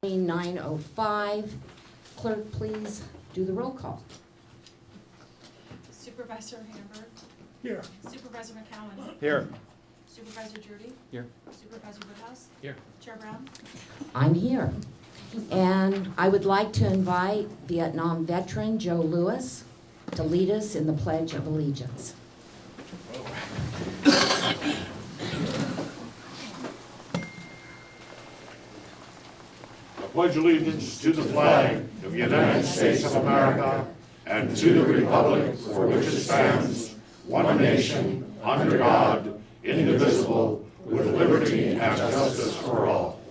9:05. Clerk, please do the roll call. Supervisor Hamburg. Here. Supervisor McCowan. Here. Supervisor Judy. Here. Supervisor Woodhouse. Here. Chair Brown. I'm here. And I would like to invite Vietnam veteran Joe Lewis to lead us in the Pledge of Allegiance. I pledge allegiance to the flag of the United States of America and to the republic for which it stands, one nation, under God, indivisible, with liberty and justice for all.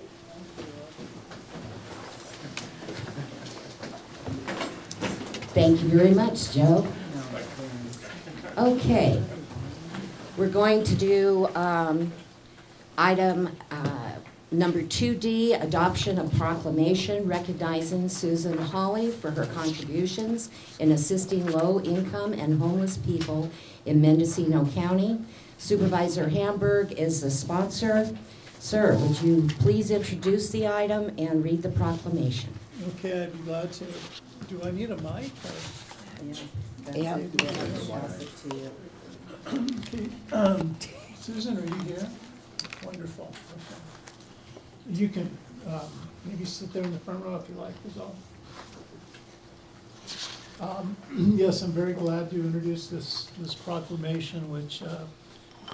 Thank you very much, Joe. Okay, we're going to do item number 2D, adoption of proclamation recognizing Susan Hawley for her contributions in assisting low-income and homeless people in Mendocino County. Supervisor Hamburg is the sponsor. Sir, would you please introduce the item and read the proclamation? Okay, I'd be glad to. Do I need a mic? Yeah. Okay. Susan, are you here? Wonderful. Okay. You can maybe sit there in the front row if you like, is all. Yes, I'm very glad to introduce this proclamation, which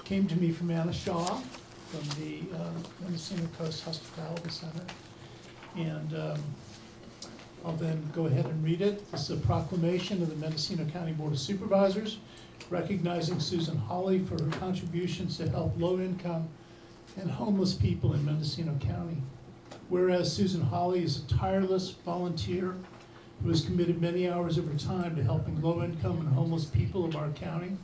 came to me from Anna Shaw from the Mendocino Coast Hospitality Center. And I'll then go ahead and read it. This is a proclamation of the Mendocino County Board of Supervisors recognizing Susan Hawley for her contributions to help low-income and homeless people in Mendocino County. Whereas Susan Hawley is a tireless volunteer who has committed many hours of her time to helping low-income and homeless people of our county.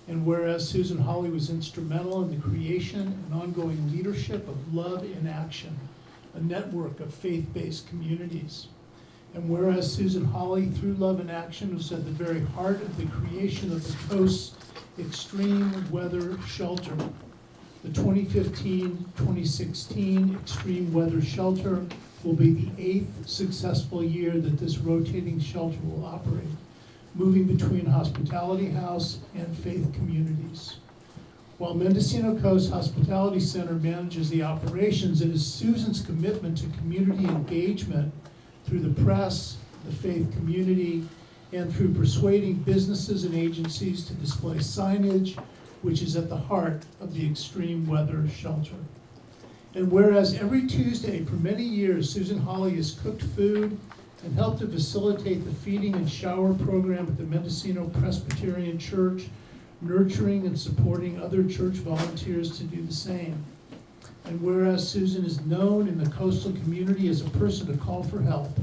And whereas Susan Hawley was instrumental in the creation and ongoing leadership of Love in Action, a network of faith-based communities. And whereas Susan Hawley, through Love in Action, was at the very heart of the creation of the Coast's extreme weather shelter. The 2015-2016 extreme weather shelter will be the 8th successful year that this rotating shelter will operate, moving between Hospitality House and faith communities. While Mendocino Coast Hospitality Center manages the operations, it is Susan's commitment to community engagement through the press, the faith community, and through persuading businesses and agencies to display signage, which is at the heart of the extreme weather shelter. And whereas every Tuesday for many years, Susan Hawley has cooked food and helped to facilitate the feeding and shower program at the Mendocino Presbyterian Church, nurturing and supporting other church volunteers to do the same. And whereas Susan is known in the coastal community as a person to call for help,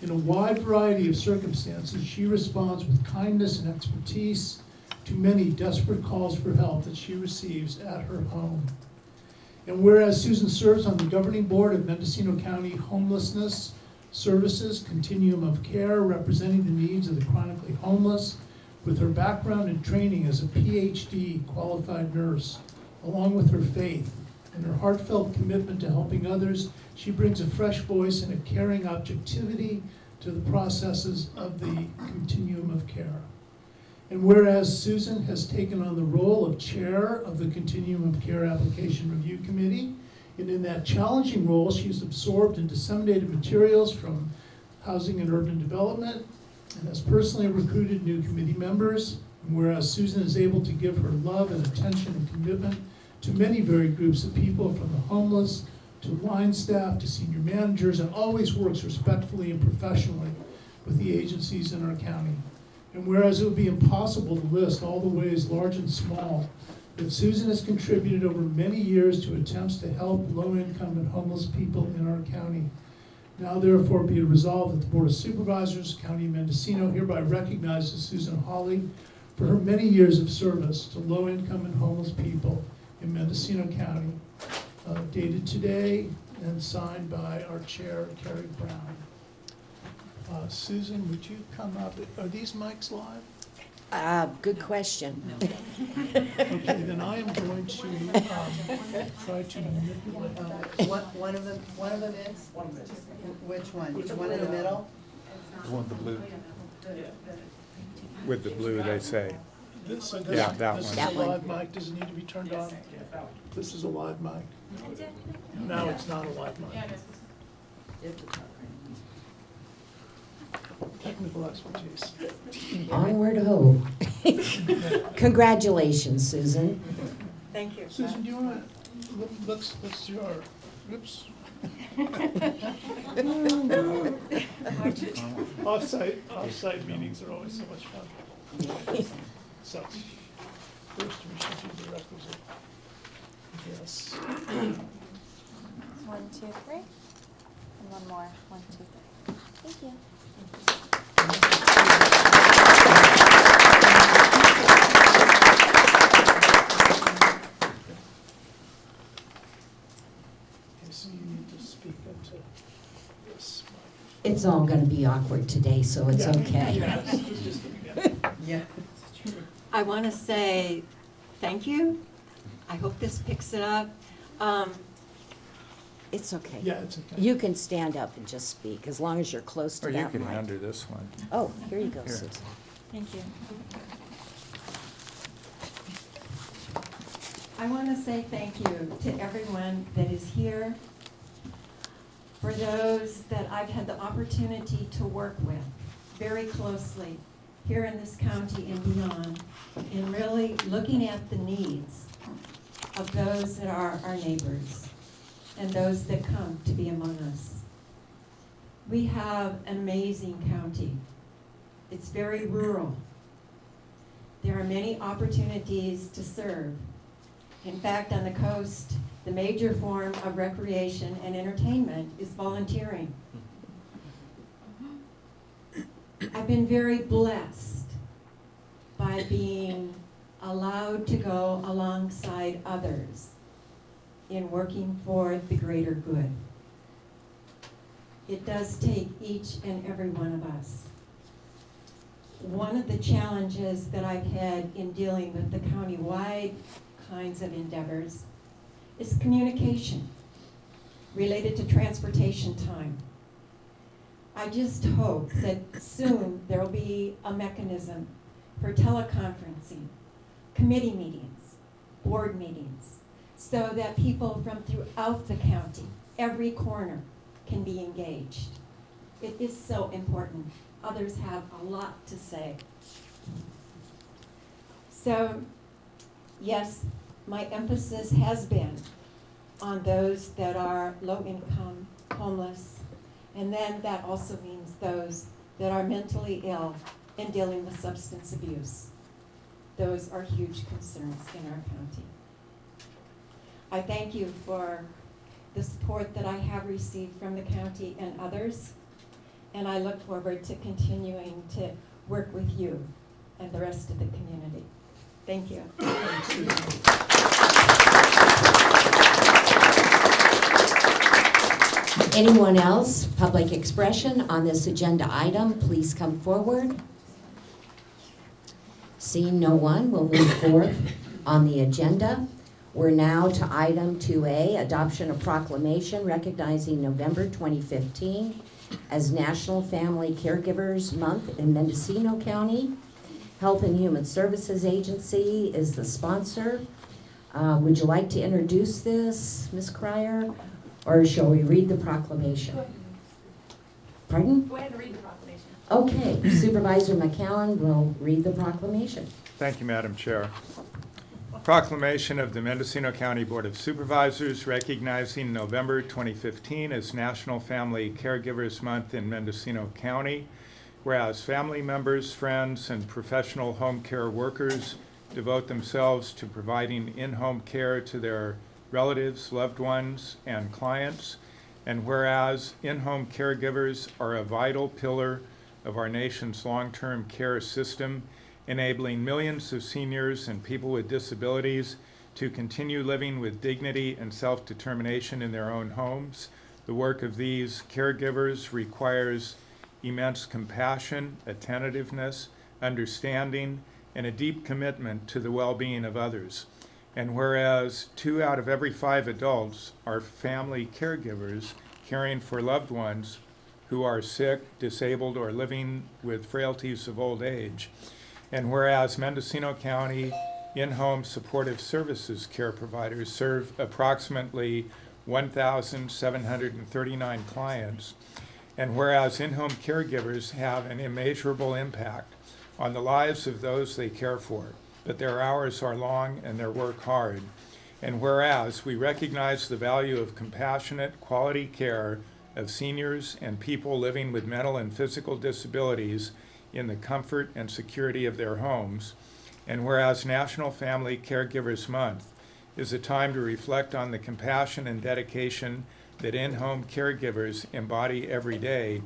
in a wide variety of circumstances, she responds with kindness and expertise to many desperate calls for help that she receives at her home. And whereas Susan serves on the governing board of Mendocino County Homelessness Services Continuum of Care, representing the needs of the chronically homeless, with her background and training as a PhD qualified nurse, along with her faith and her heartfelt commitment to helping others, she brings a fresh voice and a caring objectivity to the processes of the continuum of care. And whereas Susan has taken on the role of chair of the Continuum of Care Application Review Committee, and in that challenging role, she has absorbed and disseminated materials from Housing and Urban Development, and has personally recruited new committee members. And whereas Susan is able to give her love and attention and commitment to many varied groups of people, from the homeless to line staff to senior managers, and always works respectfully and professionally with the agencies in our county. And whereas it would be impossible to list all the ways, large and small, that Susan has contributed over many years to attempts to help low-income and homeless people in our county. Now therefore be it resolved that the Board of Supervisors, County of Mendocino, hereby recognizes Susan Hawley for her many years of service to low-income and homeless people in Mendocino County, dated today and signed by our chair, Carrie Brown. Susan, would you come up? Are these mics live? Good question. Okay, then I am going to try to manipulate. One of them is? Which one? The one in the middle? The one with the blue. With the blue, they say. This, so Yeah, that this one. is That a one. live mic, does it need to be turned on? This is a live mic. No, it's not a live mic. Technical expertise. Onward ho. Congratulations, Susan. Thank you. Susan, do you want to, let's do our, oops. Off-site meetings are always so much fun. So, first we should do the requisite. Yes. 1, 2, 3. And one more. 1, 2, 3. Thank you. Okay, so you need to speak into this It's all going to be awkward today, so it's mic. okay. Yeah, it's just the beginning. Yeah. I want to say thank you. I hope this picks it up. It's okay. Yeah, it's okay. You can stand up and just speak, as long as you're close to Or you that can mic. hand her this one. Oh, here you go, Here. Susan. Thank you. I want to say thank you to everyone that is here, for those that I've had the opportunity to work with very closely here in this county and beyond, in really looking at the needs of those that are our neighbors and those that come to be among us. We have an amazing county. It's very rural. There are many opportunities to serve. In fact, on the coast, the major form of recreation and entertainment is volunteering. I've been very blessed by being allowed to go alongside others in working for the greater good. It does take each and every one of us. One of the challenges that I've had in dealing with the county-wide kinds of endeavors is communication related to transportation time. I just hope that soon there will be a mechanism for teleconferencing, committee meetings, board meetings, so that people from throughout the county, every corner, can be engaged. It is so important. Others have a lot to say. So, yes, my emphasis has been on those that are low income, homeless, and then that also means those that are mentally ill and dealing with substance abuse. Those are huge concerns in our county. I thank you for the support that I have received from the county and others, and I look forward to continuing to work with you and the rest of the community. Thank you. Anyone else, public expression on this agenda item, please come forward. Seeing no one, we'll move forward on the agenda. We're now to item 2A, adoption of proclamation recognizing November 2015 as National Family Caregivers Month in Mendocino County. Health and Human Services Agency is the sponsor. Would you like to introduce this, Ms. Cryer, or shall we read the proclamation? Pardon? Go ahead and read the proclamation. Okay, Supervisor McCowan will read the proclamation. Thank you, Madam Chair. Proclamation of the Mendocino County Board of Supervisors recognizing November 2015 as National Family Caregivers Month in Mendocino County. Whereas family members, friends, and professional home care workers devote themselves to providing in-home care to their relatives, loved ones, and clients. And whereas in-home caregivers are a vital pillar of our nation's long-term care system, enabling millions of seniors and people with disabilities to continue living with dignity and self-determination in their own homes. The work of these caregivers requires immense compassion, attentiveness, understanding, and a deep commitment to the well-being of others. And whereas 2 out of every 5 adults are family caregivers caring for loved ones who are sick, disabled, or living with frailties of old age, and whereas Mendocino County in-home supportive services care providers serve approximately 1,739 clients, and whereas in-home caregivers have an immeasurable impact on the lives of those they care for, but their hours are long and their work hard, and whereas we recognize the value of compassionate, quality care of seniors and people living with mental and physical disabilities in the comfort and security of their homes, and whereas National Family Caregivers Month is a time to reflect on the compassion and dedication that in-home caregivers embody every day,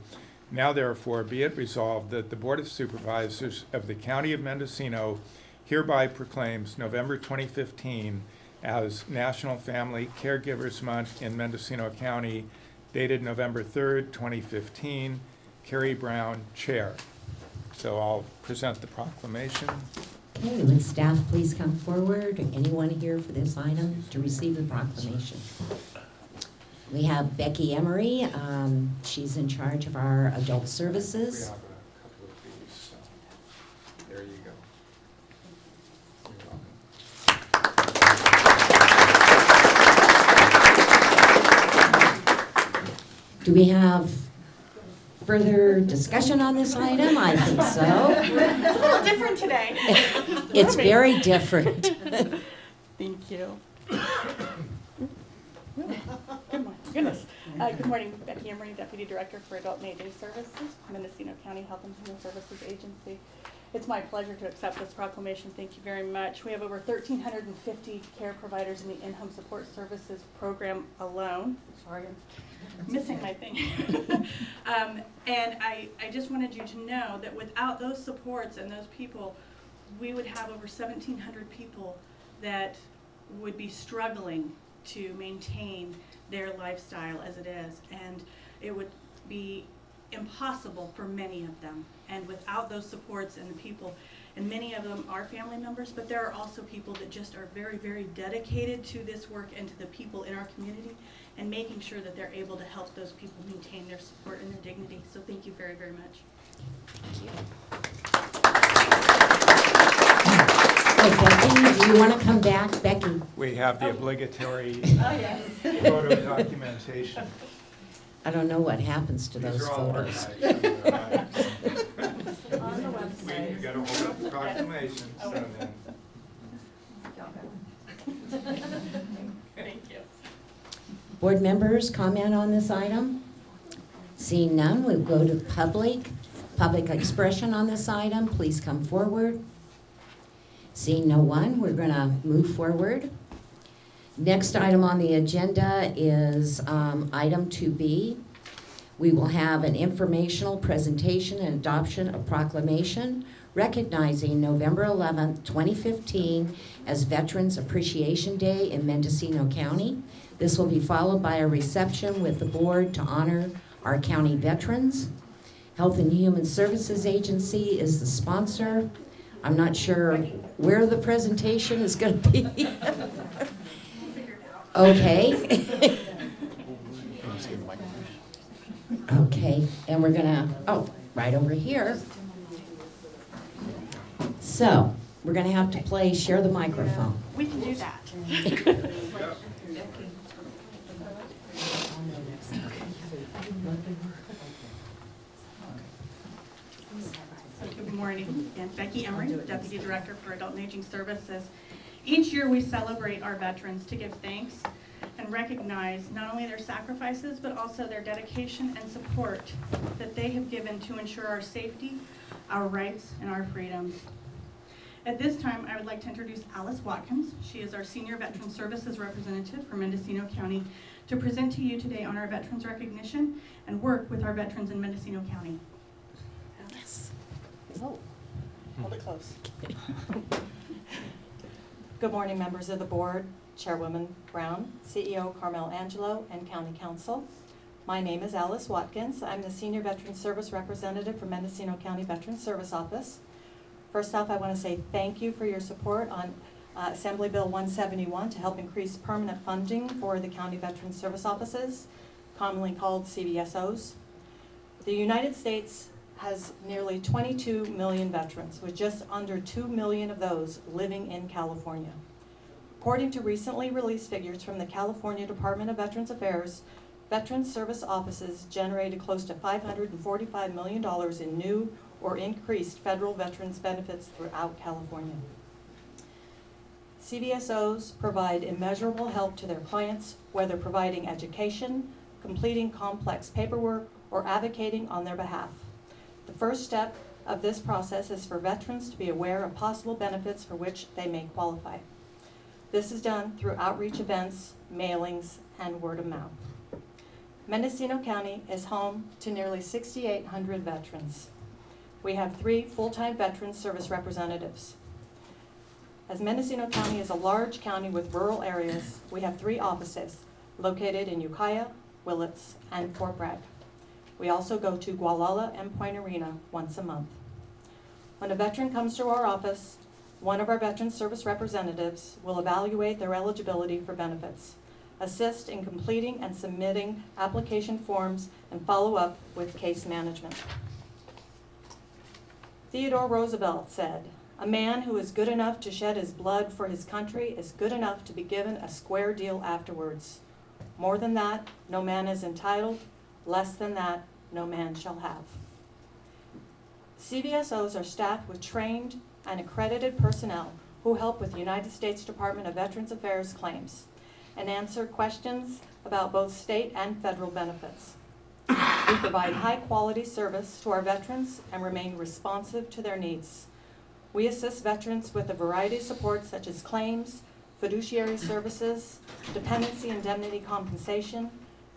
now therefore be it resolved that the Board of Supervisors of the County of Mendocino hereby proclaims November 2015 as National Family Caregivers Month in Mendocino County, dated November 3rd, 2015. Carrie Brown, Chair. So I'll present the proclamation. Okay, would staff please come forward? Anyone here for this item to receive the proclamation? We have Becky Emery. She's in charge of our adult We services. have a couple of these, so there you go. You're welcome. Do we have further discussion on this item? I think so. It's a little different today. It's very different. Thank you. Goodness. Good morning, Becky Emery, Deputy Director for Adult and Aging Services, Mendocino County Health and Human Services Agency. It's my pleasure to accept this proclamation. Thank you very much. We have over 1,350 care providers in the in-home support services program alone. Sorry, I'm missing my thing. And I just wanted you to know that without those supports and those people, we would have over 1,700 people that would be struggling to maintain their lifestyle as it is, and it would be impossible for many of them. And without those supports and the people, and many of them are family members, but there are also people that just are very, very dedicated to this work and to the people in our community, and making sure that they're able to help those people maintain their support and their dignity. So thank you very, very much. Oh, Becky, do you want to come back, Becky? We have the obligatory yes. photo documentation. I don't know what happens to These those are all photos. archived. On the website. You gotta hold up the proclamation, so then. Thank you. Board members, comment on this item? Seeing none, we'll go to public expression on this item. Please come forward. Seeing no one, we're going to move forward. Next item on the agenda is item 2B. We will have an informational presentation and adoption of proclamation recognizing November 11th, 2015 as Veterans Appreciation Day in Mendocino County. This will be followed by a reception with the board to honor our county veterans. Health and Human Services Agency is the sponsor. I'm not sure where the presentation is going to be. Okay. Okay, and we're gonna, right over here. So, we're gonna have to play Share the Microphone. We can do that. Good morning. Again, Becky Emery, Deputy Director for Adult and Aging Services. Each year we celebrate our veterans to give thanks and recognize not only their sacrifices, but also their dedication and support that they have given to ensure our safety, our rights, and our freedoms. At this time, I would like to introduce Alice Watkins. She is our Senior Veteran Services Representative for Mendocino County to present to you today on our veterans recognition and work with our veterans in Mendocino County. Yes. Oh, hold it close. Good morning, members of the board, Chairwoman Brown, CEO Carmel Angelo, and County Council. My name is Alice Watkins. I'm the Senior Veteran Service Representative for Mendocino County Veteran Service Office. First off, I want to say thank you for your support on Assembly Bill 171 to help increase permanent funding for the County Veteran Service Offices, commonly called CVSOs. The United States has nearly 22 million veterans, with just under 2 million of those living in California. According to recently released figures from the California Department of Veterans Affairs, Veteran Service Offices generated close to $545 million in new or increased federal veterans benefits throughout California. CVSOs provide immeasurable help to their clients, whether providing education, completing complex paperwork, or advocating on their behalf. The first step of this process is for veterans to be aware of possible benefits for which they may qualify. This is done through outreach events, mailings, and word of mouth. Mendocino County is home to nearly 6,800 veterans. We have 3 full-time veteran service representatives. As Mendocino County is a large county with rural areas, we have 3 offices located in Ukiah, Willits, and Fort Bragg. We also go to Gualala and Point Arena once a month. When a veteran comes to our office, one of our veteran service representatives will evaluate their eligibility for benefits, assist in completing and submitting application forms, and follow up with case management. Theodore Roosevelt said, "A man who is good enough to shed his blood for his country is good enough to be given a square deal afterwards. More than that, no man is entitled. Less than that, no man shall have." CVSOs are staffed with trained and accredited personnel who help with the United States Department of Veterans Affairs claims and answer questions about both state and federal benefits. We provide high-quality service to our veterans and remain responsive to their needs. We assist veterans with a variety of supports such as claims, fiduciary services, dependency indemnity compensation,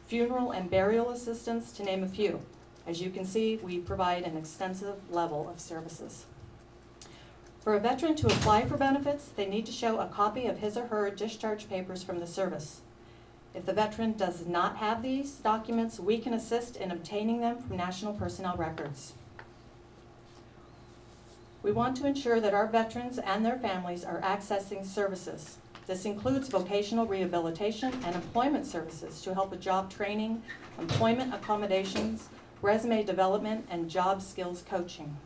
funeral and burial assistance, to name a few. As you can see, we provide an extensive level of services. For a veteran to apply for benefits, they need to show a copy of his or her discharge papers from the service. If the veteran does not have these documents, we can assist in obtaining them from National Personnel Records. We want to ensure that our veterans and their families are accessing services. This includes vocational rehabilitation and employment services to help with job training, employment accommodations, resume development, and job skills coaching.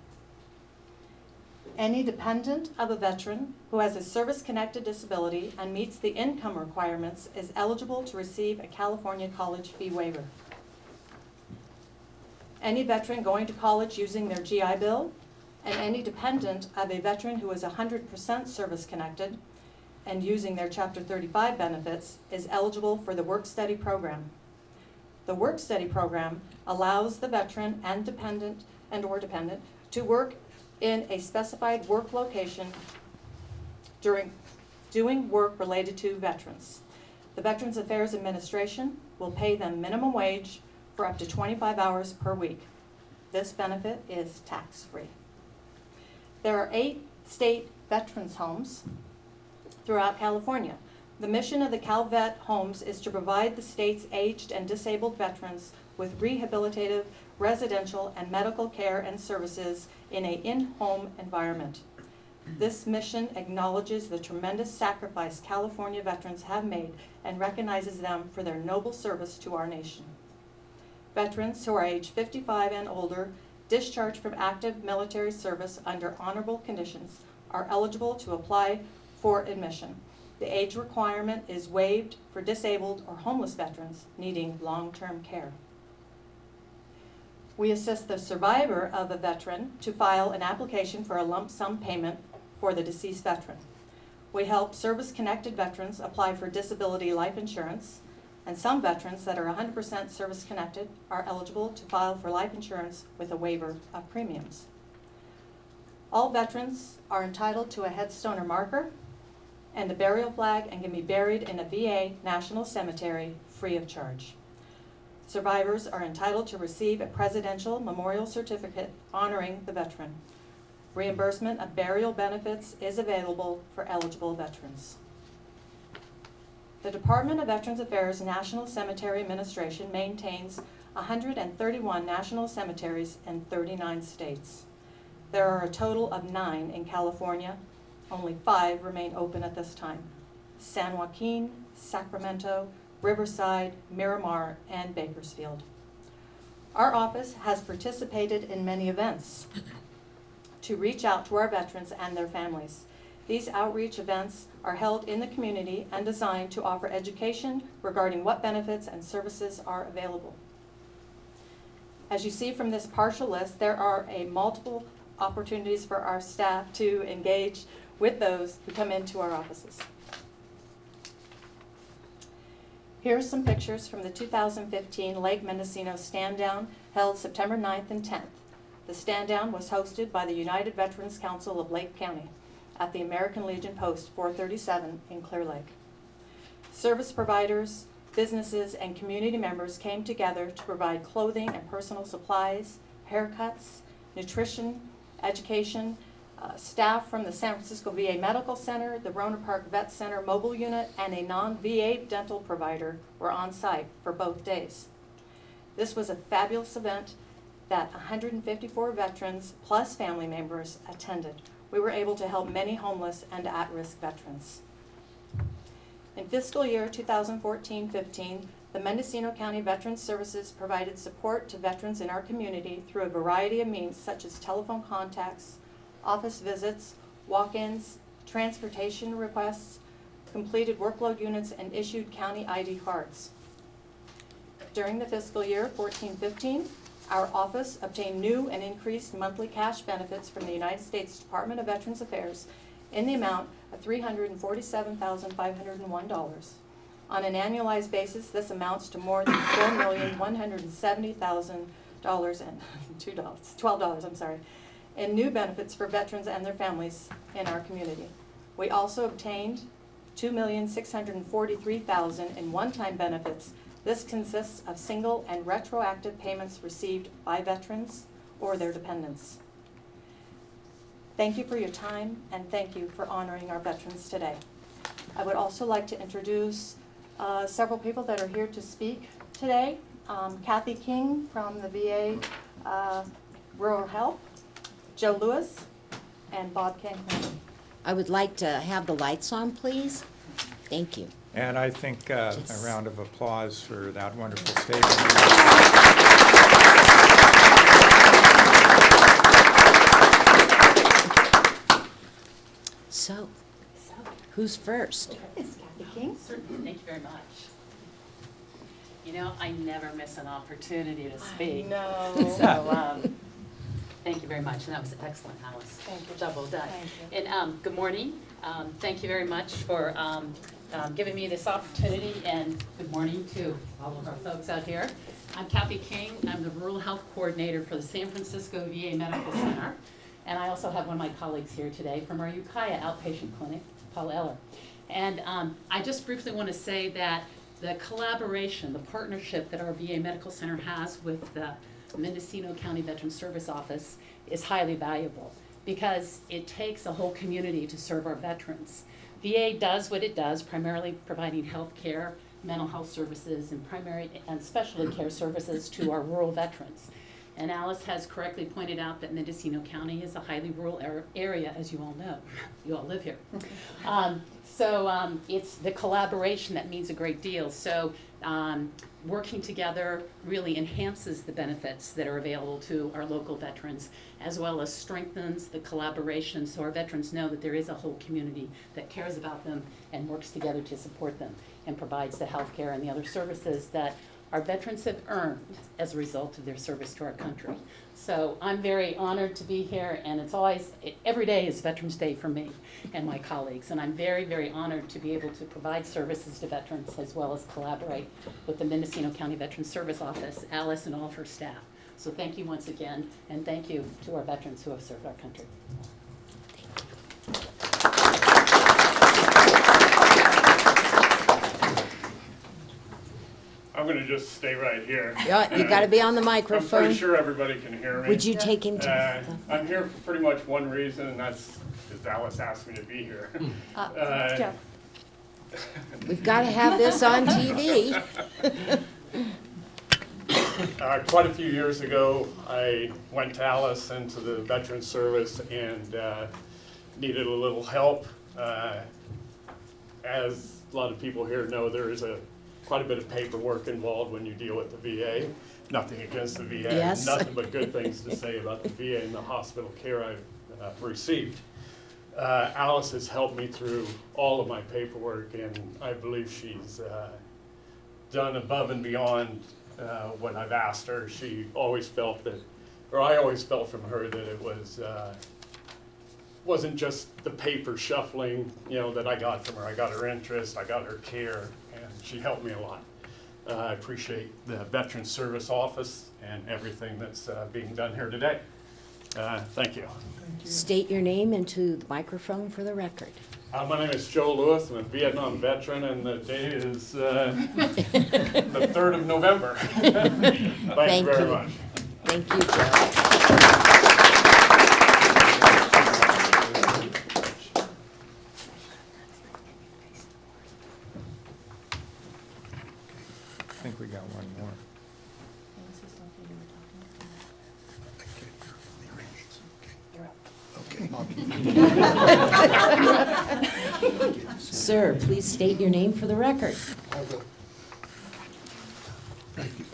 Any dependent of a veteran who has a service-connected disability and meets the income requirements is eligible to receive a California college fee waiver. Any veteran going to college using their GI Bill, and any dependent of a veteran who is 100% service-connected and using their Chapter 35 benefits is eligible for the work-study program. The work-study program allows the veteran and dependent to work in a specified work location during doing work related to veterans. The Veterans Affairs Administration will pay them minimum wage for up to 25 hours per week. This benefit is tax-free. There are 8 state veterans homes throughout California. The mission of the CalVet homes is to provide the state's aged and disabled veterans with rehabilitative, residential, and medical care and services in an in-home environment. This mission acknowledges the tremendous sacrifice California veterans have made and recognizes them for their noble service to our nation. Veterans who are age 55 and older, discharged from active military service under honorable conditions, are eligible to apply for admission. The age requirement is waived for disabled or homeless veterans needing long-term care. We assist the survivor of a veteran to file an application for a lump sum payment for the deceased veteran. We help service-connected veterans apply for disability life insurance, and some veterans that are 100% service-connected are eligible to file for life insurance with a waiver of premiums. All veterans are entitled to a headstone or marker and a burial flag and can be buried in a VA national cemetery free of charge. Survivors are entitled to receive a presidential memorial certificate honoring the veteran. Reimbursement of burial benefits is available for eligible veterans. The Department of Veterans Affairs National Cemetery Administration maintains 131 national cemeteries in 39 states. There are a total of 9 in California. Only 5 remain open at this time: San Joaquin, Sacramento, Riverside, Miramar, and Bakersfield. Our office has participated in many events to reach out to our veterans and their families. These outreach events are held in the community and designed to offer education regarding what benefits and services are available. As you see from this partial list, there are multiple opportunities for our staff to engage with those who come into our offices. Here are some pictures from the 2015 Lake Mendocino Stand Down held September 9th and 10th. The stand down was hosted by the United Veterans Council of Lake County at the American Legion Post 437 in Clear Lake. Service providers, businesses, and community members came together to provide clothing and personal supplies, haircuts, nutrition, education. Staff from the San Francisco VA Medical Center, the Rona Park Vet Center mobile unit, and a non-VA dental provider were on site for both days. This was a fabulous event that 154 veterans plus family members attended. We were able to help many homeless and at-risk veterans. In fiscal year 2014-15, the Mendocino County Veterans Services provided support to veterans in our community through a variety of means such as telephone contacts, office visits, walk-ins, transportation requests, completed workload units, and issued county ID cards. During the fiscal year 14-15, our office obtained new and increased monthly cash benefits from the United States Department of Veterans Affairs in the amount of $347,501. On an annualized basis, this amounts to more than $4,170,000 and $12 in new benefits for veterans and their families in our community. We also obtained $2,643,000 in one-time benefits. This consists of single and retroactive payments received by veterans or their dependents. Thank you for your time, and thank you for honoring our veterans today. I would also like to introduce several people that are here to speak today. Kathy King from the VA Rural Health, Joe Lewis, and Bob Kankman. I would like to have the lights on, please. Thank you. And I think a round of applause for that wonderful statement. So, who's first? It's Kathy King. Certainly, thank you very much. You know, I never miss an opportunity to speak. No. So, thank you very much, and that was excellent, Alice. Thank you. Double done. Thank you. And good morning. Thank you very much for giving me this opportunity, and good morning to all of our folks out here. I'm Kathy King. I'm the Rural Health Coordinator for the San Francisco VA Medical Center, and I also have one of my colleagues here today from our Ukiah Outpatient Clinic, Paul Eller. And I just briefly want to say that the collaboration, the partnership that our VA Medical Center has with the Mendocino County Veterans Service Office is highly valuable because it takes a whole community to serve our veterans. VA does what it does, primarily providing health care, mental health services, and primary and specialty care services to our rural veterans. And Alice has correctly pointed out that Mendocino County is a highly rural area, as you all know. You all live here. So it's the collaboration that means a great deal. So working together really enhances the benefits that are available to our local veterans, as well as strengthens the collaboration so our veterans know that there is a whole community that cares about them and works together to support them and provides the health care and the other services that our veterans have earned as a result of their service to our country. So I'm very honored to be here, and it's always, every day is Veterans Day for me and my colleagues, and I'm very, very honored to be able to provide services to veterans as well as collaborate with the Mendocino County Veterans Service Office, Alice, and all of her staff. So thank you once again, and thank you to our veterans who have served our country. I'm going to just stay right here. Yeah, you got to be on the I'm microphone. pretty sure everybody can hear me. Would you take him to I'm here for pretty much one reason, and that's because Alice asked me to be here. Joe. We've got to have this on TV. Quite a few years ago, I went to Alice into the Veterans Service and needed a little help. As a lot of people here know, there is quite a bit of paperwork involved when you deal with the VA. Nothing against the VA, Yes. nothing but good things to say about the VA and the hospital care I've received. Alice has helped me through all of my paperwork, and I believe she's done above and beyond what I've asked her. She always felt that, or I always felt from her that it wasn't just the paper shuffling, that I got from her. I got her interest, I got her care, and she helped me a lot. I appreciate the Veterans Service Office and everything that's being done here today. Thank you. State your name into the microphone for the record. My name is Joe Lewis. I'm a Vietnam veteran, and the day is the 3rd of November. Thank you very much. Thank you, Joe. I think we got one more. Sir, please state your name for the record. Thank you.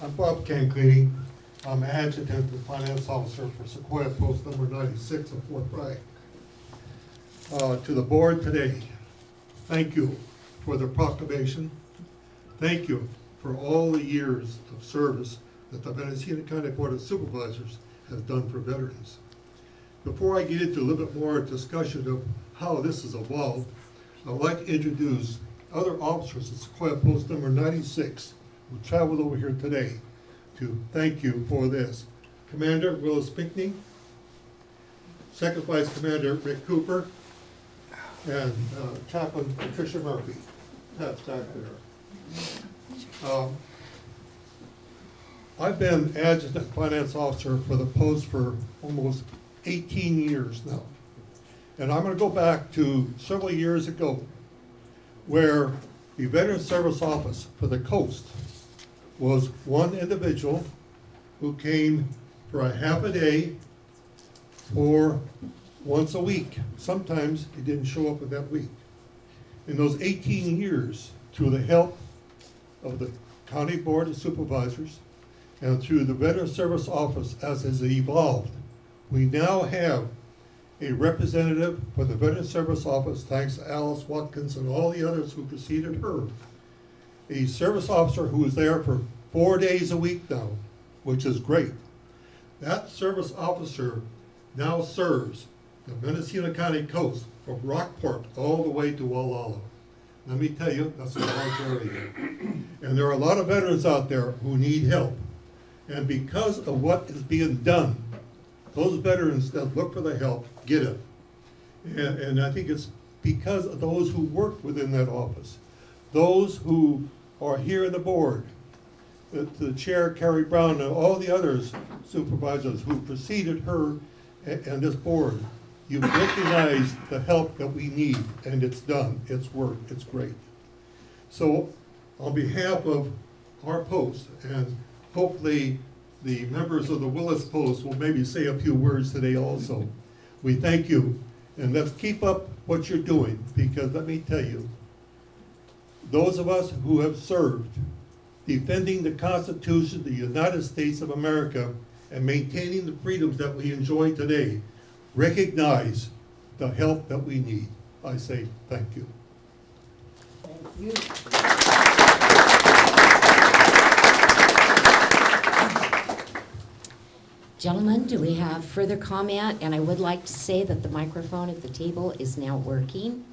I'm Bob Canclini. I'm adjutant and finance officer for Sequoia Post number 96 of Fort Bragg. To the board today, thank you for the proclamation. Thank you for all the years of service that the Mendocino County Board of Supervisors has done for veterans. Before I get into a little bit more discussion of how this has evolved, I'd like to introduce other officers at Sequoia Post number 96 who traveled over here today to thank you for this. Commander Willis Pinckney, Second Vice Commander Rick Cooper, and Chaplain Patricia Murphy. That's back there. I've been adjutant finance officer for the post for almost 18 years now. And I'm going to go back to several years ago where the Veterans Service Office for the coast was one individual who came for a half a day or once a week. Sometimes he didn't show up in that week. In those 18 years, through the help of the County Board of Supervisors and through the Veterans Service Office as it's evolved, we now have a representative for the Veterans Service Office, thanks to Alice Watkins and all the others who preceded her. A service officer who is there for 4 days a week now, which is great. That service officer now serves the Mendocino County coast from Rockport all the way to Walla. Let me tell you, that's a large area. And there are a lot of veterans out there who need help. And because of what is being done, those veterans that look for the help get it. And I think it's because of those who work within that office, those who are here in the board, the chair, Carrie Brown, and all the others supervisors who preceded her and this board. You recognize the help that we need, and it's done, it's worked, it's great. So on behalf of our post, and hopefully the members of the Willis Post will maybe say a few words today also, we thank you, and let's keep up what you're doing, because let me tell you, those of us who have served defending the Constitution of the United States of America and maintaining the freedoms that we enjoy today recognize the help that we need. I say thank you. Thank you. Gentlemen, do we have further comment? And I would like to say that the microphone at the table is now working.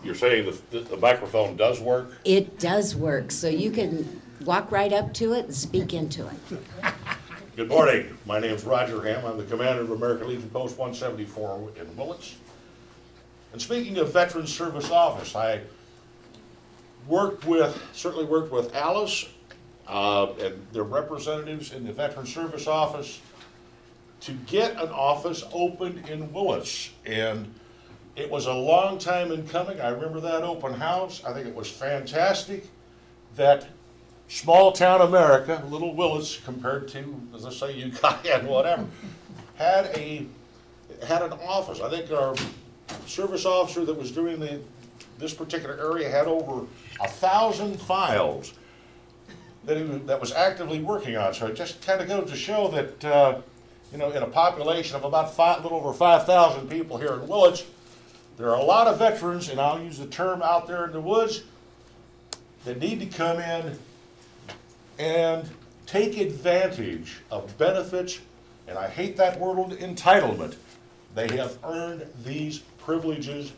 You're saying the microphone does work? It does work, so you can walk right up to it and speak into it. Good morning. My name is Roger Ham. I'm the commander of American Legion Post 174 in Willits. And speaking of Veterans Service Office, I certainly worked with Alice and their representatives in the Veterans Service Office to get an office opened in Willits. And It was a long time in coming. I remember that open house. I think it was fantastic that small town America, little Willits compared to, as I say, Ukiah and whatever, had an office. I think our service officer that was doing this particular area had over 1,000 files that was actively working on. So it just kind of goes to show that, in a population of about a little over 5,000 people here in Willits, there are a lot of veterans, and I'll use the term out there in the woods, that need to come in and take advantage of benefits, and I hate that word entitlement. They have earned these privileges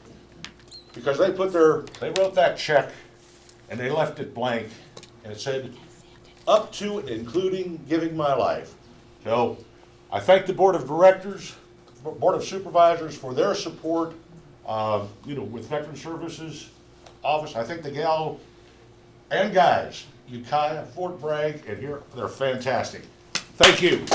because they wrote that check and they left it blank, and it said, up to and including giving my life. So I thank the Board of Directors, Board of Supervisors for their support, with Veteran Services Office. I think the gal and guys, Ukiah, Fort Bragg, and here, they're fantastic. Thank you.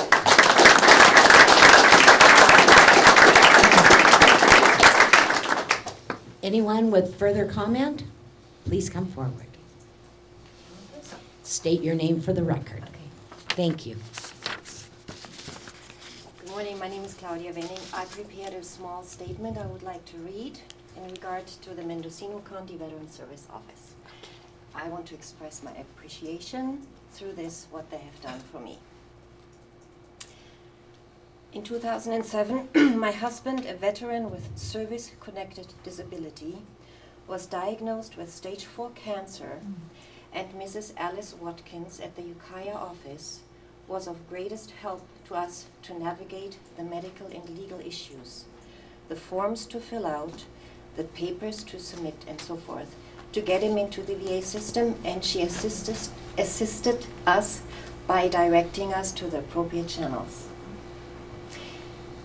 Anyone with further comment, please come forward. State your name for the record. Thank you. Good morning, my name is Claudia Wenning. I prepared a small statement I would like to read in regard to the Mendocino County Veteran Service Office. I want to express my appreciation through this, what they have done for me. In 2007, my husband, a veteran with service-connected disability, was diagnosed with stage 4 cancer, and Mrs. Alice Watkins at the Ukiah office was of greatest help to us to navigate the medical and legal issues, the forms to fill out, the papers to submit, and so forth, to get him into the VA system, and she assisted us by directing us to the appropriate channels.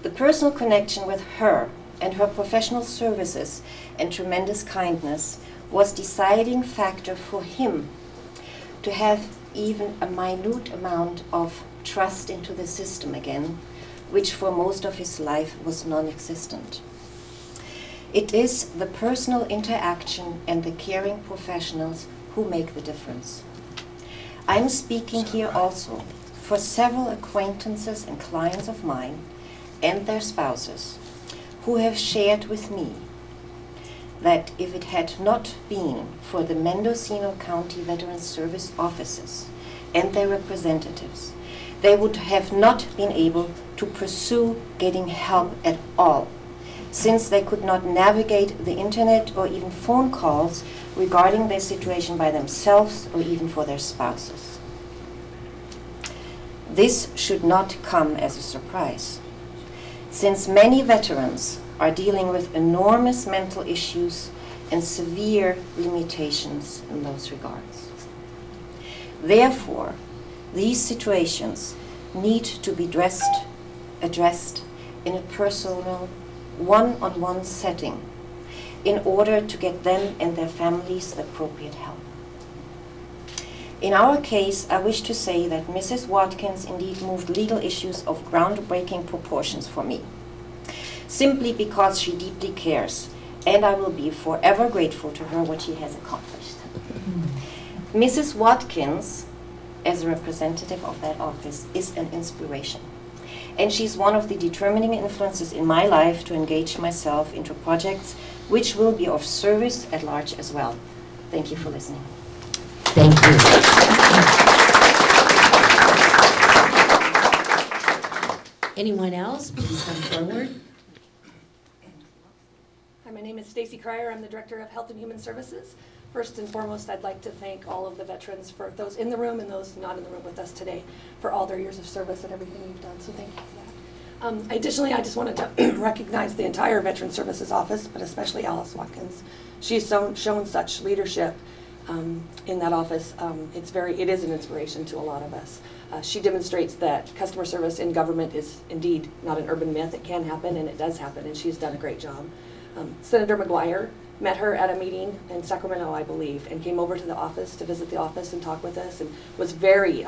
The personal connection with her and her professional services and tremendous kindness was deciding factor for him to have even a minute amount of trust into the system again, which for most of his life was non-existent. It is the personal interaction and the caring professionals who make the difference. I'm speaking here also for several acquaintances and clients of mine and their spouses who have shared with me that if it had not been for the Mendocino County Veterans Service offices and their representatives, they would have not been able to pursue getting help at all, since they could not navigate the internet or even phone calls regarding their situation by themselves or even for their spouses. This should not come as a surprise, since many veterans are dealing with enormous mental issues and severe limitations in those regards. Therefore, these situations need to be addressed in a personal, one-on-one setting in order to get them and their families the appropriate help. In our case, I wish to say that Mrs. Watkins indeed moved legal issues of groundbreaking proportions for me, simply because she deeply cares, and I will be forever grateful to her what she has accomplished. Mrs. Watkins, as a representative of that office, is an inspiration, and she's one of the determining influences in my life to engage myself into projects which will be of service at large as well. Thank you for listening. Thank you. Anyone else, please come forward. Hi, my name is Stacy Cryer. I'm the Director of Health and Human Services. First and foremost, I'd like to thank all of the veterans, for those in the room and those not in the room with us today, for all their years of service and everything you've done, so thank you for that. Additionally, I just wanted to recognize the entire Veteran Services Office, but especially Alice Watkins. She's shown such leadership in that office. It is an inspiration to a lot of us. She demonstrates that customer service in government is indeed not an urban myth. It can happen, and it does happen, and she's done a great job. Senator McGuire met her at a meeting in Sacramento, I believe, and came over to the office to visit the office and talk with us, and was very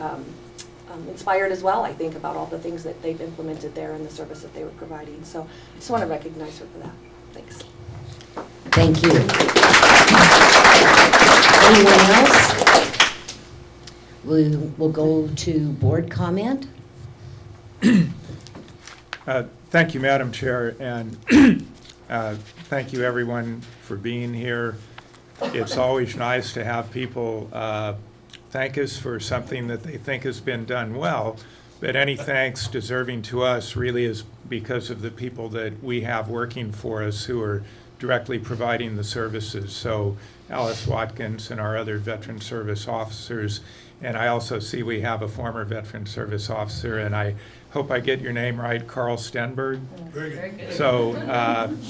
inspired as well, I think, about all the things that they've implemented there and the service that they were providing. So I just want to recognize her for that. Thanks. Thank you. Anyone else? We'll go to board comment. Thank you, Madam Chair, and thank you everyone for being here. It's always nice to have people thank us for something that they think has been done well, but any thanks deserving to us really is because of the people that we have working for us who are directly providing the services. So Alice Watkins and our other veteran service officers, and I also see we have a former veteran service officer, and I hope I get your name right, Carl Stenberg. Very good. So,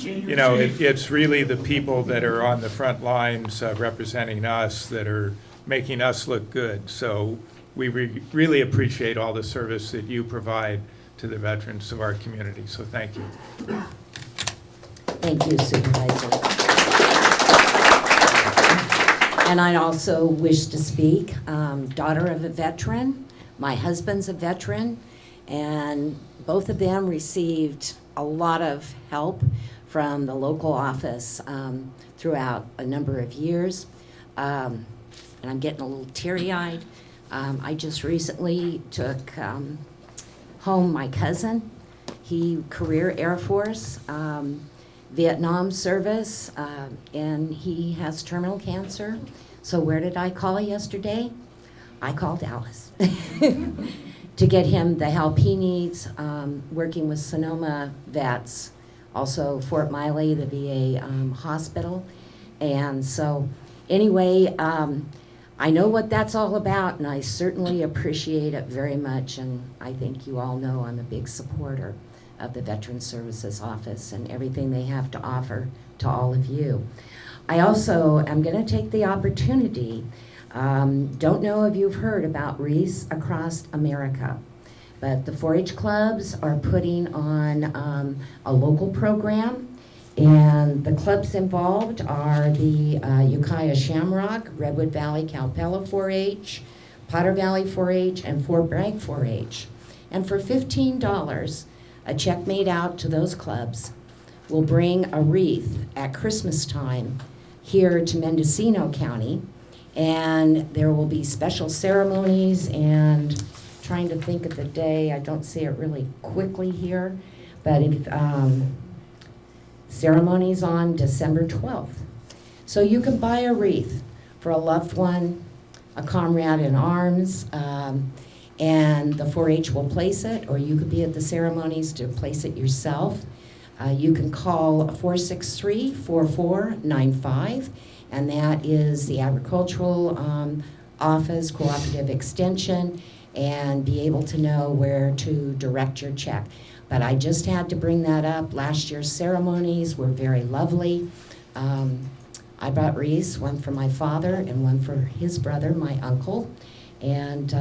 you know, it's really the people that are on the front lines representing us that are making us look good. So we really appreciate all the service that you provide to the veterans of our community. So thank you. Thank you, Supervisor. And I also wish to speak, daughter of a veteran, my husband's a veteran, and both of them received a lot of help from the local office throughout a number of years. And I'm getting a little teary-eyed. I just recently took home my cousin. He career Air Force, Vietnam service, and he has terminal cancer. So where did I call yesterday? I called Alice to get him the help he needs, working with Sonoma vets, also Fort Miley, the VA hospital. And so anyway, I know what that's all about, and I certainly appreciate it very much, and I think you all know I'm a big supporter of the Veterans Services Office and everything they have to offer to all of you. I also am going to take the opportunity, don't know if you've heard about Wreaths Across America, but the 4-H clubs are putting on a local program, and the clubs involved are the Ukiah Shamrock, Redwood Valley Calpella 4-H, Potter Valley 4-H, and Fort Bragg 4-H. And for $15, a check made out to those clubs will bring a wreath at Christmas time here to Mendocino County, and there will be special ceremonies, and trying to think of the day, I don't see it really quickly here, but if, ceremonies on December 12th. So you can buy a wreath for a loved one, a comrade in arms, and the 4-H will place it, or you could be at the ceremonies to place it yourself. You can call 463-4495, and that is the Agricultural Office, Cooperative Extension, and be able to know where to direct your check. But I just had to bring that up. Last year's ceremonies were very lovely. I brought wreaths, one for my father and one for his brother, my uncle, and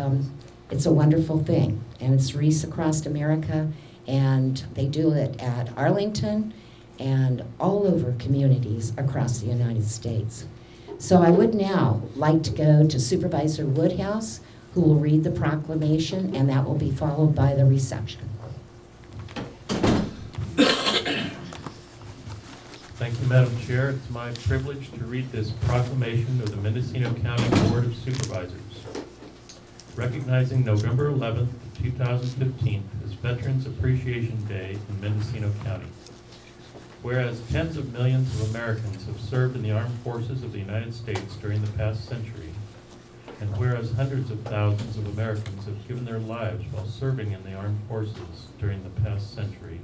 it's a wonderful thing. And it's Wreaths Across America, and they do it at Arlington and all over communities across the United States. So I would now like to go to Supervisor Woodhouse, who will read the proclamation, and that will be followed by the reception. Thank you, Madam Chair. It's my privilege to read this proclamation of the Mendocino County Board of Supervisors, recognizing November 11th, 2015 as Veterans Appreciation Day in Mendocino County. Whereas tens of millions of Americans have served in the armed forces of the United States during the past century, and whereas hundreds of thousands of Americans have given their lives while serving in the armed forces during the past century,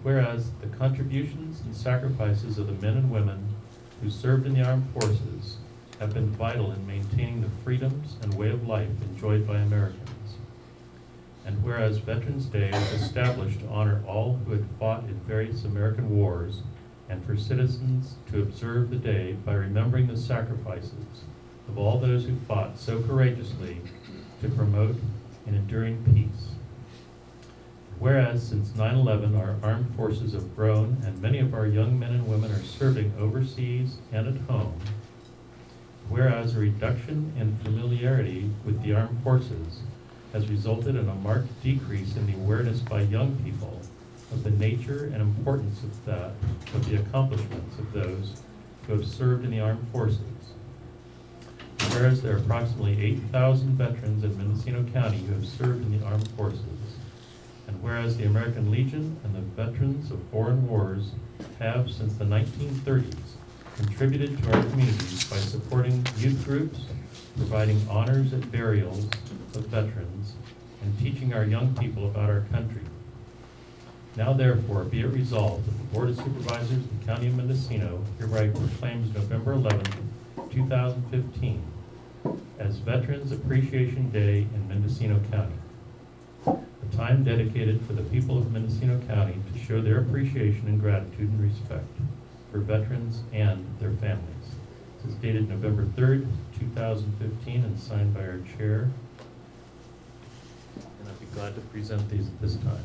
whereas the contributions and sacrifices of the men and women who served in the armed forces have been vital in maintaining the freedoms and way of life enjoyed by Americans, and whereas Veterans Day was established to honor all who had fought in various American wars, and for citizens to observe the day by remembering the sacrifices of all those who fought so courageously to promote an enduring peace. Whereas since 9/11, our armed forces have grown, and many of our young men and women are serving overseas and at home. Whereas a reduction in familiarity with the armed forces has resulted in a marked decrease in the awareness by young people of the nature and importance of the accomplishments of those who have served in the armed forces. Whereas there are approximately 8,000 veterans in Mendocino County who have served in the armed forces, and whereas the American Legion and the veterans of foreign wars have, since the 1930s, contributed to our communities by supporting youth groups, providing honors at burials of veterans, and teaching our young people about our country. Now therefore, be it resolved that the Board of Supervisors of the County of Mendocino hereby proclaims November 11th, 2015 as Veterans Appreciation Day in Mendocino County. A time dedicated for the people of Mendocino County to show their appreciation and gratitude and respect for veterans and their families. This is dated November 3rd, 2015, and signed by our chair. And I'd be glad to present these at this time.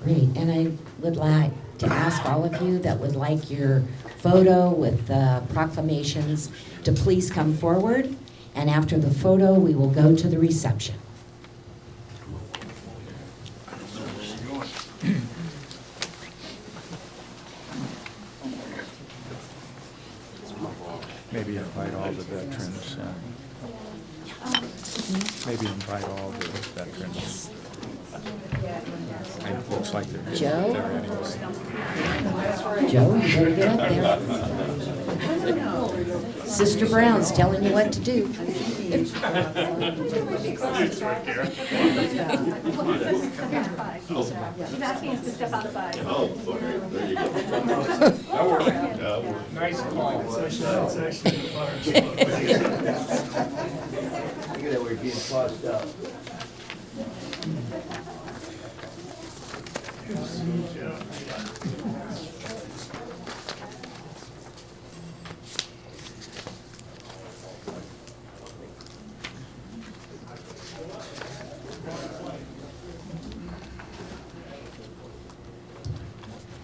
Great, and I would like to ask all of you that would like your photo with the proclamations to please come forward. And after the photo, we will go to the reception. Maybe invite all the veterans. Maybe invite all the veterans. It looks like they're Joe? there anyways. Joe, you better get up there. Sister Brown's telling you what to do. She's asking us to step out of the Oh, okay, there you go. That worked. That worked. Nice call. It's actually the fire. Look at that, we're being tossed up.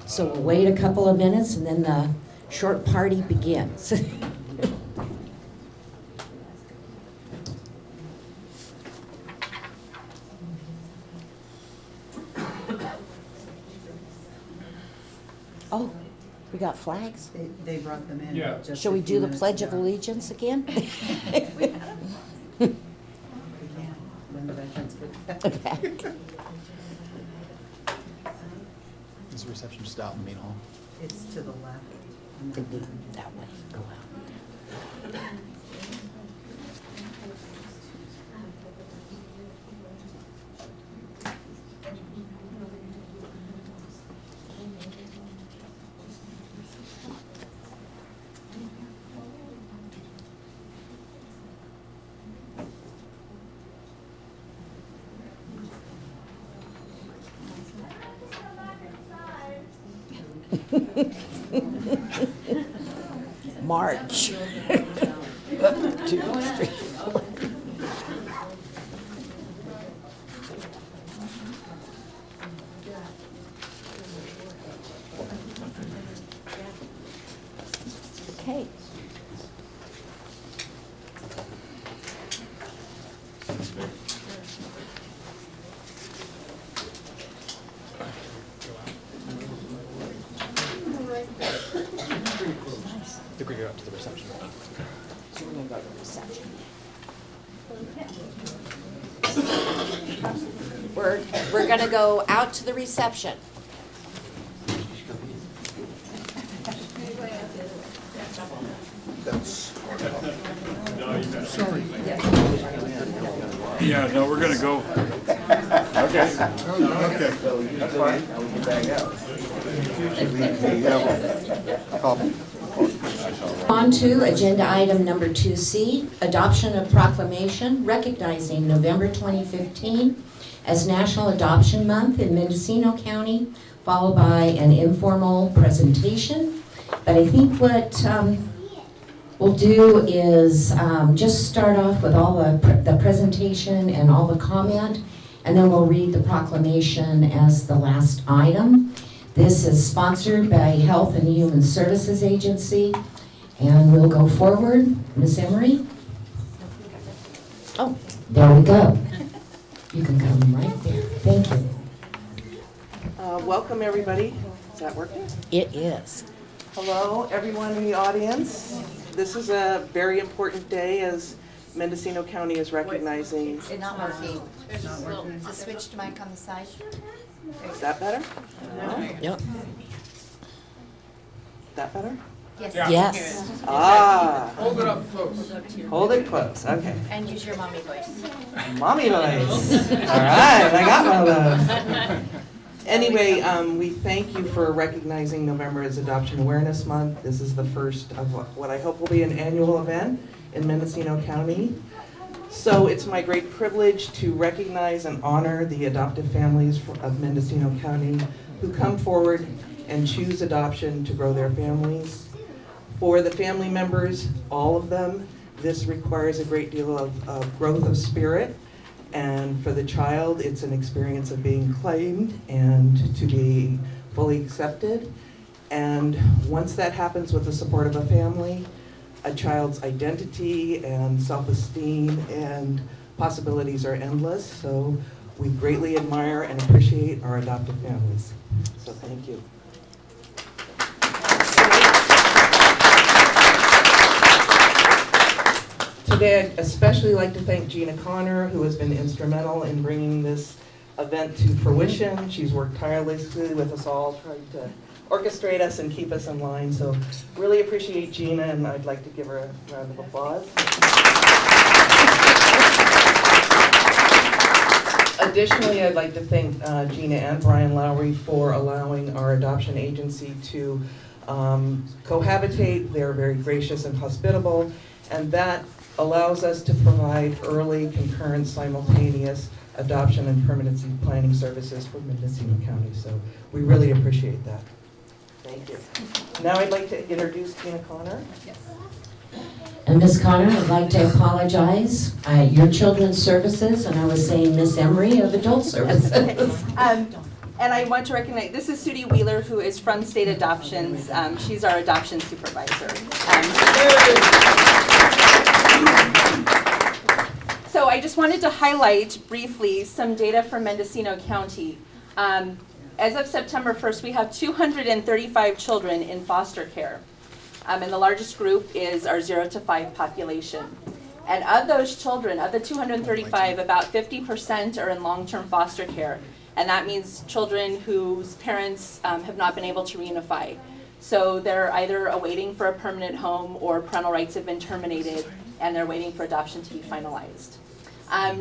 So we'll wait a couple of minutes and then the short party begins. Oh, we got flags? They brought them in. Yeah. just Shall a we few do the minutes Pledge of ago. Allegiance again? We can, when the veterans get back. Okay. Is the reception just out in the main hall? It's to the left. and then- Indeed, that way, go out. March. 1, 2, 3, 4. Okay. I think we go up to the reception. So we're gonna go to the reception. We're gonna go out to the reception. Sorry. Yeah, no, we're gonna go. Okay. Okay. That's fine. Now we can back out. On to agenda item number 2C, adoption of proclamation recognizing November 2015 as National Adoption Month in Mendocino County, followed by an informal presentation. But I think what we'll do is just start off with all the presentation and all the comment, and then we'll read the proclamation as the last item. This is sponsored by Health and Human Services Agency, and we'll go forward. Ms. Emery? Oh, there we go. You can come right there. Thank you. Welcome, everybody. Is that working? It is. Hello, everyone in the audience. This is a very important day as Mendocino County is recognizing. It's not working. It's not working. Is the switched mic on the side? Is that better? Yep. That better? Yes. Yes. Ah. Hold it up close. Hold it close, okay. And use your mommy voice. Mommy voice. All right, I got one of those. Anyway, we thank you for recognizing November as Adoption Awareness Month. This is the first of what I hope will be an annual event in Mendocino County. So it's my great privilege to recognize and honor the adoptive families of Mendocino County who come forward and choose adoption to grow their families. For the family members, all of them, this requires a great deal of growth of spirit. And for the child, it's an experience of being claimed and to be fully accepted. And once that happens with the support of a family, a child's identity and self-esteem and possibilities are endless. So we greatly admire and appreciate our adoptive families. So thank you. Today, I'd especially like to thank Gina Connor, who has been instrumental in bringing this event to fruition. She's worked tirelessly with us all, trying to orchestrate us and keep us in line. So really appreciate Gina, and I'd like to give her a round of applause. Additionally, I'd like to thank Gina and Brian Lowry for allowing our adoption agency to cohabitate. They're very gracious and hospitable, and that allows us to provide early, concurrent, simultaneous adoption and permanency planning services for Mendocino County. So we really appreciate that. Thank you. Now I'd like to introduce Gina Connor. Yes. And Ms. Connor, I'd like to apologize. Your Children's Services, and I was saying Miss Emery of Adult Services. And I want to recognize, this is Sudie Wheeler, who is from State Adoptions. She's our adoption supervisor. So I just wanted to highlight briefly some data from Mendocino County. As of September 1st, we have 235 children in foster care. And the largest group is our 0 to 5 population. And of those children, of the 235, about 50% are in long-term foster care. And that means children whose parents have not been able to reunify. So they're either awaiting for a permanent home or parental rights have been terminated and they're waiting for adoption to be finalized.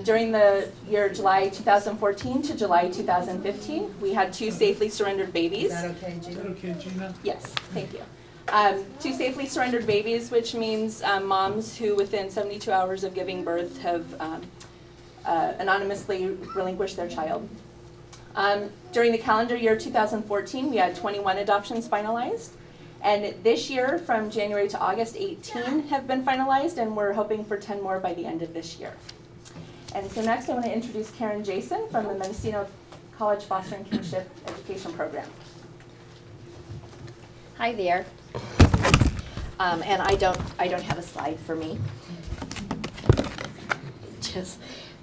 During the year July 2014 to July 2015, we had 2 safely surrendered babies. Is that okay, Gina? Is that okay, Gina? Yes, thank you. 2 safely surrendered babies, which means moms who within 72 hours of giving birth have anonymously relinquished their child. During the calendar year 2014, we had 21 adoptions finalized. And this year, from January to August, 18 have been finalized, and we're hoping for 10 more by the end of this year. And so next I want to introduce Karen Jason from the Mendocino College Foster and Kinship Education Program. Hi there. And I don't have a slide for me.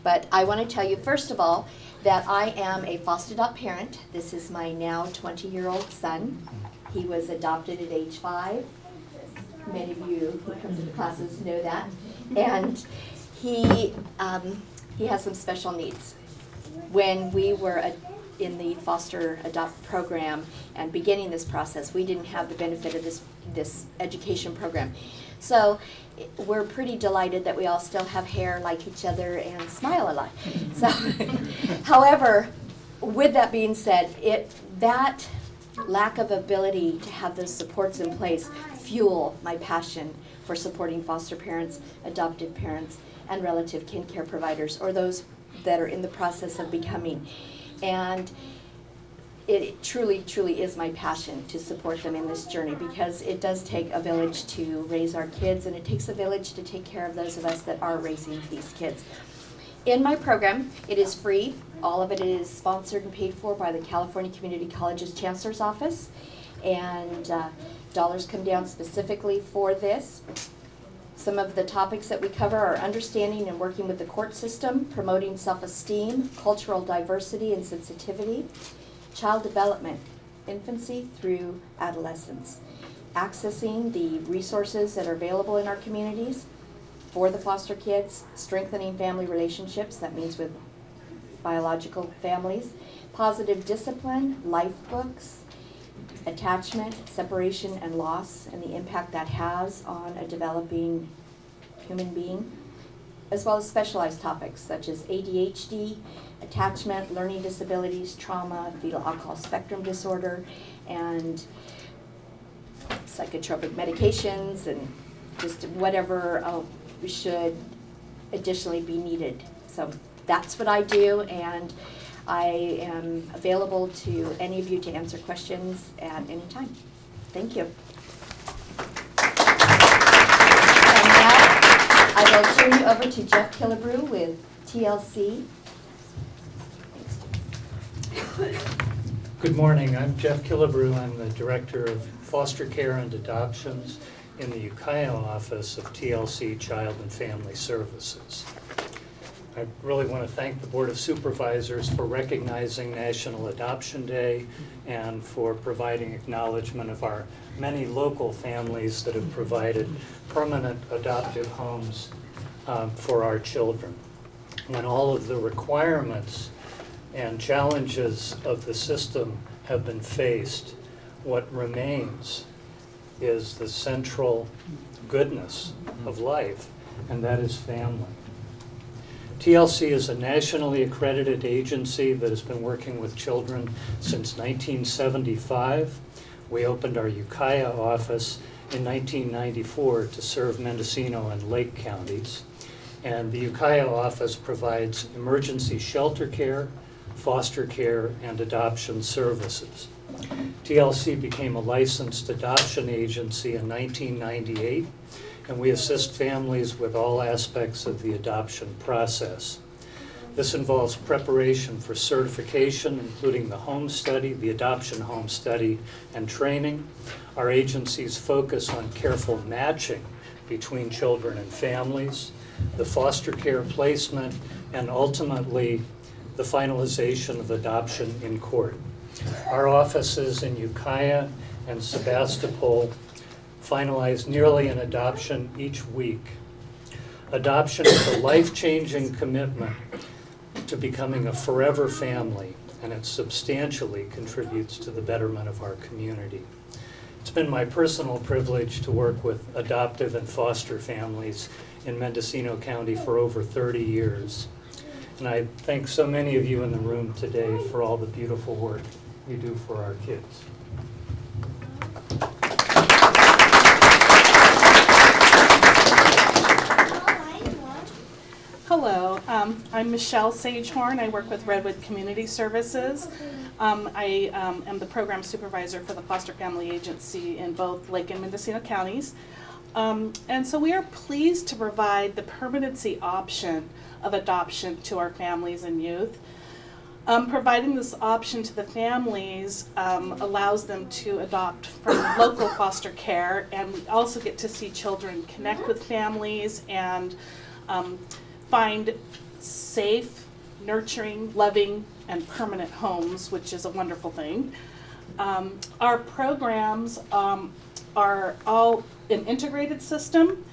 But I want to tell you, first of all, that I am a foster adopt parent. This is my now 20-year-old son. He was adopted at age 5. Many of you who come to the classes know that. And he has some special needs. When we were in the foster adopt program and beginning this process, we didn't have the benefit of this education program. So we're pretty delighted that we all still have hair, like each other, and smile a lot. So, however, with that being said, that lack of ability to have those supports in place fuel my passion for supporting foster parents, adoptive parents, and relative kin care providers, or those that are in the process of becoming. And it truly, truly is my passion to support them in this journey, because it does take a village to raise our kids, and it takes a village to take care of those of us that are raising these kids. In my program, it is free. All of it is sponsored and paid for by the California Community College's Chancellor's Office, and dollars come down specifically for this. Some of the topics that we cover are understanding and working with the court system, promoting self-esteem, cultural diversity and sensitivity, child development, infancy through adolescence, accessing the resources that are available in our communities for the foster kids, strengthening family relationships, that means with biological families, positive discipline, life books, attachment, separation, and loss, and the impact that has on a developing human being, as well as specialized topics such as ADHD, attachment, learning disabilities, trauma, fetal alcohol spectrum disorder, and psychotropic medications, and just whatever should additionally be needed. So that's what I do, and I am available to any of you to answer questions at any time. Thank you. And now I will turn you over to Jeff Killebrew with TLC. Good morning. I'm Jeff Killebrew. I'm the Director of Foster Care and Adoptions in the Ukiah office of TLC Child and Family Services. I really want to thank the Board of Supervisors for recognizing National Adoption Day and for providing acknowledgement of our many local families that have provided permanent adoptive homes for our children. When all of the requirements and challenges of the system have been faced, what remains is the central goodness of life, and that is family. TLC is a nationally accredited agency that has been working with children since 1975. We opened our Ukiah office in 1994 to serve Mendocino and Lake counties. And the Ukiah office provides emergency shelter care, foster care, and adoption services. TLC became a licensed adoption agency in 1998, and we assist families with all aspects of the adoption process. This involves preparation for certification, including the home study, the adoption home study, and training. Our agencies focus on careful matching between children and families, the foster care placement, and ultimately the finalization of adoption in court. Our offices in Ukiah and Sebastopol finalize nearly an adoption each week. Adoption is a life-changing commitment to becoming a forever family, and it substantially contributes to the betterment of our community. It's been my personal privilege to work with adoptive and foster families in Mendocino County for over 30 years. And I thank so many of you in the room today for all the beautiful work you do for our kids. Hello, I'm Michelle Sagehorn. I work with Redwood Community Services. I am the program supervisor for the foster family agency in both Lake and Mendocino counties. And so we are pleased to provide the permanency option of adoption to our families and youth. Providing this option to the families allows them to adopt from local foster care, and we also get to see children connect with families and find safe, nurturing, loving, and permanent homes, which is a wonderful thing. Our programs are all an integrated system,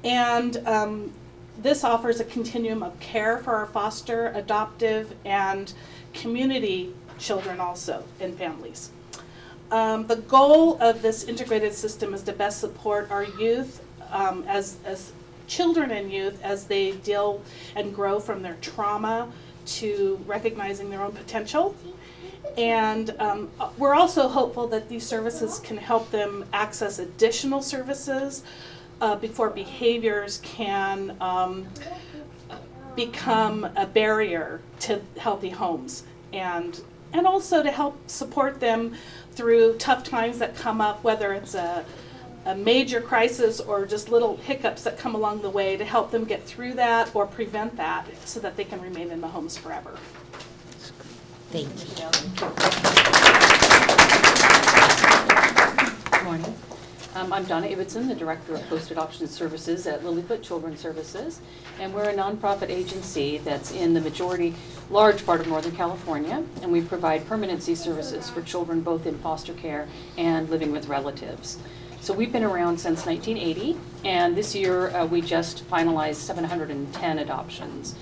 and this offers a continuum of care for our foster, adoptive, and community children also and families. The goal of this integrated system is to best support our youth as children and youth as they deal and grow from their trauma to recognizing their own potential. And we're also hopeful that these services can help them access additional services before behaviors can become a barrier to healthy homes, and also to help support them through tough times that come up, whether it's a major crisis or just little hiccups that come along the way, to help them get through that or prevent that so that they can remain in the homes forever. Thank you. Good morning. I'm Donna Ibbotson, the Director of Post-Adoption Services at Lilliput Children's Services, and we're a nonprofit agency that's in the large part of Northern California, and we provide permanency services for children both in foster care and living with relatives. So we've been around since 1980, and this year we just finalized 710 adoptions.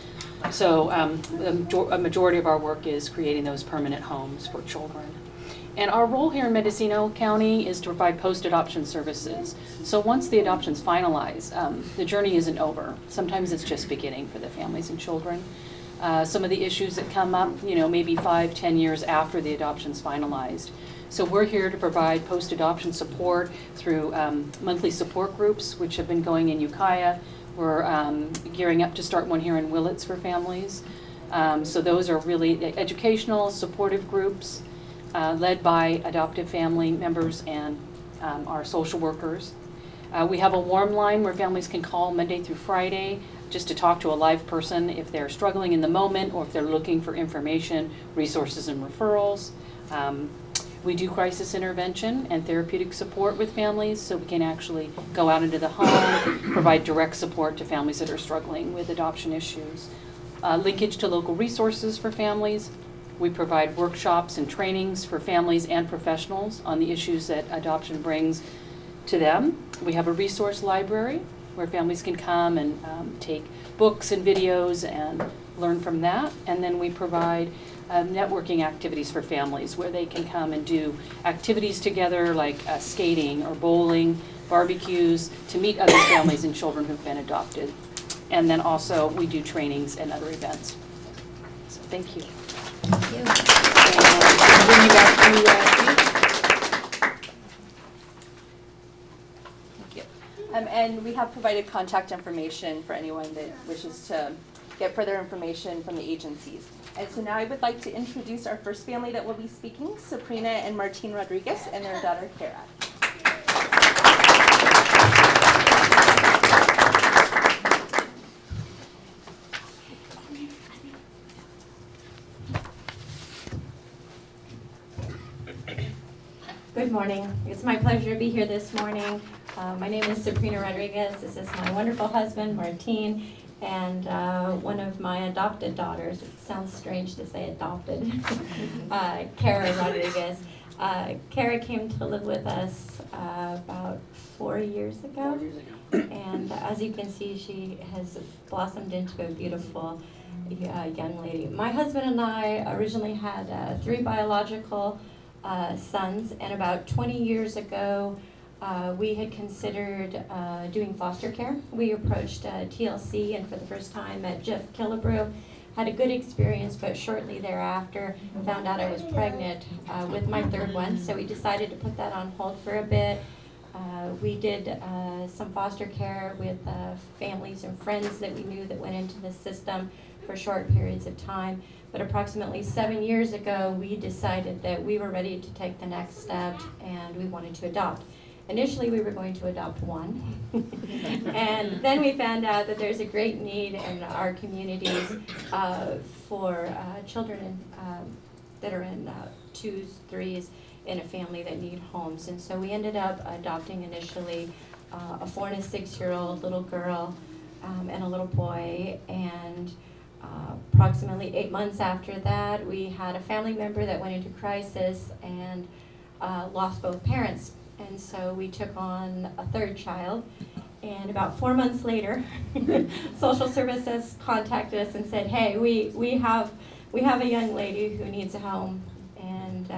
So a majority of our work is creating those permanent homes for children. And our role here in Mendocino County is to provide post-adoption services. So once the adoption's finalized, the journey isn't over. Sometimes it's just beginning for the families and children. Some of the issues that come up, maybe 5-10 years after the adoption's finalized. So we're here to provide post-adoption support through monthly support groups, which have been going in Ukiah. We're gearing up to start one here in Willits for families. So those are really educational, supportive groups led by adoptive family members and our social workers. We have a warm line where families can call Monday through Friday just to talk to a live person if they're struggling in the moment or if they're looking for information, resources, and referrals. We do crisis intervention and therapeutic support with families, so we can actually go out into the home, provide direct support to families that are struggling with adoption issues. Linkage to local resources for families. We provide workshops and trainings for families and professionals on the issues that adoption brings to them. We have a resource library where families can come and take books and videos and learn from that. And then we provide networking activities for families where they can come and do activities together like skating or bowling, barbecues, to meet other families and children who've been adopted. And then also we do trainings and other events. So thank you. Thank you. And bring you back to Thank you. And we have provided contact information for anyone that wishes to get further information from the agencies. And so now I would like to introduce our first family that will be speaking, Sabrina and Martine Rodriguez and their daughter, Kara. Good morning. It's my pleasure to be here this morning. My name is Sabrina Rodriguez. This is my wonderful husband, Martine, and one of my adopted daughters. It sounds strange to say adopted. Kara Rodriguez. Kara came to live with us about 4 years ago. And as you can see, she has blossomed into a beautiful young lady. My husband and I originally had 3 biological sons, and about 20 years ago, we had considered doing foster care. We approached TLC, and for the first time met Jeff Killebrew. Had a good experience, but shortly thereafter found out I was pregnant with my 3rd one, so we decided to put that on hold for a bit. We did some foster care with families and friends that we knew that went into the system for short periods of time. But approximately 7 years ago, we decided that we were ready to take the next step and we wanted to adopt. Initially, we were going to adopt 1. And then we found out that there's a great need in our communities for children that are in 2s, 3s in a family that need homes. And so we ended up adopting initially a 4 and a 6-year-old little girl and a little boy. And approximately 8 months after that, we had a family member that went into crisis and lost both parents. And so we took on a 3rd child. And about 4 months later, social services contacted us and said, hey, we have a young lady who needs a home. And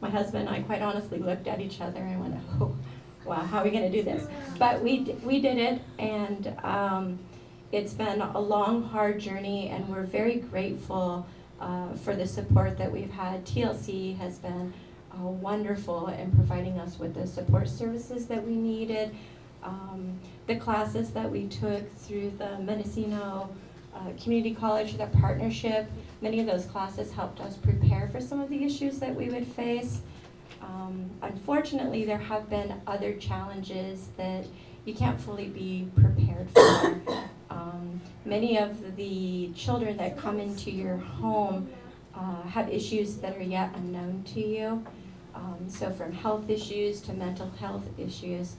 my husband and I quite honestly looked at each other and went, oh, wow, how are we going to do this? But we did it, and it's been a long, hard journey, and we're very grateful for the support that we've had. TLC has been wonderful in providing us with the support services that we needed. The classes that we took through the Mendocino Community College, the partnership, many of those classes helped us prepare for some of the issues that we would face. Unfortunately, there have been other challenges that you can't fully be prepared for. Many of the children that come into your home have issues that are yet unknown to you. So from health issues to mental health issues.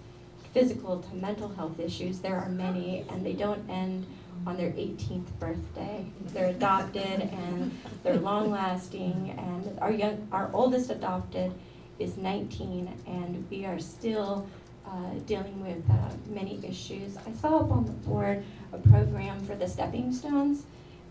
physical to mental health issues. There are many, and they don't end on their 18th birthday. They're adopted and they're long-lasting, and our oldest adopted is 19, and we are still dealing with many issues. I saw up on the board a program for the stepping stones,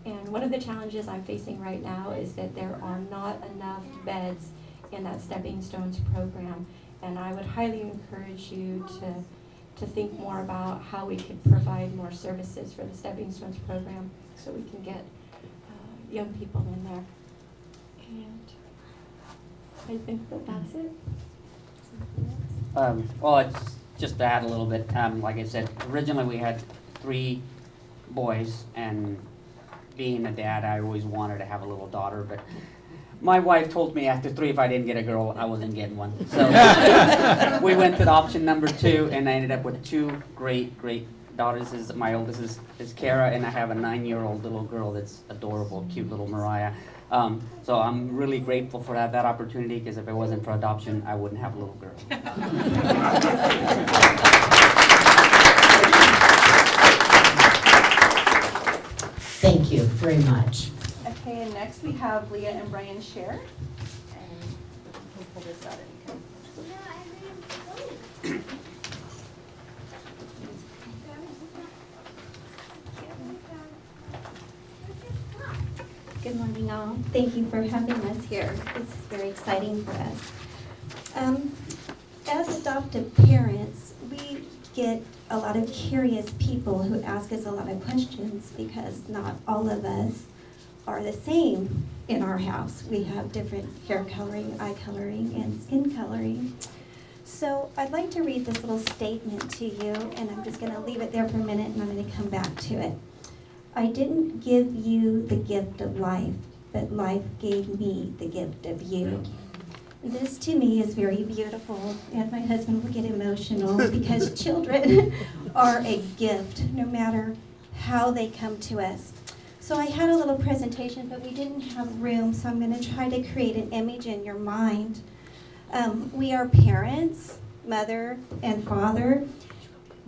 and one of the challenges I'm facing right now is that there are not enough beds in that stepping stones program, and I would highly encourage you to think more about how we could provide more services for the stepping stones program so we can get young people in there. And I think that that's it. Well, it's just to add a little bit, like I said, originally we had 3 boys, and being a dad, I always wanted to have a little daughter, but my wife told me after 3, if I didn't get a girl, I wasn't getting one. So we went to option number 2, and I ended up with 2 great daughters. My oldest is Kara, and I have a 9-year-old little girl that's adorable, cute little Mariah. So I'm really grateful for that opportunity, because if it wasn't for adoption, I wouldn't have a little girl. Thank you very much. Okay, and next we have Leah and Brian Scher. And we'll pull this out and Good morning, all. Thank you for having us here. This is very exciting for us. As adoptive parents, we get a lot of curious people who ask us a lot of questions because not all of us are the same in our house. We have different hair coloring, eye coloring, and skin coloring. So I'd like to read this little statement to you, and I'm just going to leave it there for a minute, and I'm going to come back to it. I didn't give you the gift of life, but life gave me the gift of you. This to me is very beautiful, and my husband will get emotional because children are a gift, no matter how they come to us. So I had a little presentation, but we didn't have room, so I'm going to try to create an image in your mind. We are parents, mother and father,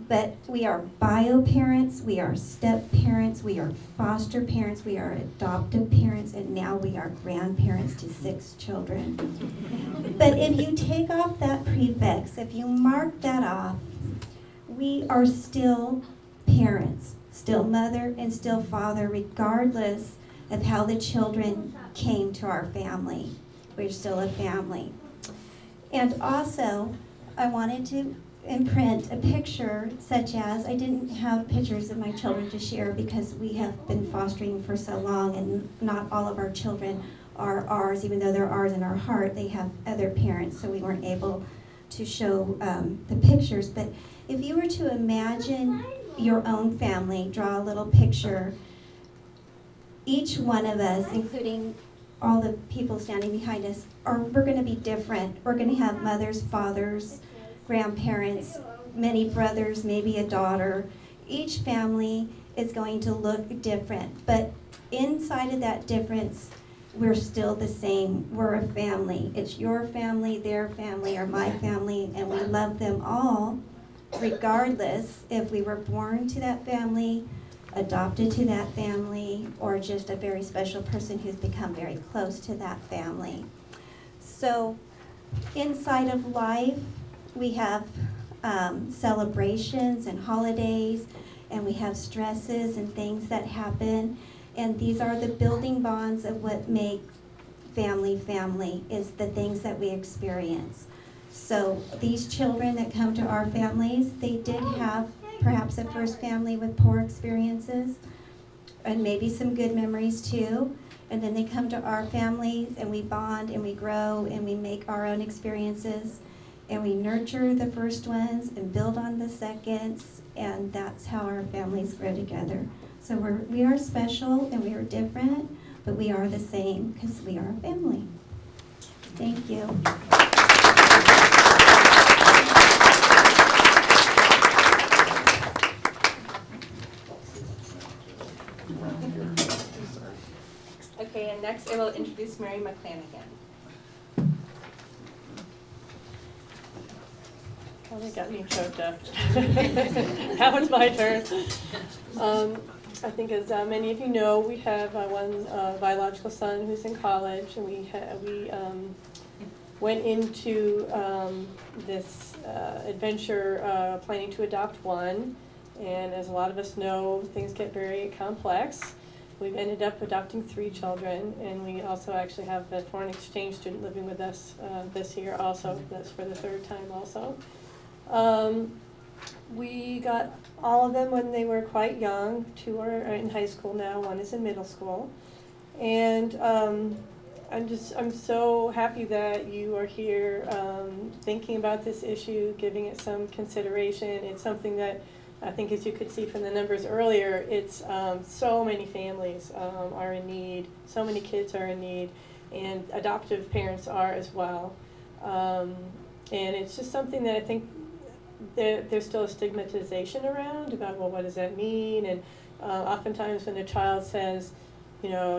but we are bio parents, we are step parents, we are foster parents, we are adoptive parents, and now we are grandparents to 6 children. But if you take off that prefix, if you mark that off, we are still parents, still mother and still father, regardless of how the children came to our family. We're still a family. And also, I wanted to imprint a picture such as, I didn't have pictures of my children to share because we have been fostering for so long, and not all of our children are ours, even though they're ours in our heart. They have other parents, so we weren't able to show the pictures. But if you were to imagine your own family, draw a little picture, each one of us, including all the people standing behind us, we're going to be different. We're going to have mothers, fathers, grandparents, many brothers, maybe a daughter. Each family is going to look different, but inside of that difference, we're still the same. We're a family. It's your family, their family, or my family, and we love them all, regardless if we were born to that family, adopted to that family, or just a very special person who's become very close to that family. So inside of life, we have celebrations and holidays, and we have stresses and things that happen, and these are the building bonds of what make family, is the things that we experience. So these children that come to our families, they did have perhaps a first family with poor experiences, and maybe some good memories too, and then they come to our families, and we bond, and we grow, and we make our own experiences, and we nurture the first ones and build on the seconds, and that's how our families grow together. So we are special and we are different, but we are the same because we are a family. Thank you. okay, and next I will introduce Mary McClanahan. they got me choked up. Now it's my turn. I think as many of you know, we have one biological son who's in college, and we went into this adventure planning to adopt one. And as a lot of us know, things get very complex. We've ended up adopting 3 children, and we also actually have a foreign exchange student living with us this year also. That's for the 3rd time also. We got all of them when they were quite young. 2 are in high school now, 1 is in middle school. And I'm so happy that you are here thinking about this issue, giving it some consideration. It's something that I think, as you could see from the numbers earlier, it's so many families are in need, so many kids are in need, and adoptive parents are as well. And it's just something that I think there's still a stigmatization around about, well, what does that mean? And oftentimes when a child says,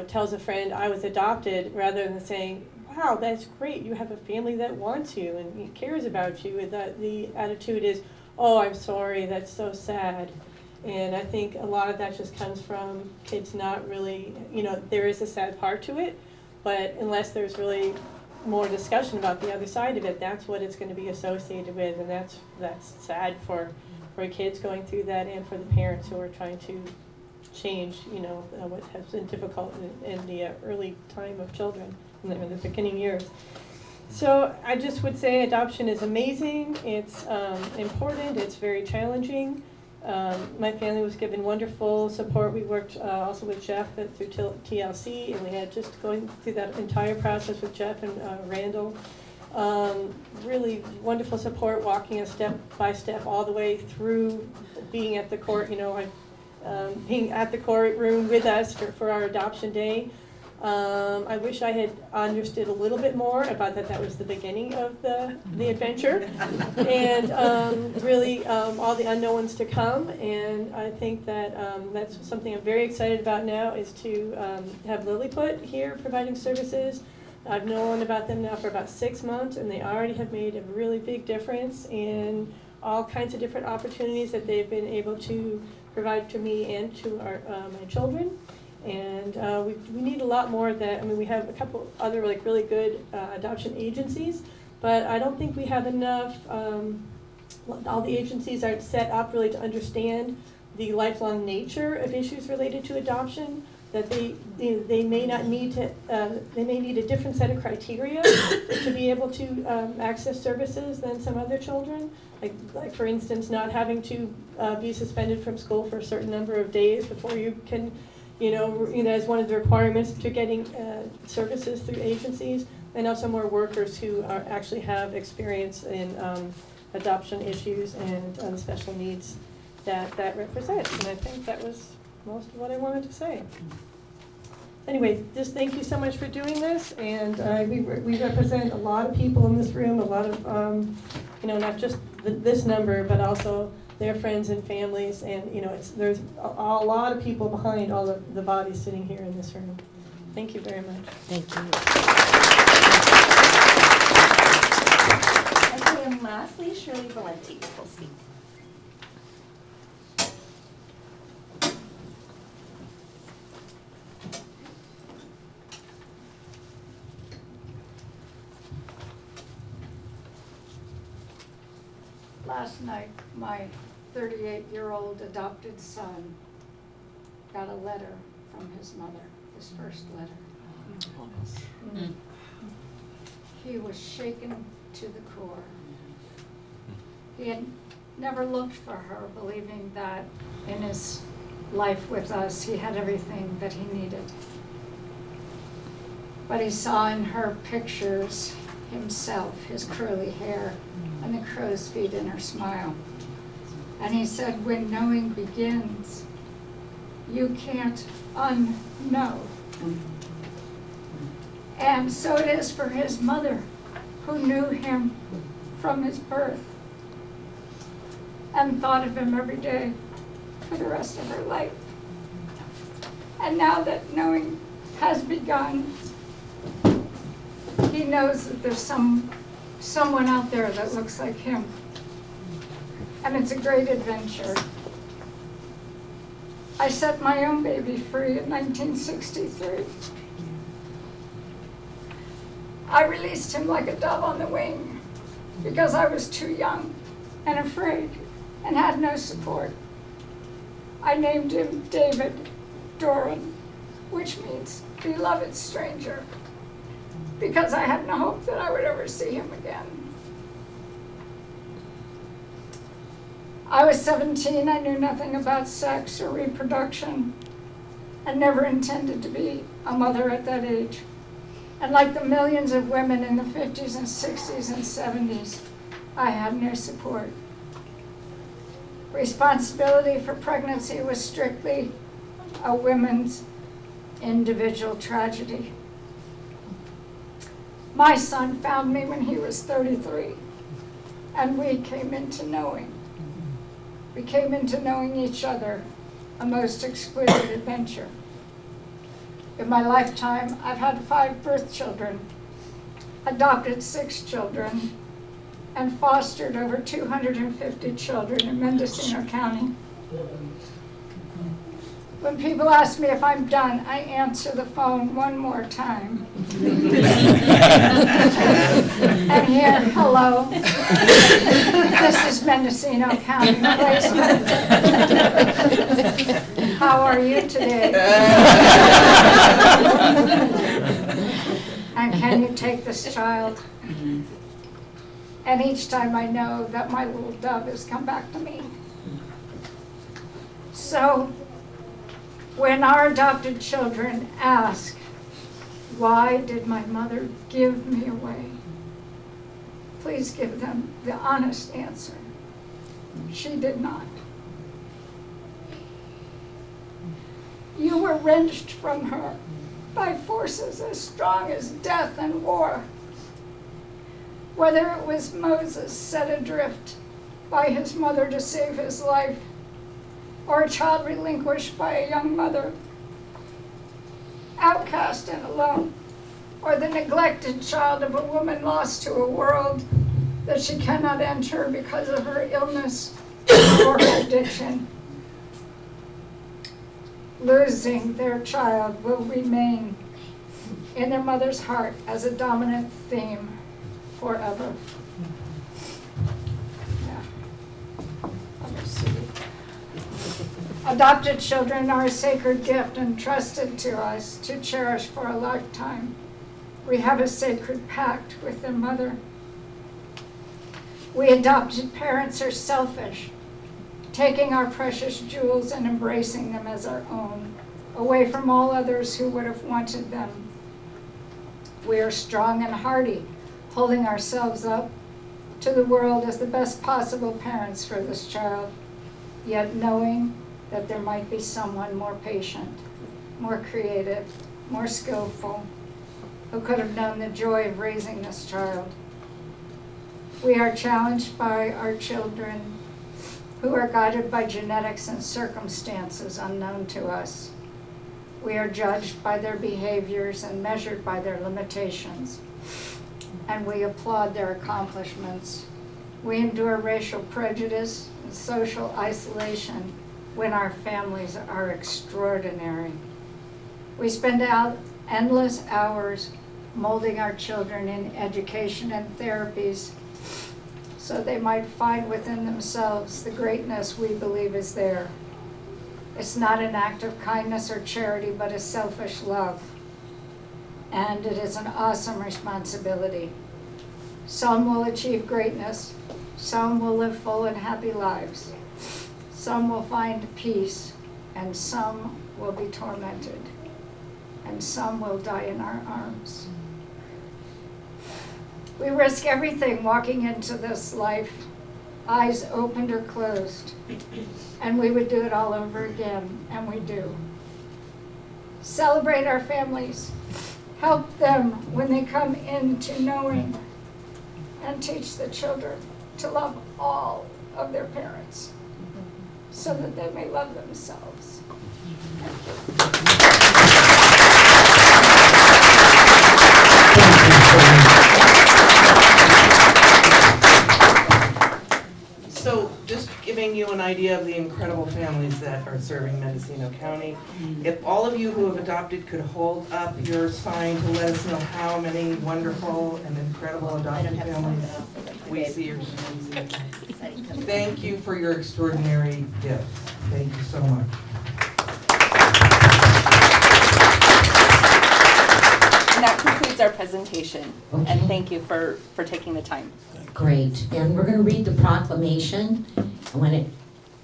tells a friend, I was adopted, rather than saying, wow, that's great, you have a family that wants you and cares about you, the attitude is, oh, I'm sorry, that's so sad. And I think a lot of that just comes from kids not really, there is a sad part to it, but unless there's really more discussion about the other side of it, that's what it's going to be associated with, and that's sad for kids going through that, and for the parents who are trying to change, what has been difficult in the early time of children, in the beginning years. So I just would say adoption is amazing, it's important, it's very challenging. My family was given wonderful support. We worked also with Jeff through TLC, and we had just going through that entire process with Jeff and Randall. Really wonderful support, walking us step by step all the way through being at the court, being at the courtroom with us for our adoption day. I wish I had understood a little bit more about that was the beginning of the adventure, and really all the unknowns to come. And I think that that's something I'm very excited about now, is to have Lilliput here providing services. I've known about them now for about 6 months, and they already have made a really big difference in all kinds of different opportunities that they've been able to provide to me and to my children. And we need a lot more of that. I mean, we have a couple other really good adoption agencies, but I don't think we have enough. All the agencies aren't set up really to understand the lifelong nature of issues related to adoption. That they may not need to. They may need a different set of criteria to be able to access services than some other children. Like for instance, not having to be suspended from school for a certain number of days before you can. As one of the requirements to getting services through agencies, and also more workers who actually have experience in adoption issues and the special needs that represents. And I think that was most of what I wanted to say. Anyway, just thank you so much for doing this, and we represent a lot of people in this room, a lot of, not just this number, but also their friends and families, and there's a lot of people behind all of the bodies sitting here in this room. Thank you very much. Thank you. Okay, and lastly, Shirley Valenti will speak. Last night, my 38-year-old adopted son got a letter from his mother, his first letter. He was shaken to the core. He had never looked for her, believing that in his life with us, he had everything that he needed. But he saw in her pictures himself, his curly hair, and the crow's feet in her smile. And he said, when knowing begins, you can't unknow. And so it is for his mother, who knew him from his birth and thought of him every day for the rest of her life. And now that knowing has begun, he knows that there's someone out there that looks like him. and it's a great adventure. I set my own baby free in 1963. I released him like a dove on the wing because I was too young and afraid and had no support. I named him David Doran, which means beloved stranger, because I had no hope that I would ever see him again. I was 17, I knew nothing about sex or reproduction, and never intended to be a mother at that age. And like the millions of women in the 50s and 60s and 70s, I had no support. Responsibility for pregnancy was strictly a women's individual tragedy. My son found me when he was 33, and we came into knowing. We came into knowing each other, a most exquisite adventure. In my lifetime, I've had 5 birth children, adopted 6 children, and fostered over 250 children in Mendocino County. When people ask me if I'm done, I answer the phone one more time. And here, hello. This is Mendocino County Placement. How are you today? And can you take this child? And each time I know that my little dove has come back to me. So, when our adopted children ask, why did my mother give me away? Please give them the honest answer. She did not. You were wrenched from her by forces as strong as death and war. Whether it was Moses set adrift by his mother to save his life, or a child relinquished by a young mother, outcast and alone, or the neglected child of a woman lost to a world that she cannot enter because of her illness or her addiction. Losing their child will remain in their mother's heart as a dominant theme forever. Adopted children are a sacred gift entrusted to us to cherish for a lifetime. We have a sacred pact with their mother. We adopted parents are selfish, taking our precious jewels and embracing them as our own, away from all others who would have wanted them. We are strong and hardy, holding ourselves up to the world as the best possible parents for this child, yet knowing that there might be someone more patient, more creative, more skillful, who could have known the joy of raising this child. We are challenged by our children who are guided by genetics and circumstances unknown to us. We are judged by their behaviors and measured by their limitations, and we applaud their accomplishments. We endure racial prejudice and social isolation when our families are extraordinary. We spend out endless hours molding our children in education and therapies so they might find within themselves the greatness we believe is there. It's not an act of kindness or charity, but a selfish love. And it is an awesome responsibility. Some will achieve greatness, some will live full and happy lives. Some will find peace, and some will be tormented, and some will die in our arms. We risk everything walking into this life, eyes opened or closed, and we would do it all over again, and we do. Celebrate our families, help them when they come into knowing, and teach the children to love all of their parents, so that they may love themselves. So just idea of the incredible families that are serving Mendocino County. If all of you who have adopted could hold up your sign to let us know how many wonderful and incredible adopted families we see or see. Thank you for your extraordinary gifts. Thank you so much. And that concludes our presentation. Okay. And thank you for taking the time. Great, and we're going to read the proclamation, and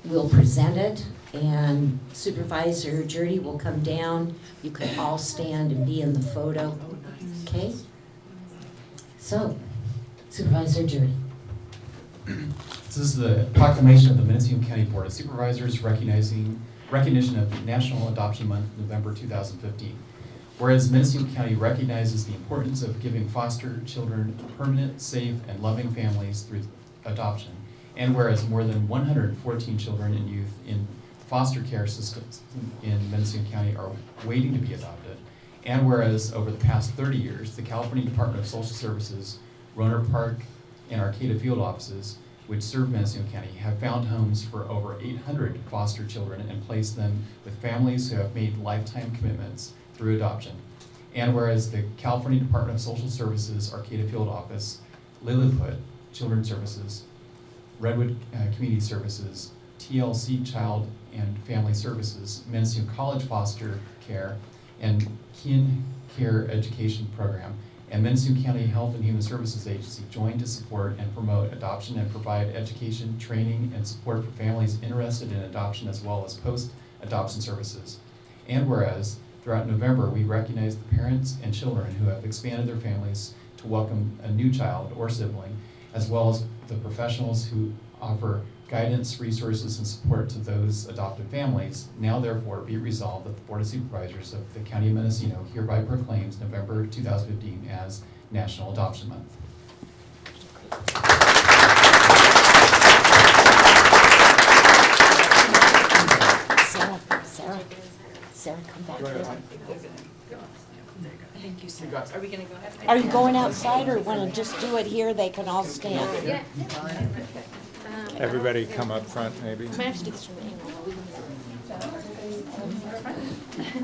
we'll present it, and Supervisor Jurdy will come down. You can all stand and be in the photo, okay? So, Supervisor Jurdy. This is the proclamation of the Mendocino County Board of Supervisors recognition of National Adoption Month, November 2015. Whereas Mendocino County recognizes the importance of giving foster children permanent, safe, and loving families through adoption, and whereas more than 114 children and youth in foster care systems in Mendocino County are waiting to be adopted, and whereas over the past 30 years, the California Department of Social Services, Rohnert Park, and Arcata field offices, which serve Mendocino County, have found homes for over 800 foster children and placed them with families who have made lifetime commitments through adoption. And whereas the California Department of Social Services Arcata Field Office, Lilliput Children's Services, Redwood Community Services, TLC Child and Family Services, Mendocino College Foster Care, and Kin Care Education Program, and Mendocino County Health and Human Services Agency join to support and promote adoption and provide education, training, and support for families interested in adoption as well as post-adoption services. And whereas throughout November, we recognize the parents and children who have expanded their families to welcome a new child or sibling, as well as the professionals who offer guidance, resources, and support to those adopted families. Now therefore be resolved that the Board of Supervisors of the County of Mendocino hereby proclaims November 2015 as National Adoption Month. Sarah, come back here. Thank you, sir. Are we going to go ahead? Are you going outside or want to just do it here? They can all stand. Yeah. Everybody come up front, maybe. I'm actually this from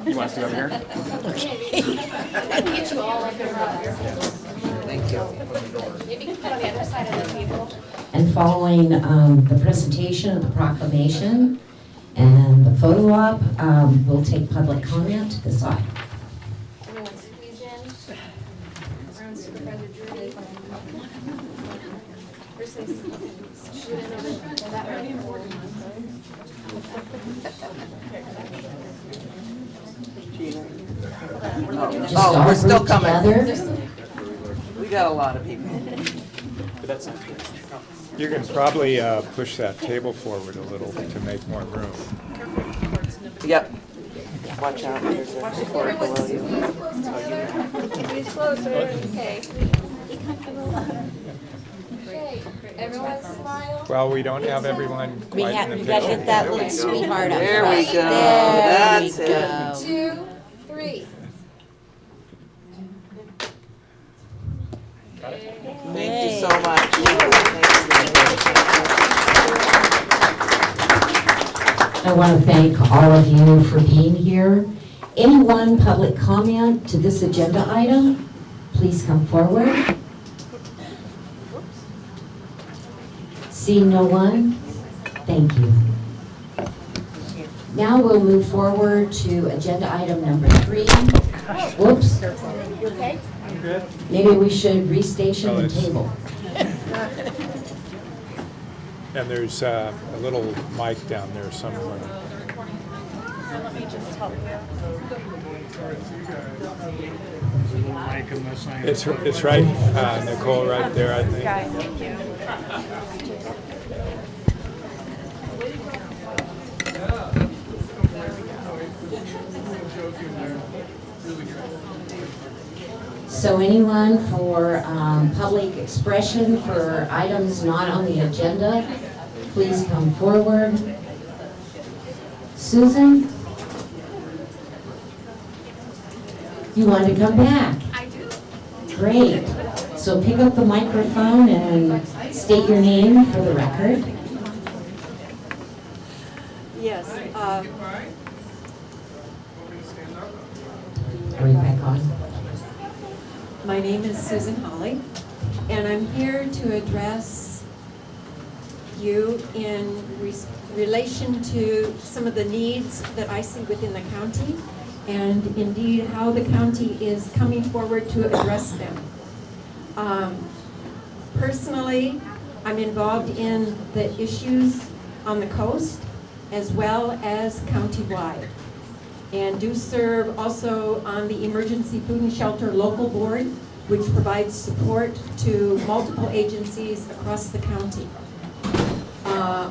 You want us to go over here? Okay. Get you all like a Thank you. Maybe you can put on the other side of the table. And following the presentation of the proclamation and the photo op, we'll take public comment to the side. Everyone squeeze in. Around Supervisor Drury. There's some shoot in over that way. Oh, we're still coming. Together. We got a lot of people. But that's You can probably push that table forward a little to make more room. Yep. Watch out, there's a cord below you. Squeeze closer, okay. Okay, everyone smile. Well, we don't have everyone We quite have, in the we gotta picture. get that little sweetheart up There we front. go. There we That's it. go. 2, 3. Thank you so much. I want to thank all of you for being here. Anyone public comment to this agenda item, please come forward. Seeing no one, thank you. Now we'll move forward to agenda item number 3. Whoops. You okay? I'm good. Maybe we should restation the table. And there's a little mic down there somewhere. Let me just help you. It's right, Nicole, right there, I think. Guy, thank you. So anyone for public expression for items not on the agenda, please come forward. Susan? You want to come back? I do. Great. So pick up the microphone and state your name for the record. Yes. Right back on. My name is Susan Holly, and I'm here to address you in relation to some of the needs that I see within the county, and indeed how the county is coming forward to address them. Personally, I'm involved in the issues on the coast as well as countywide, and do serve also on the Emergency Food and Shelter Local Board, which provides support to multiple agencies across the county.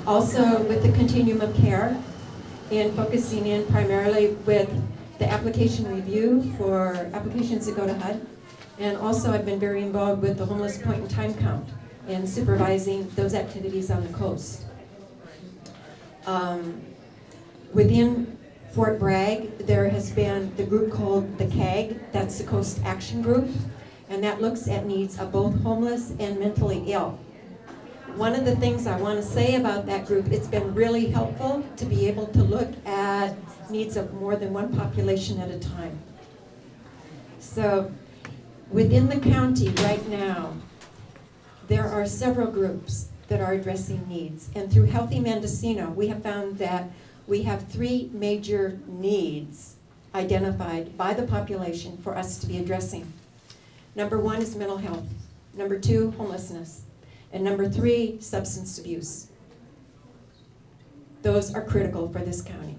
Also with the Continuum of Care, and focusing in primarily with the application review for applications that go to HUD. And also I've been very involved with the Homeless Point in Time Count and supervising those activities on the coast. Within Fort Bragg, there has been the group called the CAG, that's the Coast Action Group, and that looks at needs of both homeless and mentally ill. One of the things I want to say about that group, it's been really helpful to be able to look at needs of more than one population at a time. So within the county right now, there are several groups that are addressing needs. And through Healthy Mendocino, we have found that we have 3 major needs identified by the population for us to be addressing. Number 1 is mental health. Number 2, homelessness. And number 3, substance abuse. Those are critical for this county.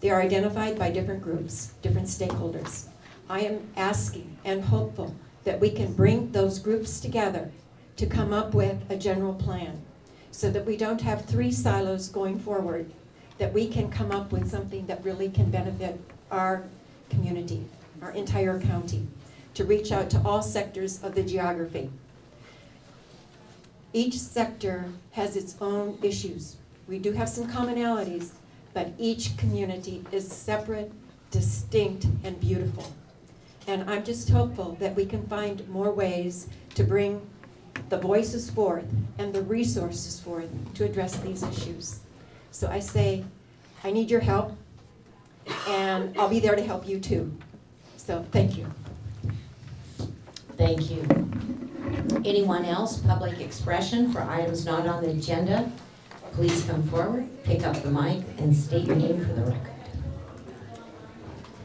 They are identified by different groups, different stakeholders. I am asking and hopeful that we can bring those groups together to come up with a general plan so that we don't have 3 silos going forward, that we can come up with something that really can benefit our community, our entire county, to reach out to all sectors of the geography. Each sector has its own issues. We do have some commonalities, but each community is separate, distinct, and beautiful. And I'm just hopeful that we can find more ways to bring the voices forth and the resources forth to address these issues. So I say, I need your help, and I'll be there to help you too. So thank you. Thank you. Anyone else, public expression for items not on the agenda, please come forward, pick up the mic, and state your name for the record.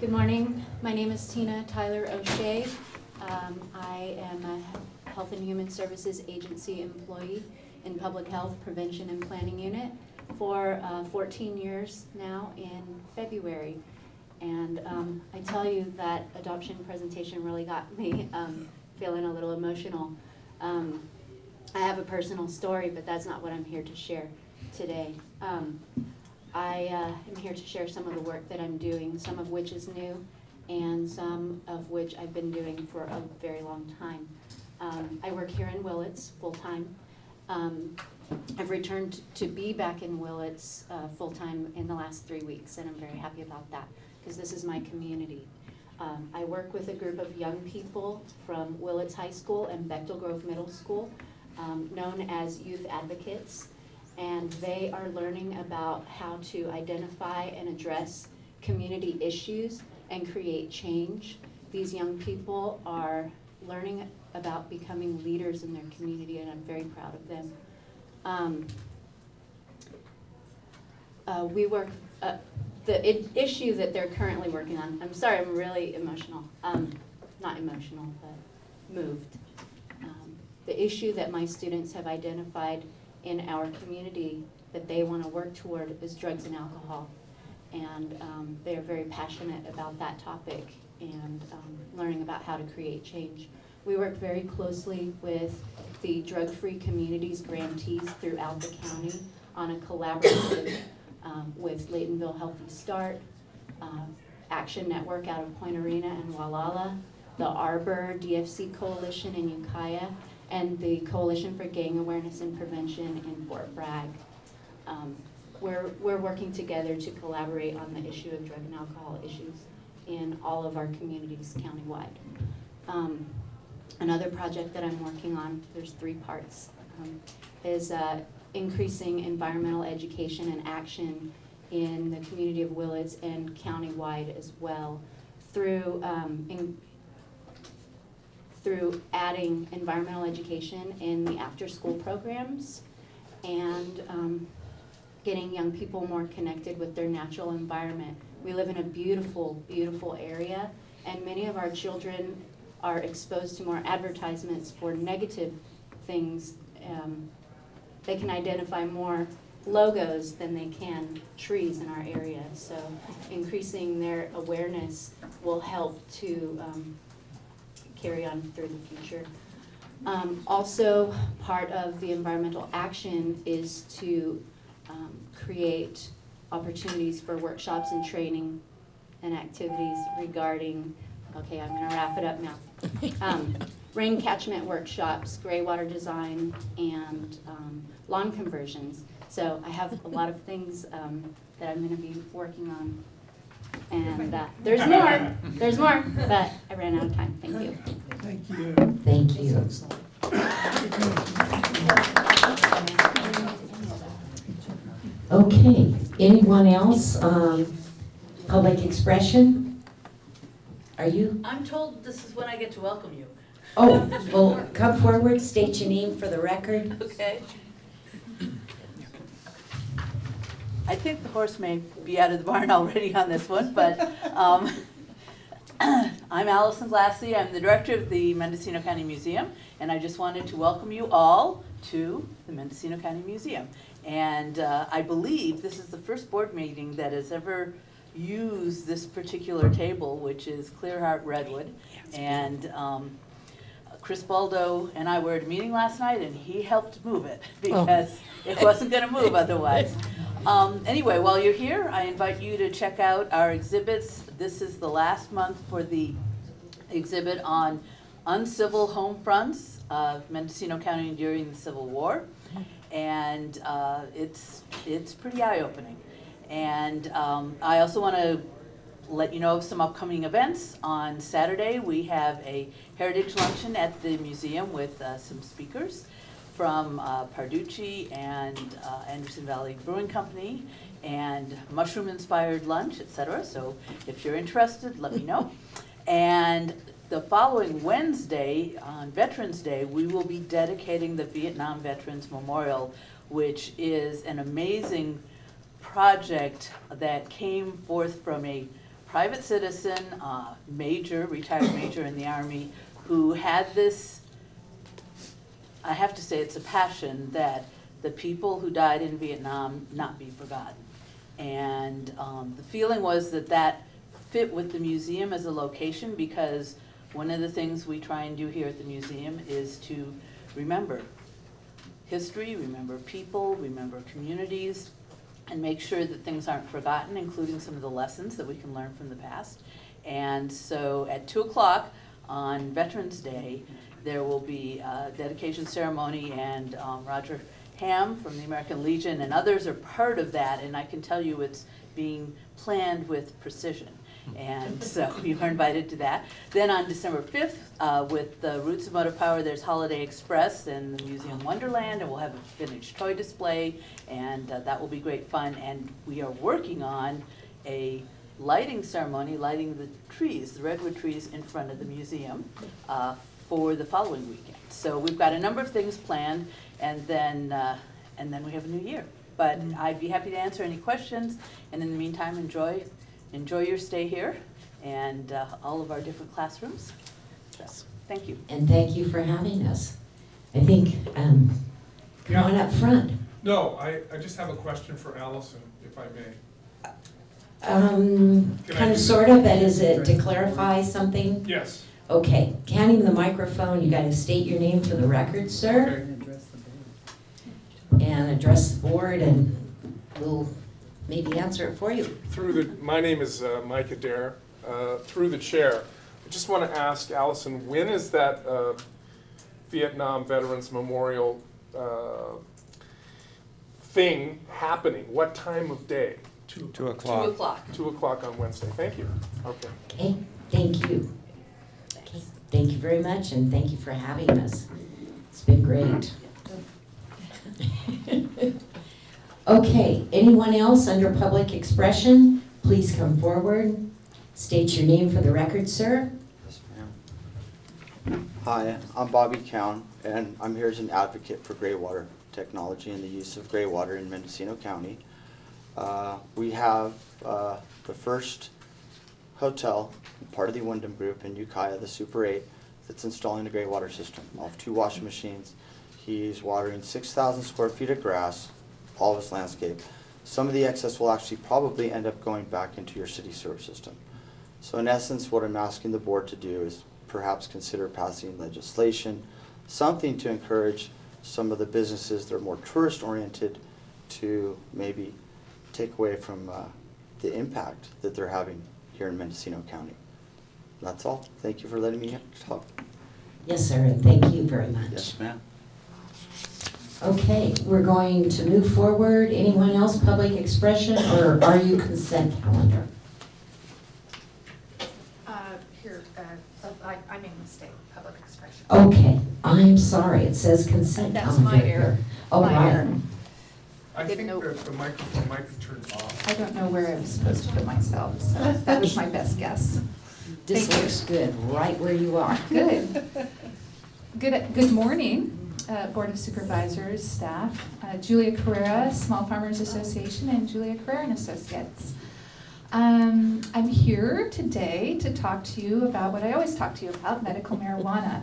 Good morning. My name is Tina Tyler O'Shea. I am a Health and Human Services Agency employee in Public Health Prevention and Planning Unit for 14 years now in February. And I tell you that adoption presentation really got me feeling a little emotional. I have a personal story, but that's not what I'm here to share today. I am here to share some of the work that I'm doing, some of which is new, and some of which I've been doing for a very long time. I work here in Willits full-time. I've returned to be back in Willits full-time in the last 3 weeks, and I'm very happy about that, because this is my community. I work with a group of young people from Willits High School and Bechtel Grove Middle School, known as Youth Advocates, and they are learning about how to identify and address community issues and create change. These young people are learning about becoming leaders in their community, and I'm very proud of them. The issue that they're currently working on, I'm sorry, I'm really emotional. Not emotional, but moved. The issue that my students have identified in our community that they want to work toward is drugs and alcohol. And they are very passionate about that topic and learning about how to create change. We work very closely with the Drug-Free Communities grantees throughout the county on a collaborative with Laytonville Healthy Start, Action Network out of Point Arena and Walala, the Arbor DFC Coalition in Ukiah, and the Coalition for Gang Awareness and Prevention in Fort Bragg. We're working together to collaborate on the issue of drug and alcohol issues in all of our communities countywide. Another project that I'm working on, there's 3 parts, is increasing environmental education and action in the community of Willits and countywide as well through through adding environmental education in the after-school programs and getting young people more connected with their natural environment. We live in a beautiful, beautiful area, and many of our children are exposed to more advertisements for negative things. They can identify more logos than they can trees in our area. So increasing their awareness will help to carry on through the future. Also, part of the environmental action is to create opportunities for workshops and training and activities regarding, okay, I'm gonna wrap it up now. Rain catchment workshops, gray water design, and lawn conversions. So I have a lot of things that I'm gonna be working on. And there's more, but I ran out of time. Thank you. Thank you. Thank you. Okay, anyone else? Public expression? Are you? I'm told this is when I get to welcome you. Oh, well, come forward, state your name for the record. Okay. I think the horse may be out of the barn already on this one, but I'm Allison Glassey. I'm the director of the Mendocino County Museum, and I just wanted to welcome you all to the Mendocino County Museum. And I believe this is the first board meeting that has ever used this particular table, which is Clearheart Redwood. And Chris Baldo and I were at a meeting last night, and he helped move it because it wasn't going to move otherwise. Anyway, while you're here, I invite you to check out our exhibits. This is the last month for the exhibit on uncivil home fronts of Mendocino County during the Civil War. And it's pretty eye-opening. And I also want to let you know of some upcoming events. On Saturday, we have a heritage luncheon at the museum with some speakers from Parducci and Anderson Valley Brewing Company, and mushroom-inspired lunch, etc. So if you're interested, let me know. And the following Wednesday, on Veterans Day, we will be dedicating the Vietnam Veterans Memorial, which is an amazing project that came forth from a private citizen, retired major in the Army, who had this, I have to say it's a passion that the people who died in Vietnam not be forgotten. And the feeling was that fit with the museum as a location, because one of the things we try and do here at the museum is to remember history, remember people, remember communities, and make sure that things aren't forgotten, including some of the lessons that we can learn from the past. And so at 2 o'clock on Veterans Day, there will be a dedication ceremony, and Roger Ham from the American Legion and others are part of that, and I can tell you it's being planned with precision. And so you are invited to that. Then on December 5th, with the Roots of Motive Power, there's Holiday Express and the Museum Wonderland, and we'll have a vintage toy display, and that will be great fun. And we are working on a lighting ceremony, lighting the trees, the redwood trees in front of the museum for the following weekend. So we've got a number of things planned, and then we have a new year. But I'd be happy to answer any questions, and in the meantime, enjoy your stay here and all of our different classrooms. So, thank you. And thank you for having us. I think, come on up front. No, I just have a question for Allison, if I may. Kind of, sort of, but is it to clarify something? Yes. Okay, handing the microphone, you got to state your name for the record, sir. And address the board, and we'll maybe answer it for you. My name is Mike Adair. Through the chair, I just want to ask Allison, when is that Vietnam Veterans Memorial thing happening? What time of day? 2 o'clock. 2 o'clock. 2 o'clock on Wednesday. Thank you. Okay. Okay, thank you. Okay, thank you very much, and thank you for having us. It's been great. Okay, anyone else under public expression, please come forward. State your name for the record, sir. Yes, ma'am. Hi, I'm Bobby Cowan, and I'm here as an advocate for gray water technology and the use of gray water in Mendocino County. We have the first hotel, part of the Wyndham Group in Ukiah, the Super 8, that's installing the gray water system. I'll have 2 washing machines. He's watering 6,000 square feet of grass, all of his landscape. Some of the excess will actually probably end up going back into your city sewer system. So in essence, what I'm asking the board to do is perhaps consider passing legislation, something to encourage some of the businesses that are more tourist oriented to maybe take away from the impact that they're having here in Mendocino County. That's all. Thank you for letting me talk. Yes, sir, and thank you very much. Yes, ma'am. Okay, we're going to move forward. Anyone else, public expression, or are you consent calendar? Here, I made a mistake, public expression. Okay, I'm sorry, it says consent That's calendar. my error. here. Oh, My right. error. I didn't think know- that the microphone might be turned off. I don't know where I was supposed to put myself, so that was my best guess. This Thank you. looks good, right where you are. Good. Good morning, Board of Supervisors, staff. Julia Carrera, Small Farmers Association, and Julia Carrera and Associates. I'm here today to talk to you about what I always talk to you about, medical marijuana.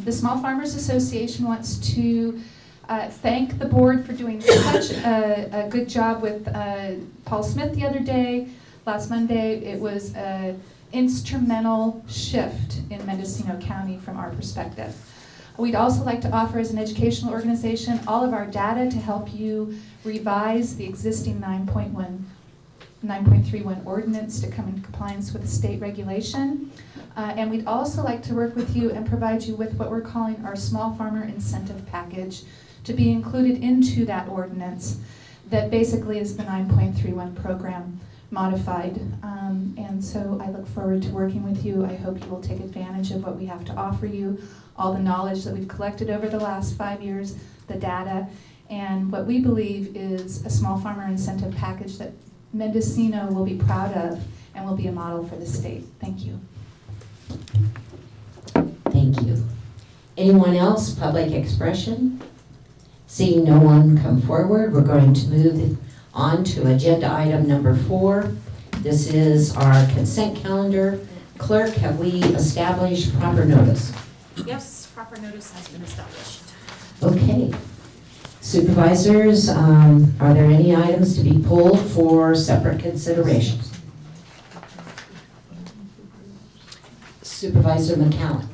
The Small Farmers Association wants to thank the board for doing such a good job with Paul Smith the other day. Last Monday, it was an instrumental shift in Mendocino County from our perspective. We'd also like to offer as an educational organization all of our data to help you revise the existing 9.31 ordinance to come into compliance with the state regulation. And we'd also like to work with you and provide you with what we're calling our small farmer incentive package to be included into that ordinance that basically is the 9.31 program modified. And so I look forward to working with you. I hope you will take advantage of what we have to offer you, all the knowledge that we've collected over the last 5 years, the data, and what we believe is a small farmer incentive package that Mendocino will be proud of and will be a model for the state. Thank you. Thank you. Anyone else, public expression? Seeing no one come forward, we're going to move on to agenda item number 4. This is our consent calendar. Clerk, have we established proper notice? Yes, proper notice has been established. Okay. Supervisors, are there any items to be pulled for separate consideration? Supervisor McCallum.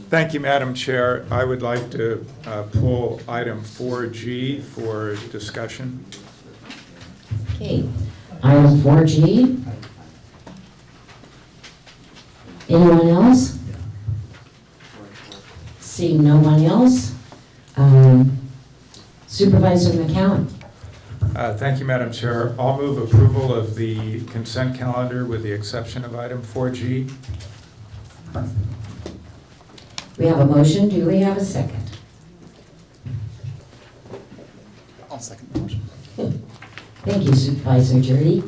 Thank you, Madam Chair. I would like to pull item 4G for discussion. Okay, item 4G. Anyone else? Seeing no one else, Supervisor McCallum. Thank you, Madam Chair. I'll move approval of the consent calendar with the exception of item 4G. We have a motion. Do we have a second? I'll second the motion. Thank you, Supervisor Jurdy.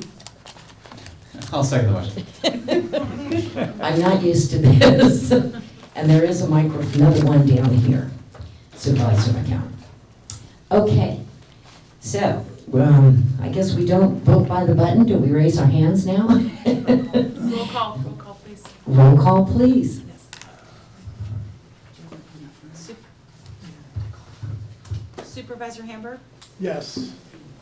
I'll second the motion. I'm not used to this. And there is a another one down here, Supervisor McCown. Okay, so I guess we don't vote by the button. Do we raise our hands now? Roll call, please. Roll call, please. Supervisor Hamburg, Yes.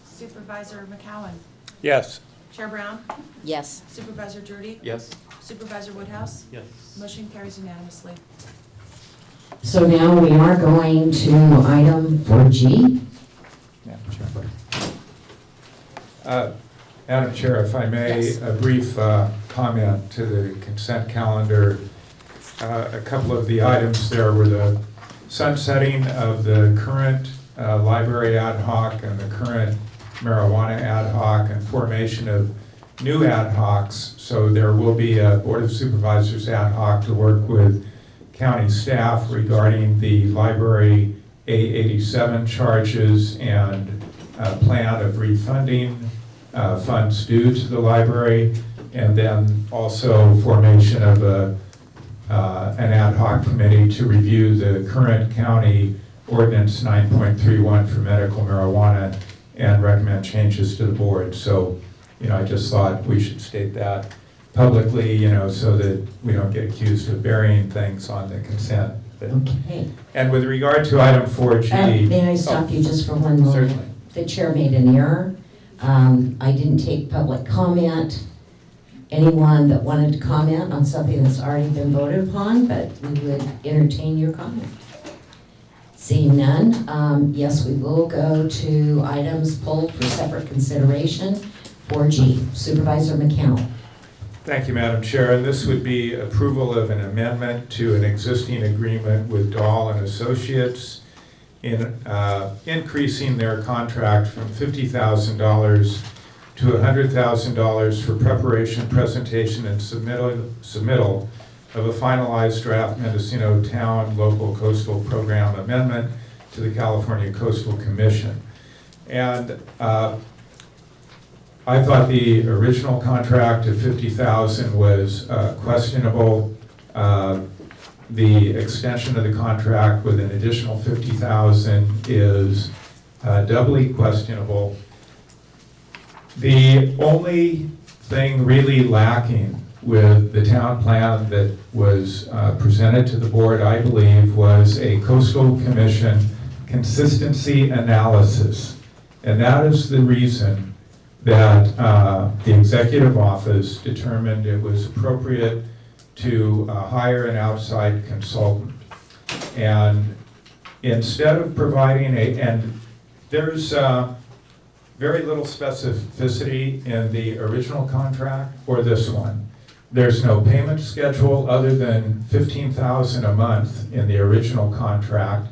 Supervisor McCowan, Yes. Chair Brown, Yes. Supervisor Jurdy, Yes. Supervisor Woodhouse. Yes. Motion carries unanimously. So now we are going to item 4G. Madam Chair. Madam Chair, if I may, Yes. a brief comment to the consent calendar. A couple of the items there were the sunsetting of the current library ad hoc and the current marijuana ad hoc and formation of new ad hocs. So there will be a Board of Supervisors ad hoc to work with county staff regarding the library A87 charges and plan of refunding funds due to the library, and then also formation of an ad hoc committee to review the current county ordinance 9.31 for medical marijuana and recommend changes to the board. So, I just thought we should state that publicly, so that we don't get accused of burying things on the consent. Okay. And with regard to item 4G. May I stop you just for one moment? Certainly. The chair made an error. I didn't take public comment. Anyone that wanted to comment on something that's already been voted upon, but we would entertain your comment. Seeing none, yes, we will go to items pulled for separate consideration. 4G, Supervisor McCown. Thank you, Madam Chair. And this would be approval of an amendment to an existing agreement with Dahl and Associates in increasing their contract from $50,000 to $100,000 for preparation, presentation, and submittal of a finalized draft Mendocino Town Local Coastal Program amendment to the California Coastal Commission. And I thought the original contract of $50,000 was questionable. The extension of the contract with an additional $50,000 is doubly questionable. The only thing really lacking with the town plan that was presented to the board, I believe, was a Coastal Commission consistency analysis. And that is the reason that the executive office determined it was appropriate to hire an outside consultant. And instead of providing and there's very little specificity in the original contract or this one. There's no payment schedule other than $15,000 a month in the original contract,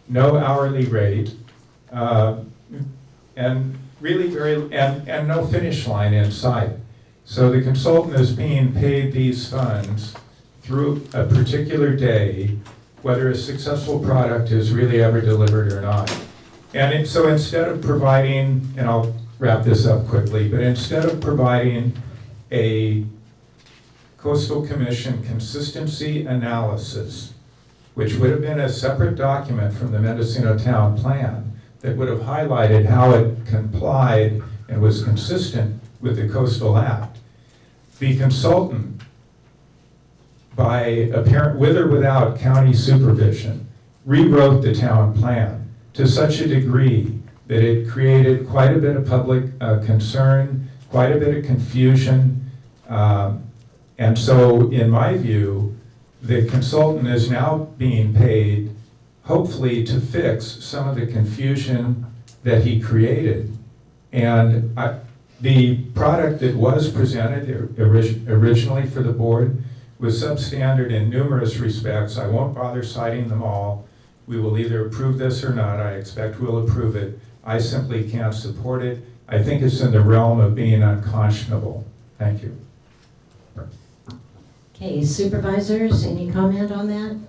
no hourly rate, and really and no finish line in sight. So the consultant is being paid these funds through a particular day, whether a successful product is really ever delivered or not. And so instead of providing, and I'll wrap this up quickly, but instead of providing a Coastal Commission consistency analysis, which would have been a separate document from the Mendocino Town Plan that would have highlighted how it complied and was consistent with the Coastal Act, the consultant, with or without county supervision, rewrote the town plan to such a degree that it created quite a bit of public concern, quite a bit of confusion. And so, in my view, the consultant is now being paid, hopefully, to fix some of the confusion that he created. And the product that was presented originally for the board was substandard in numerous respects. I won't bother citing them all. We will either approve this or not. I expect we'll approve it. I simply can't support it. I think it's in the realm of being unconscionable. Thank you. Okay, supervisors, any comment on that?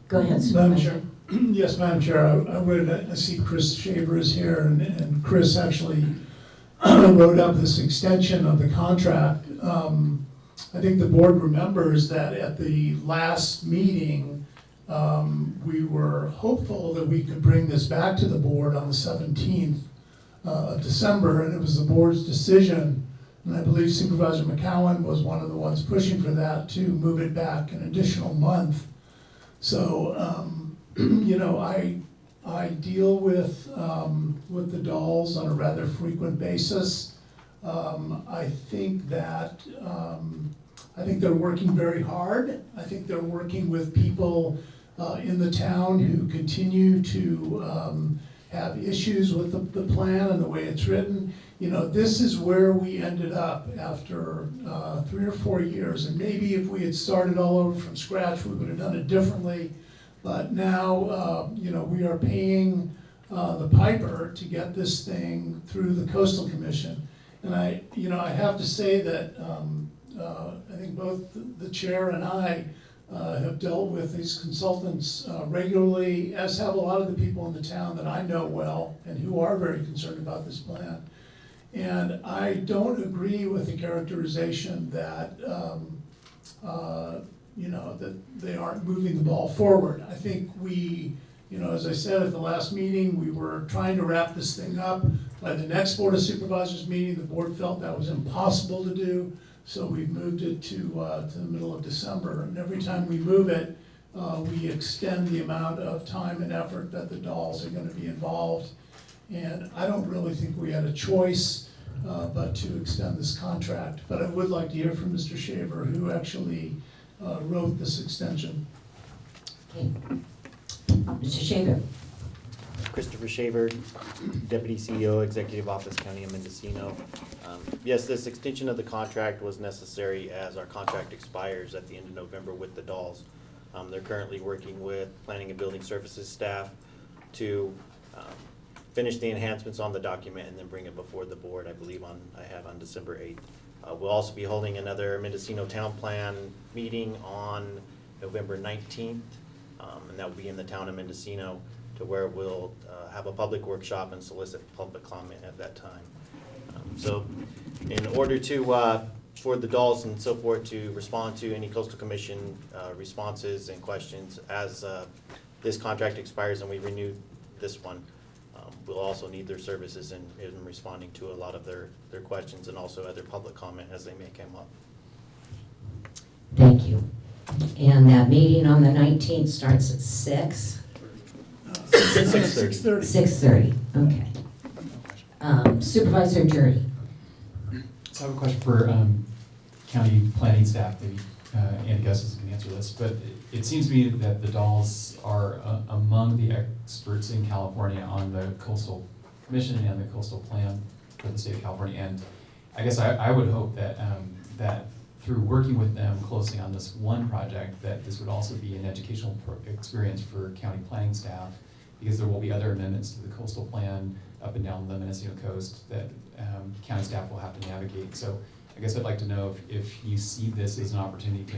Go ahead, Supervisor. Yes, Madam Chair, I see Chris Shaver is here, and Chris actually wrote up this extension of the contract. I think the board remembers that at the last meeting, we were hopeful that we could bring this back to the board on the 17th of December, and it was the board's decision, and I believe Supervisor McCowan was one of the ones pushing for that, to move it back an additional month. So, I deal with the dolls on a rather frequent basis. I think they're working very hard. I think they're working with people in the town who continue to have issues with the plan and the way it's written. This is where we ended up after 3 or 4 years, and maybe if we had started all over from scratch, we would have done it differently. But now, we are paying the piper to get this thing through the Coastal Commission. And I have to say that I think both the chair and I have dealt with these consultants regularly, as have a lot of the people in the town that I know well and who are very concerned about this plan. And I don't agree with the characterization that, that they aren't moving the ball forward. I think we, as I said at the last meeting, we were trying to wrap this thing up. By the next Board of Supervisors meeting, the board felt that was impossible to do, so we've moved it to the middle of December. And every time we move it, we extend the amount of time and effort that the dolls are going to be involved. And I don't really think we had a choice but to extend this contract. But I would like to hear from Mr. Shaver, who actually wrote this extension. Okay. Mr. Shaver. Christopher Shaver, Deputy CEO, Executive Office, County of Mendocino. Yes, this extension of the contract was necessary as our contract expires at the end of November with the dolls. They're currently working with Planning and Building Services staff to finish the enhancements on the document and then bring it before the board, I believe on December 8th. We'll also be holding another Mendocino Town Plan meeting on November 19th, and that will be in the town of Mendocino, to where we'll have a public workshop and solicit public comment at that time. So in order to, for the dolls and so forth to respond to any Coastal Commission responses and questions as this contract expires and we renew this one, we'll also need their services in responding to a lot of their questions and also other public comment as they may come up. Thank you. And that meeting on the 19th starts at 6? 6:30. 6:30, okay. Supervisor Jury. So I have a question for county planning staff. Maybe Andy Gustis can answer this, but it seems to me that the dolls are among the experts in California on the Coastal Commission and the Coastal Plan for the state of California. And I guess I would hope that that through working with them closely on this one project, that this would also be an educational experience for county planning staff, because there will be other amendments to the coastal plan up and down the Mendocino coast that county staff will have to navigate. So I guess I'd like to know if you see this as an opportunity to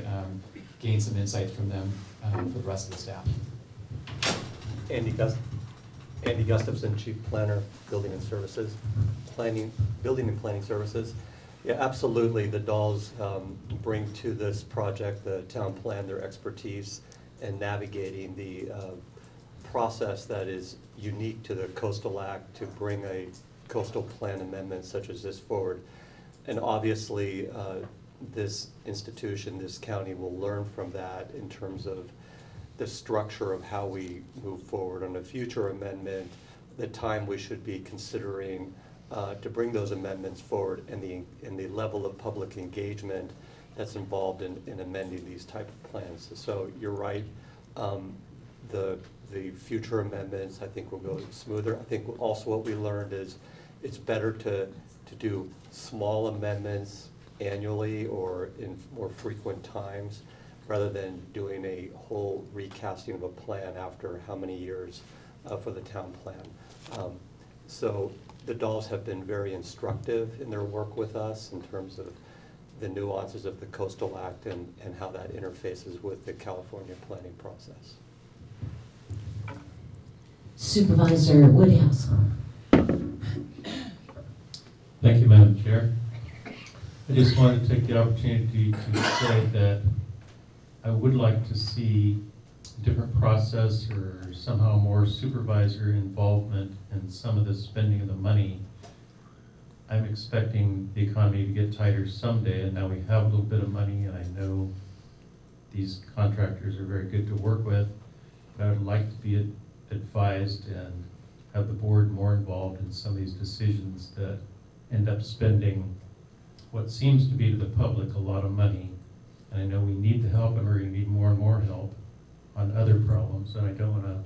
gain some insight from them for the rest of the staff. Andy Gustafson, Chief Planner, Building and Services, Building and Planning Services. Yeah, absolutely. The dolls bring to this project, the town plan, their expertise in navigating the process that is unique to the Coastal Act to bring a coastal plan amendment such as this forward. And obviously, this institution, this county will learn from that in terms of the structure of how we move forward on a future amendment, the time we should be considering to bring those amendments forward, and the level of public engagement that's involved in amending these type of plans. So you're right. The future amendments, I think, will go smoother. I think also what we learned is it's better to do small amendments annually or in more frequent times rather than doing a whole recasting of a plan after how many years for the town plan. So the dolls have been very instructive in their work with us in terms of the nuances of the Coastal Act and how that interfaces with the California planning process. Supervisor Woodhouse. Thank you, Madam Chair. I just wanted to take the opportunity to say that I would like to see a different process or somehow more supervisor involvement in some of the spending of the money. I'm expecting the economy to get tighter someday, and now we have a little bit of money, and I know these contractors are very good to work with, but I would like to be advised and have the board more involved in some of these decisions that end up spending what seems to be to the public a lot of money. And I know we need the help, and we're going to need more and more help on other problems, and I don't want to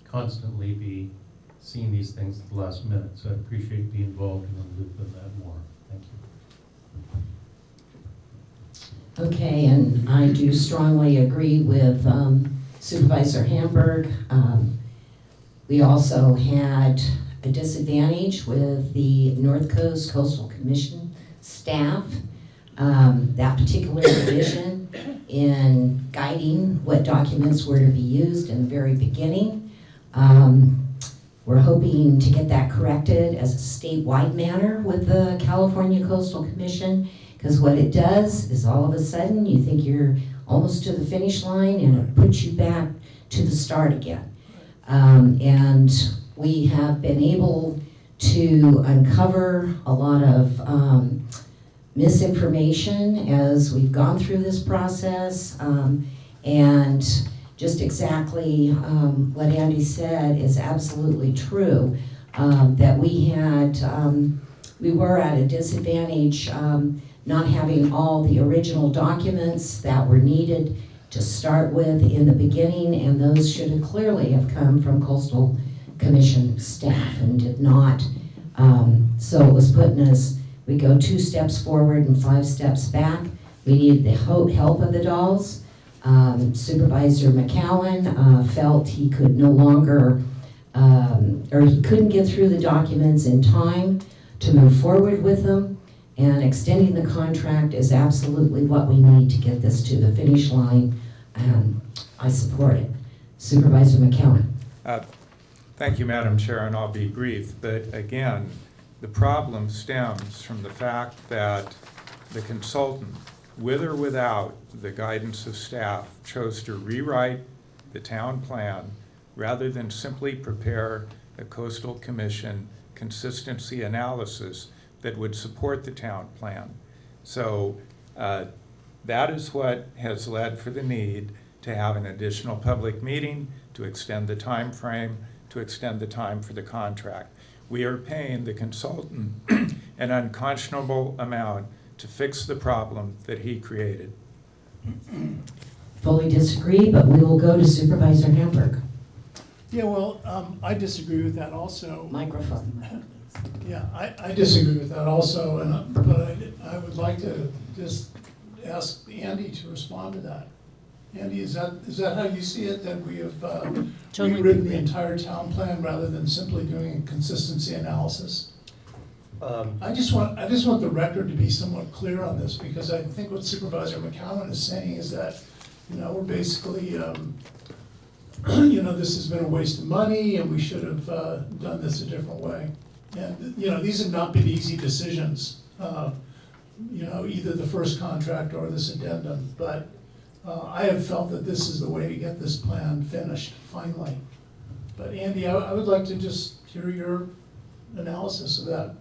constantly be seeing these things at the last minute. So I appreciate being involved in the loop of that more. Thank you. Okay, and I do strongly agree with Supervisor Hamburg. We also had a disadvantage with the North Coast Coastal Commission staff. That particular division in guiding what documents were to be used in the very beginning. We're hoping to get that corrected as a statewide manner with the California Coastal Commission, because what it does is all of a sudden you think you're almost to the finish line and it puts you back to the start again. And we have been able to uncover a lot of misinformation as we've gone through this process, and just exactly what Andy said is absolutely true, that we were at a disadvantage not having all the original documents that were needed to start with in the beginning, and those should have clearly have come from Coastal Commission staff and did not. So it was putting us, we go 2 steps forward and 5 steps back. We needed the help of the dolls. Supervisor McCowan felt he could no longer, or he couldn't get through the documents in time to move forward with them, and extending the contract is absolutely what we need to get this to the finish line. I support it. Supervisor McCowan. Thank you, Madam Chair, and I'll be brief. But again, the problem stems from the fact that the consultant, with or without the guidance of staff, chose to rewrite the town plan rather than simply prepare a Coastal Commission consistency analysis that would support the town plan. So that is what has led for the need to have an additional public meeting, to extend the time frame, to extend the time for the contract. We are paying the consultant an unconscionable amount to fix the problem that he created. Fully disagree, but we will go to Supervisor Hamburg. Yeah, well, I disagree with that also. Microphone. Yeah, I disagree with that also, but I would like to just ask Andy to respond to that. Andy, is that how you see it, that we have rewritten the entire town plan rather than simply doing a consistency analysis? I just want the record to be somewhat clear on this, because I think what Supervisor McCowan is saying is that, we're basically, this has been a waste of money and we should have done this a different way. And, these have not been easy decisions, either the first contract or this addendum, but I have felt that this is the way to get this plan finished finally. But Andy, I would like to just hear your analysis of that.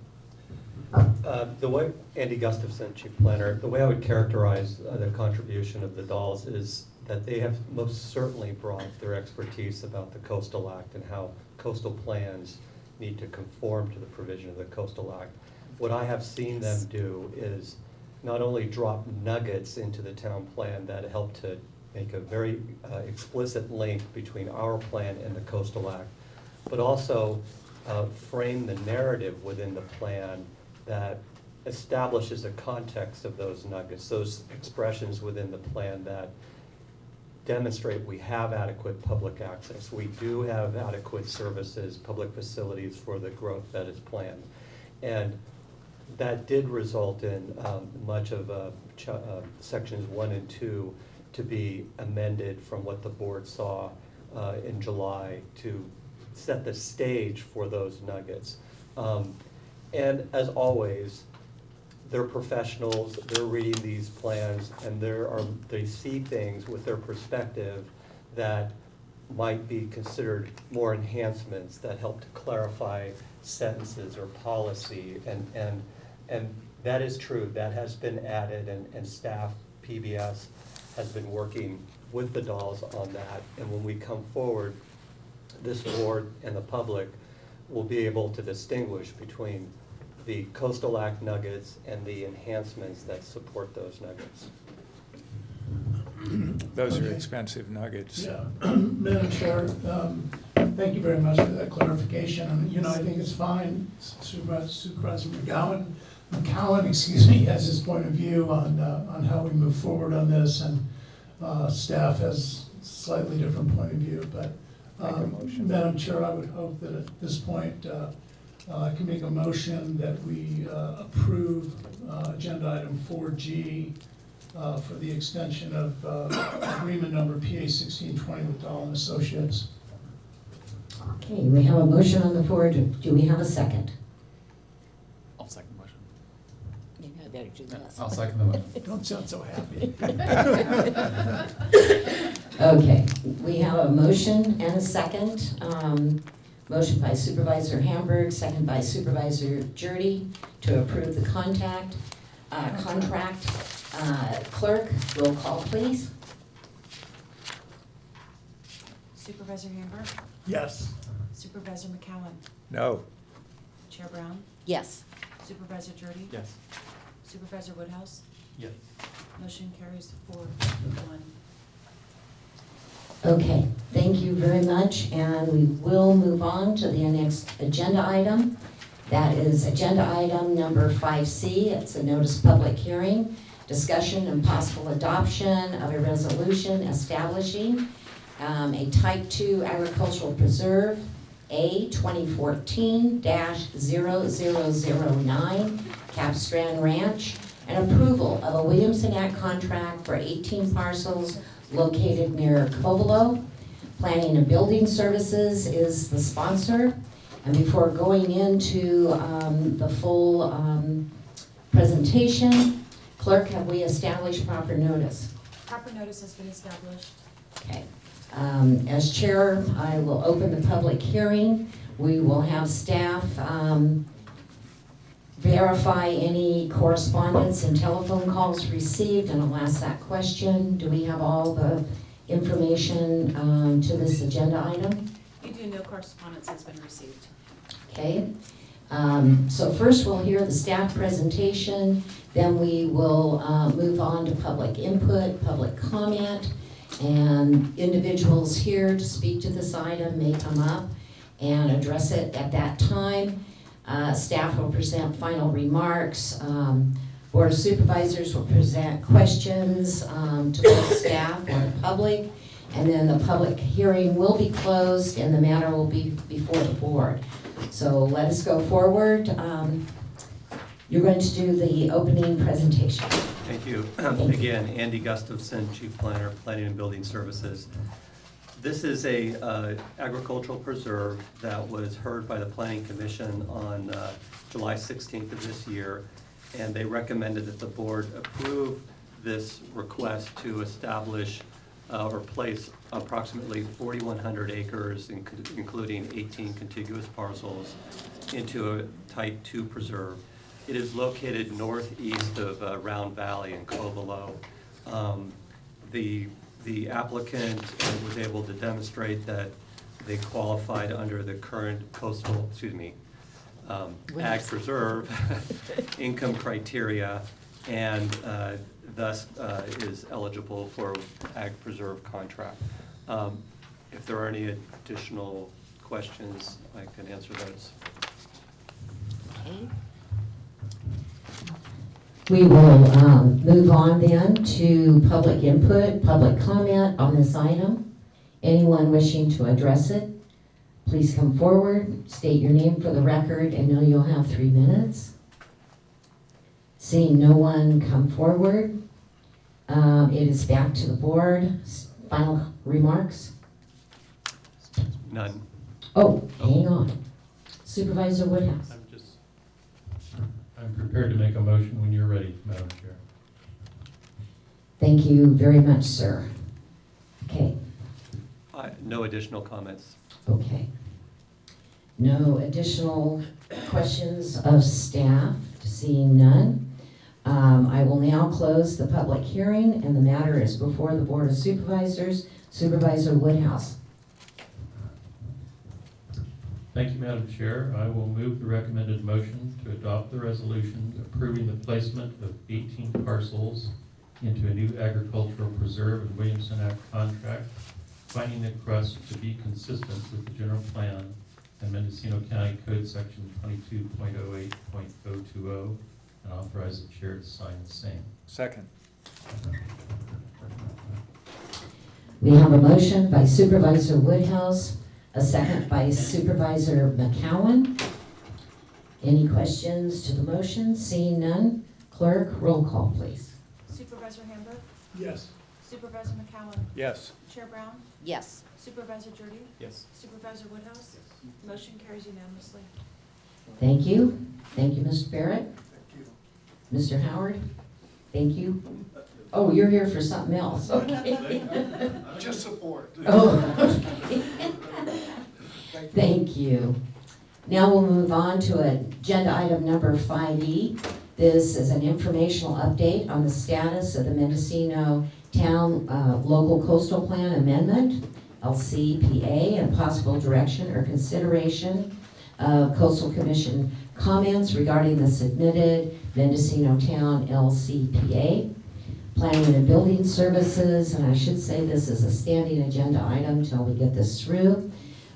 The way, Andy Gustafson, Chief Planner, the way I would characterize the contribution of the dolls is that they have most certainly brought their expertise about the Coastal Act and how coastal plans need to conform to the provision of the Coastal Act. What I have seen them do is not only drop nuggets into the town plan that help to make a very explicit link between our plan and the Coastal Act, but also frame the narrative within the plan that establishes a context of those nuggets, those expressions within the plan that demonstrate we have adequate public access. We do have adequate services, public facilities for the growth that is planned. And that did result in much of sections 1 and 2 to be amended from what the board saw in July to set the stage for those nuggets. And as always, they're professionals, they're reading these plans, and they see things with their perspective that might be considered more enhancements that help to clarify sentences or policy, and that is true. That has been added, and staff, PBS, has been working with the dolls on that. And when we come forward, this board and the public will be able to distinguish between the Coastal Act nuggets and the enhancements that support those nuggets. Those are expensive nuggets. Yeah, Madam Chair, thank you very much for that clarification. And, I think it's fine. Supervisor McCowan, has his point of view on how we move forward on this, and staff has a slightly different point of view. But Madam Chair, I would hope that at this point I can make a motion that we approve agenda item 4G for the extension of agreement number PA 1620 with Dahl & Associates. Okay, we have a motion on the floor. Do we have a second? I'll second the motion. Maybe I better do this. I'll second the motion. Don't sound so happy. Okay, we have a motion and a second. Motion by Supervisor Hamburg, second by Supervisor Jurdy to approve the contract. Clerk, roll call, please. Supervisor Hamburg? Yes. Supervisor McCowan? No. Chair Brown? Yes. Supervisor Jurdy? Yes. Supervisor Woodhouse? Yes. Motion carries 4-1. Okay, thank you very much, and we will move on to the next agenda item. That is agenda item number 5C. It's a notice public hearing, discussion and possible adoption of a resolution establishing a Type 2 agricultural preserve, A 2014-0009, Capstran Ranch, and approval of a Williamson Act contract for 18 parcels located near Covelo. Planning and Building Services is the sponsor. And before going into the full presentation, clerk, have we established proper notice? Proper notice has been established. Okay. As chair, I will open the public hearing. We will have staff verify any correspondence and telephone calls received, and I'll ask that question. Do we have all the information to this agenda item? You do, no correspondence has been received. Okay. So first we'll hear the staff presentation, then we will move on to public input, public comment, and individuals here to speak to this item may come up and address it at that time. Staff will present final remarks. Board of Supervisors will present questions to both staff or the public, and then the public hearing will be closed and the matter will be before the board. So let us go forward. You're going to do the opening presentation. Thank you. Again, Andy Gustafson, Chief Planner, Planning and Building Services. This is a agricultural preserve that was heard by the Planning Commission on July 16th of this year, and they recommended that the board approve this request to establish or place approximately 4,100 acres, including 18 contiguous parcels, into a Type 2 preserve. It is located northeast of Round Valley in Covelo. The applicant was able to demonstrate that they qualified under the current ag preserve income criteria, and thus is eligible for ag preserve contract. If there are any additional questions, I can answer those. Okay. We will move on then to public input, public comment on this item. Anyone wishing to address it, please come forward, state your name for the record, and know you'll have 3 minutes. Seeing no one come forward, it is back to the board. Final remarks? None. Oh, hang on. Supervisor Woodhouse. I'm prepared to make a motion when you're ready, Madam Chair. Thank you very much, sir. Okay. No additional comments. Okay. No additional questions of staff, seeing none. I will now close the public hearing, and the matter is before the Board of Supervisors. Supervisor Woodhouse. Thank you, Madam Chair. I will move the recommended motion to adopt the resolution approving the placement of 18 parcels into a new agricultural preserve and Williamson Act contract, finding the request to be consistent with the general plan and Mendocino County Code Section 22.08.020, and authorize the chair to sign the same. Second. We have a motion by Supervisor Woodhouse, a second by Supervisor McCowan. Any questions to the motion? Seeing none, clerk, roll call, please. Supervisor Hamburg, Yes. Supervisor McCowan, Yes. Chair Brown, Yes. Supervisor Jordy, Yes. Supervisor Woodhouse. Motion carries unanimously. Thank you. Thank you, Mr. Barrett. Mr. Howard, thank you. Oh, you're here for something else, okay. Just support. Oh, okay. Thank you. Now we'll move on to agenda item number 5E. This is an informational update on the status of the Mendocino Town Local Coastal Plan Amendment, LCPA, and possible direction or consideration of Coastal Commission comments regarding the submitted Mendocino Town LCPA. Planning and Building Services, and I should say this is a standing agenda item until we get this through.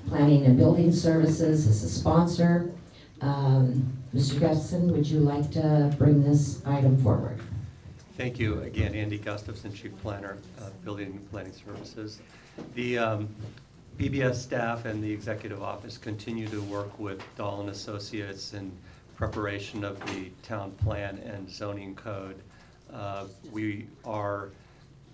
Planning and Building Services is a sponsor. Mr. Gustafson, would you like to bring this item forward? Thank you. Again, Andy Gustafson, Chief Planner, Building and Planning Services. The BBS staff and the Executive Office continue to work with Dahl and Associates in preparation of the town plan and zoning code. We are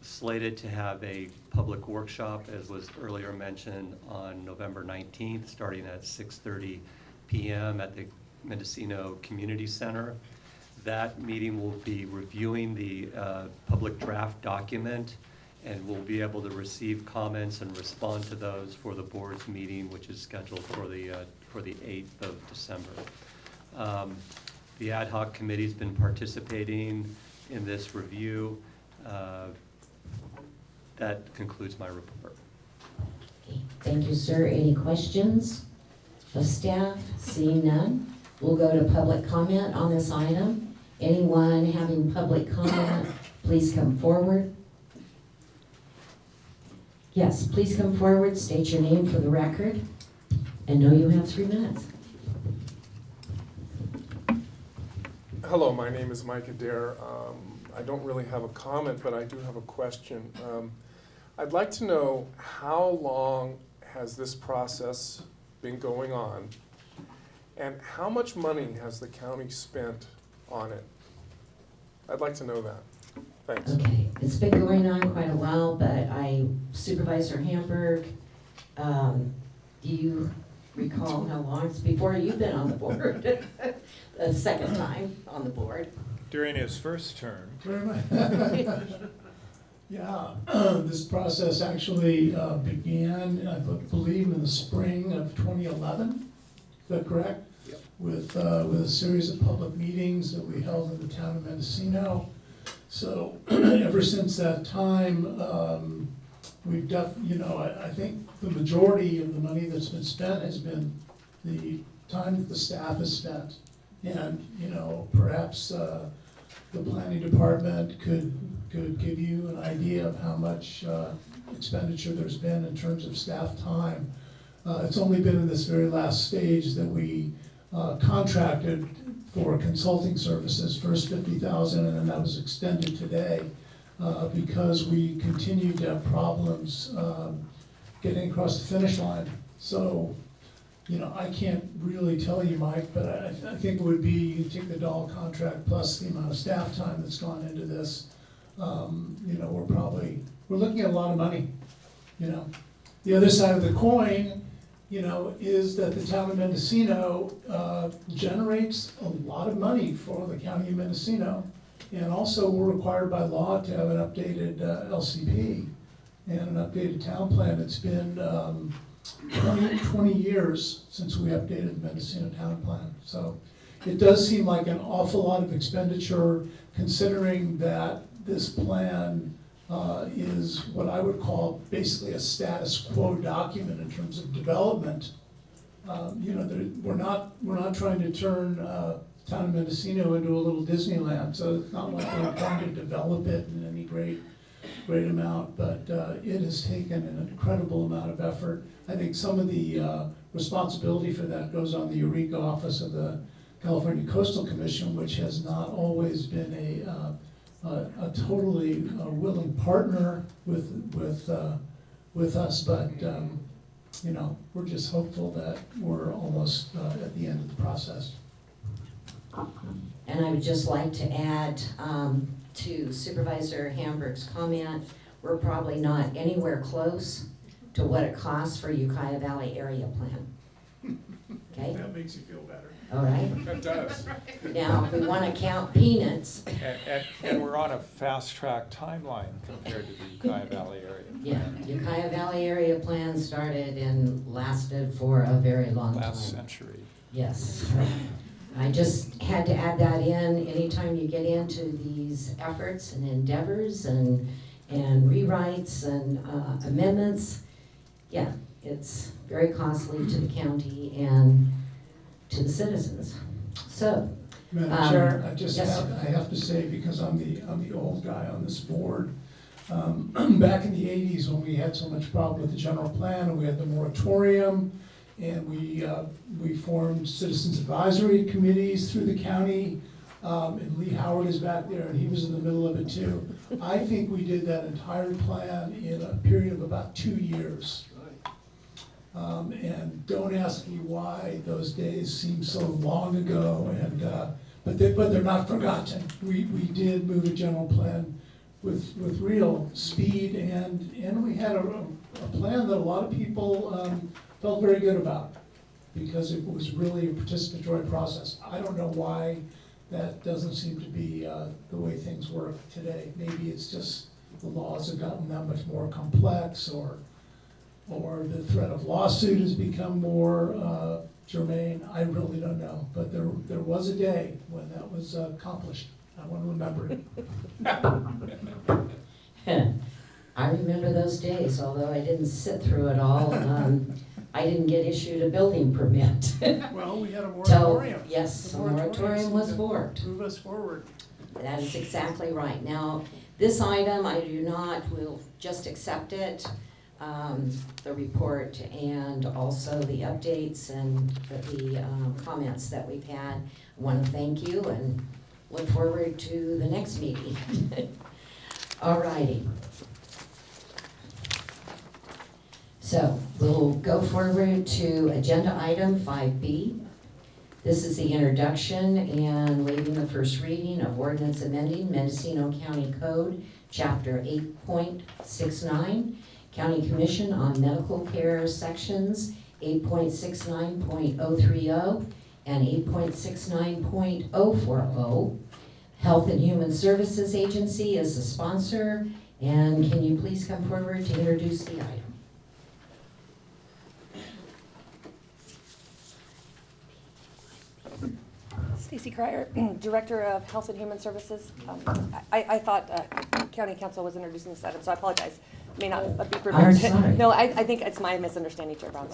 slated to have a public workshop, as was earlier mentioned, on November 19th, starting at 6:30 p.m. at the Mendocino Community Center. That meeting will be reviewing the public draft document, and we'll be able to receive comments and respond to those for the board's meeting, which is scheduled for the 8th of December. The ad hoc committee's been participating in this review. That concludes my report. Okay, thank you, sir. Any questions of staff? Seeing none, we'll go to public comment on this item. Anyone having public comment, please come forward. Yes, please come forward, state your name for the record, and know you have 3 minutes. Hello, my name is Mike Adair. I don't really have a comment, but I do have a question. I'd like to know, how long has this process been going on, and how much money has the county spent on it? I'd like to know that. Thanks. Okay, it's been going on quite a while, but Supervisor Hamburg, do you recall how long? It's before you've been on the board, the second time on the board. During his first term. Yeah, this process actually began, I believe, in the spring of 2011. Is that correct? Yep. With a series of public meetings that we held in the town of Mendocino. So ever since that time, we've I think the majority of the money that's been spent has been the time that the staff has spent. And, perhaps the planning department could give you an idea of how much expenditure there's been in terms of staff time. It's only been in this very last stage that we contracted for consulting services, first $50,000, and then that was extended today because we continued to have problems getting across the finish line. So, I can't really tell you, Mike, but I think it would be, you take the Dahl contract plus the amount of staff time that's gone into this, we're looking at a lot of money, The other side of the coin, is that the town of Mendocino generates a lot of money for the county of Mendocino. And also, we're required by law to have an updated LCP and an updated town plan. It's been 20 years since we updated the Mendocino town plan. So it does seem like an awful lot of expenditure, considering that this plan is what I would call basically a status quo document in terms of development. We're not trying to turn town of Mendocino into a little Disneyland, so it's not like we're trying to develop it in any great amount, but it has taken an incredible amount of effort. I think some of the responsibility for that goes on the Eureka office of the California Coastal Commission, which has not always been a totally willing partner with us, but we're just hopeful that we're almost at the end of the process. And I would just like to add to Supervisor Hamburg's comment, we're probably not anywhere close to what it costs for Ukiah Valley Area Plan. Okay? That makes you feel better. All right? That does. Now, if we want to count peanuts, And we're on a fast-track timeline compared to the Ukiah Valley area. yeah, Ukiah Valley Area Plan started and lasted for a very long time. Last century. Yes. I just had to add that in. Anytime you get into these efforts and endeavors and rewrites and amendments, yeah, it's very costly to the county and to the citizens. So, Madam Chair, yes, I have to say, because I'm the old guy on this board, back in the 80s when we had so much problem with the general plan and we had the moratorium, and we formed citizens advisory committees through the county, and Lee Howard is back there, and he was in the middle of it too. I think we did that entire plan in a period of about 2 years. And don't ask me why those days seem so long ago, and but they're not forgotten. We did move a general plan with real speed, and we had a plan that a lot of people felt very good about, because it was really a participatory process. I don't know why that doesn't seem to be the way things work today. Maybe it's just the laws have gotten that much more complex, or the threat of lawsuit has become more germane. I really don't know. But there was a day when that was accomplished. I want to remember it. I remember those days, although I didn't sit through it all. I didn't get issued a building permit. Well, we had a moratorium. Yes, The a moratorium was forward. Move us forward. That is exactly right. Now, this item, I do not, will just accept it, the report, and also the updates and the comments that we've had. I want to thank you and look forward to the next meeting. All righty. So we'll go forward to agenda item 5B. This is the introduction and waiving the first reading of ordinance amending Mendocino County Code, Chapter 8.69, County Commission on Medical Care, Sections 8.69.030 and 8.69.040. Health and Human Services Agency is the sponsor, and can you please come forward to introduce the item? Stacy Cryer, Director of Health and Human Services. I thought County Council was introducing this item, so I apologize. May not be prepared. I'm sorry. No, I think it's my misunderstanding, Chair Brown.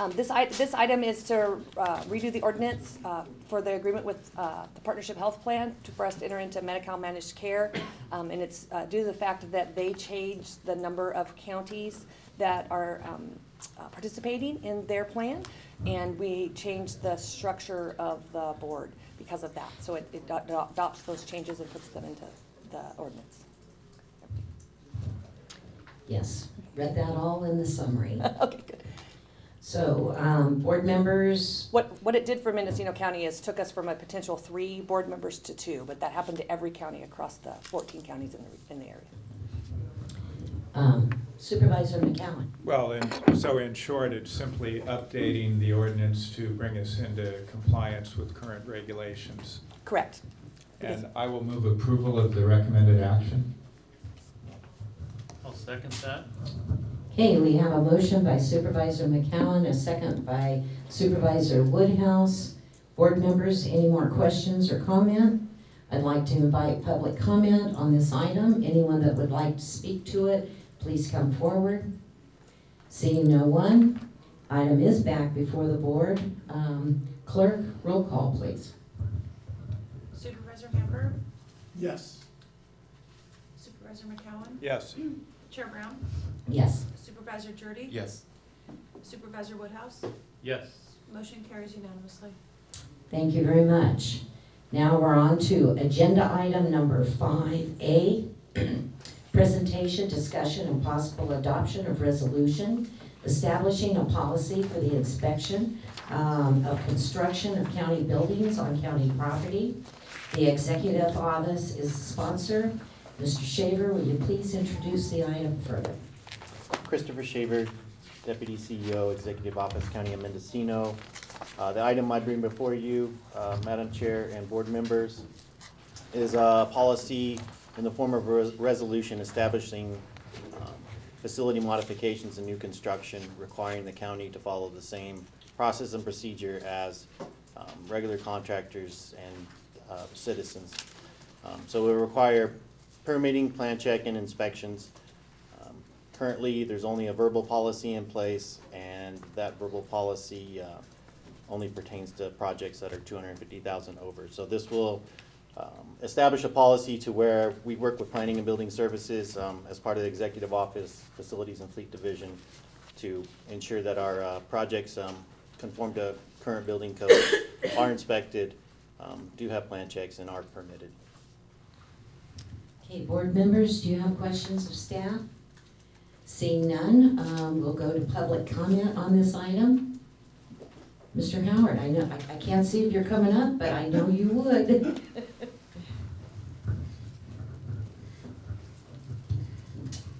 This item is to redo the ordinance for the agreement with the Partnership Health Plan for us to enter into Medi-Cal managed care. And it's due to the fact that they changed the number of counties that are participating in their plan, and we changed the structure of the board because of that. So it adopts those changes and puts them into the ordinance. Yes, read that all in the summary. Okay, good. So, board members, What it did for Mendocino County is took us from a potential 3 board members to 2, but that happened to every county across the 14 counties in the area. Supervisor McCowan. Well, so in short, it's simply updating the ordinance to bring us into compliance with current regulations. Correct. And I will move approval of the recommended action. I'll second that. Okay, we have a motion by Supervisor McCowan, a second by Supervisor Woodhouse. Board members, any more questions or comment? I'd like to invite public comment on this item. Anyone that would like to speak to it, please come forward. Seeing no one, item is back before the board. Clerk, roll call, please. Supervisor Hamburg, Yes. Supervisor McCowan, Yes. Chair Brown, Yes. Supervisor Jordy, Yes. Supervisor Woodhouse, Yes. motion carries unanimously. Thank you very much. Now we're on to agenda item number 5A. Presentation, discussion, and possible adoption of resolution establishing a policy for the inspection of construction of county buildings on county property. The Executive Office is the sponsor. Mr. Shaver, will you please introduce the item further? Christopher Shaver, Deputy CEO, Executive Office, County of Mendocino. The item I bring before you, Madam Chair and board members, is a policy in the form of a resolution establishing facility modifications and new construction, requiring the county to follow the same process and procedure as regular contractors and citizens. So it will require permitting, plan check, and inspections. Currently, there's only a verbal policy in place, and that verbal policy only pertains to projects that are 250,000 over. So this will establish a policy to where we work with Planning and Building Services as part of the Executive Office, Facilities and Fleet Division to ensure that our projects conform to current building code, are inspected, do have plan checks, and are permitted. Okay, board members, do you have questions of staff? Seeing none, we'll go to public comment on this item. Mr. Howard, I know I can't see if you're coming up, but I know you would.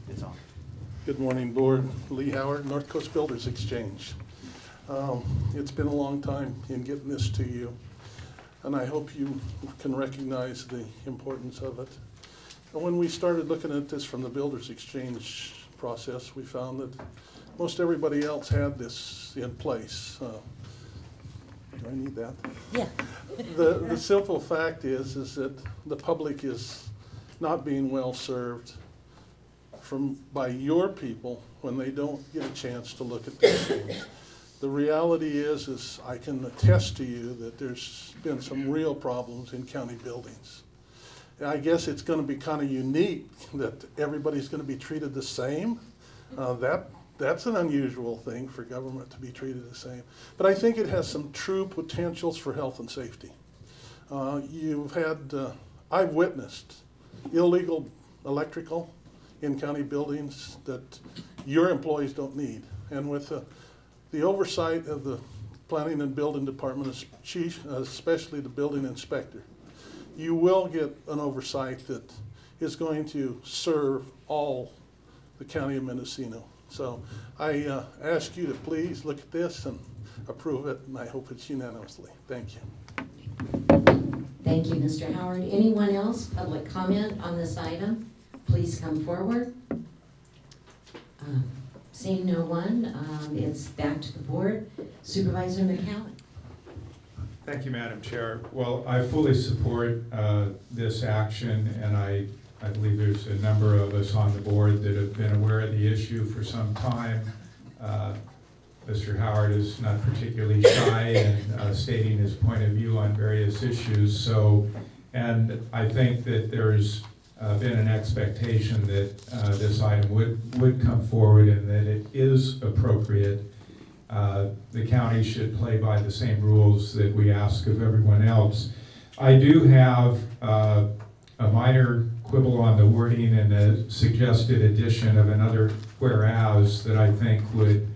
It's on. Good morning, Board. Lee Howard, North Coast Builders Exchange. It's been a long time in getting this to you, and I hope you can recognize the importance of it. And when we started looking at this from the Builders Exchange process, we found that most everybody else had this in place. Do I need that? Yeah. The simple fact is that the public is not being well served by your people when they don't get a chance to look at these things. The reality is I can attest to you that there's been some real problems in county buildings. I guess it's going to be kind of unique that everybody's going to be treated the same. That's an unusual thing for government to be treated the same. But I think it has some true potentials for health and safety. I've witnessed illegal electrical in county buildings that your employees don't need. And with the oversight of the Planning and Building Department, especially the building inspector, you will get an oversight that is going to serve all the county of Mendocino. So I ask you to please look at this and approve it, and I hope it's unanimously. Thank you. Thank you, Mr. Howard. Anyone else, public comment on this item? Please come forward. Seeing no one, it's back to the board. Supervisor McCowan. Thank you, Madam Chair. Well, I fully support this action, and I believe there's a number of us on the board that have been aware of the issue for some time. Mr. Howard is not particularly shy in stating his point of view on various issues. And I think that there's been an expectation that this item would come forward and that it is appropriate. The county should play by the same rules that we ask of everyone else. I do have a minor quibble on the wording and a suggested addition of another whereas that I think would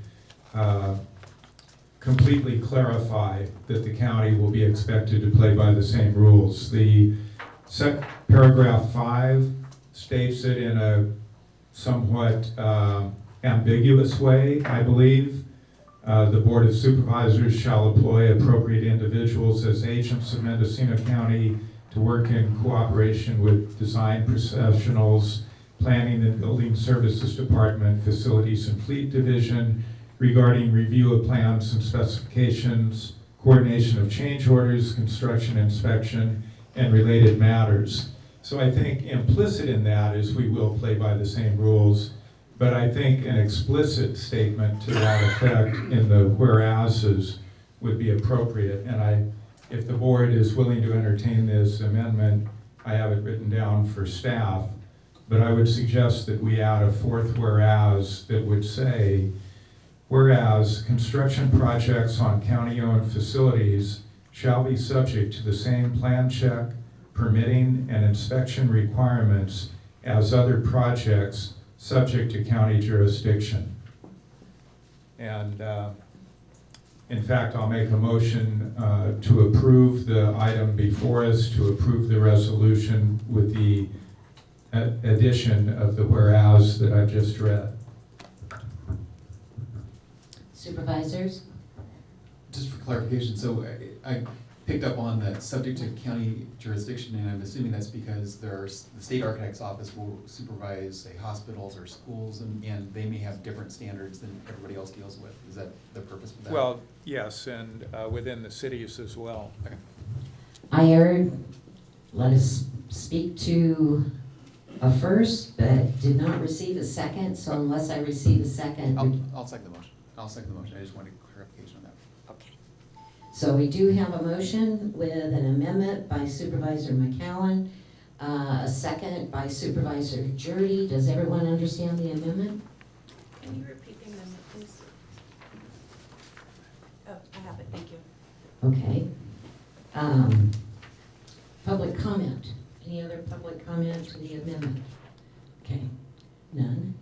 completely clarify that the county will be expected to play by the same rules. The paragraph 5 states it in a somewhat ambiguous way, I believe. The Board of Supervisors shall employ appropriate individuals as agents of Mendocino County to work in cooperation with design professionals, Planning and Building Services Department, Facilities and Fleet Division, regarding review of plans and specifications, coordination of change orders, construction inspection, and related matters. So I think implicit in that is we will play by the same rules, but I think an explicit statement to that effect in the whereases would be appropriate. And if the board is willing to entertain this amendment, I have it written down for staff, but I would suggest that we add a fourth whereas that would say, whereas construction projects on county-owned facilities shall be subject to the same plan check, permitting, and inspection requirements as other projects subject to county jurisdiction. And In fact, I'll make a motion to approve the item before us, to approve the resolution with the addition of the whereas that I just read. Supervisors? Just for clarification, so I picked up on that subject to county jurisdiction, and I'm assuming that's because the state architect's office will supervise, say, hospitals or schools, and they may have different standards than everybody else deals with. Is that the purpose of that? Well, yes, and within the cities as well. Okay. I heard, let us speak to a first, but did not receive a second, so unless I receive a second. I'll second the motion. I'll second the motion. I just wanted clarification on that. Okay. So we do have a motion with an amendment by Supervisor McCowan, a second by Supervisor Jurdy. Does everyone understand the amendment? Can you repeat the amendment, please? Oh, I have it, thank you. Okay. Public comment. Any other public comment to the amendment? Okay, none.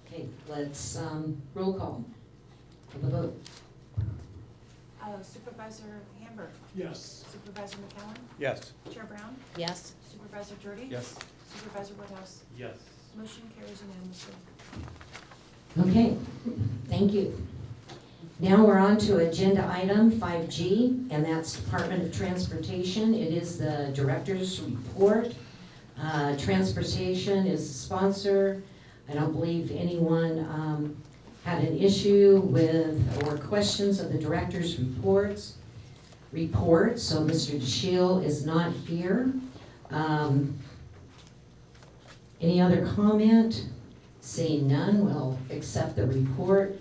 Okay, let's roll call for the vote. Supervisor Hamburg. Yes. Supervisor McCowan. Yes. Chair Brown. Yes. Supervisor Jurdy. Yes. Supervisor Woodhouse. Yes. Motion carries unanimously. Okay, thank you. Now we're on to agenda item 5G, and that's Department of Transportation. It is the director's report. Transportation is the sponsor. I don't believe anyone had an issue with or questions of the director's report, so Mr. DeShiel is not here. Any other comment? Seeing none, we'll accept the report.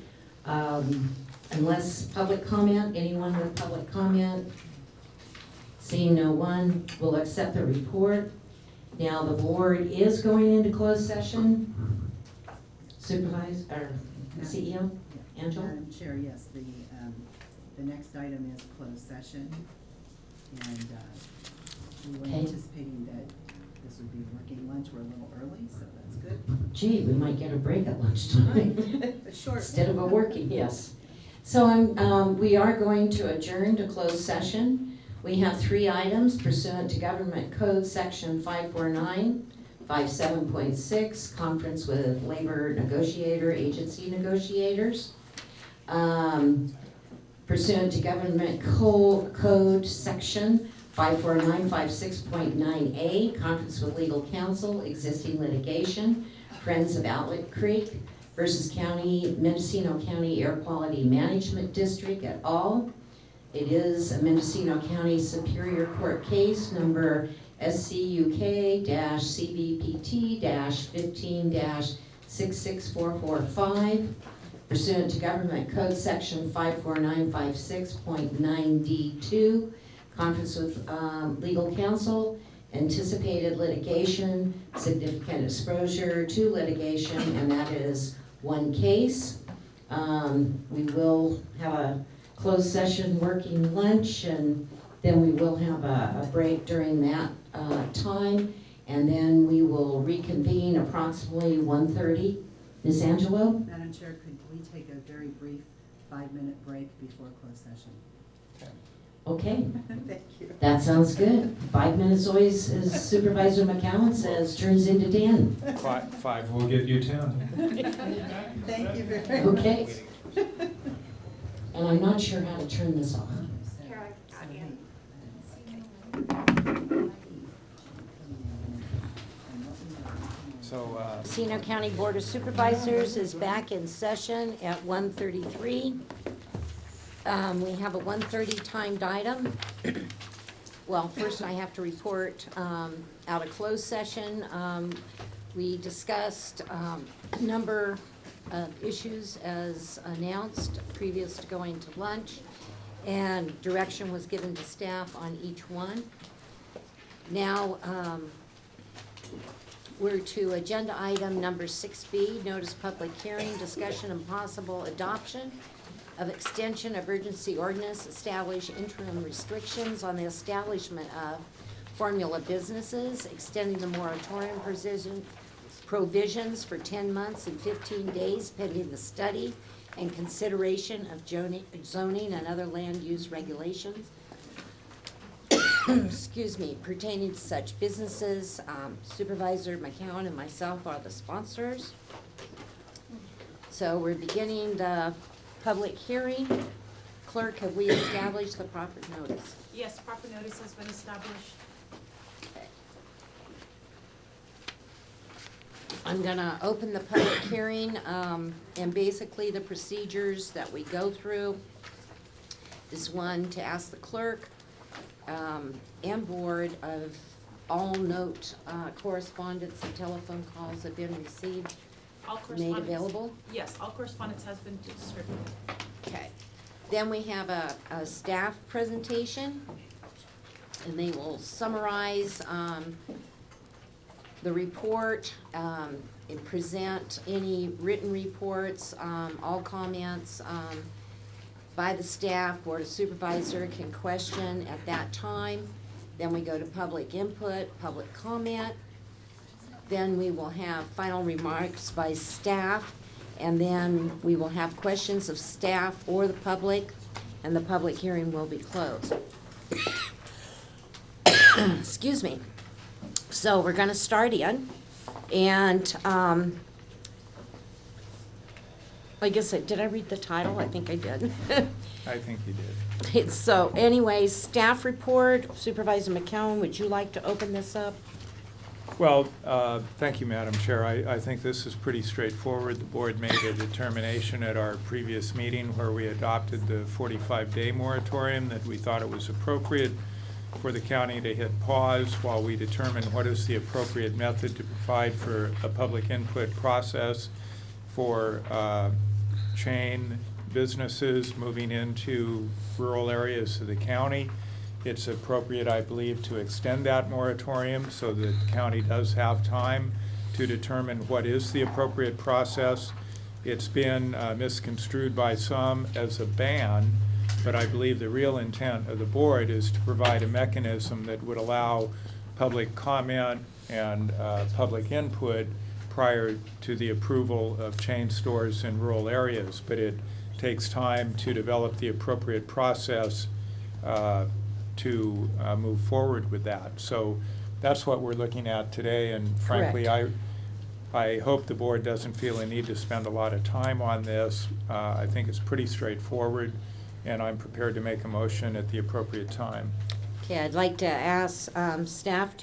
Unless public comment, anyone with public comment? Seeing no one, we'll accept the report. Now, the board is going into closed session. Supervisor, or CEO, Angela? Madam Chair, yes, the next item is closed session. And we were Okay. anticipating that this would be working lunch. We're a little early, so that's good. Gee, we might get a break at lunchtime. A short. Instead of a working, yes. So we are going to adjourn to closed session. We have 3 items pursuant to Government Code Section 549, 57.6, conference with labor negotiator, agency negotiators. Pursuant to Government Code Section 549, 56.9A, conference with legal counsel, existing litigation, Friends of Outlet Creek versus Mendocino County Air Quality Management District et al. It is a Mendocino County Superior Court case number SCUK-CBPT-15-66445, pursuant to Government Code Section 54956.9D2, conference with legal counsel, anticipated litigation, significant exposure to litigation, and that is 1 case. We will have a closed session working lunch, and then we will have a break during that time, and then we will reconvene approximately 1:30. Ms. Angelo? Madam Chair, could we take a very brief 5-minute break before closed session? Okay, Thank you. that sounds good. 5 minutes always, as Supervisor McCowan says, turns into 10. 5 will get you 10. Thank you very much. Okay. And I'm not sure how to turn this off. So, Mendocino County Board of Supervisors is back in session at 1:33. We have a 1:30 timed item. Well, first I have to report out of closed session. We discussed a number of issues as announced previous to going to lunch, and direction was given to staff on each one. Now, we're to agenda item number 6B, notice public hearing, discussion and possible adoption of extension of urgency ordinance, establish interim restrictions on the establishment of formula businesses, extending the moratorium provisions for 10 months and 15 days pending the study and consideration of zoning and other land use regulations excuse me, pertaining to such businesses. Supervisor McCown and myself are the sponsors. So we're beginning the public hearing. Clerk, have we established the proper notice? Yes, proper notice has been established. I'm gonna open the public hearing, and basically the procedures that we go through is one, to ask the clerk and board of all note correspondence and telephone calls have been received, All made correspondence. available. Yes, all correspondence has been distributed. Okay. Then we have a staff presentation, and they will summarize the report and present any written reports, all comments by the staff. Board of Supervisor can question at that time. Then we go to public input, public comment. Then we will have final remarks by staff, and then we will have questions of staff or the public, and the public hearing will be closed. Excuse me. So we're gonna start in, and I guess, did I read the title? I think I did. I think you did. So anyways, staff report. Supervisor McCown, would you like to open this up? Well, thank you, Madam Chair. I think this is pretty straightforward. The board made a determination at our previous meeting where we adopted the 45-day moratorium that we thought it was appropriate for the county to hit pause while we determine what is the appropriate method to provide for a public input process for chain businesses moving into rural areas of the county. It's appropriate, I believe, to extend that moratorium so that the county does have time to determine what is the appropriate process. It's been misconstrued by some as a ban, but I believe the real intent of the board is to provide a mechanism that would allow public comment and public input prior to the approval of chain stores in rural areas. But it takes time to develop the appropriate process to move forward with that. So that's what we're looking at today, and frankly, I hope the board doesn't feel a need to spend a lot of time on this. I think it's pretty straightforward, and I'm prepared to make a motion at the appropriate time. Okay, I'd like to ask staff,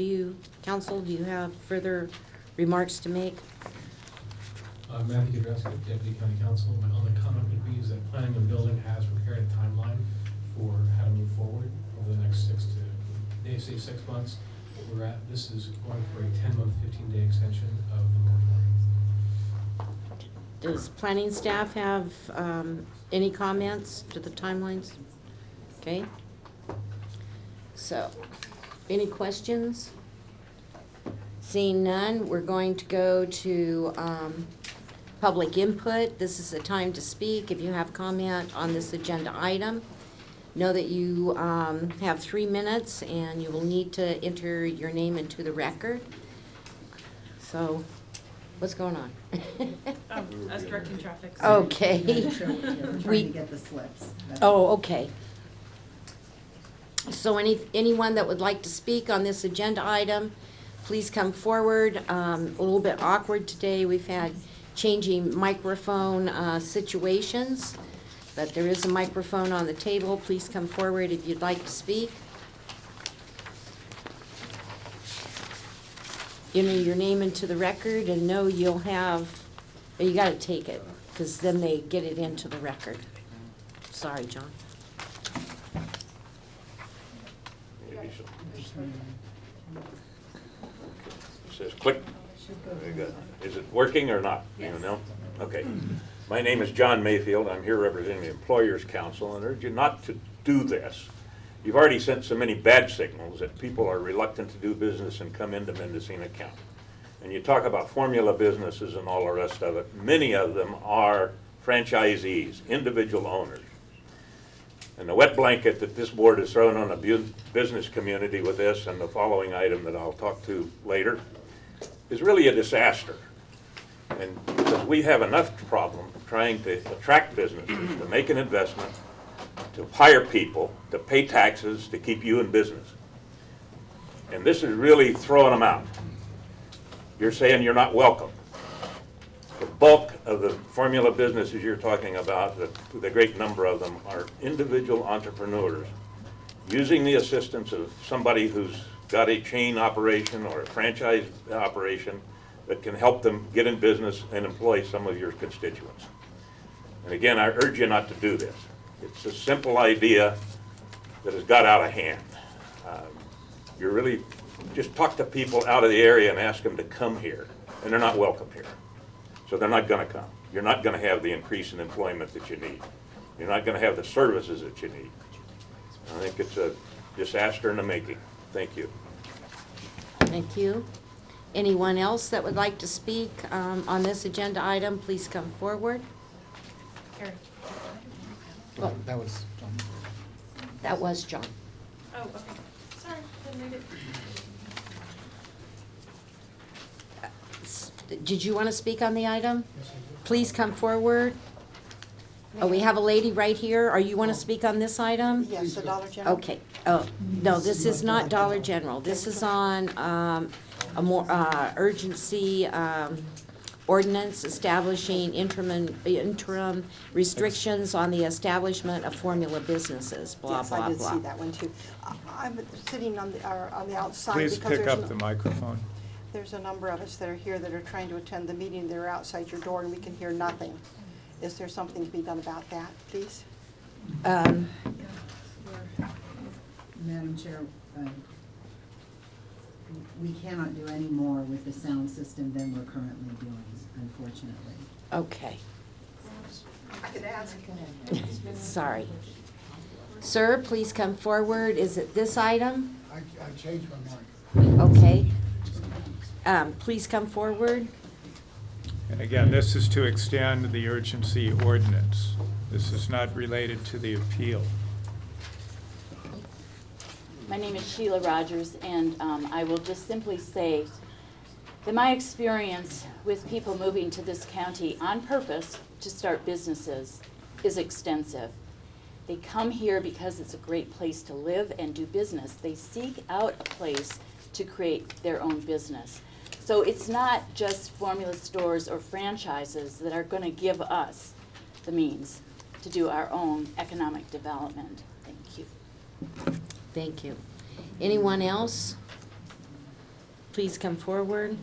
council, do you have further remarks to make? Matthew Drescott, Deputy County Counsel. My only comment would be is that Planning and Building has prepared a timeline for how to move forward over the next 6 months. This is going for a 10-month, 15-day extension of the moratorium. Does planning staff have any comments to the timelines? Okay. So, any questions? Seeing none, we're going to go to public input. This is the time to speak. If you have comment on this agenda item, know that you have 3 minutes, and you will need to enter your name into the record. So, what's going on? As directing traffic. Okay. We're trying to get the slips. Oh, okay. So anyone that would like to speak on this agenda item, please come forward. A little bit awkward today. We've had changing microphone situations, but there is a microphone on the table. Please come forward if you'd like to speak. Enter your name into the record, and know you'll have, you gotta take it, because then they get it into the record. Sorry, John. It says click. Very good. Is it working or not? Yes. You know? Okay. My name is John Mayfield. I'm here representing the Employers Council, and I urge you not to do this. You've already sent so many bad signals that people are reluctant to do business and come into Mendocino County. And you talk about formula businesses and all the rest of it. Many of them are franchisees, individual owners. And the wet blanket that this board has thrown on the business community with this and the following item that I'll talk to later is really a disaster. And because we have enough problem trying to attract businesses, to make an investment, to hire people, to pay taxes, to keep you in business. And this is really throwing them out. You're saying you're not welcome. The bulk of the formula businesses you're talking about, the great number of them, are individual entrepreneurs using the assistance of somebody who's got a chain operation or a franchise operation that can help them get in business and employ some of your constituents. And again, I urge you not to do this. It's a simple idea that has got out of hand. You're really, just talk to people out of the area and ask them to come here, and they're not welcome here. So they're not going to come. You're not going to have the increase in employment that you need. You're not going to have the services that you need. I think it's a disaster in the making. Thank you. Thank you. Anyone else that would like to speak on this agenda item, please come forward. Eric. Well, That was John. that was John. Oh, okay. Sorry, didn't read it. Did you want to speak on the item? Please come forward. Oh, we have a lady right here. Are you want to speak on this item? Yes, the Dollar General. Okay. Oh, no, this is not Dollar General. This is on a more urgency ordinance establishing interim restrictions on the establishment of formula businesses, blah, Yes, blah, I did blah. see that one too. I'm sitting on the outside. Please because pick there's up the microphone. There's a number of us that are here that are trying to attend the meeting. They're outside your door and we can hear nothing. Is there something to be done about that, please? Madam Chair, we cannot do any more with the sound system than we're currently doing, unfortunately. Okay. I could ask. Sorry. Sir, please come forward. Is it this item? I changed my mind. Okay. Please come forward. And again, this is to extend the urgency ordinance. This is not related to the appeal. My name is Sheila Rogers, and I will just simply say that my experience with people moving to this county on purpose to start businesses is extensive. They come here because it's a great place to live and do business. They seek out a place to create their own business. So it's not just formula stores or franchises that are going to give us the means to do our own economic development. Thank you. Thank you. Anyone else? Please come forward.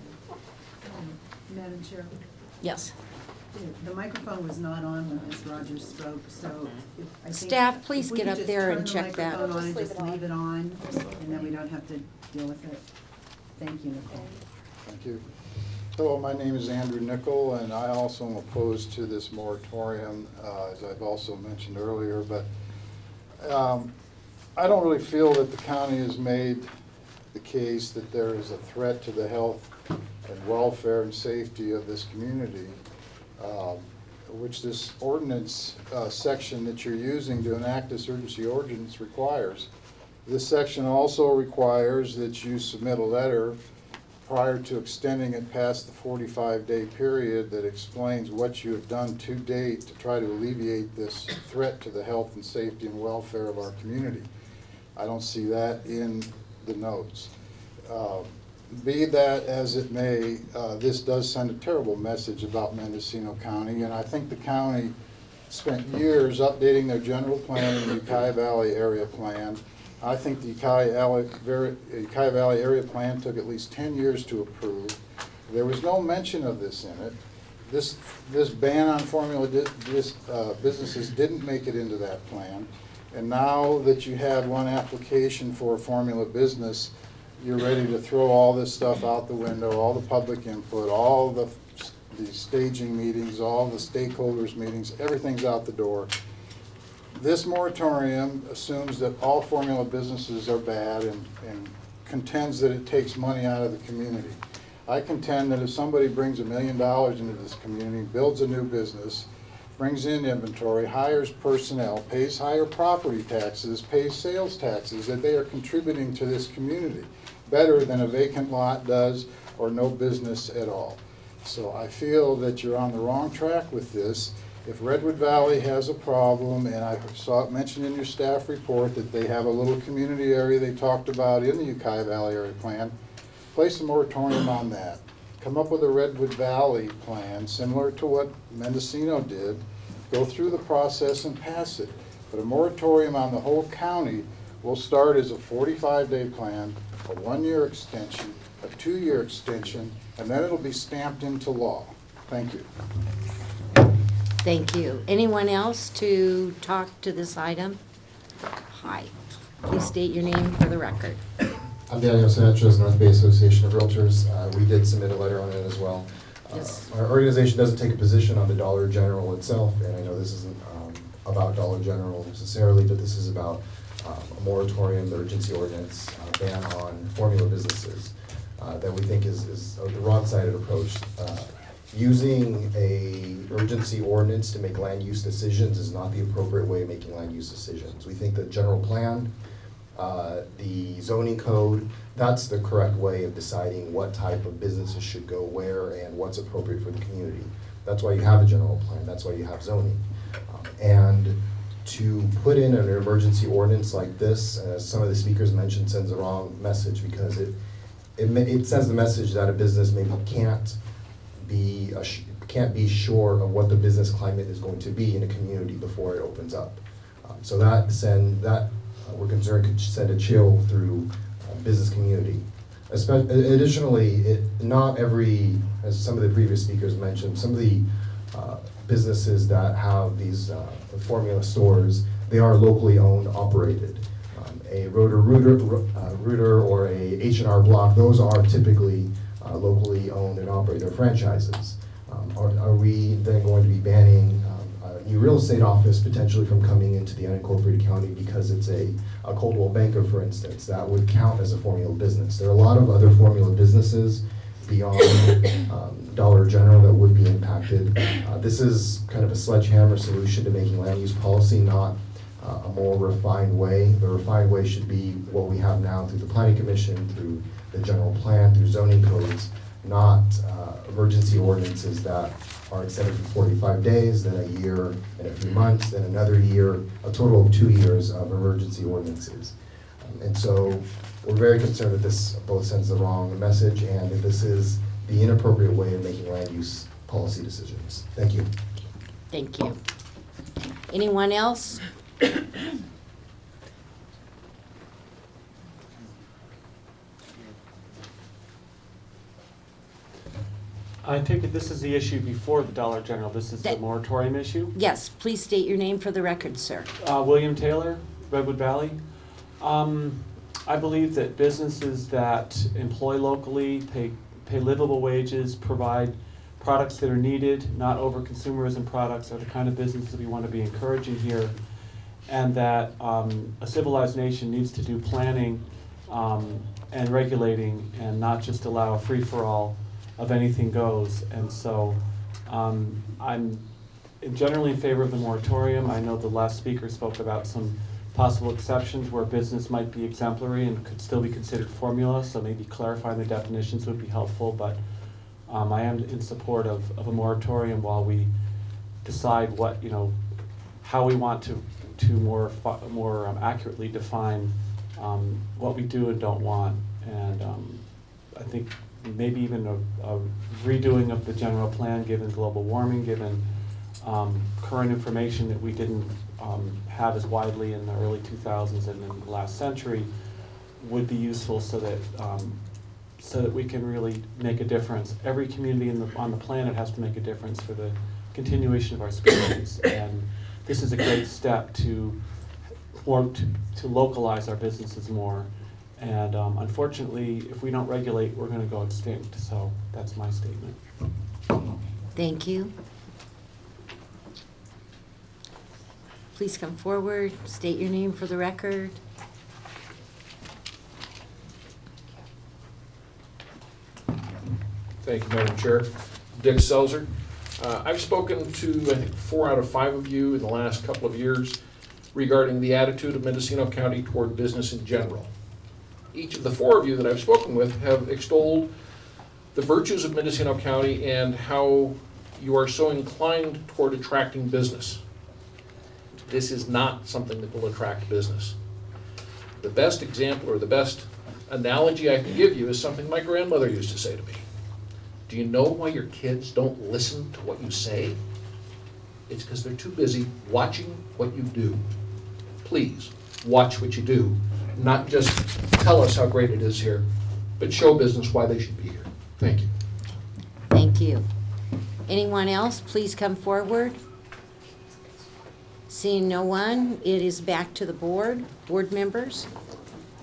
Madam Chair, Yes. the microphone was not on when Ms. Rogers spoke, so I think. Staff, please if we get could up just there and turn the check that. microphone on and just leave it on, and then we don't have to deal with it. Thank you, Nicole. Thank you. Hello, my name is Andrew Nickel, and I also am opposed to this moratorium, as I've also mentioned earlier, but I don't really feel that the county has made the case that there is a threat to the health and welfare and safety of this community, which this ordinance section that you're using to enact this urgency ordinance requires. This section also requires that you submit a letter prior to extending it past the 45-day period that explains what you have done to date to try to alleviate this threat to the health and safety and welfare of our community. I don't see that in the notes. Be that as it may, this does send a terrible message about Mendocino County, and I think the county spent years updating their general plan and the Ukiah Valley area plan. I think the Ukiah Valley area plan took at least 10 years to approve. There was no mention of this in it. This ban on formula businesses didn't make it into that plan. And now that you have one application for a formula business, you're ready to throw all this stuff out the window, all the public input, all the staging meetings, all the stakeholders meetings, everything's out the door. This moratorium assumes that all formula businesses are bad and contends that it takes money out of the community. I contend that if somebody brings $1 million into this community, builds a new business, brings in inventory, hires personnel, pays higher property taxes, pays sales taxes, that they are contributing to this community better than a vacant lot does or no business at all. So I feel that you're on the wrong track with this. If Redwood Valley has a problem, and I saw it mentioned in your staff report that they have a little community area they talked about in the Ukiah Valley Area Plan, place a moratorium on that. Come up with a Redwood Valley plan similar to what Mendocino did, go through the process and pass it. But a moratorium on the whole county will start as a 45-day plan, a 1-year extension, a 2-year extension, and then it'll be stamped into law. Thank you. Thank you. Anyone else to talk to this item? Hi. Please state your name for the record. I'm Daniel Sanchez, North Bay Association of Realtors. We did submit a letter on it as well. Yes. Our organization doesn't take a position on the Dollar General itself, and I know this isn't about Dollar General necessarily, but this is about a moratorium, the urgency ordinance, ban on formula businesses that we think is the wrong-sided approach. Using a urgency ordinance to make land use decisions is not the appropriate way of making land use decisions. We think the general plan, the zoning code, that's the correct way of deciding what type of businesses should go where and what's appropriate for the community. That's why you have a general plan, that's why you have zoning. And to put in an emergency ordinance like this, as some of the speakers mentioned, sends the wrong message, because it sends the message that a business maybe can't be sure of what the business climate is going to be in a community before it opens up. So we're concerned could send a chill through business community. Additionally, not every, as some of the previous speakers mentioned, some of the businesses that have these formula stores, they are locally owned, operated. A Rooter or a H&R Block, those are typically locally owned and operated. They're franchises. Are we then going to be banning a new real estate office potentially from coming into the unincorporated county because it's a Coldwell Banker, for instance? That would count as a formula business. There are a lot of other formula businesses beyond Dollar General that would be impacted. This is kind of a sledgehammer solution to making land use policy, not a more refined way. The refined way should be what we have now through the Planning Commission, through the general plan, through zoning codes, not emergency ordinances that are extended for 45 days, then a year and a few months, then another year, a total of 2 years of emergency ordinances. And so we're very concerned that this both sends the wrong message and that this is the inappropriate way of making land use policy decisions. Thank you. Thank you. Anyone else? I take it this is the issue before the Dollar General. This is the moratorium issue? Yes, please state your name for the record, sir. William Taylor, Redwood Valley. I believe that businesses that employ locally, pay livable wages, provide products that are needed, not over-consumerism products, are the kind of businesses we want to be encouraging here. And that a civilized nation needs to do planning and regulating and not just allow a free-for-all of anything goes. And so I'm generally in favor of the moratorium. I know the last speaker spoke about some possible exceptions where business might be exemplary and could still be considered formula, so maybe clarifying the definitions would be helpful, but I am in support of a moratorium while we decide what, how we want to more accurately define what we do and don't want. And I think maybe even a redoing of the general plan, given global warming, given current information that we didn't have as widely in the early 2000s and in the last century, would be useful so that we can really make a difference. Every community on the planet has to make a difference for the continuation of our species, and this is a great step to localize our businesses more. And unfortunately, if we don't regulate, we're going to go extinct. So that's my statement. Thank you. Please come forward, state your name for the record. Thank you, Madam Chair. Dick Selzer. I've spoken to, I think, 4 out of 5 of you in the last couple of years regarding the attitude of Mendocino County toward business in general. Each of the 4 of you that I've spoken with have extolled the virtues of Mendocino County and how you are so inclined toward attracting business. This is not something that will attract business. The best example or the best analogy I can give you is something my grandmother used to say to me. Do you know why your kids don't listen to what you say? It's because they're too busy watching what you do. Please, watch what you do. Not just tell us how great it is here, but show business why they should be here. Thank you. Thank you. Anyone else, please come forward. Seeing no one, it is back to the board. Board members.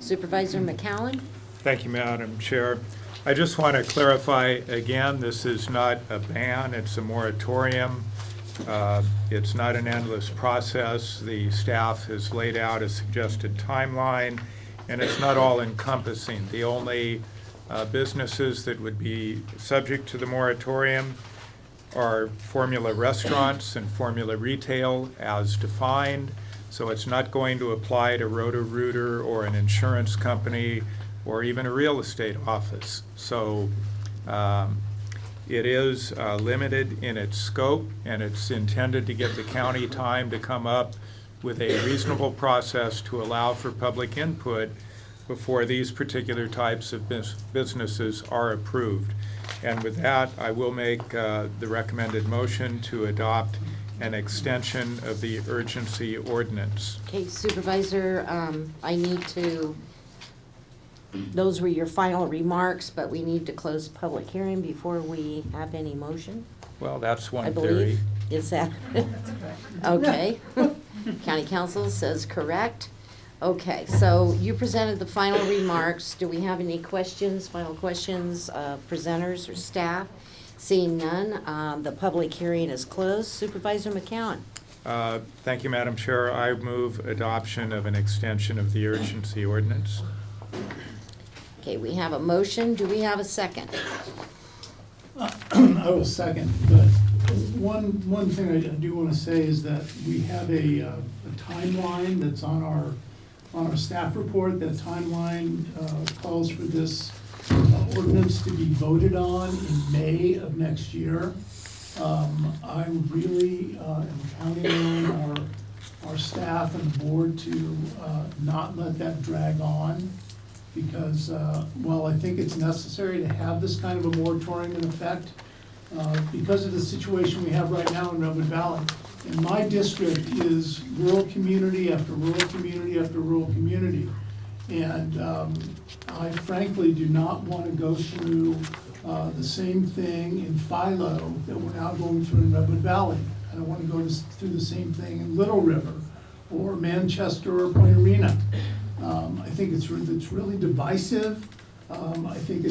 Supervisor McCowan. Thank you, Madam Chair. I just want to clarify again, this is not a ban, it's a moratorium. It's not an endless process. The staff has laid out a suggested timeline, and it's not all encompassing. The only businesses that would be subject to the moratorium are formula restaurants and formula retail as defined. So it's not going to apply to Roto-Rooter or an insurance company or even a real estate office. So it is limited in its scope, and it's intended to give the county time to come up with a reasonable process to allow for public input before these particular types of businesses are approved. And with that, I will make the recommended motion to adopt an extension of the urgency ordinance. Okay, Supervisor, I need to, those were your final remarks, but we need to close the public hearing before we have any motion. Well, that's I one believe. theory. Is that? Okay. County Council says correct. Okay, so you presented the final remarks. Do we have any questions, final questions, presenters or staff? Seeing none, the public hearing is closed. Supervisor McCowan. Thank you, Madam Chair. I move adoption of an extension of the urgency ordinance. Okay, we have a motion. Do we have a second? I will second, but one thing I do want to say is that we have a timeline that's on our staff report. That timeline calls for this ordinance to be voted on in May of next year. I really am counting on our staff and the board to not let that drag on, because while I think it's necessary to have this kind of a moratorium in effect, because of the situation we have right now in Redwood Valley. And my district is rural community after rural community after rural community. And I frankly do not want to go through the same thing in Philo that we're now going through in Redwood Valley. I don't want to go through the same thing in Little River or Manchester or Point Arena. I think it's really divisive. I think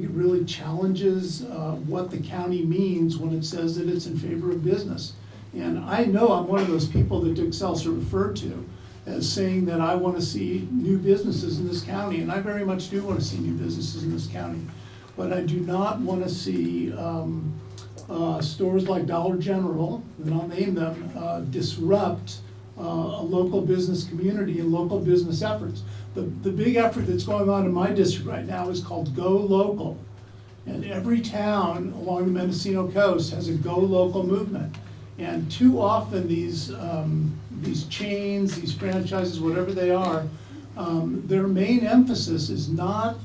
it really challenges what the county means when it says that it's in favor of business. And I know I'm one of those people that Dick Seltzer referred to as saying that I want to see new businesses in this county, and I very much do want to see new businesses in this county. But I do not want to see stores like Dollar General, and I'll name them, disrupt a local business community and local business efforts. The big effort that's going on in my district right now is called Go Local. And every town along the Mendocino coast has a Go Local movement. And too often these chains, these franchises, whatever they are, their main emphasis is not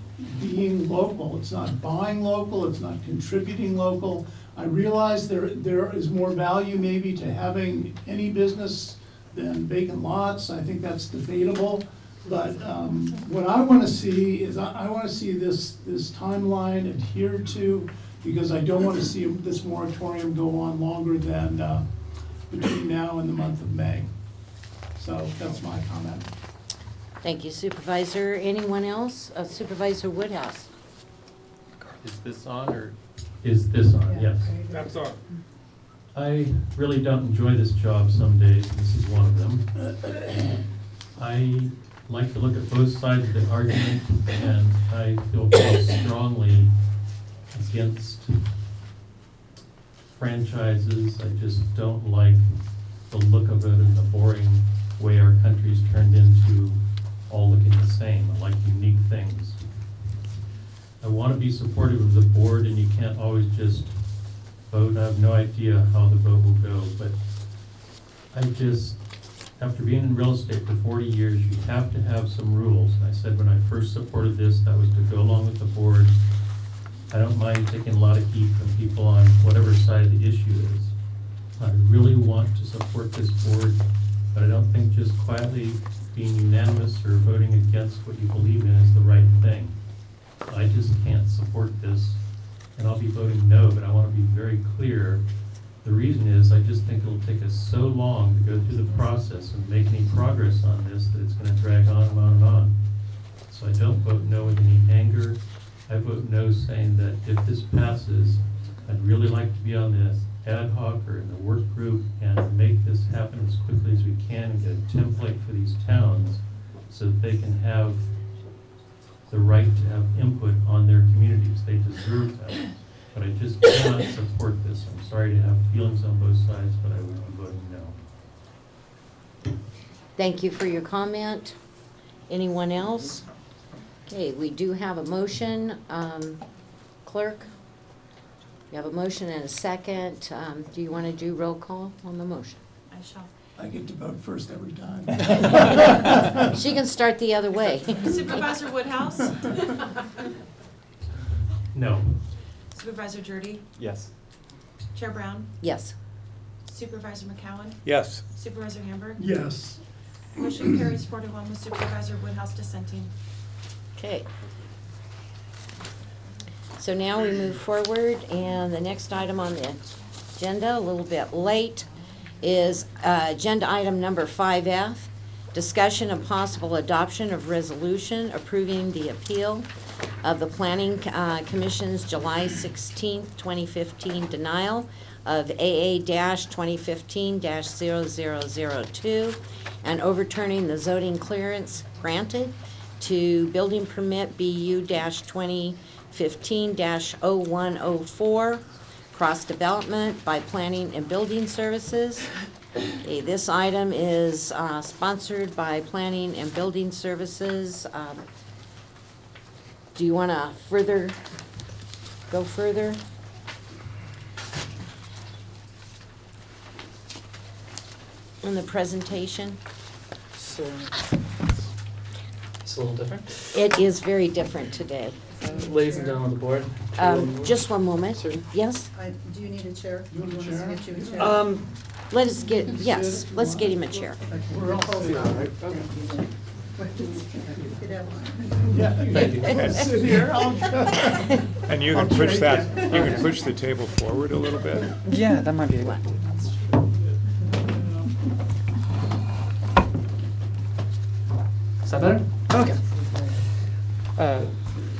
being local. It's not buying local, it's not contributing local. I realize there is more value maybe to having any business than vacant lots. I think that's debatable. But what I want to see is I want to see this timeline adhered to, because I don't want to see this moratorium go on longer than between now and the month of May. So that's my comment. Thank you, Supervisor. Anyone else? Supervisor Woodhouse. Is this on or? Is this on, yes. That's on. I really don't enjoy this job some days, and this is one of them. I like to look at both sides of the argument, and I feel very strongly against franchises. I just don't like the look of it and the boring way our country's turned into all looking the same. I like unique things. I want to be supportive of the board, and you can't always just vote. I have no idea how the vote will go, but I just, after being in real estate for 40 years, you have to have some rules. And I said when I first supported this, that was to go along with the board. I don't mind taking a lot of heat from people on whatever side of the issue is. I really want to support this board, but I don't think just quietly being unanimous or voting against what you believe in is the right thing. I just can't support this, and I'll be voting no, but I want to be very clear. The reason is I just think it'll take us so long to go through the process and make any progress on this that it's going to drag on and on and on. So I don't vote no with any anger. I vote no saying that if this passes, I'd really like to be on this ad hoc or in the work group and make this happen as quickly as we can and get a template for these towns so that they can have the right to have input on their communities. They deserve that. But I just cannot support this. I'm sorry to have feelings on both sides, but I would be voting no. Thank you for your comment. Anyone else? Okay, we do have a motion. Clerk, you have a motion and a second. Do you want to do roll call on the motion? I shall. I get to vote first every time. She can start the other way. Supervisor Woodhouse? No. Supervisor Jordy? Yes. Chair Brown? Yes. Supervisor McCowan? Yes. Supervisor Hamburg? Yes. Motion carries 4-1 with Supervisor Woodhouse dissenting. Okay. So now we move forward, and the next item on the agenda, a little bit late, is agenda item number 5F, discussion and possible adoption of resolution approving the appeal of the Planning Commission's July 16, 2015 denial of AA-2015-0002 and overturning the zoning clearance granted to building permit BU-2015-0104 cross development by Planning and Building Services. Okay, this item is sponsored by Planning and Building Services. Do you want to go further? In the presentation? So, it's a little different. It is very different today. Ladies and gentlemen of the board. Just one moment. Yes? Do you need a chair? Do you want us to get you a chair? Let us get, yes, let's get him a chair. We're all sitting, right? Yeah, thank you. Sit here, And you can push that, you can push the table forward a little bit. Yeah, that might be a good. Is that better? Okay.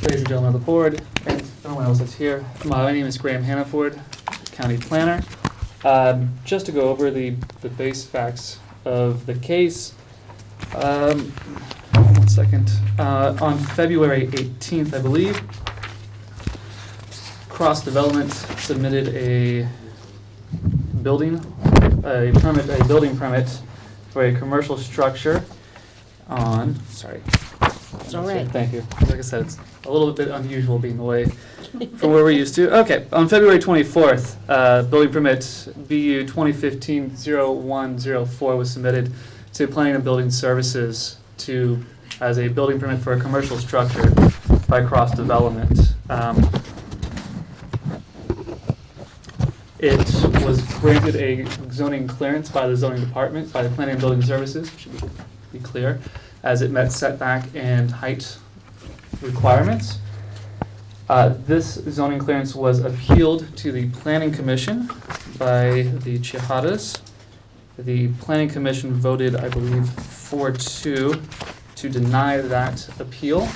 Ladies and gentlemen of the board, and anyone else that's here, my name is Graham Hannaford, County Planner. Just to go over the base facts of the case. 1 second. On February 18th, I believe, Cross Development submitted a building permit for a commercial structure on, sorry. It's all right. Thank you. Like I said, it's a little bit unusual being away from where we're used to. Okay, on February 24th, building permit BU 2015-0104 was submitted to Planning and Building Services as a building permit for a commercial structure by Cross Development. It was granted a zoning clearance by the zoning department, by the Planning and Building Services, should be clear, as it met setback and height requirements. This zoning clearance was appealed to the Planning Commission by the Chihadas. The Planning Commission voted, I believe, 4-2 to deny that appeal,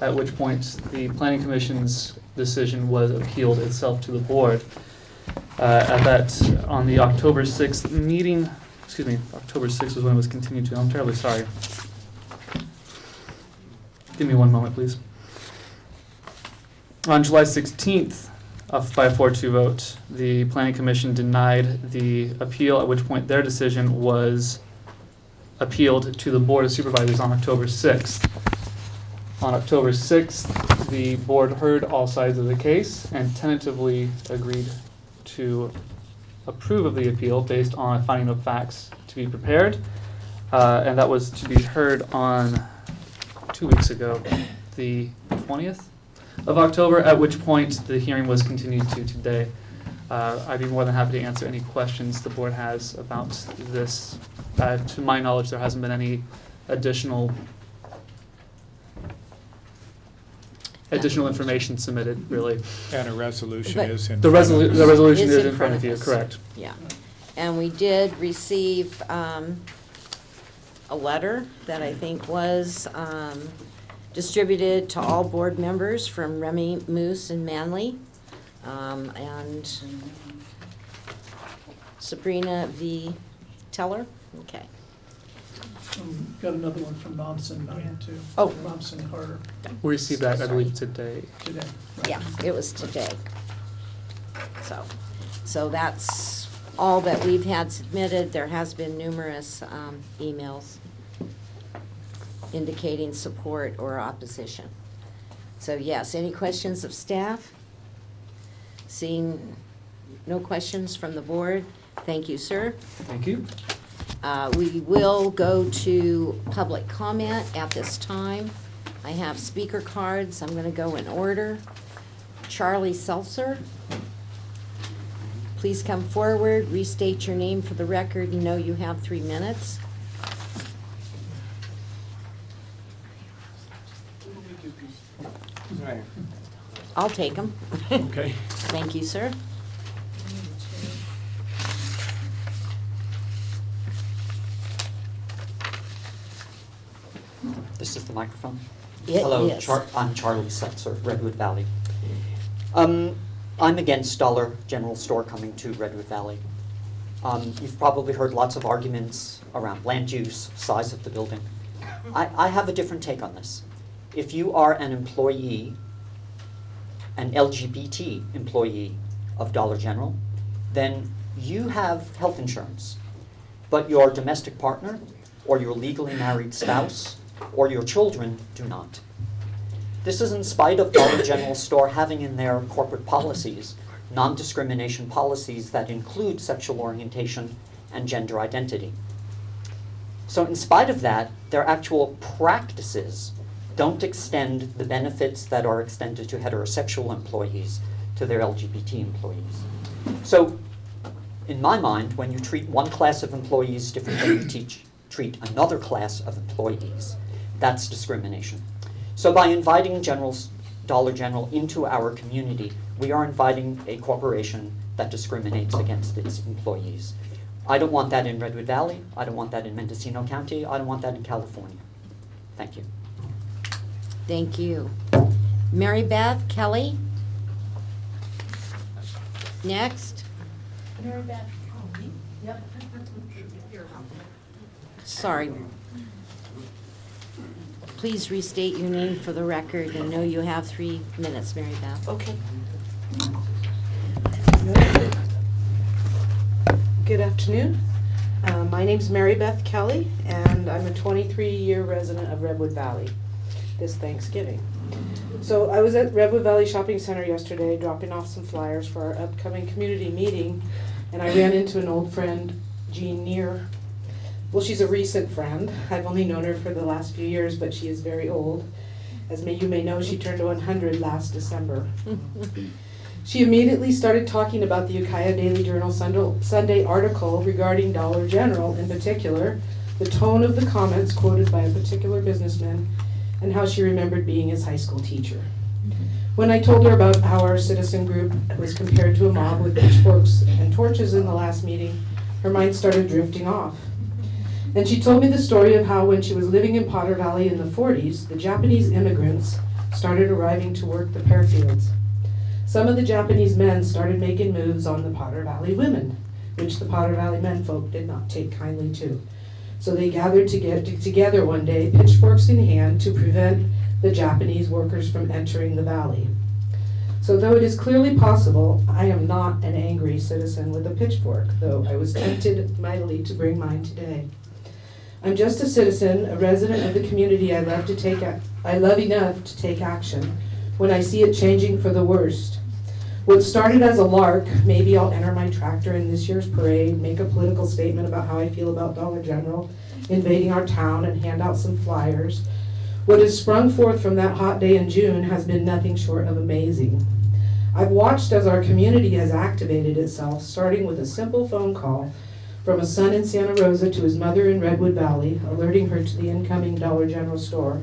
at which point the Planning Commission's decision was appealed itself to the board. On the October 6th meeting, October 6th was when it was continued to. I'm terribly sorry. Give me one moment, please. On July 16th, by a 4-2 vote, the Planning Commission denied the appeal, at which point their decision was appealed to the Board of Supervisors on October 6th. On October 6th, the board heard all sides of the case and tentatively agreed to approve of the appeal based on a finding of facts to be prepared. And that was to be heard on 2 weeks ago, the 20th of October, at which point the hearing was continued to today. I'd be more than happy to answer any questions the board has about this. To my knowledge, there hasn't been any additional information submitted, really. And a resolution But is in. The resolution Is is in front of you, us. correct. Yeah. And we did receive a letter that I think was distributed to all board members from Remy Moose and Manley, and Sabrina V. Teller. Okay. Got another one from Momsen too. Oh. Momsen Carter We received that, I Sorry. believe, today. today. Yeah, it was today. So that's all that we've had submitted. There has been numerous emails indicating support or opposition. So yes, any questions of staff? Seeing no questions from the board, thank you, sir. Thank you. We will go to public comment at this time. I have speaker cards. I'm going to go in order. Charlie Seltzer, please come forward, restate your name for the record, and know you have 3 minutes. I'll take them. Okay. Thank you, sir. This is the microphone? It Hello, is. I'm Charlie Setzer, Redwood Valley. I'm against Dollar General Store coming to Redwood Valley. You've probably heard lots of arguments around land use, size of the building. I have a different take on this. If you are an employee, an LGBT employee of Dollar General, then you have health insurance, but your domestic partner or your legally married spouse or your children do not. This is in spite of Dollar General Store having in their corporate policies non-discrimination policies that include sexual orientation and gender identity. So in spite of that, their actual practices don't extend the benefits that are extended to heterosexual employees to their LGBT employees. So in my mind, when you treat one class of employees different than you treat another class of employees, that's discrimination. So by inviting Dollar General into our community, we are inviting a corporation that discriminates against its employees. I don't want that in Redwood Valley. I don't want that in Mendocino County. I don't want that in California. Thank you. Thank you. Mary Beth Kelly. Next. Mary Beth. Yep. Sorry. Please restate your name for the record and know you have 3 minutes, Mary Beth. Okay. Good afternoon. My name's Mary Beth Kelly, and I'm a 23-year resident of Redwood Valley this Thanksgiving. So I was at Redwood Valley Shopping Center yesterday dropping off some flyers for our upcoming community meeting, and I ran into an old friend, Jean Neer. Well, she's a recent friend. I've only known her for the last few years, but she is very old. As you may know, she turned 100 last December. She immediately started talking about the Ukiah Daily Journal Sunday article regarding Dollar General, in particular, the tone of the comments quoted by a particular businessman, and how she remembered being his high school teacher. When I told her about how our citizen group was compared to a mob with pitchforks and torches in the last meeting, her mind started drifting off. And she told me the story of how when she was living in Potter Valley in the 40s, the Japanese immigrants started arriving to work the pear fields. Some of the Japanese men started making moves on the Potter Valley women, which the Potter Valley menfolk did not take kindly to. So they gathered together one day, pitchforks in hand, to prevent the Japanese workers from entering the valley. So though it is clearly possible, I am not an angry citizen with a pitchfork, though I was tempted mightily to bring mine today. I'm just a citizen, a resident of the community I love enough to take action, when I see it changing for the worst. What started as a lark, maybe I'll enter my tractor in this year's parade, make a political statement about how I feel about Dollar General invading our town, and hand out some flyers. What has sprung forth from that hot day in June has been nothing short of amazing. I've watched as our community has activated itself, starting with a simple phone call from a son in Santa Rosa to his mother in Redwood Valley, alerting her to the incoming Dollar General store,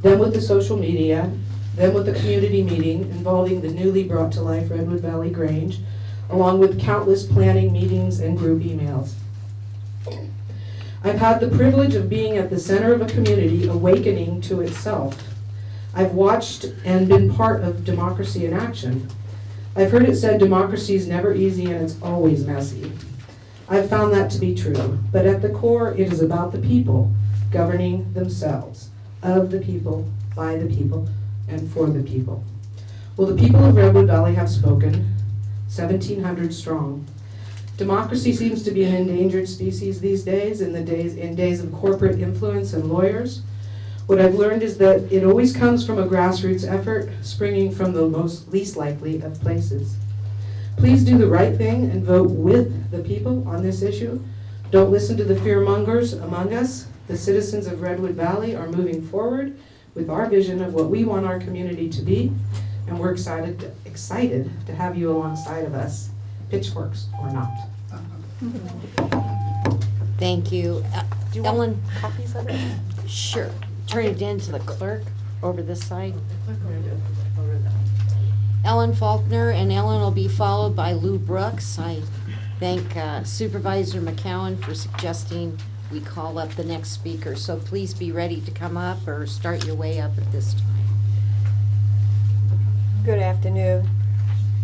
then with the social media, then with the community meeting involving the newly brought to life Redwood Valley Grange, along with countless planning meetings and group emails. I've had the privilege of being at the center of a community awakening to itself. I've watched and been part of democracy in action. I've heard it said democracy is never easy and it's always messy. I've found that to be true, but at the core it is about the people governing themselves, of the people, by the people, and for the people. Well, the people of Redwood Valley have spoken, 1,700 strong. Democracy seems to be an endangered species these days, in days of corporate influence and lawyers. What I've learned is that it always comes from a grassroots effort, springing from the least likely of places. Please do the right thing and vote with the people on this issue. Don't listen to the fearmongers among us. The citizens of Redwood Valley are moving forward with our vision of what we want our community to be, and we're excited to have you alongside of us, pitchforks or not. Thank you. Do you Ellen? want copies of it? Sure. Turn it in to the clerk over this side. Ellen Faulkner, and Ellen will be followed by Lou Brooks. I thank Supervisor McCowan for suggesting we call up the next speaker. So please be ready to come up or start your way up at this time. Good afternoon.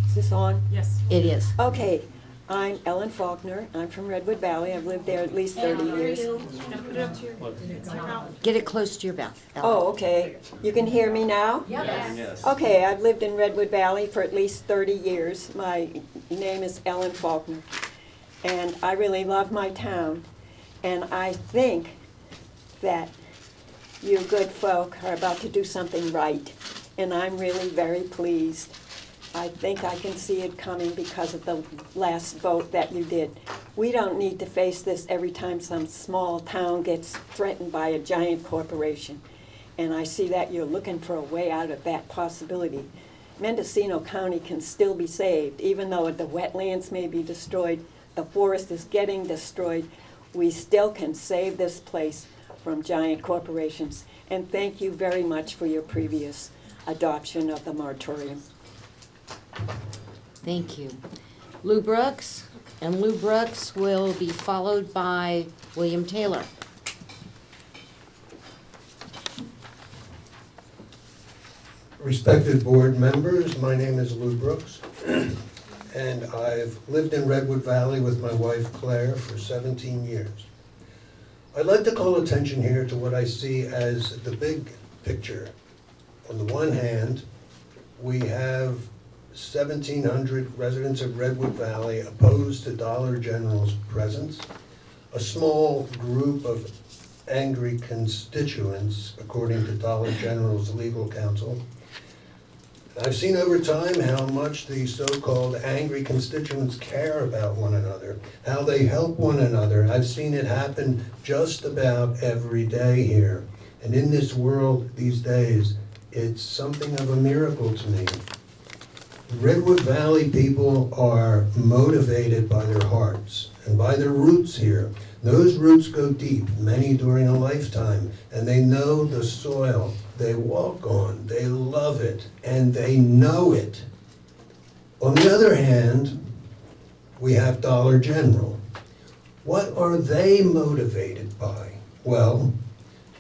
Is this on? Yes. It is. Okay, I'm Ellen Faulkner. I'm from Redwood Valley. I've lived there at least 30 years. Gotta put it up to your mouth. Get it close to your mouth, Ellen. Oh, okay. You can hear me now? Yes. Okay, I've lived in Redwood Valley for at least 30 years. My name is Ellen Faulkner, and I really love my town. And I think that you good folk are about to do something right, and I'm really very pleased. I think I can see it coming because of the last vote that you did. We don't need to face this every time some small town gets threatened by a giant corporation. And I see that you're looking for a way out of that possibility. Mendocino County can still be saved, even though the wetlands may be destroyed, the forest is getting destroyed. We still can save this place from giant corporations. And thank you very much for your previous adoption of the moratorium. Thank you. Lou Brooks, and Lou Brooks will be followed by William Taylor. Respected board members, my name is Lou Brooks, and I've lived in Redwood Valley with my wife Claire for 17 years. I'd like to call attention here to what I see as the big picture. On the one hand, we have 1,700 residents of Redwood Valley opposed to Dollar General's presence, a small group of angry constituents, according to Dollar General's legal counsel. I've seen over time how much the so-called angry constituents care about one another, how they help one another. I've seen it happen just about every day here. And in this world these days, it's something of a miracle to me. Redwood Valley people are motivated by their hearts and by their roots here. Those roots go deep, many during a lifetime, and they know the soil they walk on, they love it, and they know it. On the other hand, we have Dollar General. What are they motivated by? Well,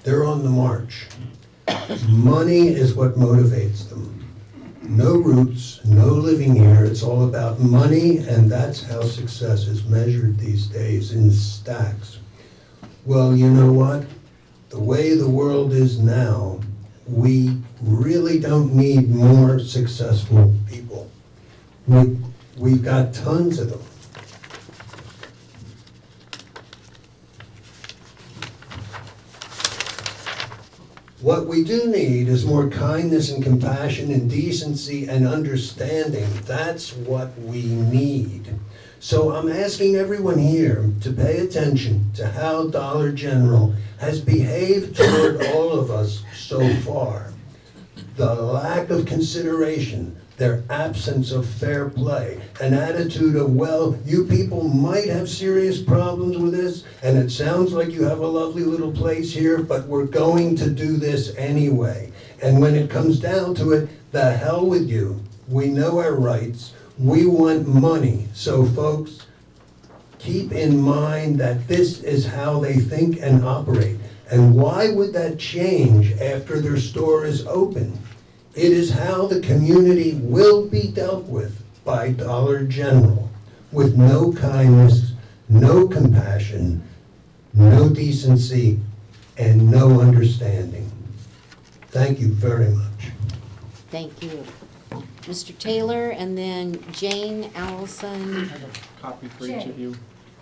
they're on the march. Money is what motivates them. No roots, no living here. It's all about money, and that's how success is measured these days, in stacks. Well, you know what? The way the world is now, we really don't need more successful people. We've got tons of them. What we do need is more kindness and compassion and decency and understanding. That's what we need. So I'm asking everyone here to pay attention to how Dollar General has behaved toward all of us so far. The lack of consideration, their absence of fair play, an attitude of, well, you people might have serious problems with this, and it sounds like you have a lovely little place here, but we're going to do this anyway. And when it comes down to it, the hell with you. We know our rights. We want money. So folks, keep in mind that this is how they think and operate. And why would that change after their store is open? It is how the community will be dealt with by Dollar General, with no kindness, no compassion, no decency, and no understanding. Thank you very much. Thank you. Mr. Taylor, and then Jane, Allison, Copy for each of you.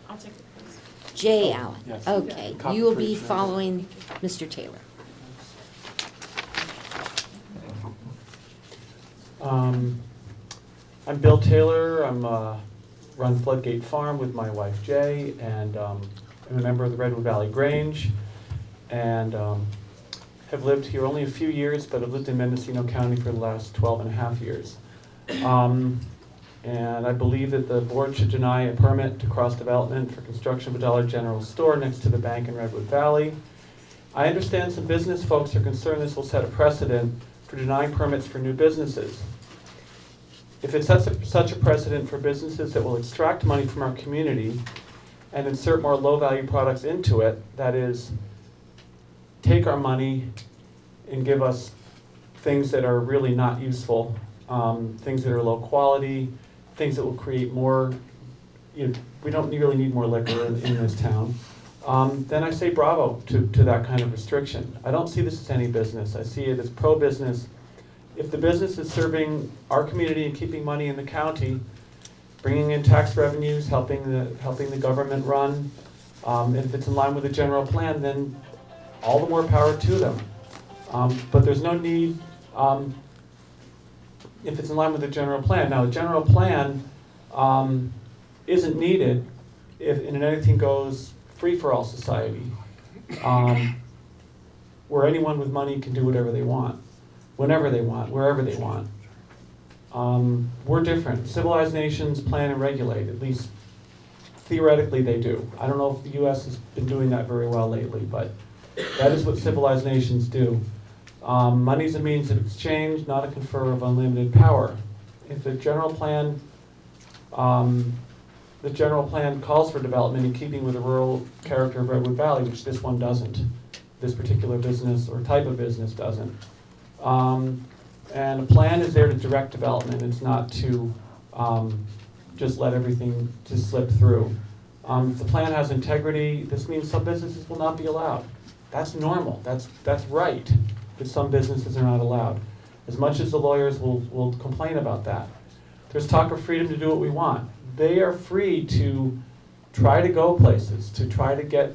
I'll take it, please. Jay Allen. Yes. Okay, Copy you will for be each member. following Mr. Taylor. I'm Bill Taylor. I'm run Floodgate Farm with my wife Jay, and I'm a member of the Redwood Valley Grange, and have lived here only a few years, but I've lived in Mendocino County for the last 12 and a half years. And I believe that the board should deny a permit to cross development for construction of a Dollar General store next to the bank in Redwood Valley. I understand some business folks are concerned this will set a precedent for denying permits for new businesses. If it sets such a precedent for businesses that will extract money from our community and insert more low-value products into it, that is, take our money and give us things that are really not useful, things that are low quality, things that will create more, we don't really need more liquor in this town, then I say bravo to that kind of restriction. I don't see this as any business. I see it as pro-business. If the business is serving our community and keeping money in the county, bringing in tax revenues, helping the government run, and if it's in line with the general plan, then all the more power to them. But there's no need, if it's in line with the general plan. Now, the general plan isn't needed if in anything goes free-for-all society, where anyone with money can do whatever they want, whenever they want, wherever they want. We're different. Civilized nations plan and regulate, at least theoretically they do. I don't know if the U.S. has been doing that very well lately, but that is what civilized nations do. Money is a means of exchange, not a confer of unlimited power. If the general plan calls for development in keeping with the rural character of Redwood Valley, which this one doesn't. This particular business or type of business doesn't. And a plan is there to direct development. It's not to just let everything just slip through. If the plan has integrity, this means some businesses will not be allowed. That's normal. That's right that some businesses are not allowed. As much as the lawyers will complain about that. There's talk of freedom to do what we want. They are free to try to go places, to try to get,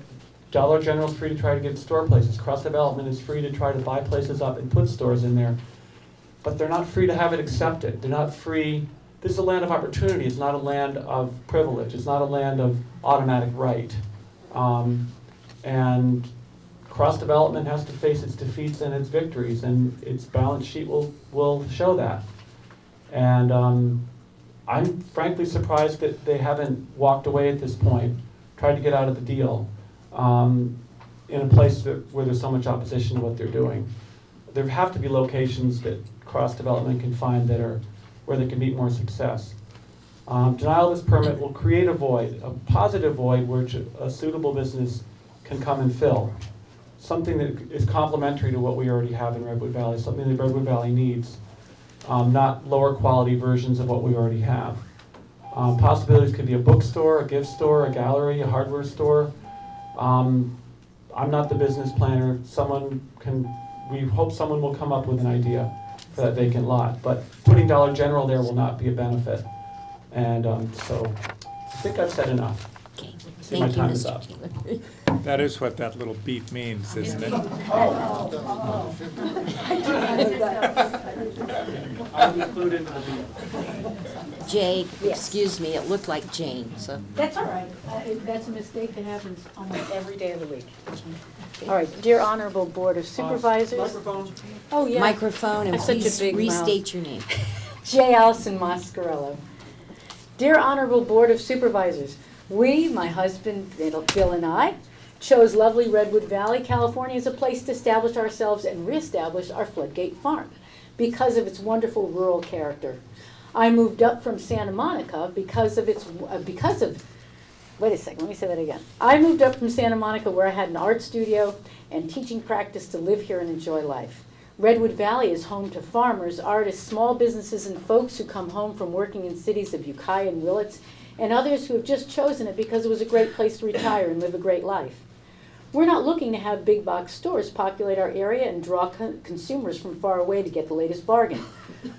Dollar General is free to try to get store places. Cross Development is free to try to buy places up and put stores in there. But they're not free to have it accepted. They're not free. This is a land of opportunity. It's not a land of privilege. It's not a land of automatic right. And Cross Development has to face its defeats and its victories, and its balance sheet will show that. And I'm frankly surprised that they haven't walked away at this point, tried to get out of the deal, in a place where there's so much opposition to what they're doing. There have to be locations that Cross Development can find that are where they can meet more success. Denial of this permit will create a void, a positive void, which a suitable business can come and fill. Something that is complementary to what we already have in Redwood Valley, something that Redwood Valley needs, not lower quality versions of what we already have. Possibilities could be a bookstore, a gift store, a gallery, a hardware store. I'm not the business planner. We hope someone will come up with an idea for that vacant lot, but putting Dollar General there will not be a benefit. And so I think I've said enough. Okay, See, my Thank you, time is Mr. up. Taylor. That is what that little beep means, isn't it? I'll include it in the video. Jay, excuse me, it looked like Jane, so. That's all right. That's a mistake that happens almost every day of the week. All right, dear Honorable Board of Supervisors. Microphone. Oh, yeah. Microphone, and That's such a please big mouth. restate your name. J. Allison Mascarello. Dear Honorable Board of Supervisors, we, my husband Bill and I, chose lovely Redwood Valley, California as a place to establish ourselves and reestablish our Floodgate Farm because of its wonderful rural character. I moved up from Santa Monica because of, wait a second, let me say that again. I moved up from Santa Monica where I had an art studio and teaching practice to live here and enjoy life. Redwood Valley is home to farmers, artists, small businesses, and folks who come home from working in cities of Ukiah and Willits, and others who have just chosen it because it was a great place to retire and live a great life. We're not looking to have big box stores populate our area and draw consumers from far away to get the latest bargain.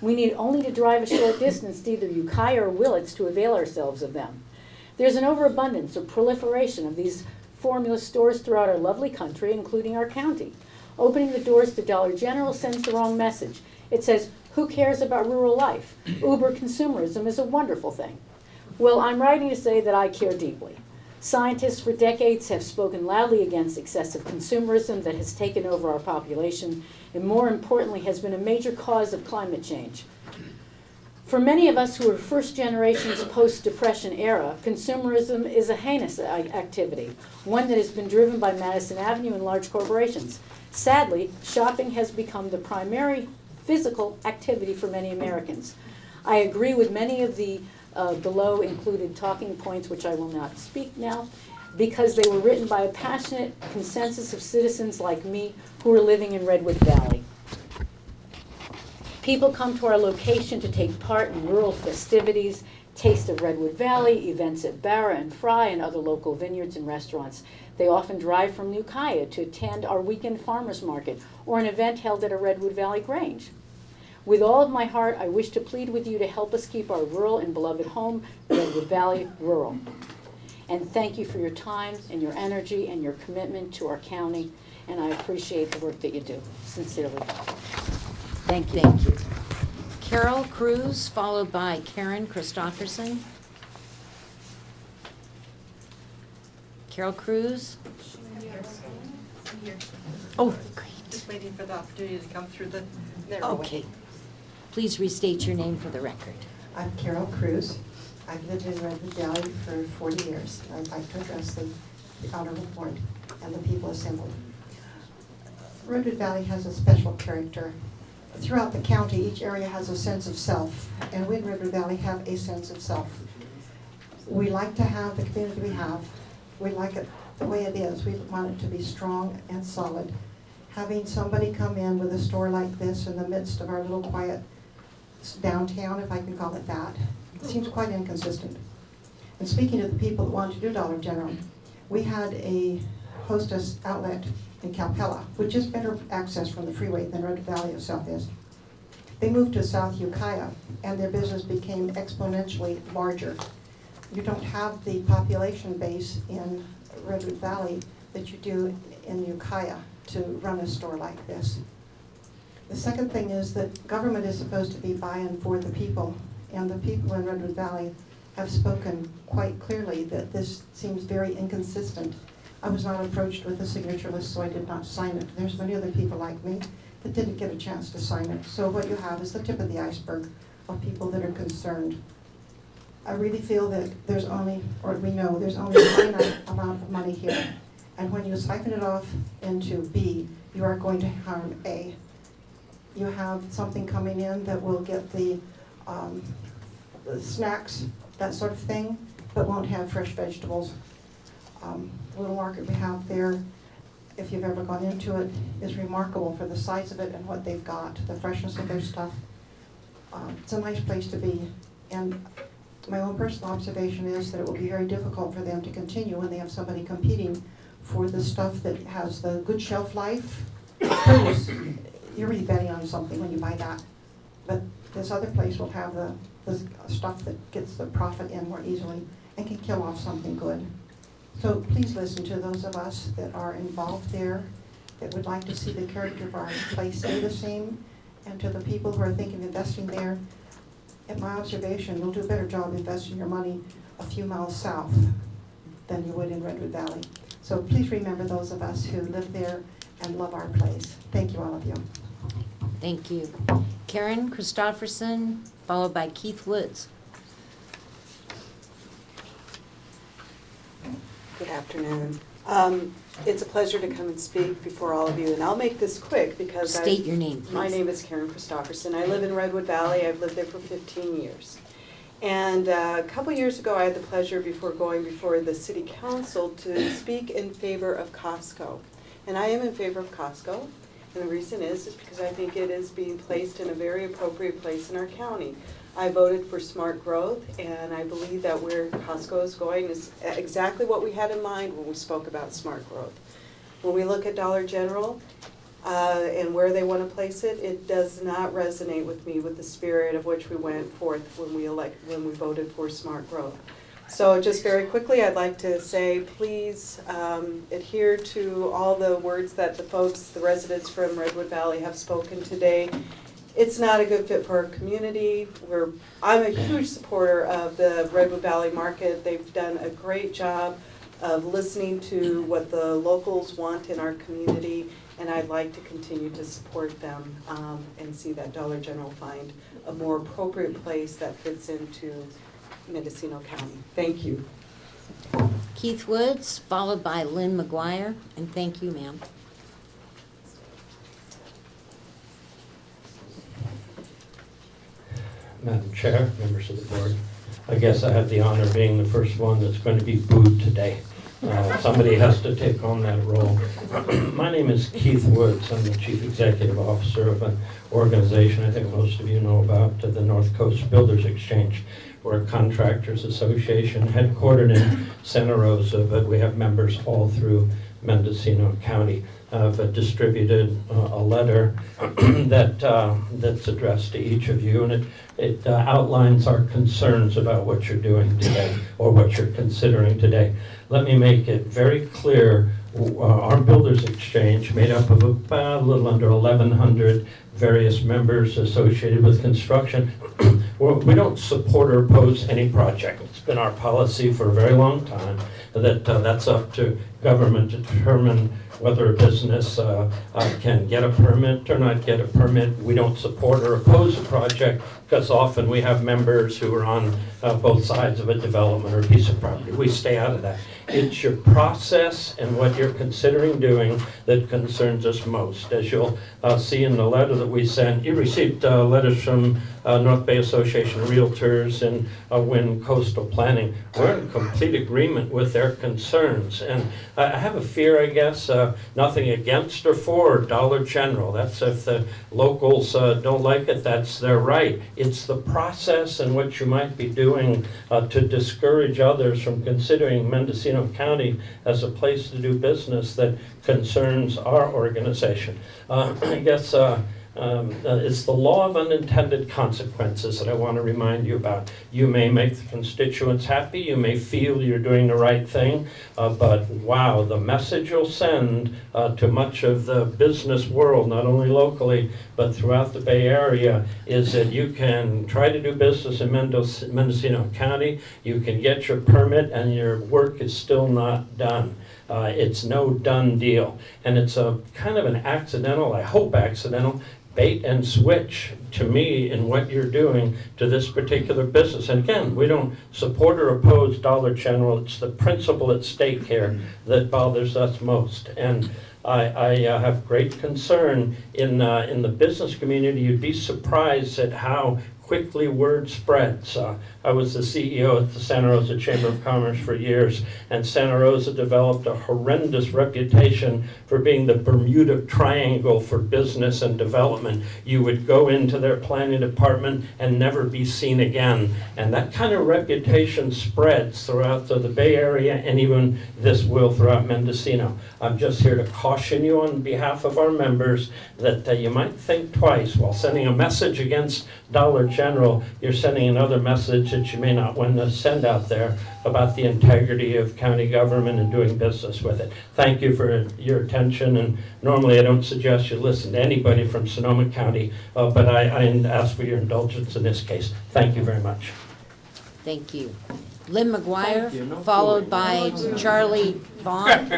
We need only to drive a short distance to either Ukiah or Willits to avail ourselves of them. There's an overabundance or proliferation of these formula stores throughout our lovely country, including our county. Opening the doors to Dollar General sends the wrong message. It says, who cares about rural life? Uber consumerism is a wonderful thing. Well, I'm writing to say that I care deeply. Scientists for decades have spoken loudly against excessive consumerism that has taken over our population and, more importantly, has been a major cause of climate change. For many of us who are first generations post-Depression era, consumerism is a heinous activity, one that has been driven by Madison Avenue and large corporations. Sadly, shopping has become the primary physical activity for many Americans. I agree with many of the below included talking points, which I will not speak now, because they were written by a passionate consensus of citizens like me who are living in Redwood Valley. People come to our location to take part in rural festivities, Taste of Redwood Valley, events at Barra and Fry, and other local vineyards and restaurants. They often drive from Ukiah to attend our weekend farmers market or an event held at a Redwood Valley Grange. With all of my heart, I wish to plead with you to help us keep our rural and beloved home, Redwood Valley, rural. And thank you for your time and your energy and your commitment to our county, and I appreciate the work that you do, sincerely. Thank you. Thank you. Carol Cruz, followed by Karen Christopherson. Carol Cruz. Oh, great. Just waiting for the opportunity to come through the Okay. Please restate your name for the record. I'm Carol Cruz. I've lived in Redwood Valley for 40 years. I'd like to address the Honorable Board and the people assembled. Redwood Valley has a special character. Throughout the county, each area has a sense of self, and we in Redwood Valley have a sense of self. We like to have the community we have. We like it the way it is. We want it to be strong and solid. Having somebody come in with a store like this in the midst of our little quiet downtown, if I can call it that, seems quite inconsistent. And speaking to the people that wanted to do Dollar General, we had a hostess outlet in Calpella, which is better access from the freeway than Redwood Valley itself is. They moved to South Ukiah, and their business became exponentially larger. You don't have the population base in Redwood Valley that you do in Ukiah to run a store like this. The second thing is that government is supposed to be by and for the people, and the people in Redwood Valley have spoken quite clearly that this seems very inconsistent. I was not approached with a signature list, so I did not sign it. There's many other people like me that didn't get a chance to sign it. So what you have is the tip of the iceberg of people that are concerned. I really feel that there's only, or we know, there's only a finite amount of money here. And when you siphon it off into B, you are going to harm A. You have something coming in that will get the snacks, that sort of thing, but won't have fresh vegetables. The little market we have there, if you've ever gone into it, is remarkable for the size of it and what they've got, the freshness of their stuff. It's a nice place to be. And my own personal observation is that it will be very difficult for them to continue when they have somebody competing for the stuff that has the good shelf life. You're really betting on something when you buy that. But this other place will have the stuff that gets the profit in more easily and can kill off something good. So please listen to those of us that are involved there, that would like to see the character of our place stay the same, and to the people who are thinking of investing there, in my observation, you'll do a better job investing your money a few miles south than you would in Redwood Valley. So please remember those of us who live there and love our place. Thank you, all of you. Thank you. Karen Christopherson, followed by Keith Woods. Good afternoon. It's a pleasure to come and speak before all of you, and I'll make this quick because State your name, please. My name is Karen Christopherson. I live in Redwood Valley. I've lived there for 15 years. And a couple years ago, I had the pleasure, before going before the City Council, to speak in favor of Costco. And I am in favor of Costco, and the reason is because I think it is being placed in a very appropriate place in our county. I voted for smart growth, and I believe that where Costco is going is exactly what we had in mind when we spoke about smart growth. When we look at Dollar General and where they want to place it, it does not resonate with me with the spirit of which we went forth when we voted for smart growth. So just very quickly, I'd like to say, please adhere to all the words that the residents from Redwood Valley have spoken today. It's not a good fit for our community. I'm a huge supporter of the Redwood Valley Market. They've done a great job of listening to what the locals want in our community, and I'd like to continue to support them and see that Dollar General find a more appropriate place that fits into Mendocino County. Thank you. Keith Woods, followed by Lynn McGuire, and thank you, ma'am. Madam Chair, members of the board, I guess I have the honor of being the first one that's going to be booed today. Somebody has to take on that role. My name is Keith Woods. I'm the Chief Executive Officer of an organization I think most of you know about, the North Coast Builders Exchange. We're a contractors association headquartered in Santa Rosa, but we have members all through Mendocino County. I've distributed a letter that's addressed to each of you, and it outlines our concerns about what you're doing today or what you're considering today. Let me make it very clear. Our Builders Exchange, made up of about a little under 1,100 various members associated with construction, we don't support or oppose any project. It's been our policy for a very long time that that's up to government to determine whether a business can get a permit or not get a permit. We don't support or oppose a project because often we have members who are on both sides of a development or a piece of property. We stay out of that. It's your process and what you're considering doing that concerns us most. As you'll see in the letter that we sent, you received letters from North Bay Association of Realtors and Wind Coastal Planning. We're in complete agreement with their concerns. And I have a fear, I guess, nothing against or for Dollar General. That's if the locals don't like it, that's their right. It's the process and what you might be doing to discourage others from considering Mendocino County as a place to do business that concerns our organization. I guess it's the law of unintended consequences that I want to remind you about. You may make the constituents happy, you may feel you're doing the right thing, but wow, the message you'll send to much of the business world, not only locally, but throughout the Bay Area, is that you can try to do business in Mendocino County, you can get your permit, and your work is still not done. It's no done deal. And it's a kind of an accidental, I hope accidental, bait and switch to me in what you're doing to this particular business. And again, we don't support or oppose Dollar General. It's the principle at stake here that bothers us most. And I have great concern in the business community. You'd be surprised at how quickly word spreads. I was the CEO at the Santa Rosa Chamber of Commerce for years, and Santa Rosa developed a horrendous reputation for being the Bermuda Triangle for business and development. You would go into their planning department and never be seen again. And that kind of reputation spreads throughout the Bay Area, and even this will throughout Mendocino. I'm just here to caution you on behalf of our members that you might think twice while sending a message against Dollar General, you're sending another message that you may not want to send out there about the integrity of county government and doing business with it. Thank you for your attention, and normally I don't suggest you listen to anybody from Sonoma County, but I ask for your indulgence in this case. Thank you very much. Thank you. Lynn McGuire, Thank you. No followed by Charlie Vaughn.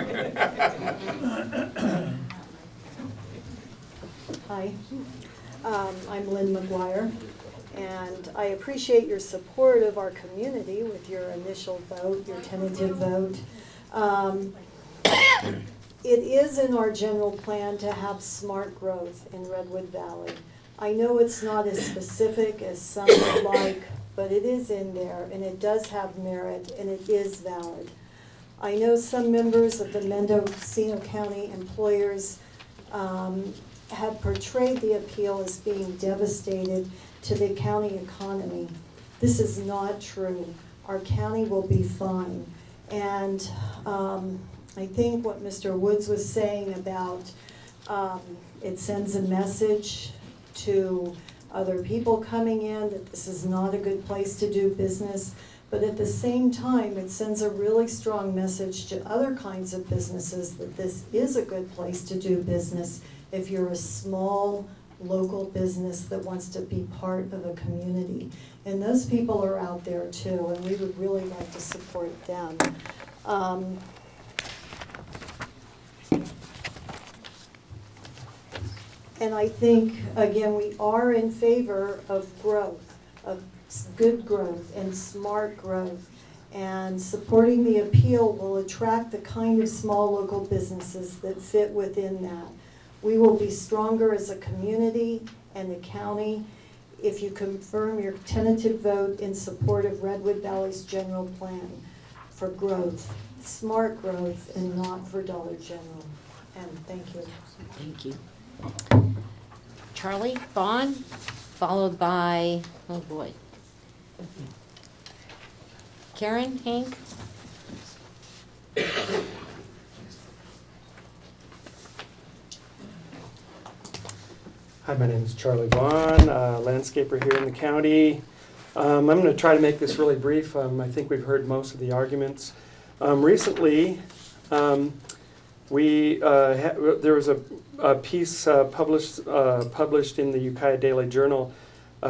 Hi, I'm Lynn McGuire, and I appreciate your support of our community with your initial vote, your tentative vote. It is in our general plan to have smart growth in Redwood Valley. I know it's not as specific as some would like, but it is in there, and it does have merit, and it is valid. I know some members of the Mendocino County employers have portrayed the appeal as being devastated to the county economy. This is not true. Our county will be fine. And I think what Mr. Woods was saying about it sends a message to other people coming in that this is not a good place to do business, but at the same time, it sends a really strong message to other kinds of businesses that this is a good place to do business if you're a small local business that wants to be part of a community. And those people are out there too, and we would really like to support them. And I think, again, we are in favor of growth, of good growth and smart growth. And supporting the appeal will attract the kind of small local businesses that fit within that. We will be stronger as a community and a county if you confirm your tentative vote in support of Redwood Valley's general plan for growth, smart growth, and not for Dollar General. And thank you. Thank you. Charlie Vaughn, followed by, oh boy, Karen Hank. Hi, my name is Charlie Vaughn, landscaper here in the county. I'm going to try to make this really brief. I think we've heard most of the arguments. Recently, there was a piece published in the Ukiah Daily Journal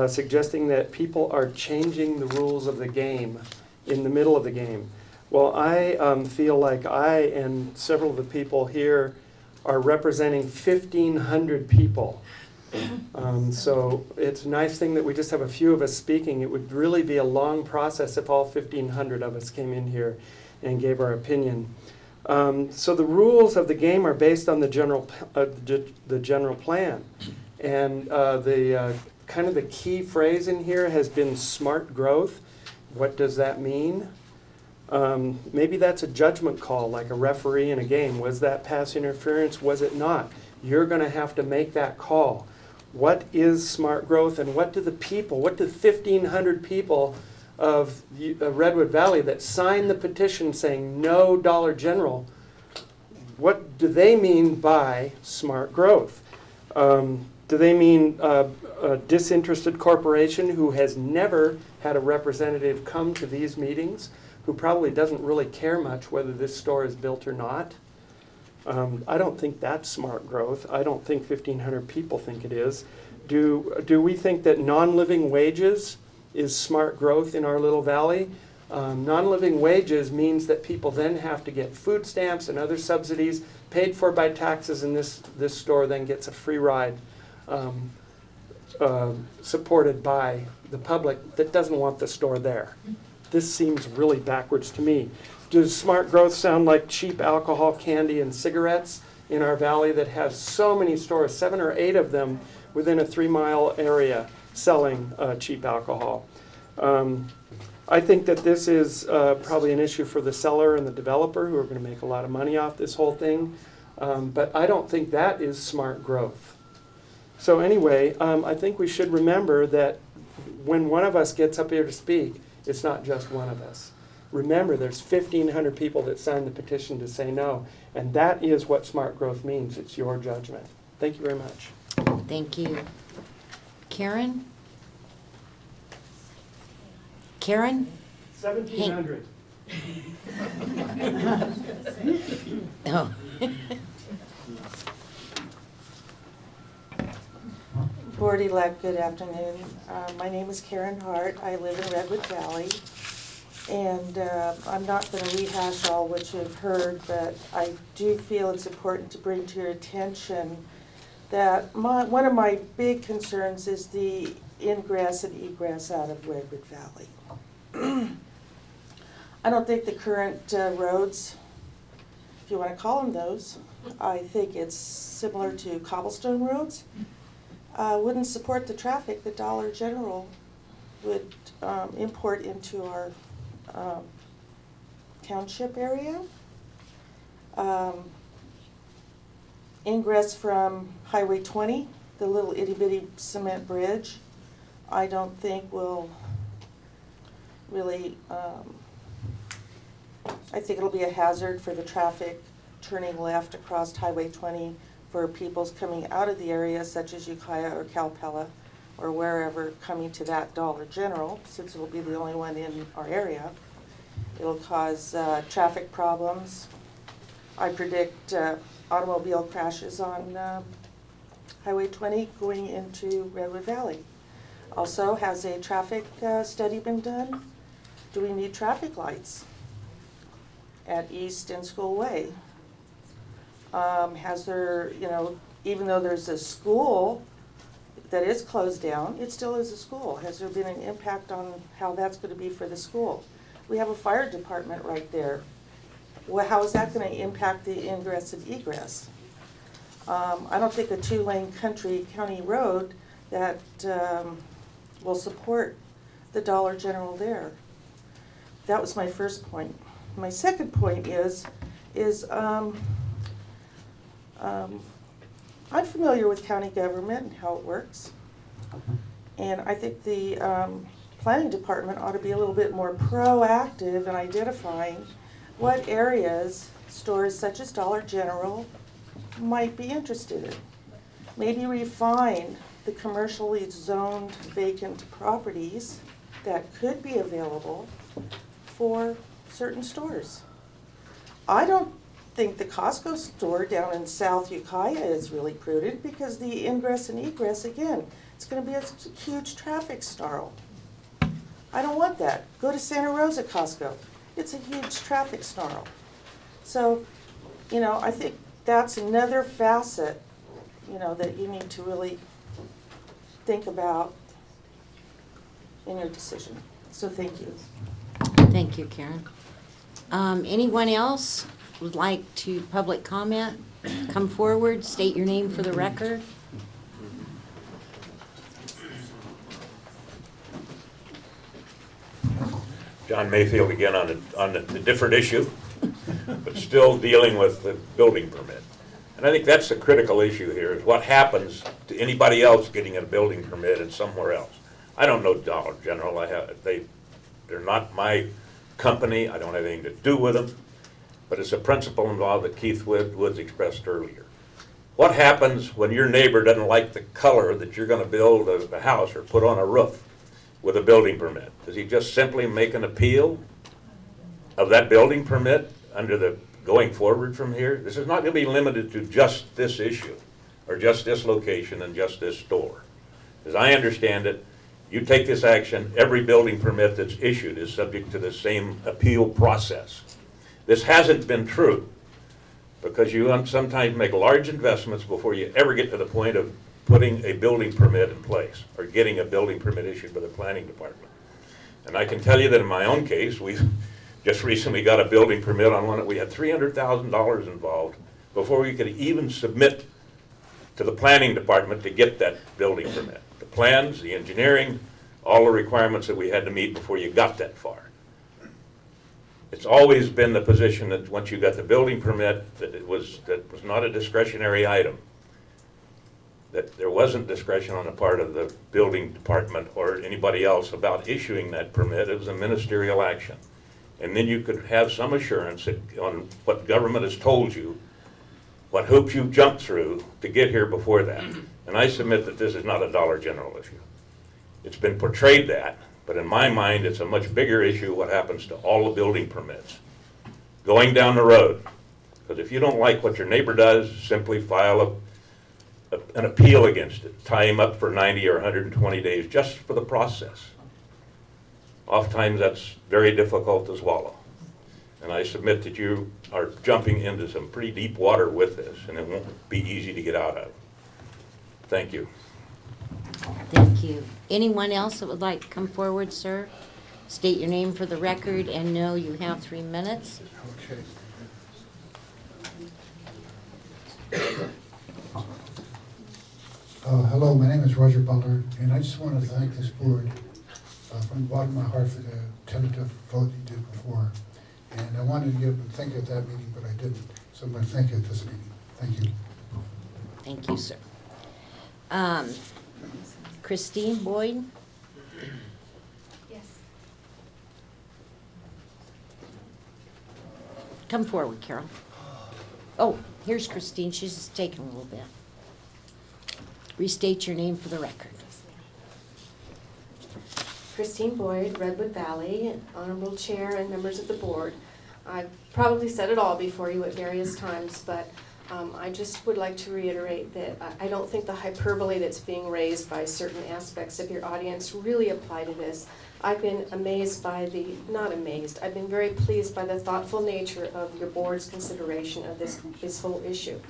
suggesting that people are changing the rules of the game in the middle of the game. Well, I feel like I and several of the people here are representing 1,500 people. So it's a nice thing that we just have a few of us speaking. It would really be a long process if all 1,500 of us came in here and gave our opinion. So the rules of the game are based on the general plan, and the kind of the key phrase in here has been smart growth. What does that mean? Maybe that's a judgment call, like a referee in a game. Was that pass interference? Was it not? You're going to have to make that call. What is smart growth, and what do the people, what do 1,500 people of Redwood Valley that signed the petition saying no Dollar General, what do they mean by smart growth? Do they mean a disinterested corporation who has never had a representative come to these meetings, who probably doesn't really care much whether this store is built or not? I don't think that's smart growth. I don't think 1,500 people think it is. Do we think that non-living wages is smart growth in our little valley? Non-living wages means that people then have to get food stamps and other subsidies paid for by taxes, and this store then gets a free ride supported by the public that doesn't want the store there. This seems really backwards to me. Does smart growth sound like cheap alcohol, candy, and cigarettes in our valley that has so many stores, 7 or 8 of them within a 3-mile area selling cheap alcohol? I think that this is probably an issue for the seller and the developer, who are going to make a lot of money off this whole thing. But I don't think that is smart growth. So anyway, I think we should remember that when one of us gets up here to speak, it's not just one of us. Remember, there's 1,500 people that signed the petition to say no, and that is what smart growth means. It's your judgment. Thank you very much. Thank you. Karen? Karen? 1700. Oh. Board-elect, good afternoon. My name is Karen Hart. I live in Redwood Valley. And I'm not going to rehash all what you've heard, but I do feel it's important to bring to your attention that one of my big concerns is the ingress and egress out of Redwood Valley. I don't think the current roads, if you want to call them those, I think it's similar to cobblestone roads, wouldn't support the traffic that Dollar General would import into our township area. Ingress from Highway 20, the little itty bitty cement bridge, I don't think will really, I think it'll be a hazard for the traffic turning left across Highway 20 for people's coming out of the area such as Ukiah or Calpella or wherever coming to that Dollar General, since it'll be the only one in our area. It'll cause traffic problems. I predict automobile crashes on Highway 20 going into Redwood Valley. Also, has a traffic study been done? Do we need traffic lights at East and School Way? Has there, even though there's a school that is closed down, it still is a school. Has there been an impact on how that's going to be for the school? We have a fire department right there. Well, how is that going to impact the ingress and egress? I don't think a two-lane county road that will support the Dollar General there. That was my first point. My second point is I'm familiar with county government and how it works. And I think the planning department ought to be a little bit more proactive in identifying what areas stores such as Dollar General might be interested in. Maybe refine the commercially zoned vacant properties that could be available for certain stores. I don't think the Costco store down in South Ukiah is really prudent because the ingress and egress, again, it's going to be a huge traffic snarl. I don't want that. Go to Santa Rosa Costco. It's a huge traffic snarl. So, I think that's another facet, that you need to really think about in your decision. So thank you. Thank you, Karen. Anyone else would like to public comment? Come forward, state your name for the record. John Mayfield again on a different issue, but still dealing with the building permit. And I think that's the critical issue here, is what happens to anybody else getting a building permit in somewhere else. I don't know Dollar General. They're not my company. I don't have anything to do with them. But it's a principle involved that Keith Woods expressed earlier. What happens when your neighbor doesn't like the color that you're going to build a house or put on a roof with a building permit? Does he just simply make an appeal of that building permit under the going forward from here? This is not going to be limited to just this issue or just this location and just this store. As I understand it, you take this action, every building permit that's issued is subject to the same appeal process. This hasn't been true because you sometimes make large investments before you ever get to the point of putting a building permit in place or getting a building permit issued by the planning department. And I can tell you that in my own case, we just recently got a building permit on one that we had $300,000 involved before we could even submit to the planning department to get that building permit. The plans, the engineering, all the requirements that we had to meet before you got that far. It's always been the position that once you got the building permit, that was not a discretionary item. That there wasn't discretion on the part of the building department or anybody else about issuing that permit. It was a ministerial action. And then you could have some assurance that on what government has told you, what hoops you've jumped through to get here before that. And I submit that this is not a Dollar General issue. It's been portrayed that, But in my mind, it's a much bigger issue what happens to all the building permits going down the road. Because if you don't like what your neighbor does, simply file an appeal against it. Tie him up for 90 or 120 days just for the process. Oftentimes that's very difficult to swallow. And I submit that you are jumping into some pretty deep water with this, and it won't be easy to get out of. Thank you. Thank you. Anyone else that would like to come forward, sir? State your name for the record and know you have 3 minutes. Hello, my name is Roger Butler, and I just want to thank this board from the bottom of my heart for the tentative vote you did before. And I wanted to give a thank you at that meeting, but I didn't. So I'm going to thank you at this meeting. Thank you. Thank you, sir. Christine Boyd? Yes. Come forward, Carol. Oh, here's Christine. She's just taking a little bit. Restate your name for the record. Christine Boyd, Redwood Valley, Honorable Chair and members of the board. I've probably said it all before you at various times, but I just would like to reiterate that I don't think the hyperbole that's being raised by certain aspects of your audience really apply to this. I've been amazed by not amazed, I've been very pleased by the thoughtful nature of your board's consideration of this whole issue.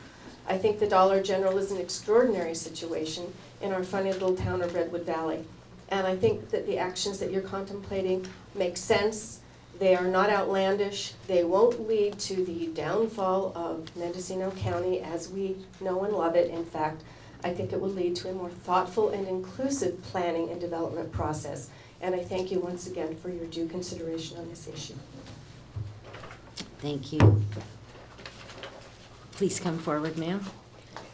I think the Dollar General is an extraordinary situation in our funny little town of Redwood Valley. And I think that the actions that you're contemplating make sense. They are not outlandish. They won't lead to the downfall of Mendocino County as we know and love it. In fact, I think it will lead to a more thoughtful and inclusive planning and development process. And I thank you once again for your due consideration on this issue. Thank you. Please come forward, ma'am.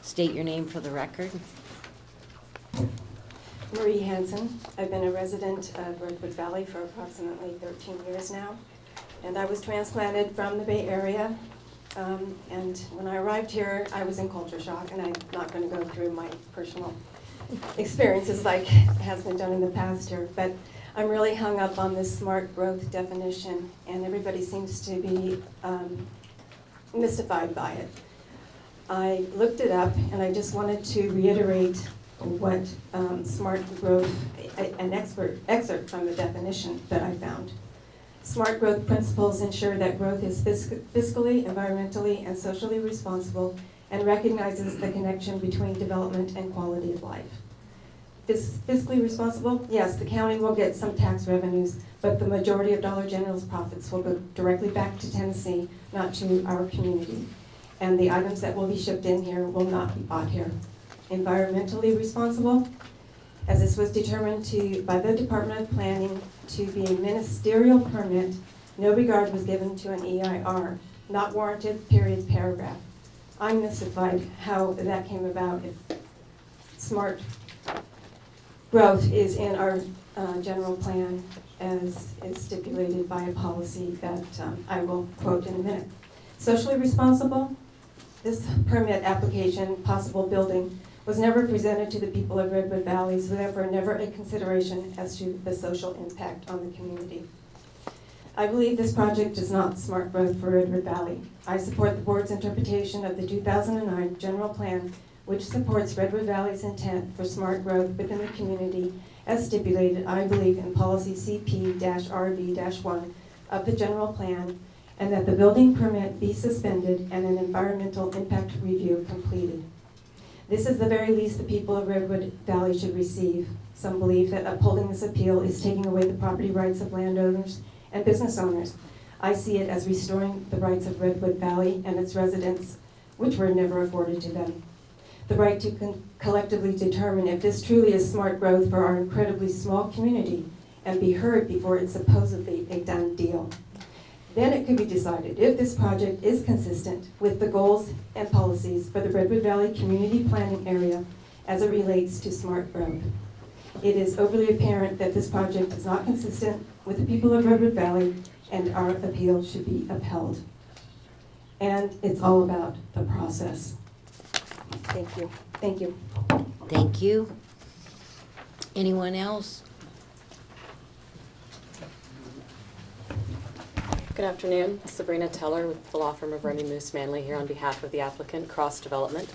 State your name for the record. Marie Hansen. I've been a resident of Redwood Valley for approximately 13 years now. And I was transplanted from the Bay Area. And when I arrived here, I was in culture shock, and I'm not going to go through my personal experiences like has been done in the past here. But I'm really hung up on this smart growth definition, and everybody seems to be mystified by it. I looked it up, and I just wanted to reiterate what smart growth, an excerpt from the definition that I found. Smart growth principles ensure that growth is fiscally, environmentally, and socially responsible and recognizes the connection between development and quality of life. Fiscally responsible? Yes, the county will get some tax revenues, but the majority of Dollar General's profits will go directly back to Tennessee, not to our community. And the items that will be shipped in here will not be bought here. Environmentally responsible, as this was determined by the Department of Planning to be a ministerial permit, no regard was given to an EIR, not warranted, period, paragraph. I'm mystified how that came about if smart growth is in our general plan as is stipulated by a policy that I will quote in a minute. Socially responsible, this permit application, possible building, was never presented to the people of Redwood Valley, so therefore never a consideration as to the social impact on the community. I believe this project is not smart growth for Redwood Valley. I support the board's interpretation of the 2009 general plan, which supports Redwood Valley's intent for smart growth within the community as stipulated, I believe, in policy CP-RB-1 of the general plan, and that the building permit be suspended and an environmental impact review completed. This is the very least the people of Redwood Valley should receive. Some believe that upholding this appeal is taking away the property rights of landowners and business owners. I see it as restoring the rights of Redwood Valley and its residents, which were never afforded to them. The right to collectively determine if this truly is smart growth for our incredibly small community and be heard before it's supposedly a done deal. Then it could be decided if this project is consistent with the goals and policies for the Redwood Valley community planning area as it relates to smart growth. It is overly apparent that this project is not consistent with the people of Redwood Valley, and our appeal should be upheld. And it's all about the process. Thank you. Thank you. Thank you. Anyone else? Good afternoon. Sabrina Teller with the law firm of Remy Moose Manley here on behalf of the applicant, Cross Development.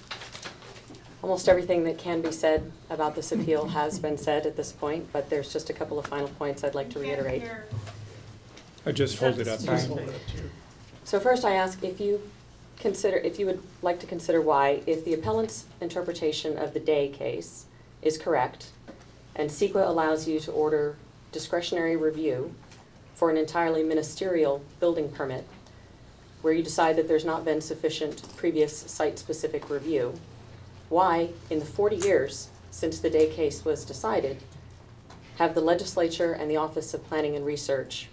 Almost everything that can be said about this appeal has been said at this point, but there's just a couple of final points I'd like to reiterate. I just hold it up. Sorry. So first I ask if you would like to consider why, if the appellant's interpretation of the Day case is correct, and CEQA allows you to order discretionary review for an entirely ministerial building permit, where you decide that there's not been sufficient previous site-specific review, why, in the 40 years since the Day case was decided, have the legislature and the Office of Planning and Research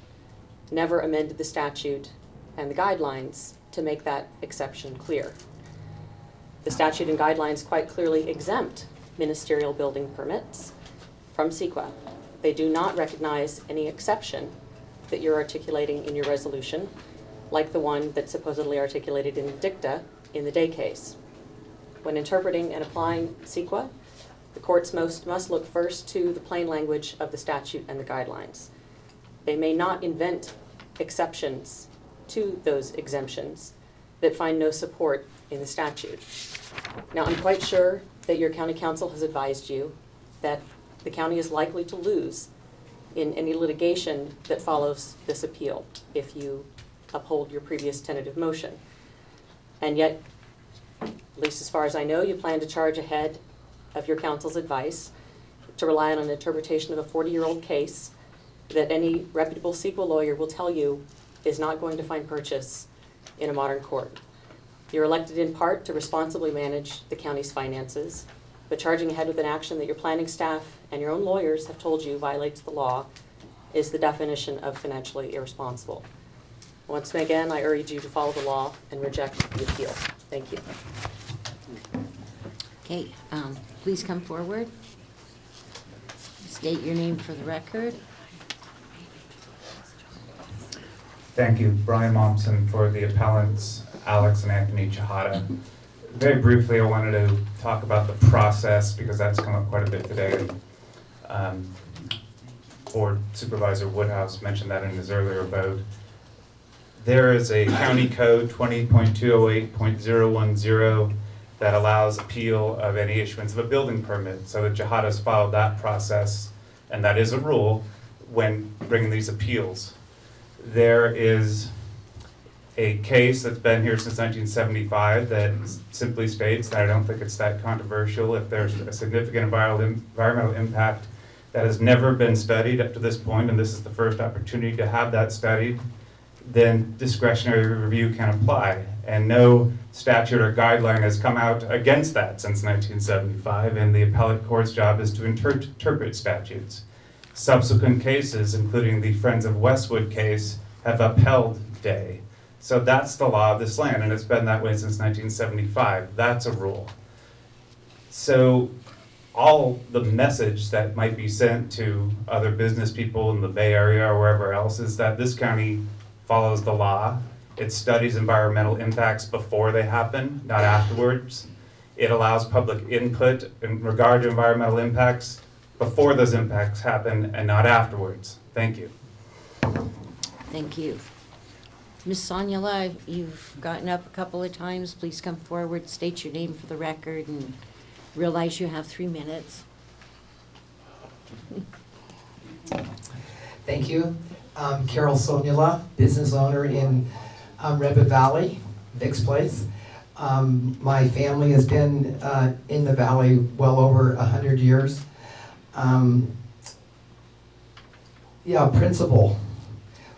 never amended the statute and the guidelines to make that exception clear? The statute and guidelines quite clearly exempt ministerial building permits from CEQA. They do not recognize any exception that you're articulating in your resolution, like the one that's supposedly articulated in dicta in the Day case. When interpreting and applying CEQA, the courts must look first to the plain language of the statute and the guidelines. They may not invent exceptions to those exemptions that find no support in the statute. Now, I'm quite sure that your county council has advised you that the county is likely to lose in any litigation that follows this appeal if you uphold your previous tentative motion. And yet, at least as far as I know, you plan to charge ahead of your counsel's advice to rely on an interpretation of a 40-year-old case that any reputable CEQA lawyer will tell you is not going to find purchase in a modern court. You're elected in part to responsibly manage the county's finances, but charging ahead with an action that your planning staff and your own lawyers have told you violates the law is the definition of financially irresponsible. Once again, I urge you to follow the law and reject the appeal. Thank you. Okay, please come forward. State your name for the record. Thank you. Brian Momsen for the appellants, Alex and Anthony Chihata. Very briefly, I wanted to talk about the process because that's come up quite a bit today. Board Supervisor Woodhouse mentioned that in his earlier vote. There is a county code 20.208.010 that allows appeal of any issuance of a building permit. So the Chihata's followed that process, and that is a rule when bringing these appeals. There is a case that's been here since 1975 that simply states that I don't think it's that controversial. If there's a significant environmental impact that has never been studied up to this point, and this is the first opportunity to have that studied, then discretionary review can apply. And no statute or guideline has come out against that since 1975, and the appellate court's job is to interpret statutes. Subsequent cases, including the Friends of Westwood case, have upheld Day. So that's the law of this land, and it's been that way since 1975. That's a rule. So all the message that might be sent to other business people in the Bay Area or wherever else is that this county follows the law. It studies environmental impacts before they happen, not afterwards. It allows public input in regard to environmental impacts before those impacts happen and not afterwards. Thank you. Thank you. Ms. Sonula, you've gotten up a couple of times. Please come forward, state your name for the record, and realize you have 3 minutes. Thank you. Carol Sonula, business owner in Redwood Valley, Vic's Place. My family has been in the valley well over 100 years. Principle.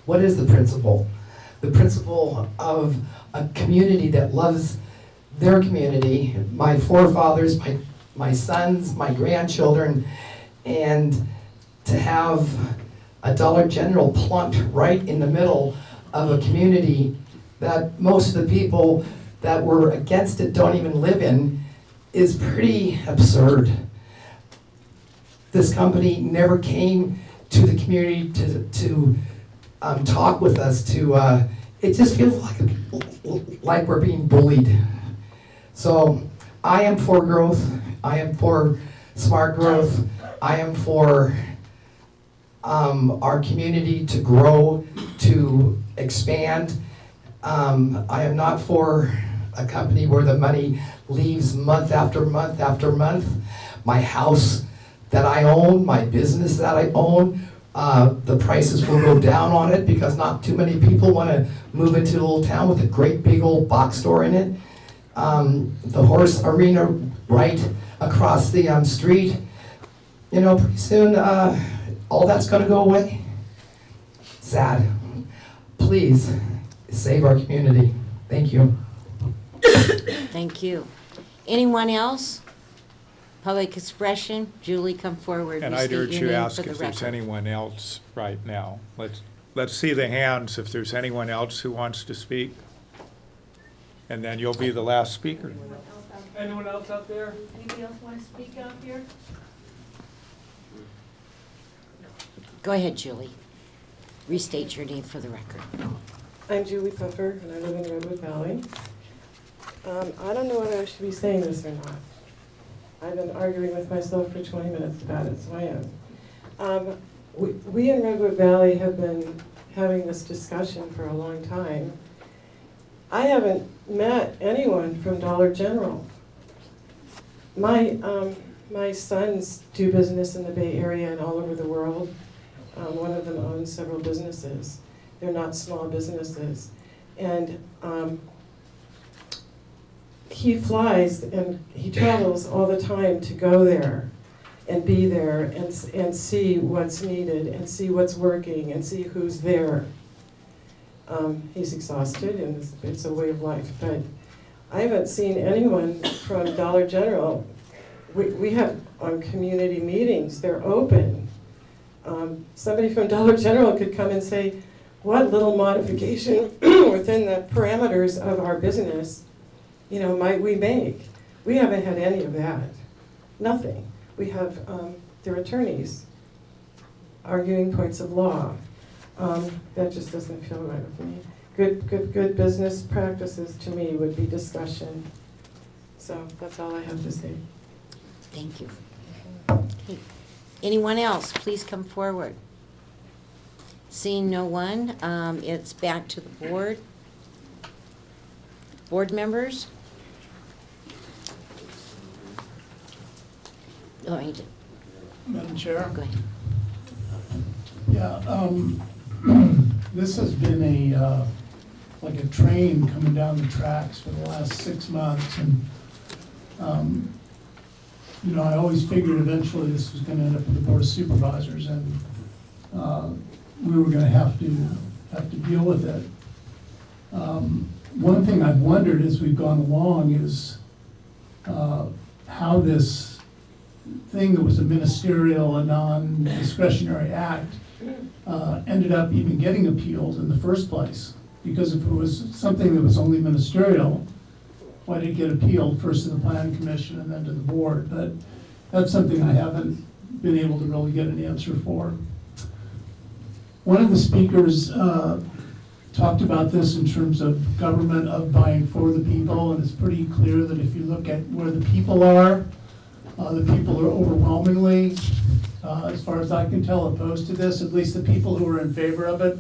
What is the principle? The principle of a community that loves their community, my forefathers, my sons, my grandchildren, and to have a Dollar General plunked right in the middle of a community that most of the people that were against it don't even live in is pretty absurd. This company never came to the community to talk with us. It just feels like we're being bullied. So I am for growth. I am for smart growth. I am for our community to grow to expand. I am not for a company where the money leaves month after month after month. My house that I own, my business that I own, the prices will go down on it because not too many people want to move into a little town with a great big old box store in it. The horse arena right across the street, you know, pretty soon all that's going to go away. Sad. Please save our community. Thank you. Thank you. Anyone else? Public expression. Julie, come forward. And Restate I'd urge your you name ask for the if there's record. anyone else right now. Let's see the hands if there's anyone else who wants to speak. And then you'll be the last speaker. Anyone else out there? Anybody else want to speak out here? Go ahead, Julie. Restate your name for the record. I'm Julie Puffer, and I live in Redwood Valley. I don't know whether I should be saying this or not. I've been arguing with myself for 20 minutes about it, so I am. We in Redwood Valley have been having this discussion for a long time. I haven't met anyone from Dollar General. My sons do business in the Bay Area and all over the world. One of them owns several businesses. They're not small businesses. And he flies and he travels all the time to go there and be there and see what's needed and see what's working and see who's there. He's exhausted and it's a way of life, but I haven't seen anyone from Dollar General. We have community meetings, they're open. Somebody from Dollar General could come and say, what little modification within the parameters of our business, you know, might we make? We haven't had any of that, nothing. We have their attorneys arguing points of law. That just doesn't feel right with me. Good business practices to me would be discussion. So that's all I have to say. Thank you. Okay. Anyone else, please come forward. Seeing no one, it's back to the board. Board members? Go ahead. Madam Chair? Go ahead. Yeah, this has been like a train coming down the tracks for the last 6 months, and you know, I always figured eventually this was going to end up with the Board of Supervisors, and we were going to have to deal with it. One thing I've wondered as we've gone along is how this thing that was a ministerial and non-discretionary act ended up even getting appealed in the first place. Because if it was something that was only ministerial, why did it get appealed first to the Planning Commission and then to the board? But that's something I haven't been able to really get an answer for. One of the speakers talked about this in terms of government of buying for the people, and it's pretty clear that if you look at where the people are overwhelmingly, as far as I can tell, opposed to this. At least the people who are in favor of it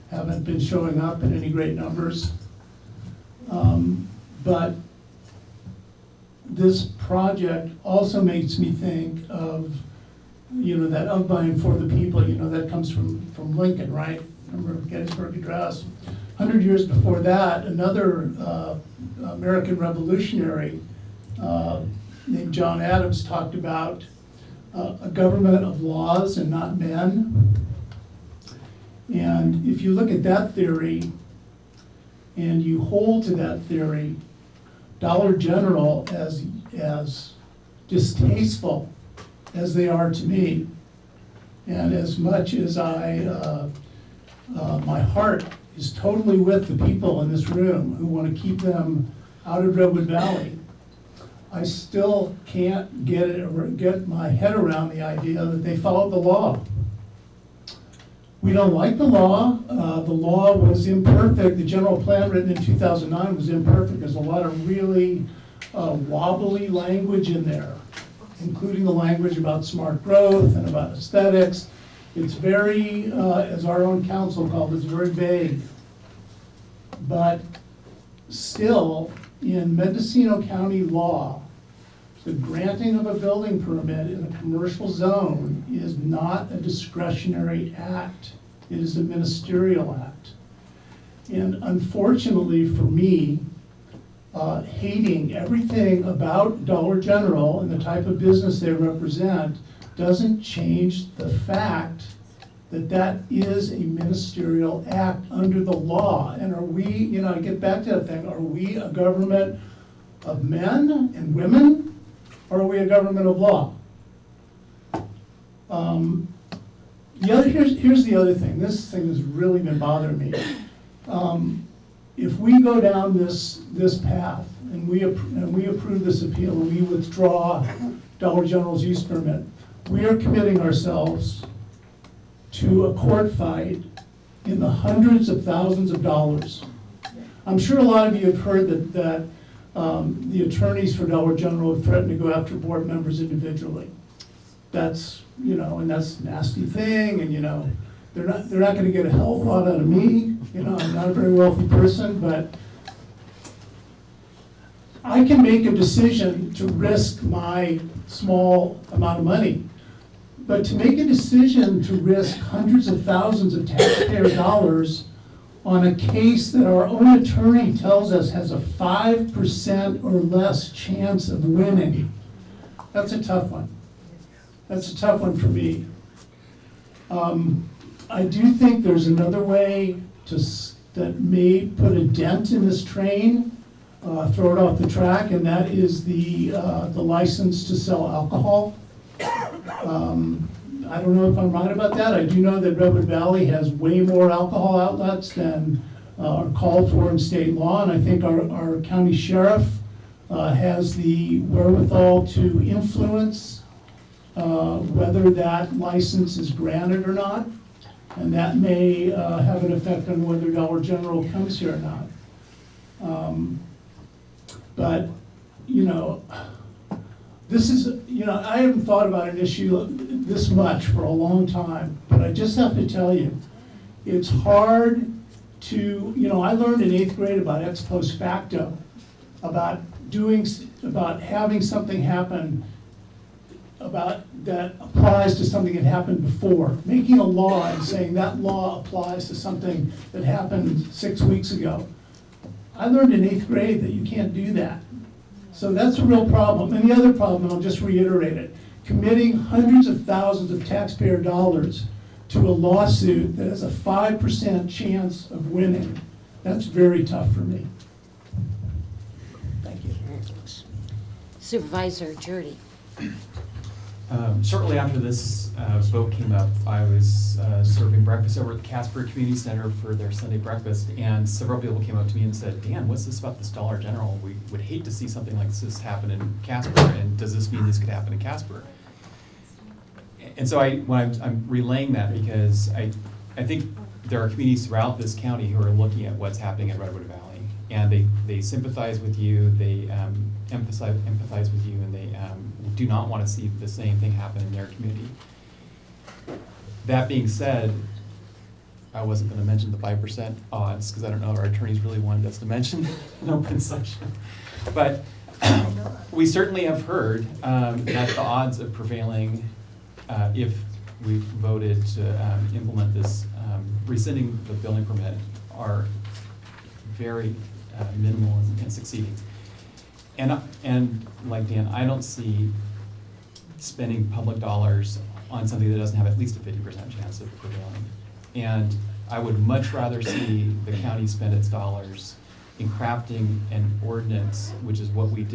haven't been showing up in any great numbers. But this project also makes me think of, you know, that of buying for the people, you know, that comes from Lincoln, right? Remember Gettysburg Address. 100 years before that, another American revolutionary named John Adams talked about a government of laws and not men. And if you look at that theory and you hold to that theory, Dollar General, as distasteful as they are to me, and as much as my heart is totally with the people in this room who want to keep them out of Redwood Valley, I still can't get my head around the idea that they followed the law. We don't like the law. The law was imperfect. The general plan written in 2009 was imperfect. There's a lot of really wobbly language in there, including the language about smart growth and about aesthetics. It's very, as our own council called it, it's very vague. But still, in Mendocino County law, the granting of a building permit in a commercial zone is not a discretionary act. It is a ministerial act. And unfortunately for me, hating everything about Dollar General and the type of business they represent doesn't change the fact that that is a ministerial act under the law. And are we, I get back to that thing, are we a government of men and women, or are we a government of law? Here's the other thing. This thing has really been bothering me. If we go down this path and we approve this appeal and we withdraw Dollar General's use permit, we are committing ourselves to a court fight in the hundreds of thousands of dollars. I'm sure a lot of you have heard that the attorneys for Dollar General have threatened to go after board members individually. That's, and that's a nasty thing, and they're not gonna get a hell of a lot out of me. I'm not a very wealthy person, but I can make a decision to risk my small amount of money. But to make a decision to risk hundreds of thousands of taxpayer dollars on a case that our own attorney tells us has a 5% or less chance of winning, that's a tough one. That's a tough one for me. I do think there's another way that may put a dent in this train, throw it off the track, and that is the license to sell alcohol. I don't know if I'm right about that. I do know that Redwood Valley has way more alcohol outlets than are called for in state law, and I think our county sheriff has the wherewithal to influence whether that license is granted or not, and that may have an effect on whether Dollar General comes here or not. But, this is, I haven't thought about an issue this much for a long time, but I just have to tell you, it's hard to, I learned in 8th grade about ex post facto, about having something happen that applies to something that happened before. Making a law and saying that law applies to something that happened 6 weeks ago. I learned in 8th grade that you can't do that. So that's a real problem. And the other problem, and I'll just reiterate it, committing hundreds of thousands of taxpayer dollars to a lawsuit that has a 5% chance of winning, that's very tough for me. Thank you. Supervisor Jurdy. Shortly after this vote came up, I was serving breakfast over at the Casper Community Center for their Sunday breakfast, and several people came up to me and said, Dan, what's this about this Dollar General? We would hate to see something like this happen in Casper, and does this mean this could happen in Casper? And so I'm relaying that because I think there are communities throughout this county who are looking at what's happening in Redwood Valley, and they sympathize with you, they empathize with you, and they do not want to see the same thing happen in their community. That being said, I wasn't going to mention the 5% odds because I don't know if our attorneys really wanted us to mention an open session. But we certainly have heard that the odds of prevailing if we voted to implement this rescinding the building permit are very minimal in succeeding. And like Dan, I don't see spending public dollars on something that doesn't have at least a 50% chance of prevailing. And I would much rather see the county spend its dollars in crafting an ordinance, which is what we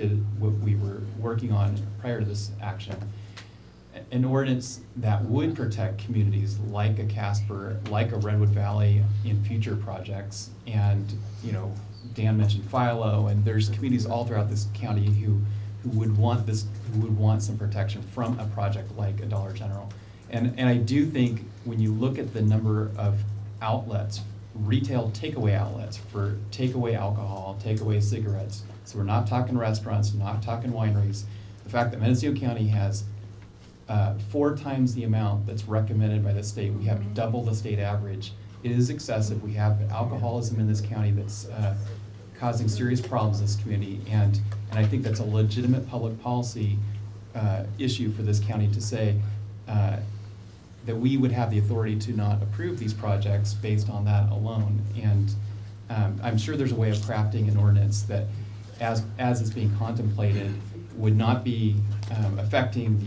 were working on prior to this action, an ordinance that would protect communities like a Casper, like a Redwood Valley in future projects. And Dan mentioned Philo, and there's communities all throughout this county who would want some protection from a project like a Dollar General. And I do think when you look at the number of outlets, retail takeaway outlets for takeaway alcohol, takeaway cigarettes, so we're not talking restaurants, not talking wineries, the fact that Mendocino County has 4 times the amount that's recommended by the state, we have double the state average, It is excessive. We have alcoholism in this county that's causing serious problems in this community, and I think that's a legitimate public policy issue for this county to say that we would have the authority to not approve these projects based on that alone. And I'm sure there's a way of crafting an ordinance that, as is being contemplated, would not be affecting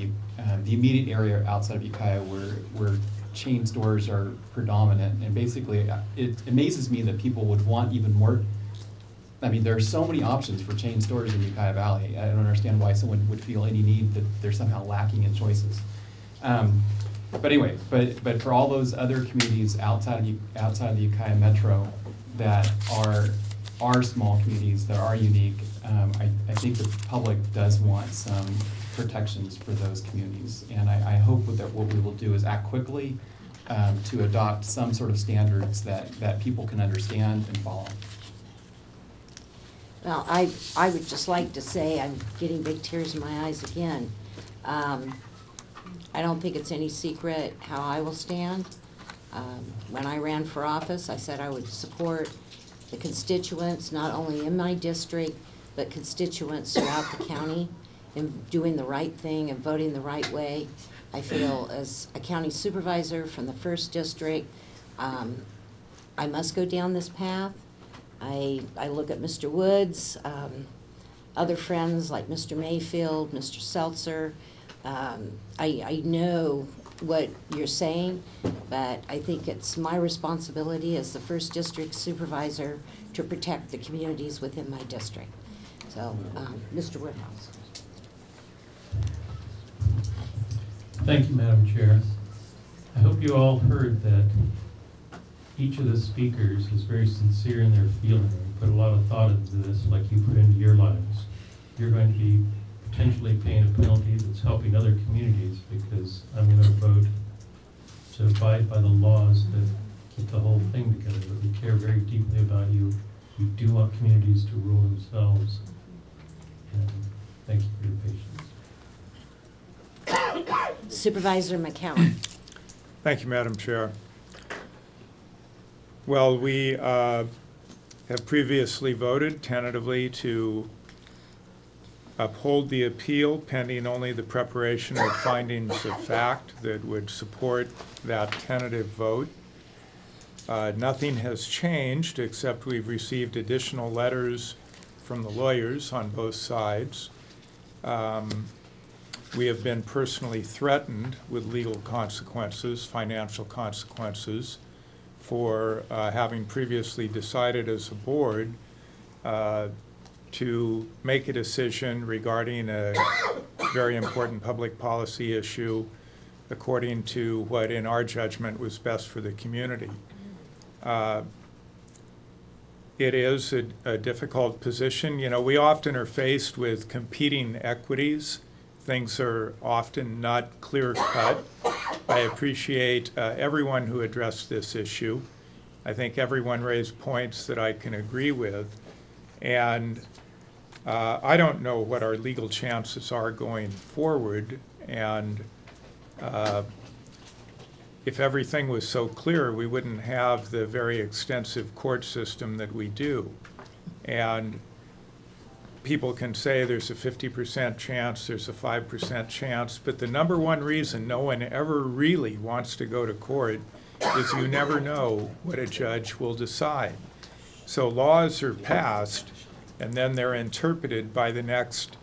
the immediate area outside of Ukiah where chain stores are predominant. And basically, it amazes me that people would want even more. I mean, there are so many options for chain stores in Ukiah Valley. I don't understand why someone would feel any need that they're somehow lacking in choices. But anyway, but for all those other communities outside of the Ukiah Metro that are small communities, that are unique, I think the public does want some protections for those communities. And I hope that what we will do is act quickly to adopt some sort of standards that people can understand and follow. Well, I would just like to say, I'm getting big tears in my eyes again. I don't think it's any secret how I will stand. When I ran for office, I said I would support the constituents, not only in my district, but constituents throughout the county in doing the right thing and voting the right way. I feel as a county supervisor from the 1st District, I must go down this path. I look at Mr. Woods, other friends like Mr. Mayfield, Mr. Seltzer. I know what you're saying, but I think it's my responsibility as the 1st District Supervisor to protect the communities within my district. So, Mr. Woodhouse. Thank you, Madam Chair. I hope you all heard that each of the speakers is very sincere in their feeling and put a lot of thought into this like you put into your lives. You're going to be potentially paying a penalty that's helping other communities because I'm going to vote to abide by the laws that keep the whole thing together. But we care very deeply about you. We do want communities to rule themselves. And thank you for your patience. Supervisor McCowan. Thank you, Madam Chair. Well, we have previously voted tentatively to uphold the appeal pending only the preparation of findings of fact that would support that tentative vote. Nothing has changed except we've received additional letters from the lawyers on both sides. We have been personally threatened with legal consequences, financial consequences, for having previously decided as a board to make a decision regarding a very important public policy issue according to what in our judgment was best for the community. It is a difficult position. You know, we often are faced with competing equities. Things are often not clear-cut. I appreciate everyone who addressed this issue. I think everyone raised points that I can agree with. And I don't know what our legal chances are going forward. And if everything was so clear, we wouldn't have the very extensive court system that we do. And people can say there's a 50% chance, there's a 5% chance, but the number one reason no one ever really wants to go to court is you never know what a judge will decide. So laws are passed, and then they're interpreted by the next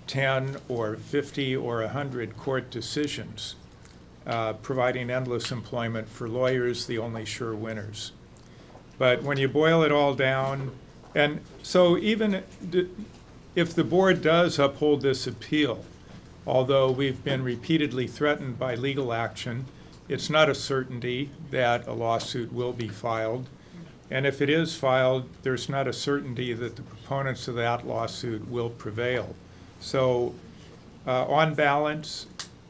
10 or 50 or 100 court decisions, providing endless employment for lawyers, the only sure winners. But when you boil it all down, and so even if the board does uphold this appeal, although we've been repeatedly threatened by legal action, it's not a certainty that a lawsuit will be filed. And if it is filed, there's not a certainty that the proponents of that lawsuit will prevail. So on balance,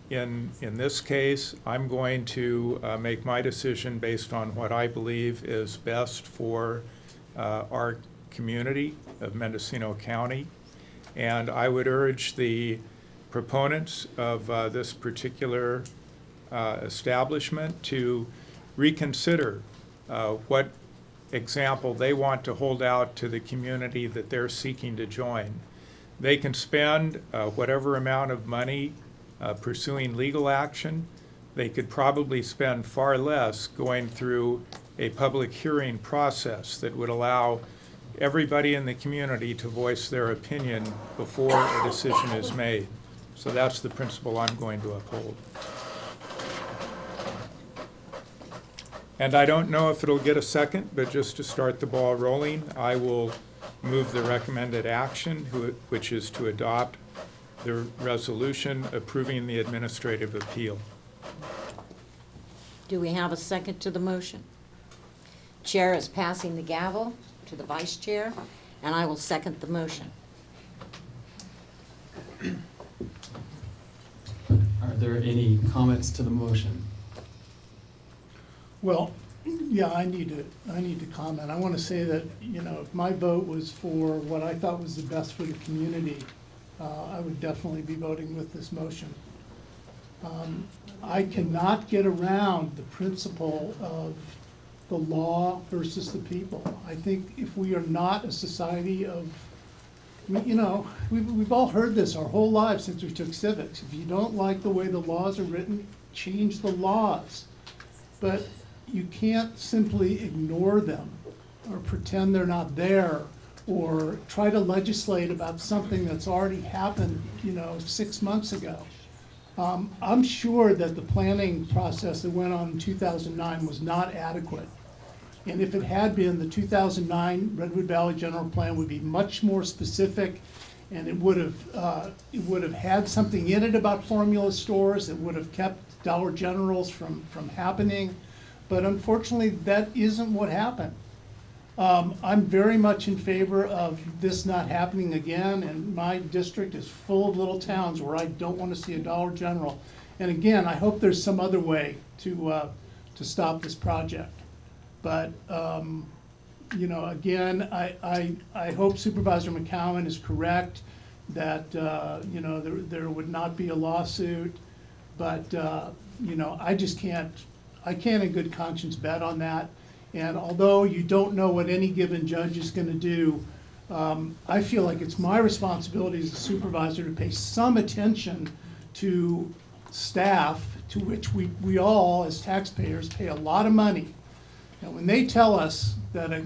in this case, I'm going to make my decision based on what I believe is best for our community of Mendocino County. And I would urge the proponents of this particular establishment to reconsider what example they want to hold out to the community that they're seeking to join. They can spend whatever amount of money pursuing legal action. They could probably spend far less going through a public hearing process that would allow everybody in the community to voice their opinion before a decision is made. So that's the principle I'm going to uphold. And I don't know if it'll get a second, but just to start the ball rolling, I will move the recommended action, which is to adopt the resolution approving the administrative appeal. Do we have a second to the motion? Chair is passing the gavel to the vice chair, and I will second the motion. Are there any comments to the motion? Well, yeah, I need to comment. I want to say that, you know, if my vote was for what I thought was the best for the community, I would definitely be voting with this motion. I cannot get around the principle of the law versus the people. I think if we are not a society of, you know, we've all heard this our whole lives since we took civics. If you don't like the way the laws are written, change the laws. But you can't simply ignore them or pretend they're not there or try to legislate about something that's already happened, you know, 6 months ago. I'm sure that the planning process that went on in 2009 was not adequate. And if it had been, the 2009 Redwood Valley General Plan would be much more specific, and it would have had something in it about formula stores. It would have kept Dollar Generals from happening. But unfortunately, that isn't what happened. I'm very much in favor of this not happening again, and my district is full of little towns where I don't want to see a Dollar General. And again, I hope there's some other way to stop this project. But, you know, again, I hope Supervisor McCowan is correct that, you know, there would not be a lawsuit. But, you know, I can't in good conscience bet on that. And although you don't know what any given judge is going to do, I feel like it's my responsibility as a supervisor to pay some attention to staff to which we all, as taxpayers, pay a lot of money. And when they tell us that a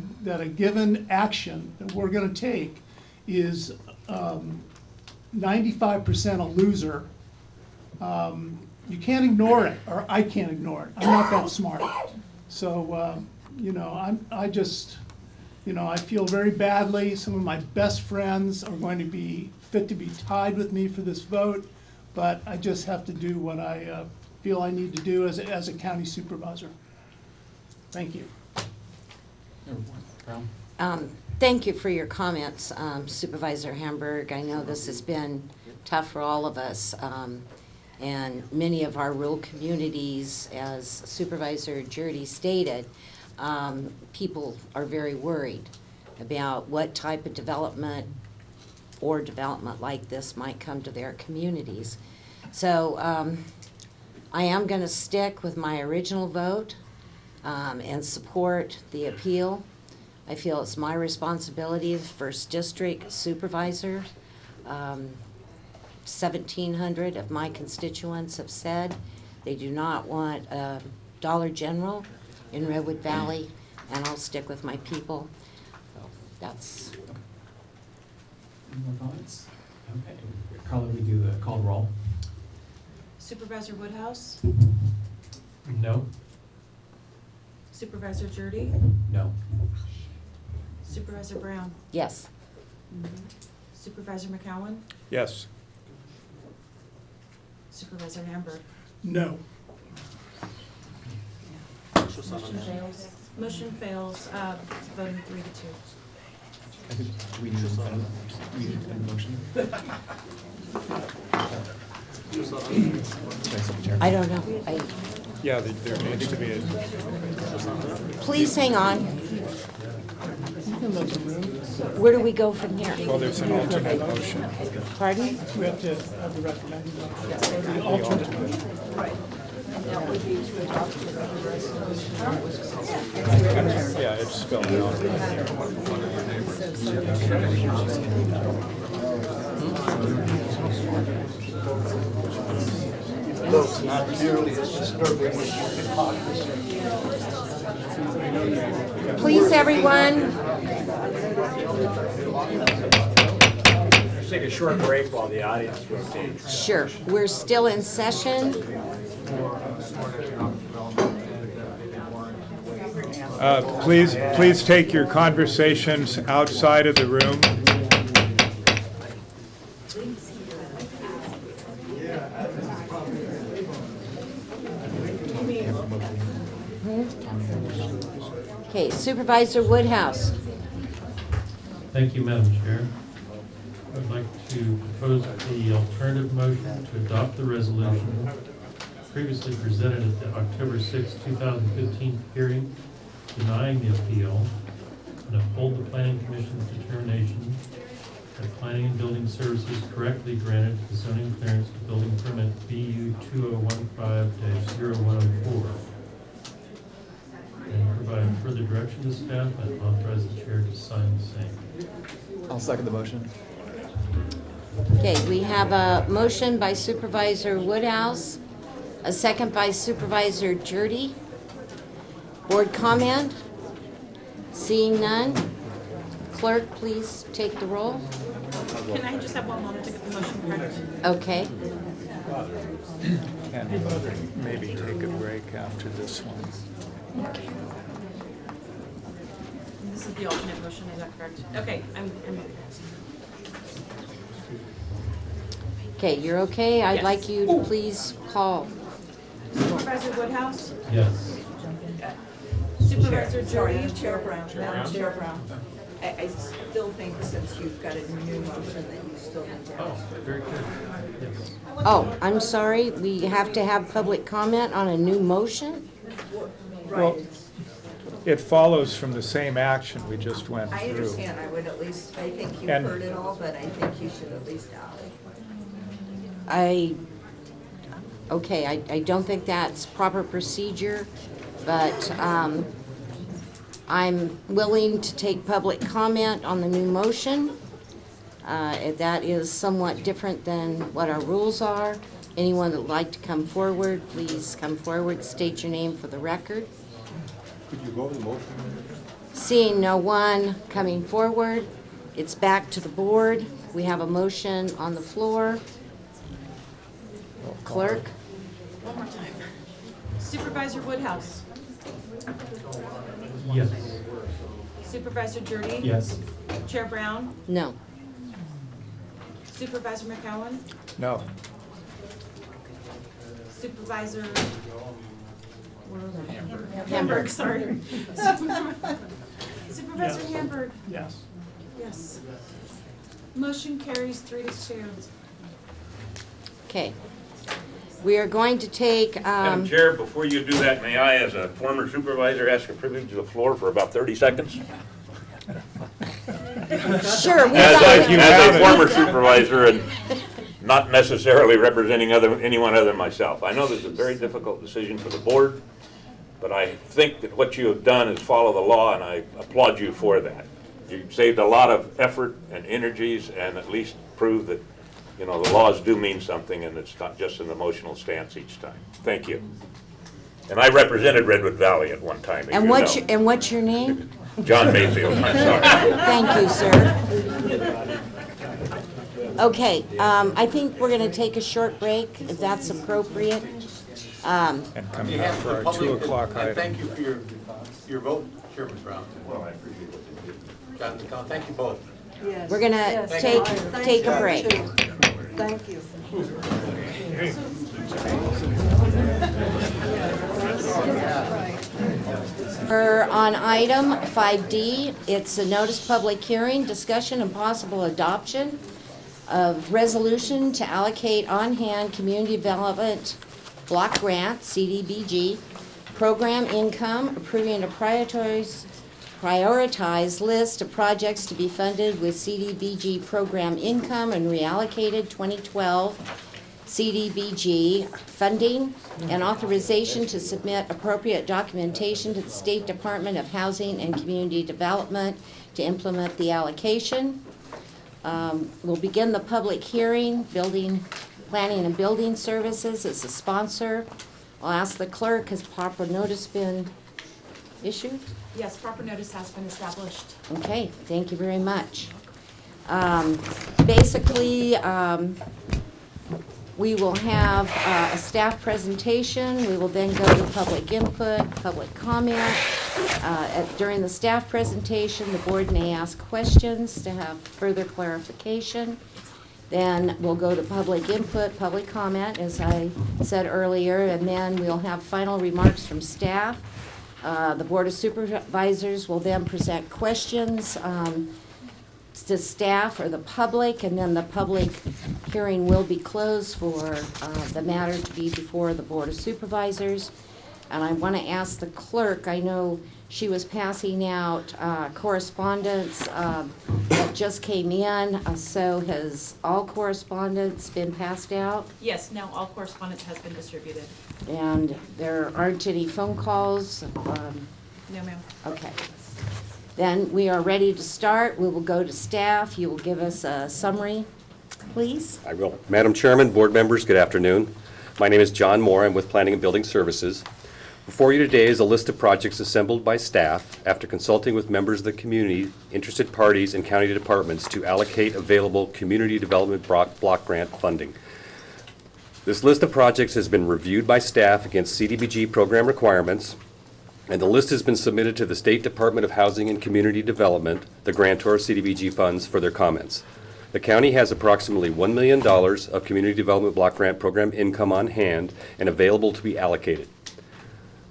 given action that we're going to take is 95% a loser, you can't ignore it, or I can't ignore it. I'm not that smart. So, you know, I just, you know, I feel very badly. Some of my best friends are going to be fit to be tied with me for this vote, but I just have to do what I feel I need to do as a county supervisor. Thank you. Thank you for your comments, Supervisor Hamburg. I know this has been tough for all of us. And many of our rural communities, as Supervisor Jurdy stated, people are very worried about what type of development or development like this might come to their communities. So I am going to stick with my original vote and support the appeal. I feel it's my responsibility as First District Supervisor. 1,700 of my constituents have said they do not want a Dollar General in Redwood Valley, and I'll stick with my people. So that's. Any more comments? Okay. Carla, we do the call roll. Supervisor Woodhouse, No. Supervisor Jurdy, No. Supervisor Brown, Yes. Supervisor McCowan, Yes. Supervisor Hamburg. No. Motion fails. Motion fails, voting 3-2. I think we need a motion. I don't know. Yeah, there needs to be a. Please hang on. Where do we go from here? Well, there's an alternate motion. Pardon? We have to have the recommended motion, or the alternate motion. that would be to adopt the resolution. Yeah, it's spelled out. Though it's not nearly as disturbing as you can talk. Please, everyone. Let's take a short break while the audience rotates. Sure, we're still in session. Please take your conversations outside of the room. Okay, Supervisor Woodhouse. Thank you, Madam Chair. I'd like to propose the alternative motion to adopt the resolution previously presented at the October 6, 2015 hearing, denying the appeal, and uphold the Planning Commission's determination that Planning and Building Services correctly granted the zoning clearance to building permit BU 2015-0104, and provide further direction to staff and authorize the chair to sign the same. I'll second the motion. Okay, we have a motion by Supervisor Woodhouse, a second by Supervisor Jurdy. Board comment? Seeing none. Clerk, please take the roll. Can I just have one moment to get the motion correct? Okay. And maybe take a break after this one. This is the alternate motion, is that correct? Okay, I'm Okay, you're okay? I'd Yes. like you to please call. Supervisor Woodhouse, Yes. Supervisor Sorry, Jurdy. Chair Brown, Madam Chair Brown. I still think since you've got a new motion that you still need to. Oh, very good. Yes. Oh, I'm sorry, we have to have public comment on a new motion? Well, it follows from the same action we just went through. I understand, I would at least, I think you've And- heard it all, but I think you should at least ask. Okay, I don't think that's proper procedure, but I'm willing to take public comment on the new motion. If that is somewhat different than what our rules are. Anyone that would like to come forward, please come forward, state your name for the record. Could you go over the motion? Seeing no one coming forward, it's back to the board. We have a motion on the floor. Clerk? One more time. Supervisor Woodhouse. Yes. Supervisor Jurdy. Yes. Chair Brown. No. Supervisor McCowan. No. Supervisor Hamburg. Hamburg, sorry. Supervisor Hamburg. Yes. Yes. Motion carries 3-2. Okay. We are going to take, Madam Chair, before you do that, may I, as a former supervisor, ask a privilege of the floor for about 30 seconds? Sure. As a former supervisor and not necessarily representing anyone other than myself. I know this is a very difficult decision for the board, but I think that what you have done is follow the law, and I applaud you for that. You've saved a lot of effort and energies, and at least proved that, you know, the laws do mean something, and it's not just an emotional stance each time. Thank you. And I represented Redwood Valley at one time, as and you what's know. your, and what's your name? John Mayfield, I'm sorry. Thank you, sir. Okay, I think we're going to take a short break, if that's appropriate. And come back for our 2 o'clock And item. thank you for your vote, Chairman Brown. Well, I appreciate what you did. John McCown, thank you both. We're going to take a break. Thank you. We're on item 5D. It's a notice public hearing, discussion and possible adoption of resolution to allocate on-hand community development block grant, CDBG, program income, approving a prioritized list of projects to be funded with CDBG program income and reallocated 2012 CDBG funding and authorization to submit appropriate documentation to the State Department of Housing and Community Development to implement the allocation. We'll begin the public hearing. Planning and Building Services is the sponsor. I'll ask the clerk, has proper notice been issued? Yes, proper notice has been established. Okay, thank you very much. Basically, we will have a staff presentation. We will then go to public input, public comment. During the staff presentation, the board may ask questions to have further clarification. Then we'll go to public input, public comment, as I said earlier, and then we'll have final remarks from staff. The Board of Supervisors will then present questions to staff or the public, and then the public hearing will be closed for the matter to be before the Board of Supervisors. And I want to ask the clerk, I know she was passing out correspondence that just came in, so has all correspondence been passed out? Yes, now all correspondence has been distributed. And there aren't any phone calls? No, ma'am. Okay. Then we are ready to start. We will go to staff. You will give us a summary, please. I will. Madam Chairman, board members, good afternoon. My name is John Moore. I'm with Planning and Building Services. Before you today is a list of projects assembled by staff after consulting with members of the community, interested parties, and county departments to allocate available community development block grant funding. This list of projects has been reviewed by staff against CDBG program requirements, and the list has been submitted to the State Department of Housing and Community Development, the grantor of CDBG funds, for their comments. The county has approximately $1 million of community development block grant program income on hand and available to be allocated.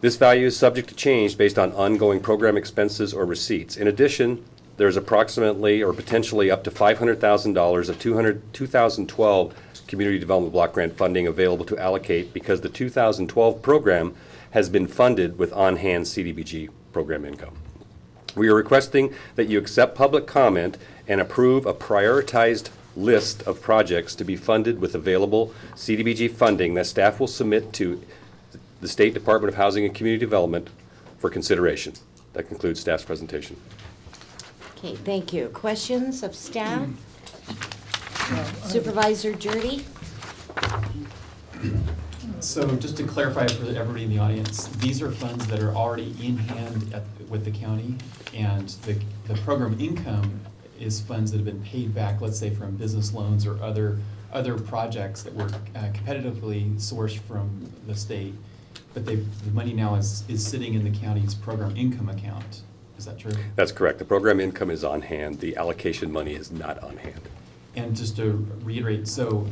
This value is subject to change based on ongoing program expenses or receipts. In addition, there is approximately or potentially up to $500,000 of 2012 community development block grant funding available to allocate because the 2012 program has been funded with on-hand CDBG program income. We are requesting that you accept public comment and approve a prioritized list of projects to be funded with available CDBG funding that staff will submit to the State Department of Housing and Community Development for consideration. That concludes staff's presentation. Okay, thank you. Questions of staff? Supervisor Jurdy? So just to clarify for everybody in the audience, these are funds that are already in hand with the county, and the program income is funds that have been paid back, let's say from business loans or other projects that were competitively sourced from the state. But the money now is sitting in the county's program income account. Is that true? That's correct. The program income is on hand. The allocation money is not on hand. And just to reiterate, so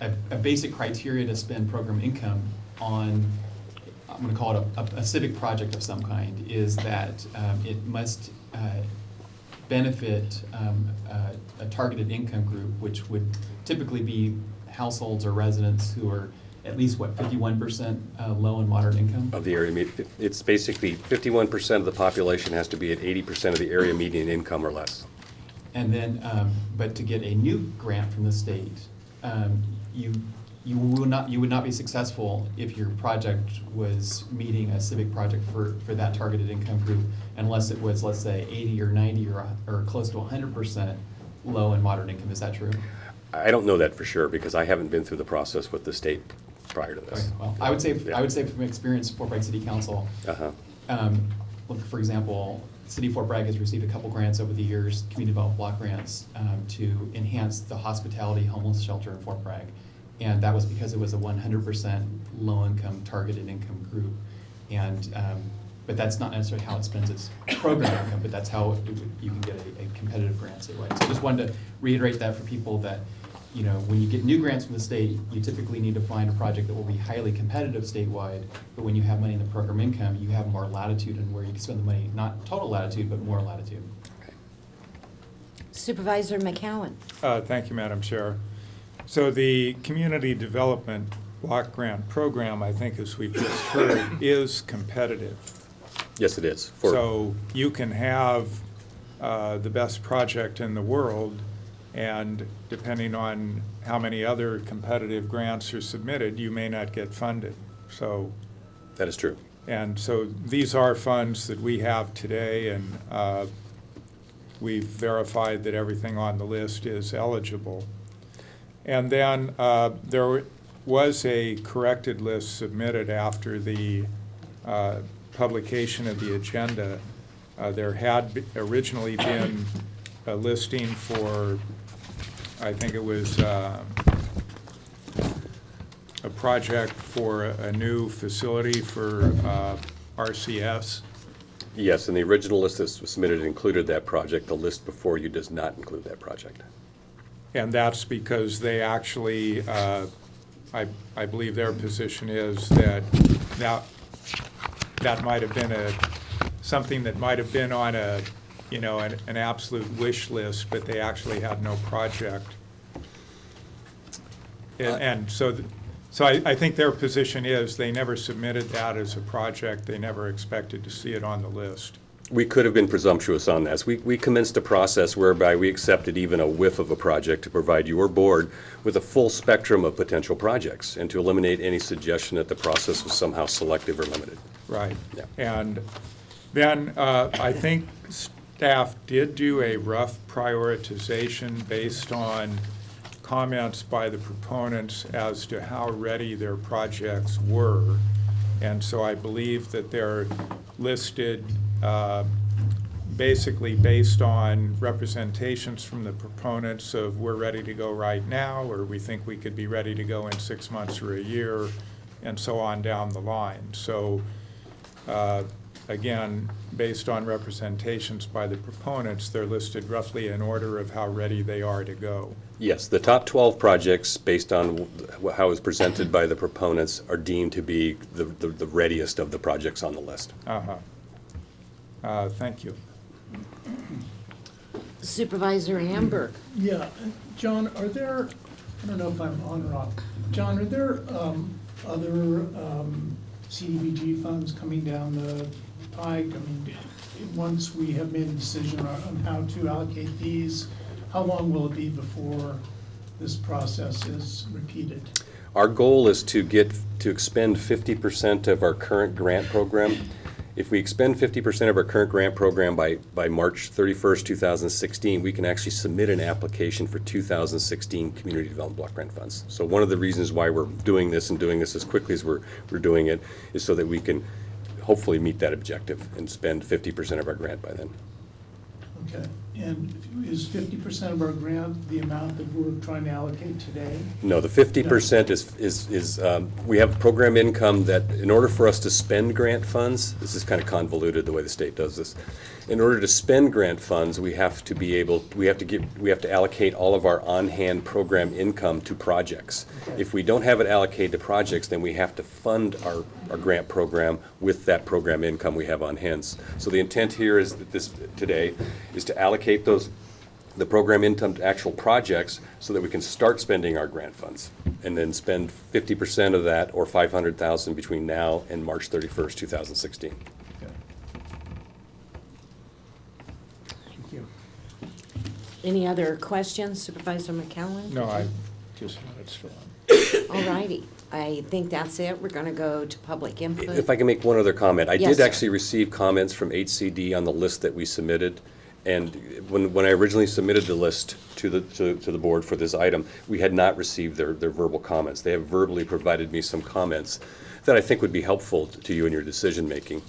a basic criteria to spend program income on, I'm going to call it a civic project of some kind, is that it must benefit a targeted income group, which would typically be households or residents who are at least, 51% low and moderate income? Of the area, it's basically 51% of the population has to be at 80% of the area median income or less. And then, but to get a new grant from the state, you would not be successful if your project was meeting a civic project for that targeted income group, unless it was, let's say, 80 or 90 or close to 100% low and moderate income. Is that true? I don't know that for sure because I haven't been through the process with the state prior to this. Okay, well, I would say from experience, Fort Bragg City Council. Look, for example, City of Fort Bragg has received a couple grants over the years, community development block grants, to enhance the hospitality homeless shelter in Fort Bragg, and that was because it was a 100% low-income targeted income group, and but that's not necessarily how it spends its program income, but that's how you can get a competitive grant statewide. So I just wanted to reiterate that for people that, you know, when you get new grants from the state, you typically need to find a project that will be highly competitive statewide, but when you have money in the program income, you have more latitude in where you can spend the money, not total latitude, but more latitude. Okay. Supervisor McCowan. Thank you, Madam Chair. So the Community Development Block Grant Program, I think as we've just heard, is competitive. Yes, it is. So you can have the best project in the world, And depending on how many other competitive grants are submitted, you may not get funded. So That is true. and so these are funds that we have today, and we've verified that everything on the list is eligible. And then there was a corrected list submitted after the publication of the agenda. There had originally been a listing for, I think it was a project for a new facility for RCS. Yes, and the original list that was submitted included that project. The list before you does not include that project. And that's because they actually, I believe their position is that that might have been something that might have been on an absolute wish list, but they actually had no project. And so I think their position is they never submitted that as a project. They never expected to see it on the list. We could have been presumptuous on this. We commenced a process whereby we accepted even a whiff of a project to provide your board with a full spectrum of potential projects and to eliminate any suggestion that the process was somehow selective or limited. Right. Yeah. And then I think staff did do a rough prioritization based on comments by the proponents as to how ready their projects were. And so I believe that they're listed basically based on representations from the proponents of we're ready to go right now, or we think we could be ready to go in 6 months or a year, and so on down the line. So again, based on representations by the proponents, they're listed roughly in order of how ready they are to go. Yes, the top 12 projects, based on how it was presented by the proponents, are deemed to be the readiest of the projects on the list. Thank you. Supervisor Hamburg. Yeah, John, are there, I don't know if I'm on or off, John, are there other CDBG funds coming down the pike? I mean, once we have made a decision on how to allocate these, how long will it be before this process is repeated? Our goal is to expend 50% of our current grant program. If we expend 50% of our current grant program by March 31st, 2016, we can actually submit an application for 2016 Community Development Block Grant Funds. So one of the reasons why we're doing this and doing this as quickly as we're doing it is so that we can hopefully meet that objective and spend 50% of our grant by then. Okay, and is 50% of our grant the amount that we're trying to allocate today? No, the 50% is we have program income that, in order for us to spend grant funds, this is kind of convoluted the way the state does this. In order to spend grant funds, we have to allocate all of our on-hand program income to projects. Okay. If we don't have it allocated to projects, then we have to fund our grant program with that program income we have on hand. So the intent here is that today is to allocate the program income to actual projects so that we can start spending our grant funds and then spend 50% of that, or $500,000, between now and March 31st, 2016. Thank you. Any other questions, Supervisor McCallum? No, I just wanted to. All righty. I think that's it. We're going to go to public input. If I can make one other comment. I Yes, did sir. actually receive comments from HCD on the list that we submitted. And when I originally submitted the list to the board for this item, we had not received their verbal comments. They have verbally provided me some comments that I think would be helpful to you in your decision making.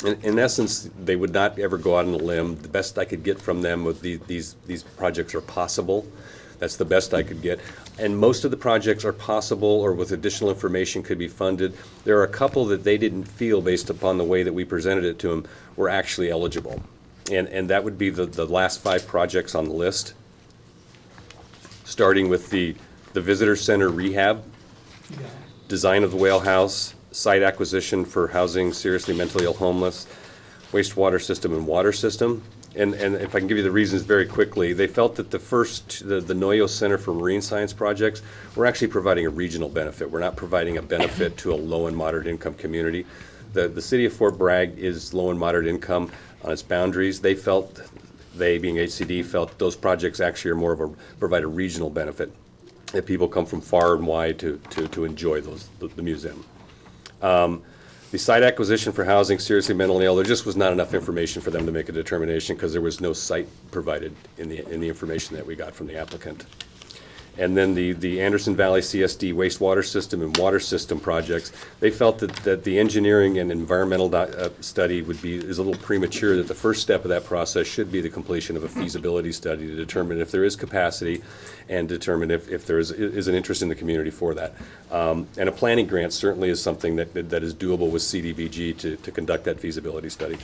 In essence, they would not ever go out on a limb. The best I could get from them was these projects are possible. That's the best I could get. And most of the projects are possible, or with additional information could be funded. There are a couple that they didn't feel, based upon the way that we presented it to them, were actually eligible. And that would be the last 5 projects on the list, starting with the visitor center rehab, design of the whale house, site acquisition for housing seriously mentally ill homeless, wastewater system and water system. And if I can give you the reasons very quickly, they felt that the Noyo Center for Marine Science projects, we're actually providing a regional benefit. We're not providing a benefit to a low and moderate income community. The city of Fort Bragg is low and moderate income on its boundaries. They felt they, being HCD, felt those projects actually are more of provide a regional benefit, that people come from far and wide to enjoy the museum. The site acquisition for housing seriously mentally ill, there just was not enough information for them to make a determination because there was no site provided in the information that we got from the applicant. And then the Anderson Valley CSD wastewater system and water system projects, they felt that the engineering and environmental study is a little premature, that the first step of that process should be the completion of a feasibility study to determine if there is capacity and determine if there is an interest in the community for that. And a planning grant certainly is something that is doable with CDBG to conduct that feasibility study.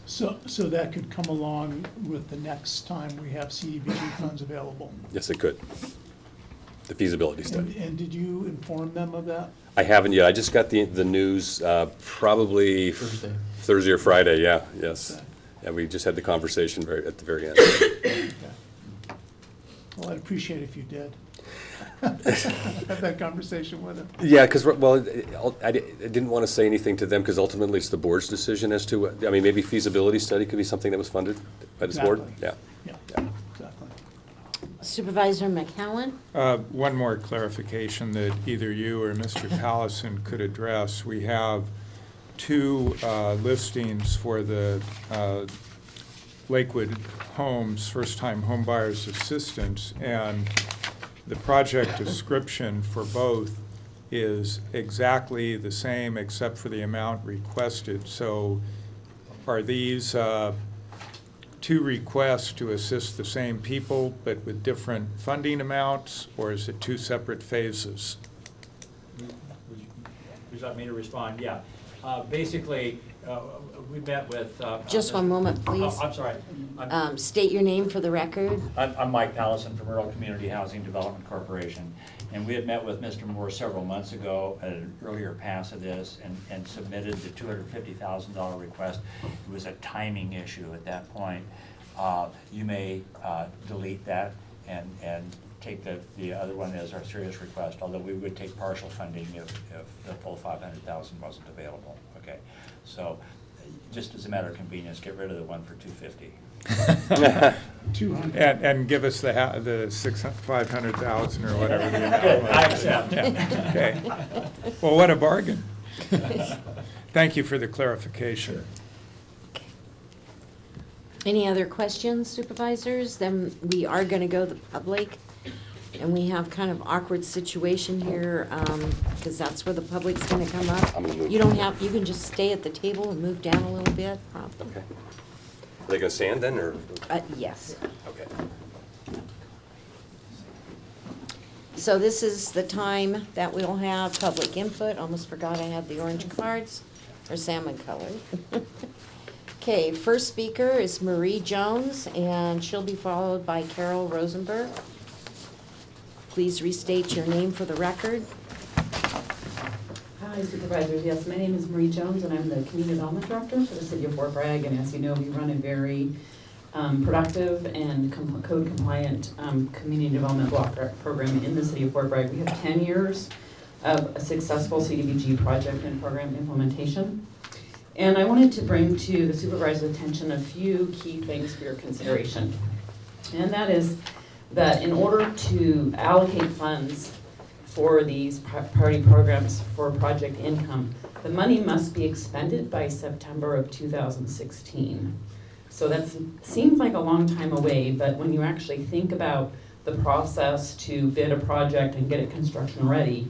So that could come along with the next time we have CDBG funds available? Yes, it could. The feasibility study. And did you inform them of that? I haven't yet. I just got the news probably Thursday or Friday. Yeah, yes. And we just had the conversation at the very end. Okay. Well, I'd appreciate it if you did. Have that conversation with them. Yeah, because, well, I didn't want to say anything to them because ultimately it's the board's decision as to, I mean, maybe feasibility study could be something that was funded by this board? Yeah. Yeah, exactly. Supervisor McCowan? One more clarification that either you or Mr. Pallison could address. We have two listings for the Lakewood Homes First-Time Homebuyers Assistance, and the project description for both is exactly the same except for the amount requested. So are these two requests to assist the same people but with different funding amounts, or is it two separate phases? Would you like me to respond? Yeah. Basically, we met with... Just one moment, please. I'm sorry. State your name for the record. I'm Mike Pallison from Earl Community Housing Development Corporation. And we had met with Mr. Moore several months ago at an earlier pass of this and submitted the $250,000 request. It was a timing issue at that point. You may delete that and take the other one as our serious request, although we would take partial funding if the full $500,000 wasn't available. Okay, so just as a matter of convenience, get rid of the one for $250,000. 200. And give us the $500,000 or whatever the amount Good, was. I accept. Yeah, okay. Well, what a bargain. Thank you for the clarification. Any other questions, supervisors? Then we are going to go to the public. And we have kind of awkward situation here, because that's where the public's going to come up. You don't have, you can just stay at the table and move down a little bit. Okay. Are they going to stand then, or? Yes. Okay. So this is the time that we'll have public input. Almost forgot I had the orange cards, or salmon colored. Okay, first speaker is Marie Jones, and she'll be followed by Carol Rosenberg. Please restate your name for the record. Hi Supervisors, yes, my name is Marie Jones and I'm the Community Development Director for the City of Fort Bragg, and as you know, we run a very productive and code compliant community development block grant program in the City of Fort Bragg. We have 10 years of a successful CDBG project and program implementation. And I wanted to bring to the Supervisor's attention a few key things for your consideration. And that is that in order to allocate funds for these priority programs for project income, the money must be expended by September of 2016. So that seems like a long time away, but when you actually think about the process to bid a project and get it construction ready,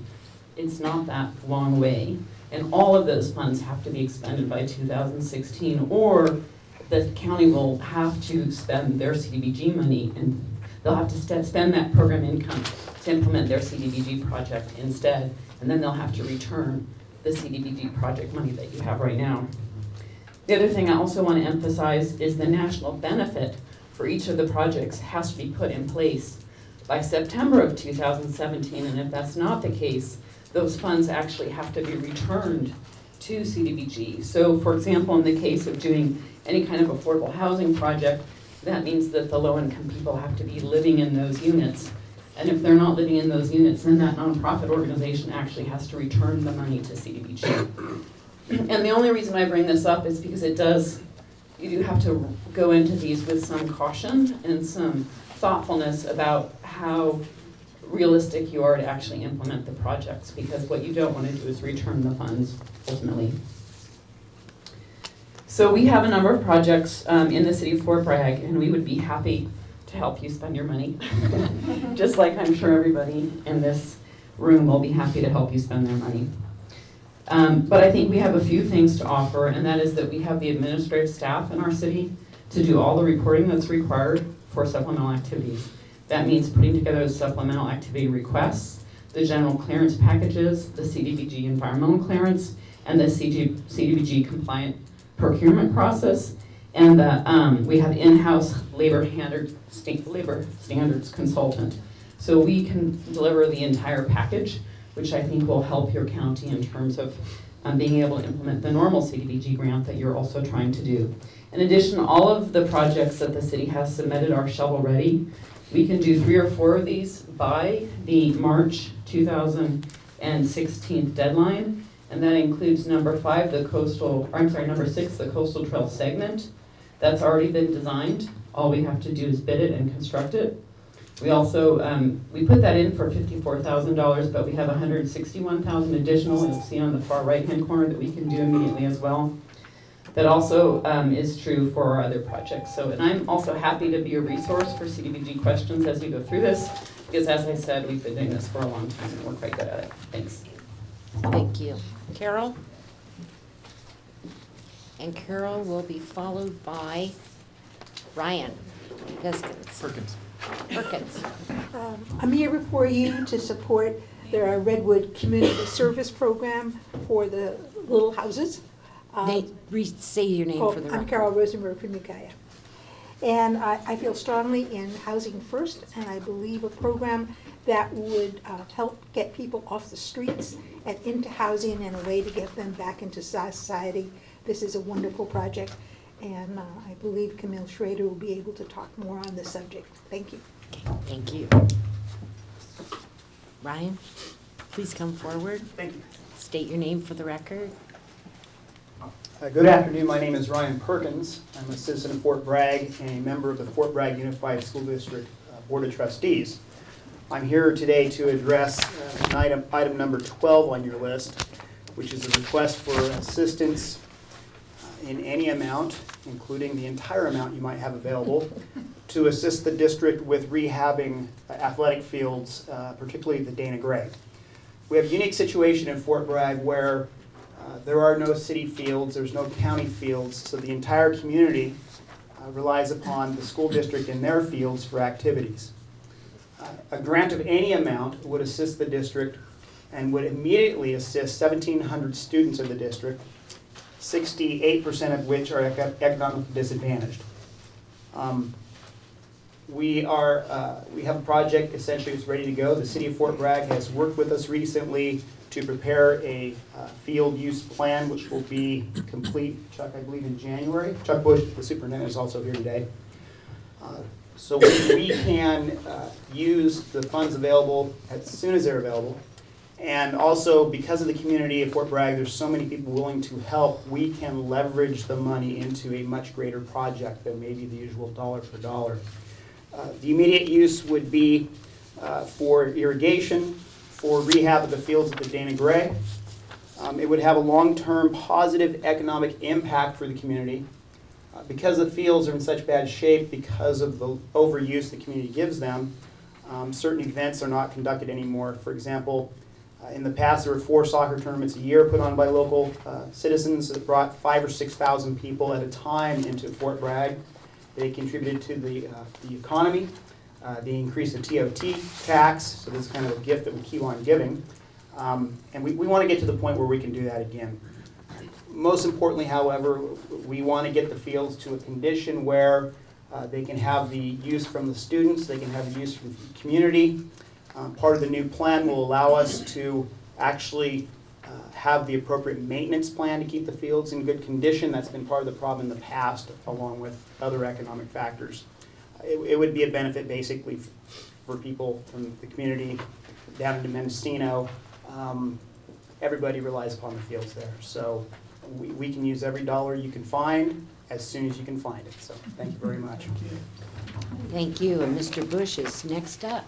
it's not that long away. And all of those funds have to be expended by 2016, or the county will have to spend their CDBG money, and they'll have to spend that program income to implement their CDBG project instead, and then they'll have to return the CDBG project money that you have right now. The other thing I also want to emphasize is the national benefit for each of the projects has to be put in place by September of 2017, and if that's not the case, those funds actually have to be returned to CDBG. So for example, in the case of doing any kind of affordable housing project, that means that the low-income people have to be living in those units. And if they're not living in those units, then that nonprofit organization actually has to return the money to CDBG. And the only reason I bring this up is because you do have to go into these with some caution and some thoughtfulness about how realistic you are to actually implement the projects, because what you don't want to do is return the funds ultimately. So we have a number of projects in the city of Fort Bragg, and we would be happy to help you spend your money. Just like I'm sure everybody in this room will be happy to help you spend their money. But I think we have a few things to offer, and that is that we have the administrative staff in our city to do all the reporting that's required for supplemental activities. That means putting together the supplemental activity requests, the general clearance packages, the CDBG environmental clearance, and the CDBG compliant procurement process. And we have in-house labor standards consultant. So we can deliver the entire package, which I think will help your county in terms of being able to implement the normal CDBG grant that you're also trying to do. In addition, all of the projects that the city has submitted are shovel ready. We can do 3 or 4 of these by the March 2016 deadline, and that includes number 6, the coastal trail segment. That's already been designed. All we have to do is bid it and construct it. We also, we put that in for $54,000, but we have $161,000 additional, you'll see on the far right-hand corner, that we can do immediately as well. That also is true for our other projects. So, and I'm also happy to be a resource for CDBG questions as you go through this, because as I said, we've been doing this for a long time and we're quite good at it. Thanks. Thank you. Carol? And Carol will be followed by Ryan Perkins. I'm here before you to support the Redwood Community Service Program for the little houses. Say your name for the record. I'm Carol Rosenberg from Ukiah. And I feel strongly in Housing First, and I believe a program that would help get people off the streets and into housing and a way to get them back into society. This is a wonderful project, and I believe Camille Schrader will be able to talk more on the subject. Thank you. Thank you. Ryan, please come forward. Thank you. State your name for the record. Good afternoon. My name is Ryan Perkins. I'm a citizen of Fort Bragg and a member of the Fort Bragg Unified School District Board of Trustees. I'm here today to address item number 12 on your list, which is a request for assistance in any amount, including the entire amount you might have available, to assist the district with rehabbing athletic fields, particularly the Dana Gray. We have a unique situation in Fort Bragg where there are no city fields, there's no county fields, so the entire community relies upon the school district and their fields for activities. A grant of any amount would assist the district and would immediately assist 1,700 students of the district, 68% of which are economically disadvantaged. We have a project essentially that's ready to go. The city of Fort Bragg has worked with us recently to prepare a field use plan, which will be complete, Chuck, I believe in January. Chuck Bush, the superintendent, is also here today. So we can use the funds available as soon as they're available. And also, because of the community of Fort Bragg, there's so many people willing to help, we can leverage the money into a much greater project than maybe the usual dollar for dollar. The immediate use would be for irrigation, for rehab of the fields at the Dana Gray. It would have a long-term positive economic impact for the community. Because the fields are in such bad shape because of the overuse the community gives them, certain events are not conducted anymore. For example, in the past there were 4 soccer tournaments a year put on by local citizens that brought 5,000 or 6,000 people at a time into Fort Bragg. They contributed to the economy. They increased the TOT tax, so this is kind of a gift that we keep on giving. And we want to get to the point where we can do that again. Most importantly, however, we want to get the fields to a condition where they can have the use from the students, they can have the use from the community. Part of the new plan will allow us to actually have the appropriate maintenance plan to keep the fields in good condition. That's been part of the problem in the past, along with other economic factors. It would be a benefit basically for people from the community down into Mendocino. Everybody relies upon the fields there. So we can use every dollar you can find as soon as you can find it. So thank you very much. Thank you, and Mr. Bush is next up.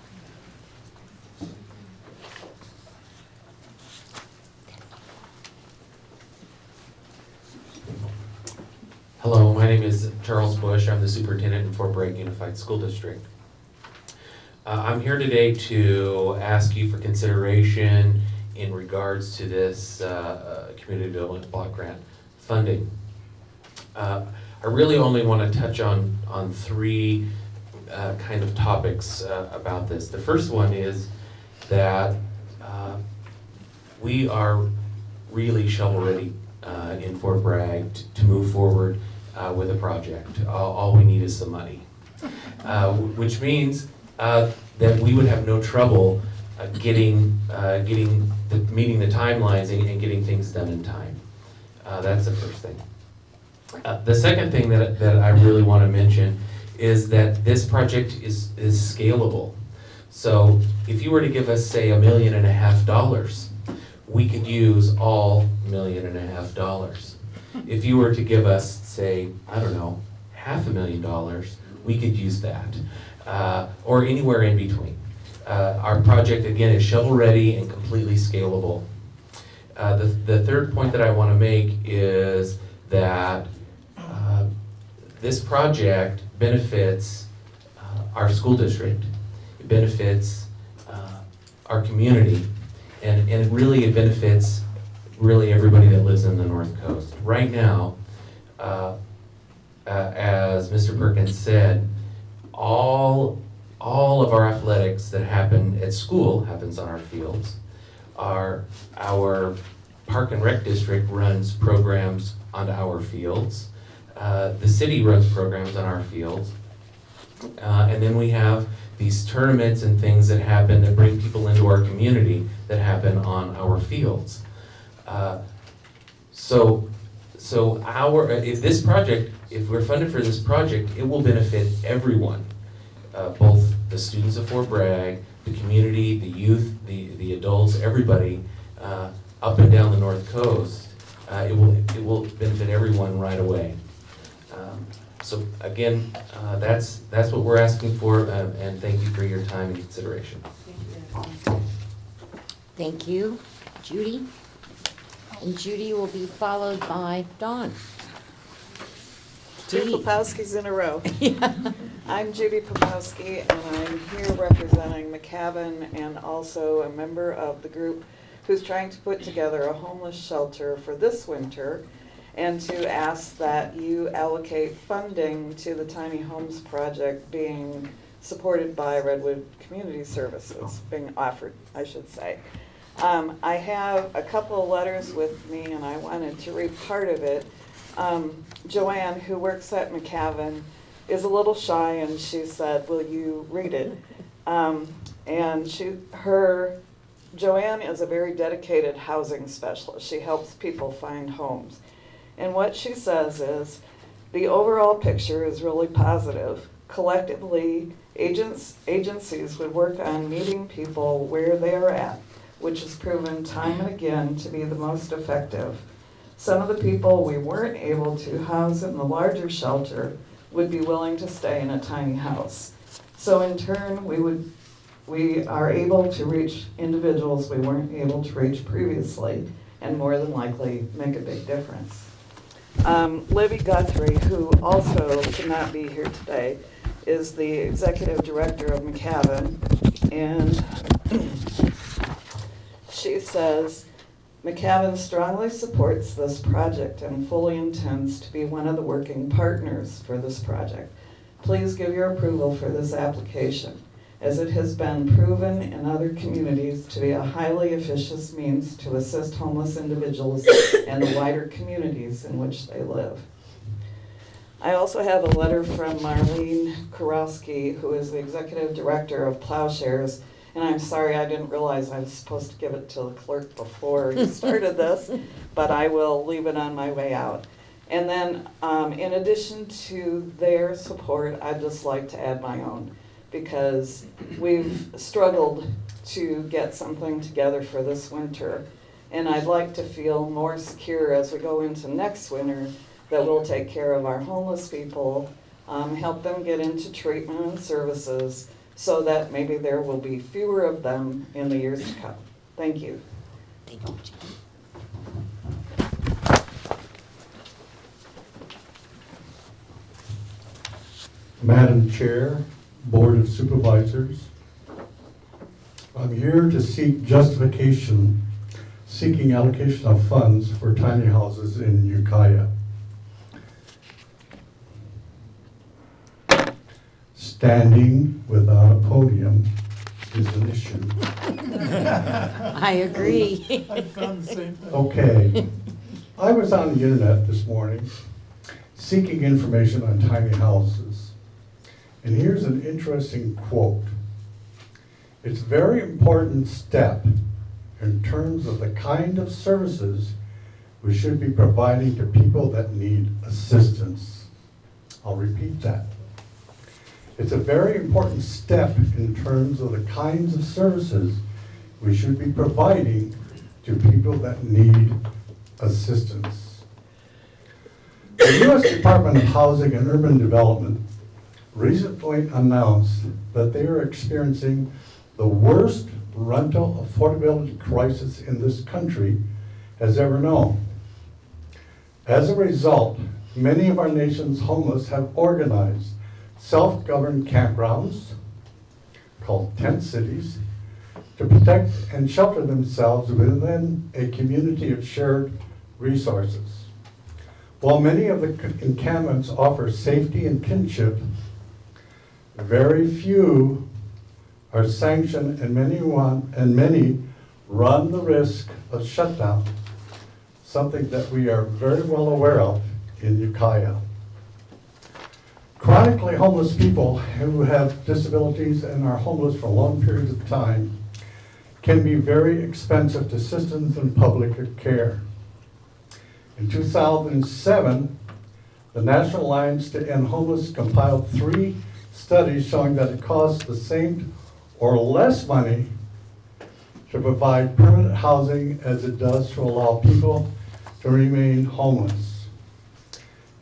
Hello, my name is Charles Bush. I'm the superintendent in Fort Bragg Unified School District. I'm here today to ask you for consideration in regards to this Community Development Block Grant funding. I really only want to touch on three kind of topics about this. The first one is that we are really shovel ready in Fort Bragg to move forward with a project. All we need is some money, which means that we would have no trouble meeting the timelines and getting things done in time. That's the first thing. The second thing that I really want to mention is that this project is scalable. So if you were to give us, say, $1.5 million, we could use all $1.5 million. If you were to give us, say, I don't know, $500,000, we could use that, or anywhere in between. Our project, again, is shovel-ready and completely scalable. The third point that I want to make is that this project benefits our school district, it benefits our community, and it benefits really everybody that lives in the North Coast. Right now, as Mr. Perkins said, all of our athletics that happen at school happens on our fields. Our Park and Rec District runs programs on our fields. The city runs programs on our fields. And then we have these tournaments and things that happen that bring people into our community that happen on our fields. If we're funded for this project, it will benefit everyone, both the students of Fort Bragg, the community, the youth, the adults, everybody up and down the North Coast. It will benefit everyone right away. So again, that's what we're asking for, and thank you for your time and consideration. Thank you, Judy. And Judy will be followed by Dawn. Two Popowskis in a row. I'm Judy Popowski, and I'm here representing McCavan and also a member of the group who's trying to put together a homeless shelter for this winter, and to ask that you allocate funding to the tiny homes project being supported by Redwood Community Services, being offered, I should say. I have a couple of letters with me, and I wanted to read part of it. Joanne, who works at McCavan, is a little shy, and she said, will you read it? Joanne is a very dedicated housing specialist. She helps people find homes. And what she says is, the overall picture is really positive. Collectively, agencies would work on meeting people where they are at, which has proven time and again to be the most effective. Some of the people we weren't able to house in the larger shelter would be willing to stay in a tiny house. So in turn, we are able to reach individuals we weren't able to reach previously, and more than likely make a big difference. Libby Guthrie, who also cannot be here today, is the executive director of McCavan, and she says, McCavan strongly supports this project and fully intends to be one of the working partners for this project. Please give your approval for this application, as it has been proven in other communities to be a highly efficient means to assist homeless individuals and the wider communities in which they live. I also have a letter from Marlene Kurowski, who is the executive director of Plowshares, and I'm sorry, I didn't realize I was supposed to give it to the clerk before you started this, but I will leave it on my way out. And then, in addition to their support, I'd just like to add my own, because we've struggled to get something together for this winter, and I'd like to feel more secure as we go into next winter that will take care of our homeless people, help them get into treatment and services, so that maybe there will be fewer of them in the years to come. Thank you. Thank you. Madam Chair, Board of Supervisors, I'm here to seek seeking allocation of funds for tiny houses in Ukiah. Standing without a podium is an issue. I agree. I found the same thing. Okay. I was on the internet this morning seeking information on tiny houses. And here's an interesting quote. It's a very important step in terms of the kind of services we should be providing to people that need assistance. I'll repeat that. It's a very important step in terms of the kinds of services we should be providing to people that need assistance. The U.S. Department of Housing and Urban Development recently announced that they are experiencing the worst rental affordability crisis in this country has ever known. As a result, many of our nation's homeless have organized self-governed campgrounds called tent cities to protect and shelter themselves within a community of shared resources. While many of the encampments offer safety and kinship, very few are sanctioned, and many run the risk of shutdown, something that we are very well aware of in Ukiah. Chronically homeless people who have disabilities and are homeless for long periods of time can be very expensive to systems and public care. In 2007, the National Alliance to End Homeless compiled 3 studies showing that it costs the same or less money to provide permanent housing as it does to allow people to remain homeless.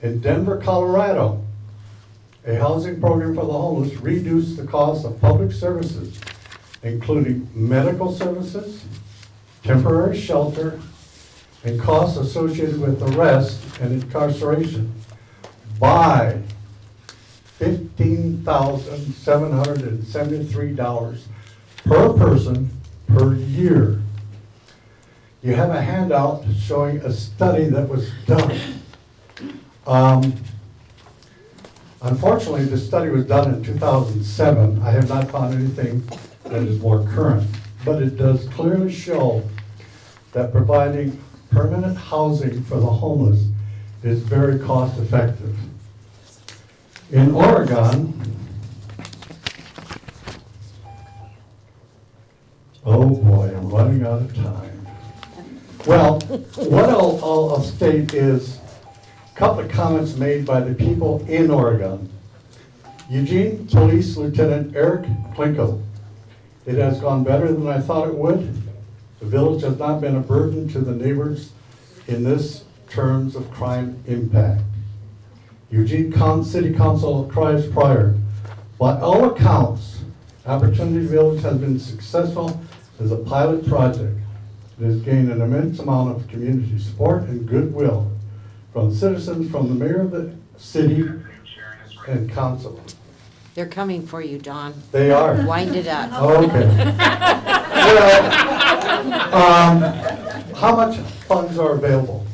In Denver, Colorado, a housing program for the homeless reduced the cost of public services, including medical services, temporary shelter, and costs associated with arrest and incarceration by $15,773 per person per year. You have a handout showing a study that was done. Unfortunately, the study was done in 2007. I have not found anything that is more current, but it does clearly show that providing permanent housing for the homeless is very cost effective. In Oregon, oh boy, I'm running out of time. Well, what I'll state is a couple of comments made by the people in Oregon. Eugene Police Lieutenant Eric Plinko. It has gone better than I thought it would. The village has not been a burden to the neighbors in this terms of crime impact. Eugene City Council cries prior. By all accounts, Opportunity Village has been successful as a pilot project. It has gained an immense amount of community support and goodwill from citizens, from the mayor of the city and council. They're coming for you, Don. They are? Wind it up. Okay. Well, how much funds are available?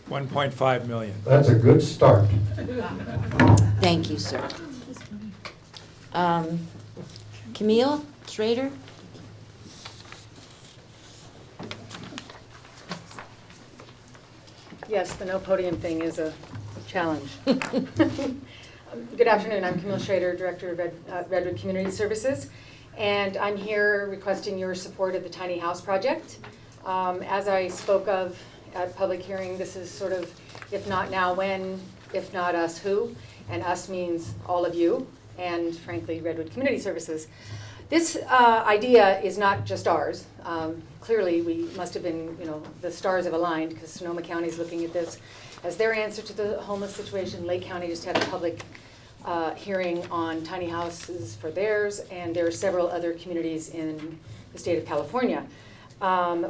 1.5 million. That's a good start. Thank you, sir. Camille Schrader? Yes, the no podium thing is a challenge. Good afternoon, I'm Camille Schrader, Director of Redwood Community Services, and I'm here requesting your support of the Tiny House Project. As I spoke of at public hearing, this is sort of, if not now, when, if not us, who, and us means all of you, and frankly, Redwood Community Services. This idea is not just ours. Clearly, we must have been, the stars have aligned because Sonoma County is looking at this. as their answer to the homeless situation. Lake County just had a public hearing on tiny houses for theirs, and there are several other communities in the state of California.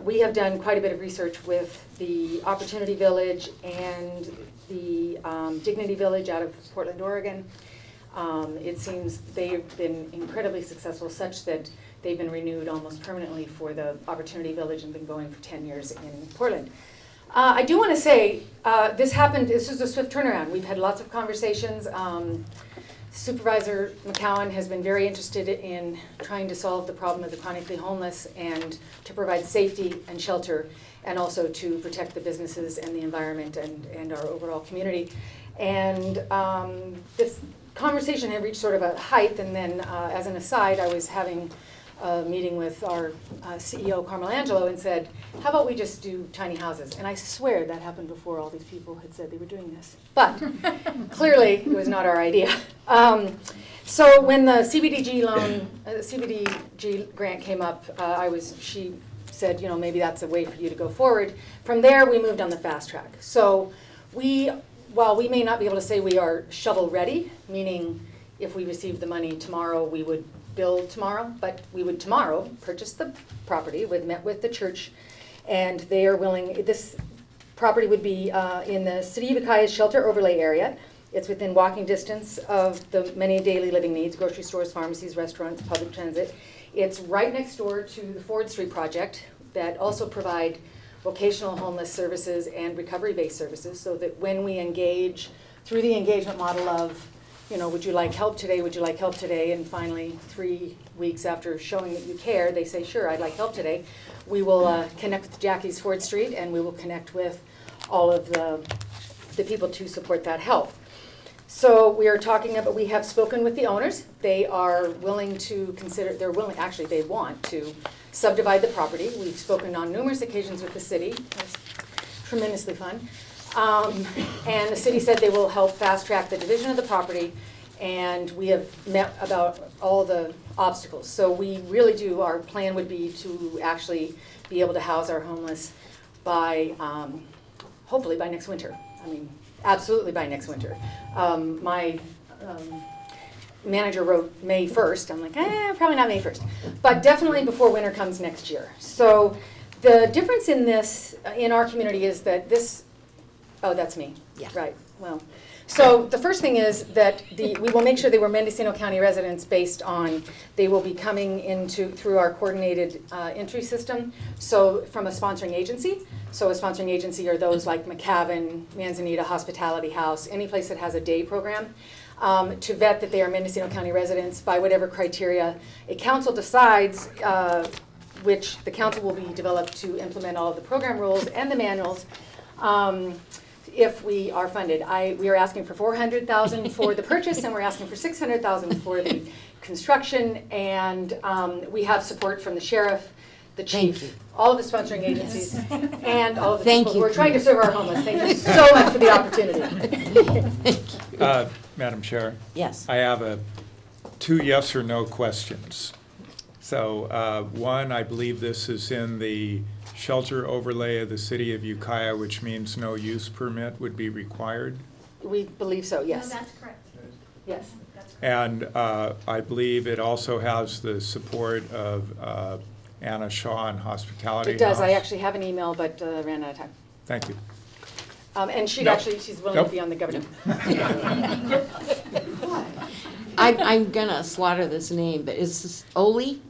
We have done quite a bit of research with the Opportunity Village and the Dignity Village out of Portland, Oregon. It seems they've been incredibly successful, such that they've been renewed almost permanently for the Opportunity Village and been going for 10 years in Portland. I do want to say, this is a swift turnaround. We've had lots of conversations. Supervisor McCowan has been very interested in trying to solve the problem of the chronically homeless and to provide safety and shelter, and also to protect the businesses and the environment and our overall community. And this conversation had reached sort of a height, and then as an aside, I was having a meeting with our CEO, Carmel Angelo, and said, how about we just do tiny houses? And I swear that happened before all these people had said they were doing this. But clearly, it was not our idea. So when the CBDG grant came up, she said, you know, maybe that's a way for you to go forward. From there, we moved on the fast track. So while we may not be able to say we are shovel ready, meaning if we received the money tomorrow, we would build tomorrow, but we would tomorrow purchase the property. We'd met with the church, and they are willing. This property would be in the City of Ukiah's shelter overlay area. It's within walking distance of the many daily living needs: grocery stores, pharmacies, restaurants, public transit. It's right next door to the Ford Street project that also provide vocational homeless services and recovery-based services, so that when we engage through the engagement model of, you know, would you like help today, would you like help today, and finally 3 weeks after showing that you care, they say, sure, I'd like help today, we will connect with Jackie's Ford Street, and we will connect with all of the people to support that help. So we are talking about, we have spoken with the owners. They are willing to consider, actually they want to subdivide the property. We've spoken on numerous occasions with the city. It's tremendously fun. And the city said they will help fast track the division of the property, and we have met about all the obstacles. So we really do, our plan would be to actually be able to house our homeless by, hopefully by next winter. I mean, absolutely by next winter. My manager wrote May 1st. I'm like, probably not May 1st, but definitely before winter comes next year. So the difference in this, in our community, is that this, oh, that's me. Yeah. Right. Well, so the first thing is that we will make sure they were Mendocino County residents based on, they will be coming through our coordinated entry system. So from a sponsoring agency. So a sponsoring agency are those like McCavan, Manzanita, Hospitality House, any place that has a day program. To vet that they are Mendocino County residents by whatever criteria a council decides, which the council will be developed to implement all of the program rules and the manuals. If we are funded, we are asking for $400,000 for the purchase, and we're asking for $600,000 for the construction, and we have support from the sheriff, the chief, all of the sponsoring agencies, and all of the people who are trying to serve our homeless. Thank you so much for the opportunity. Madam Chair? Yes. I have 2 yes or no questions. So one, I believe this is in the shelter overlay of the city of Ukiah, which means no use permit would be required. We believe so, yes. No, that's correct. Yes. And I believe it also has the support of Anna Shaw and Hospitality House. It does. I actually have an email, but ran out of time. Thank you. And she's willing to be on the governor. I'm gonna slaughter this name, but is this Oli?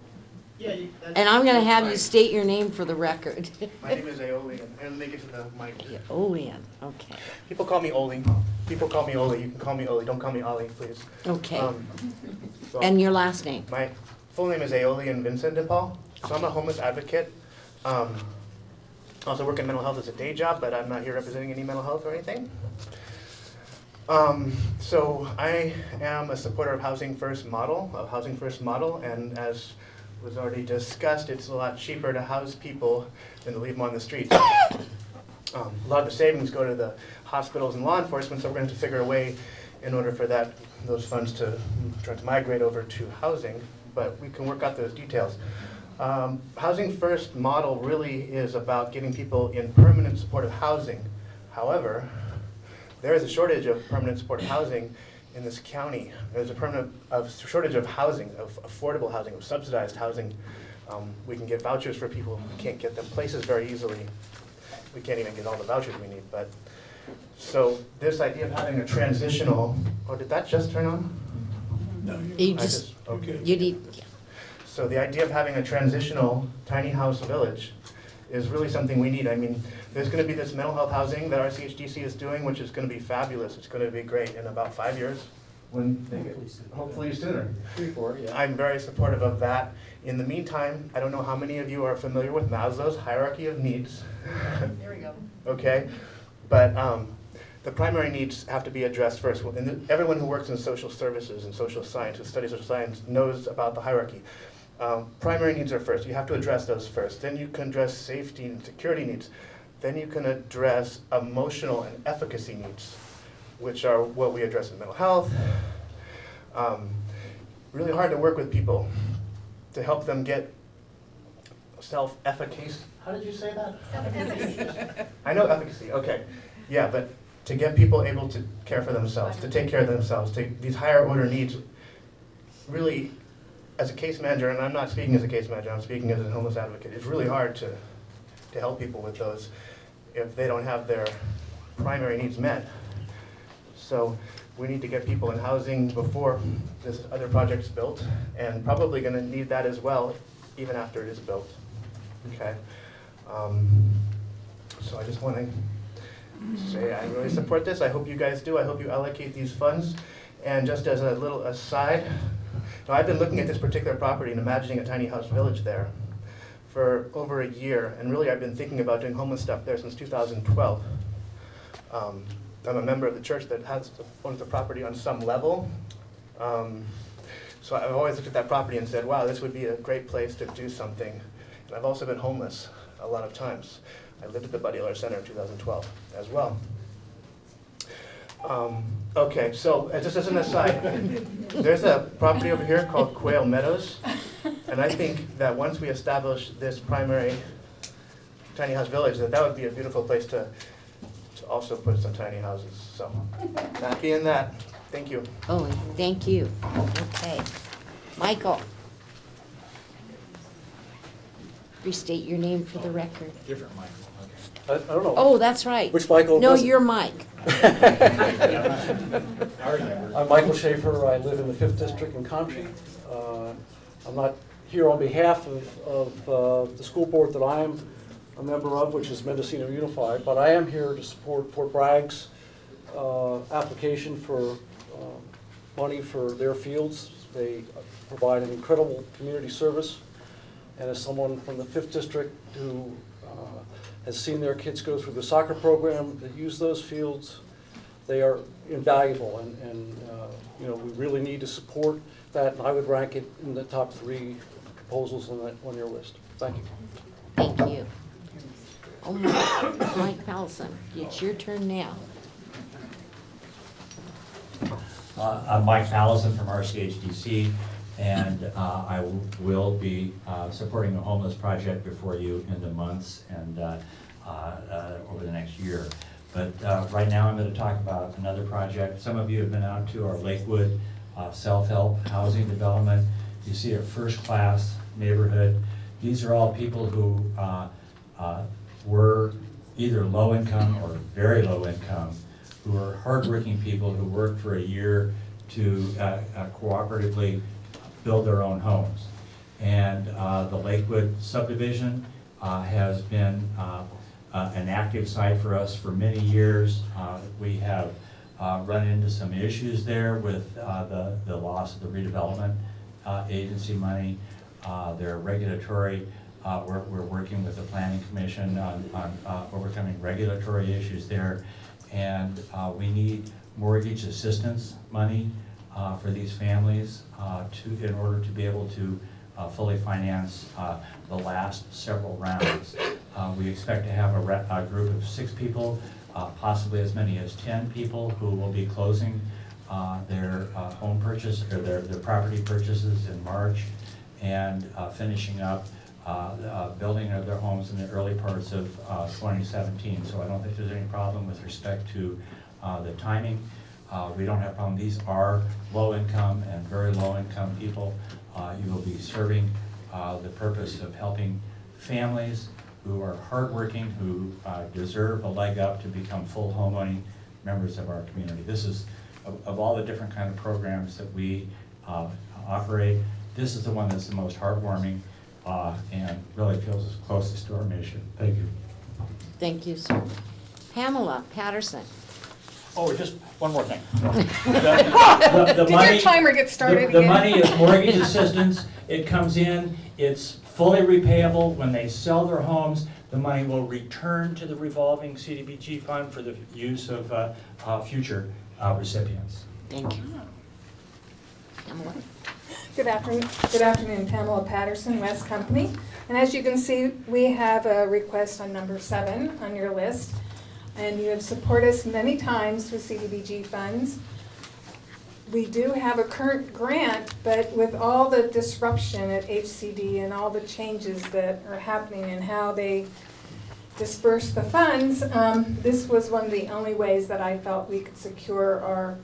Yeah, And I'm gonna have you state your name for the record. My name is Aeolian, and they get to the mic. Aeolian, okay. People call me Oli. People call me Oli. You can call me Oli. Don't call me Ollie, please. Okay. So And your last name? my full name is Aeolian Vincent DePaul. So I'm a homeless advocate. I also work in mental health as a day job, but I'm not here representing any mental health or anything. So I am a supporter of Housing First model, and as was already discussed, it's a lot cheaper to house people than to leave them on the streets. A lot of the savings go to the hospitals and law enforcement, so we're going to have to figure a way in order for those funds to try to migrate over to housing, but we can work out those details. Housing First model really is about getting people in permanent supportive housing. However, there is a shortage of permanent supportive housing in this county. There's a shortage of housing, of affordable housing, of subsidized housing. We can get vouchers for people who can't get them places very easily. We can't even get all the vouchers we need, but so this idea of having a transitional, oh, did that just turn on? No, you just, okay. you need, So the idea of having a transitional tiny house village is really something we need. I mean, there's going to be this mental health housing that our CHDC is doing, which is going to be fabulous. It's going to be great in about 5 years, when they get, hopefully sooner. 3, 4, yeah. I'm very supportive of that. In the meantime, I don't know how many of you are familiar with Maslow's hierarchy of needs. There we go. Okay, but the primary needs have to be addressed first. And everyone who works in social services and social science, who studies social science, knows about the hierarchy. Primary needs are first. You have to address those first. Then you can address safety and security needs. Then you can address emotional and efficacy needs, which are what we address in mental health. Really hard to work with people to help them get self-efficacy. How did you say that? Self-efficacy. I know efficacy, okay. Yeah, but to get people able to care for themselves, to take care of themselves, these higher order needs, really, as a case manager, and I'm not speaking as a case manager, I'm speaking as a homeless advocate, it's really hard to help people with those if they don't have their primary needs met. So we need to get people in housing before this other project's built, and probably going to need that as well, even after it is built. Okay. So I just want to say I really support this. I hope you guys do. I hope you allocate these funds. And just as a little aside, now I've been looking at this particular property and imagining a tiny house village there for over a year, and really I've been thinking about doing homeless stuff there since 2012. I'm a member of the church that owns the property on some level. So I've always looked at that property and said, wow, this would be a great place to do something. And I've also been homeless a lot of times. I lived at the Buddy Miller Center in 2012 as well. Okay, so just as an aside, there's a property over here called Quail Meadows, and I think that once we establish this primary tiny house village, that would be a beautiful place to also put some tiny houses. So, that being that, thank you. oh, thank you. Okay. Michael. Restate your name for the record. Different Michael. I don't know. Oh, that's right. Which Michael? No, you're Mike. I'm Michael Schaefer. I live in the 5th District in Contry. I'm not here on behalf of the school board that I am a member of, which is Mendocino Unified, but I am here to support Fort Bragg's application for money for their fields. They provide an incredible community service, and as someone from the 5th District who has seen their kids go through the soccer program that use those fields, they are invaluable, and you know, we really need to support that, and I would rank it in the top 3 proposals on your list. Thank you. Thank you. Oh, Mike Pallison, it's your turn now. I'm Mike Pallison from RCHDC, and I will be supporting the homeless project before you in the months and over the next year. But right now I'm going to talk about another project. Some of you have been out to our Lakewood self-help housing development. You see a first-class neighborhood. These are all people who were either low income or very low income, who are hardworking people who worked for a year to cooperatively build their own homes. And the Lakewood subdivision has been an active site for us for many years. We have run into some issues there with the loss of the redevelopment agency money, their regulatory. We're working with the Planning Commission on overcoming regulatory issues there, and we need mortgage assistance money for these families in order to be able to fully finance the last several rounds. We expect to have a group of 6 people, possibly as many as 10 people who will be closing their home purchase or their property purchases in March, and finishing up building of their homes in the early parts of 2017. So I don't think there's any problem with respect to the timing. We don't have a problem. These are low-income and very low-income people. You will be serving the purpose of helping families who are hardworking, who deserve a leg up to become full homeowning members of our community. This is, of all the different kind of programs that we operate, this is the one that's the most heartwarming and really feels as closest to our mission. Thank you. Thank you, sir. Pamela Patterson. Oh, just one more thing. Did your timer get started The again? money is mortgage assistance. It comes in, it's fully repayable. When they sell their homes, the money will return to the revolving CDBG fund for the use of future recipients. Thank you. Pamela. Good afternoon, Pamela Patterson, West Company. And as you can see, we have a request on number 7 on your list. And you have supported us many times with CDBG funds. We do have a current grant, but with all the disruption at HCD and all the changes that are happening and how they disperse the funds, this was one of the only ways that I felt we could secure our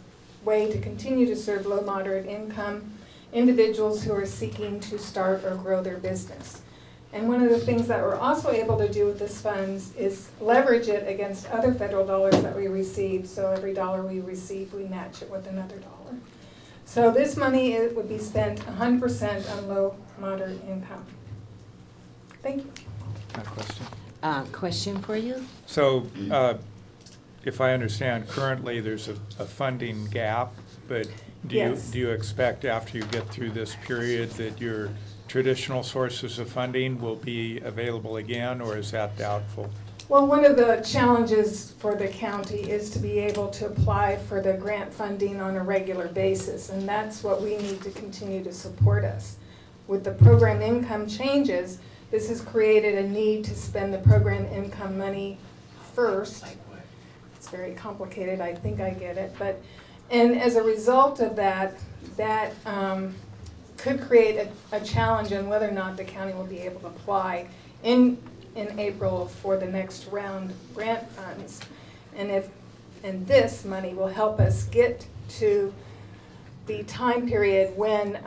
way to continue to serve low moderate income individuals who are seeking to start or grow their business. And one of the things that we're also able to do with this funds is leverage it against other federal dollars that we receive. So every dollar we receive, we match it with another dollar. So this money, it would be spent 100% on low moderate income. Thank you. Got a question? Question for you? So, if I understand, currently there's a funding gap, but Yes. do you expect after you get through this period that your traditional sources of funding will be available again, or is that doubtful? Well, one of the challenges for the county is to be able to apply for the grant funding on a regular basis, and that's what we need to continue to support us. With the program income changes, this has created a need to spend the program income money first. It's very complicated, I think I get it, and as a result of that, could create a challenge in whether or not the county will be able to apply in April for the next round grant funds. And this money will help us get to the time period when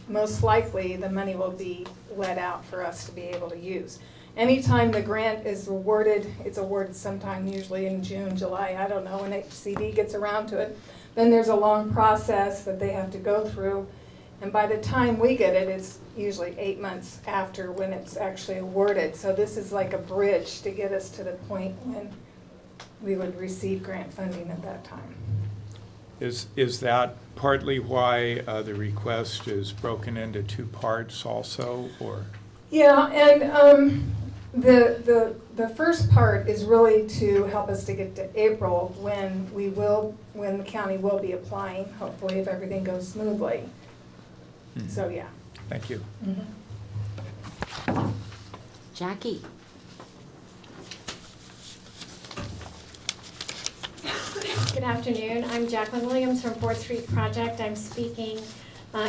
most likely the money will be let out for us to be able to use. Anytime the grant is awarded, it's awarded sometime usually in June, July, I don't know, when HCD gets around to it, then there's a long process that they have to go through. And by the time we get it, it's usually 8 months after when it's actually awarded. So this is like a bridge to get us to the point when we would receive grant funding at that time. Is that partly why the request is broken into 2 parts also, or? Yeah, and the first part is really to help us to get to April when the county will be applying, hopefully if everything goes smoothly. So, yeah. Thank you. Jackie. Good afternoon. I'm Jacqueline Williams from 4th Street Project. I'm speaking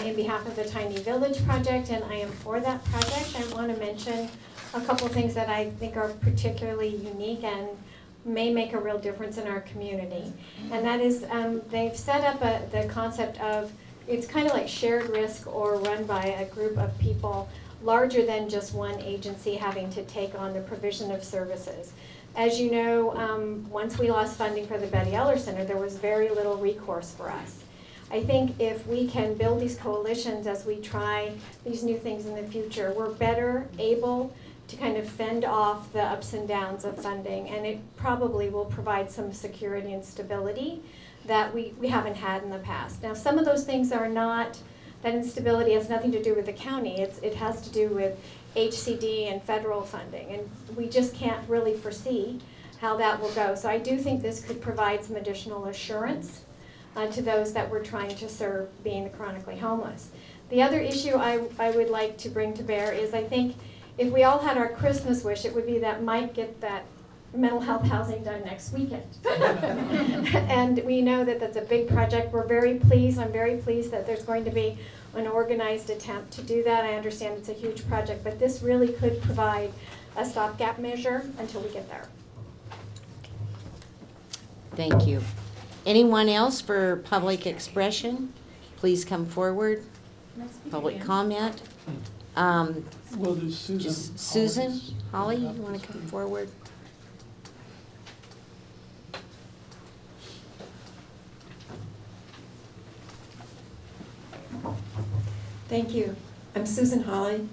in behalf of the Tiny Village Project, and I am for that project. I want to mention a couple things that I think are particularly unique and may make a real difference in our community. And that is they've set up the concept of, it's kind of like shared risk or run by a group of people larger than just one agency having to take on the provision of services. As you know, once we lost funding for the Betty Eller Center, there was very little recourse for us. I think if we can build these coalitions as we try these new things in the future, we're better able to kind of fend off the ups and downs of funding, and it probably will provide some security and stability that we haven't had in the past. Now, some of those things are not, that instability has nothing to do with the county. It has to do with HCD and federal funding, and we just can't really foresee how that will go. So I do think this could provide some additional assurance to those that we're trying to serve, being the chronically homeless. The other issue I would like to bring to bear is, I think if we all had our Christmas wish, it would be that Mike get that mental health housing done next weekend. And we know that that's a big project. We're very pleased, I'm very pleased that there's going to be an organized attempt to do that. I understand it's a huge project, but this really could provide a stopgap measure until we get there. Thank you. Anyone else for public expression? Please come forward. Public comment. Well, there's Susan. Just Susan, Holly, you want to come forward? Thank you. I'm Susan Holly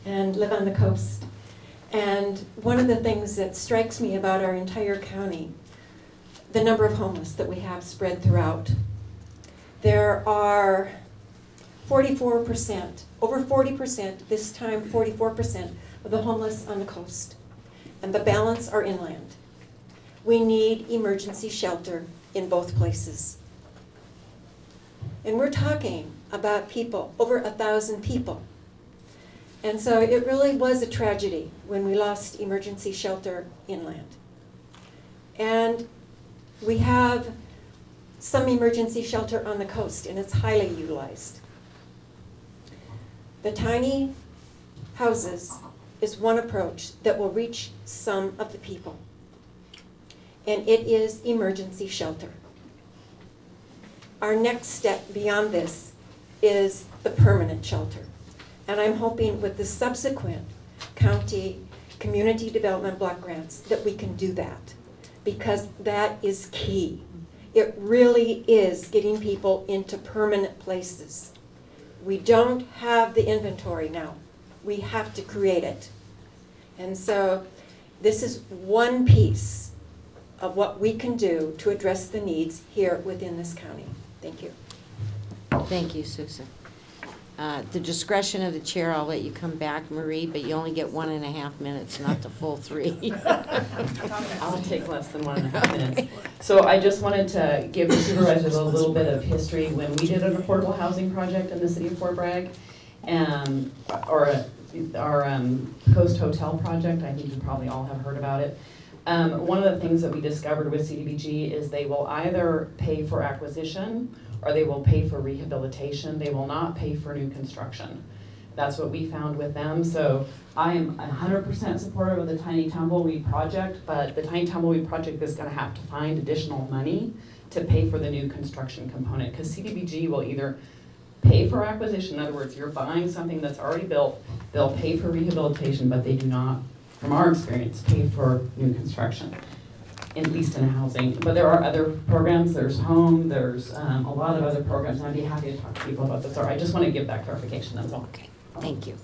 and live on the coast. And one of the things that strikes me about our entire county, the number of homeless that we have spread throughout. There are 44%, over 40%, this time 44% of the homeless on the coast. And the balance are inland. We need emergency shelter in both places. And we're talking about people, over 1,000 people. And so it really was a tragedy when we lost emergency shelter inland. And we have some emergency shelter on the coast, and it's highly utilized. The tiny houses is one approach that will reach some of the people. And it is emergency shelter. Our next step beyond this is the permanent shelter. And I'm hoping with the subsequent county community development block grants that we can do that, because that is key. It really is getting people into permanent places. We don't have the inventory now. We have to create it. And so this is one piece of what we can do to address the needs here within this county. Thank you. Thank you, Susan. The discretion of the chair, I'll let you come back, Marie, but you only get 1.5 minutes, not the full 3. I'll take less than 1.5 minutes. So I just wanted to give the supervisors a little bit of history. When we did an affordable housing project in the city of Fort Bragg, our Coast Hotel project, I think you probably all have heard about it. One of the things that we discovered with CDBG is they will either pay for acquisition or they will pay for rehabilitation. They will not pay for new construction. That's what we found with them. So I am 100% supportive of the Tiny Tumbleweed project, but the Tiny Tumbleweed project is going to have to find additional money to pay for the new construction component, because CDBG will either pay for acquisition, in other words, you're buying something that's already built, they'll pay for rehabilitation, but they do not, from our experience, pay for new construction, at least in housing. But there are other programs, there's home, there's a lot of other programs, and I'd be happy to talk to people about this. I just want to give that clarification as well. Okay, thank you.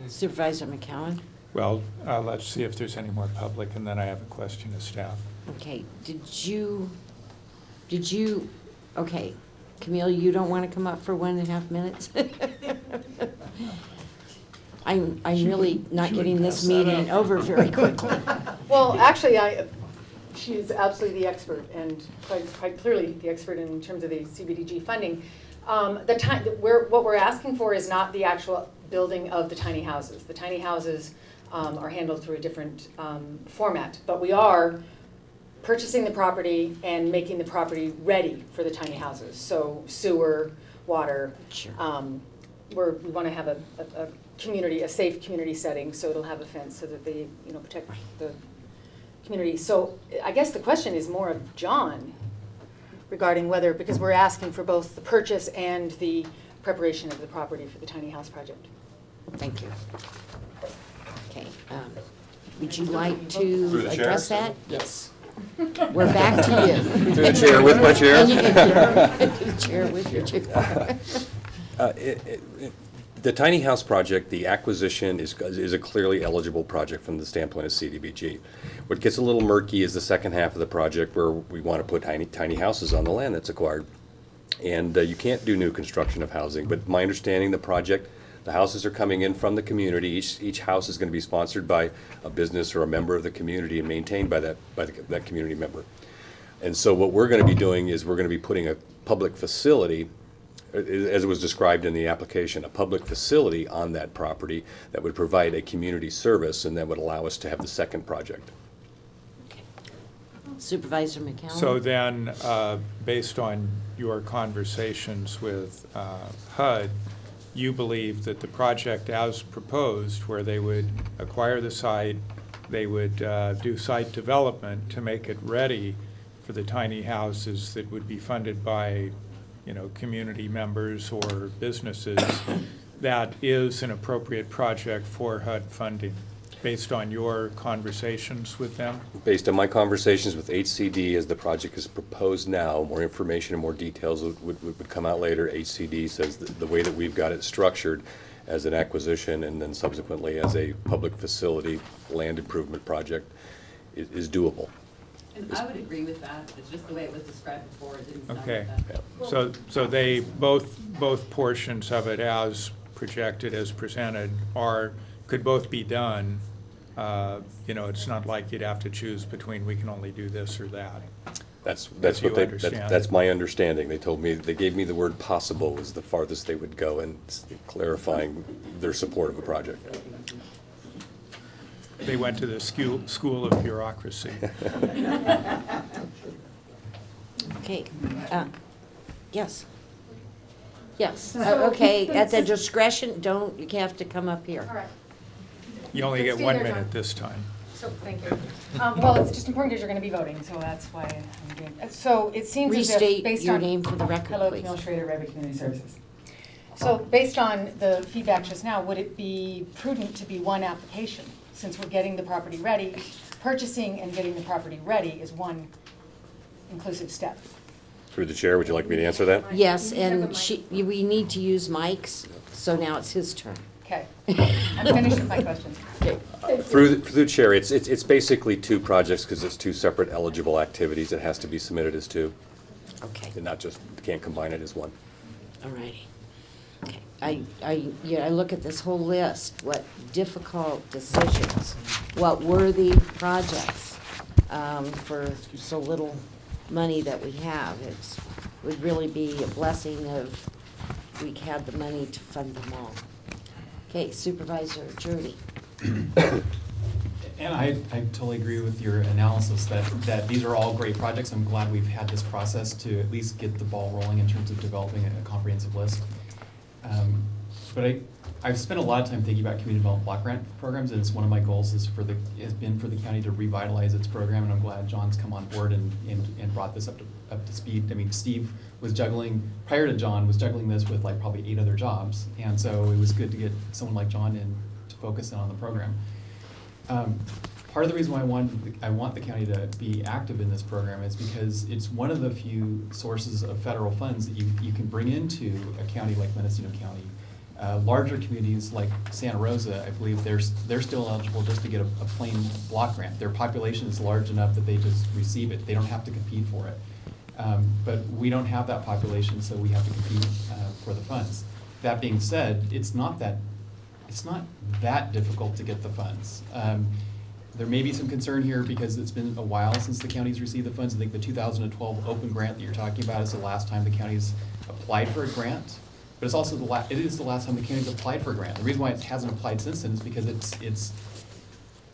Supervisor McCowan? Well, let's see if there's any more public, and then I have a question to staff. Okay, did you, okay, Camille, you don't want to come up for 1.5 minutes? I'm really not getting this meeting over very quickly. Well, actually, she's absolutely the expert, and quite clearly the expert in terms of the CBDG funding. What we're asking for is not the actual building of the tiny houses. The tiny houses are handled through a different format, but we are purchasing the property and making the property ready for the tiny houses. So sewer, water. Sure. We want to have a safe community setting, so it'll have a fence so that they, protect the community. So I guess the question is more of John regarding whether, because we're asking for both the purchase and the preparation of the property for the tiny house project. Thank you. Okay, would you like to address that? Yes. We're back to you. Through the chair with my chair. Chair with your chair. The tiny house project, the acquisition is a clearly eligible project from the standpoint of CDBG. What gets a little murky is the second half of the project where we want to put tiny houses on the land that's acquired. And you can't do new construction of housing, but my understanding, the project, the houses are coming in from the community. Each house is going to be sponsored by a business or a member of the community and maintained by that community member. And so what we're going to be doing is we're going to be putting a public facility, as it was described in the application, a public facility on that property that would provide a community service and that would allow us to have the second project. Okay. Supervisor McCowan? So then, based on your conversations with HUD, you believe that the project as proposed, where they would acquire the site, they would do site development to make it ready for the tiny houses that would be funded by, community members or businesses, that is an appropriate project for HUD funding, based on your conversations with them? Based on my conversations with HCD, as the project is proposed now, more information and more details would come out later. HCD says that the way that we've got it structured as an acquisition and then subsequently as a public facility land improvement project is doable. And I would agree with that. It's just the way it was described before. It didn't sound Okay. like that. So they, both portions of it as projected, as presented, could both be done. It's not like you'd have to choose between we can only do this or that. That's you what understand. that's my understanding. They gave me the word possible was the farthest they would go in clarifying their support of the project. They went to the school of bureaucracy. Okay, yes. Yes, okay, at the discretion, you have to come up here. All right. You only Let's get stay 1 there, minute John. this time. So, thank you. Well, it's just important because you're going to be voting, so that's why I'm doing it. So it seems as if, Restate based your on... name for the record, Hello, please. Camille Schrader, Redwood Community Services. So based on the feedback just now, would it be prudent to be one application? Since we're getting the property ready, purchasing and getting the property ready is one inclusive step. Through the chair, would you like me to answer that? Yes, and we need to use mics, so now it's his turn. Okay. I'm finished with my questions. Through the chair, it's basically two projects because it's two separate eligible activities. It has to be submitted as two. Okay. And not just, can't combine it as one. All righty. Okay, I look at this whole list, what difficult decisions, what worthy projects, for so little money that we have. Would really be a blessing if we had the money to fund them all. Okay, Supervisor Jurdy. And I totally agree with your analysis that these are all great projects. I'm glad we've had this process to at least get the ball rolling in terms of developing a comprehensive list. But I've spent a lot of time thinking about community development block grant programs, and it's one of my goals has been for the county to revitalize its program, and I'm glad John's come on board and brought this up to speed. I mean, Steve was juggling, prior to John, was juggling this with like probably 8 other jobs, and so it was good to get someone like John in to focus in on the program. Part of the reason why I want the county to be active in this program is because it's one of the few sources of federal funds that you can bring into a county like Mendocino County. Larger communities like Santa Rosa, I believe they're still eligible just to get a plain block grant. Their population is large enough that they just receive it. They don't have to compete for it. But we don't have that population, so we have to compete for the funds. That being said, it's not that difficult to get the funds. There may be some concern here because it's been a while since the county's received the funds. I think the 2012 open grant that you're talking about is the last time the county's applied for a grant. But it's also it is the last time the county's applied for a grant. The reason why it hasn't applied since then is because it's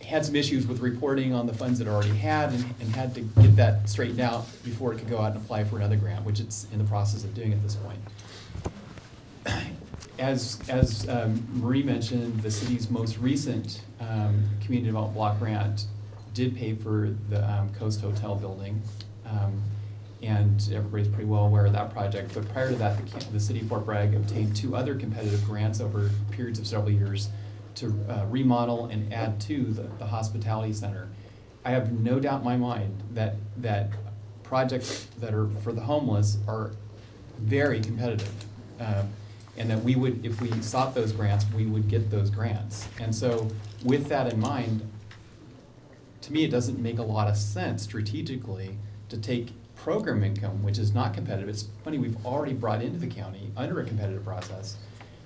had some issues with reporting on the funds it already had and had to get that straightened out before it could go out and apply for another grant, which it's in the process of doing at this point. As Marie mentioned, the city's most recent community development block grant did pay for the Coast Hotel building. And everybody's pretty well aware of that project. But prior to that, the city of Fort Bragg obtained 2 other competitive grants over periods of several years to remodel and add to the hospitality center. I have no doubt in my mind that projects that are for the homeless are very competitive. And that we would, if we sought those grants, we would get those grants. And so with that in mind, to me, it doesn't make a lot of sense strategically to take program income, which is not competitive. It's money we've already brought into the county under a competitive process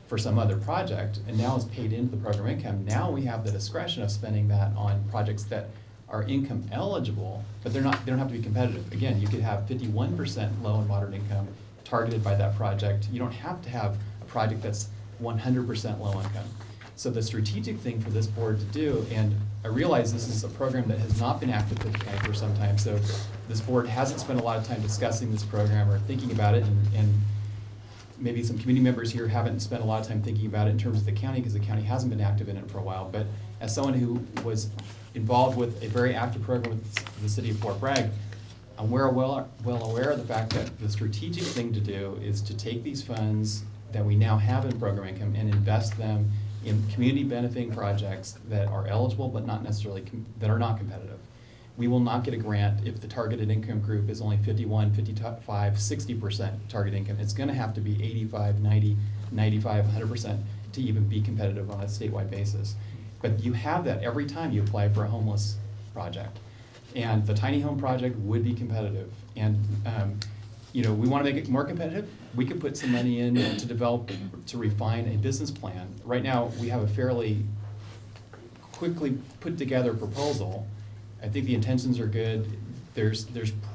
for some other project, and now it's paid into the program income. Now we have the discretion of spending that on projects that are income eligible, but they don't have to be competitive. Again, you could have 51% low and moderate income targeted by that project. You don't have to have a project that's 100% low income. So the strategic thing for this board to do, and I realize this is a program that has not been active with the county for some time, so this board hasn't spent a lot of time discussing this program or thinking about it, and maybe some community members here haven't spent a lot of time thinking about it in terms of the county because the county hasn't been active in it for a while. But as someone who was involved with a very active program with the city of Fort Bragg, we're well aware of the fact that the strategic thing to do is to take these funds that we now have in program income and invest them in community benefiting projects that are eligible but not necessarily, that are not competitive. We will not get a grant if the targeted income group is only 51, 55, 60% target income. It's gonna have to be 85, 90, 95, 100% to even be competitive on a statewide basis. But you have that every time you apply for a homeless project. And the tiny home project would be competitive. And you know, we want to make it more competitive. We could put some money in to develop, to refine a business plan. Right now, we have a fairly quickly put together proposal. I think the intentions are good. There's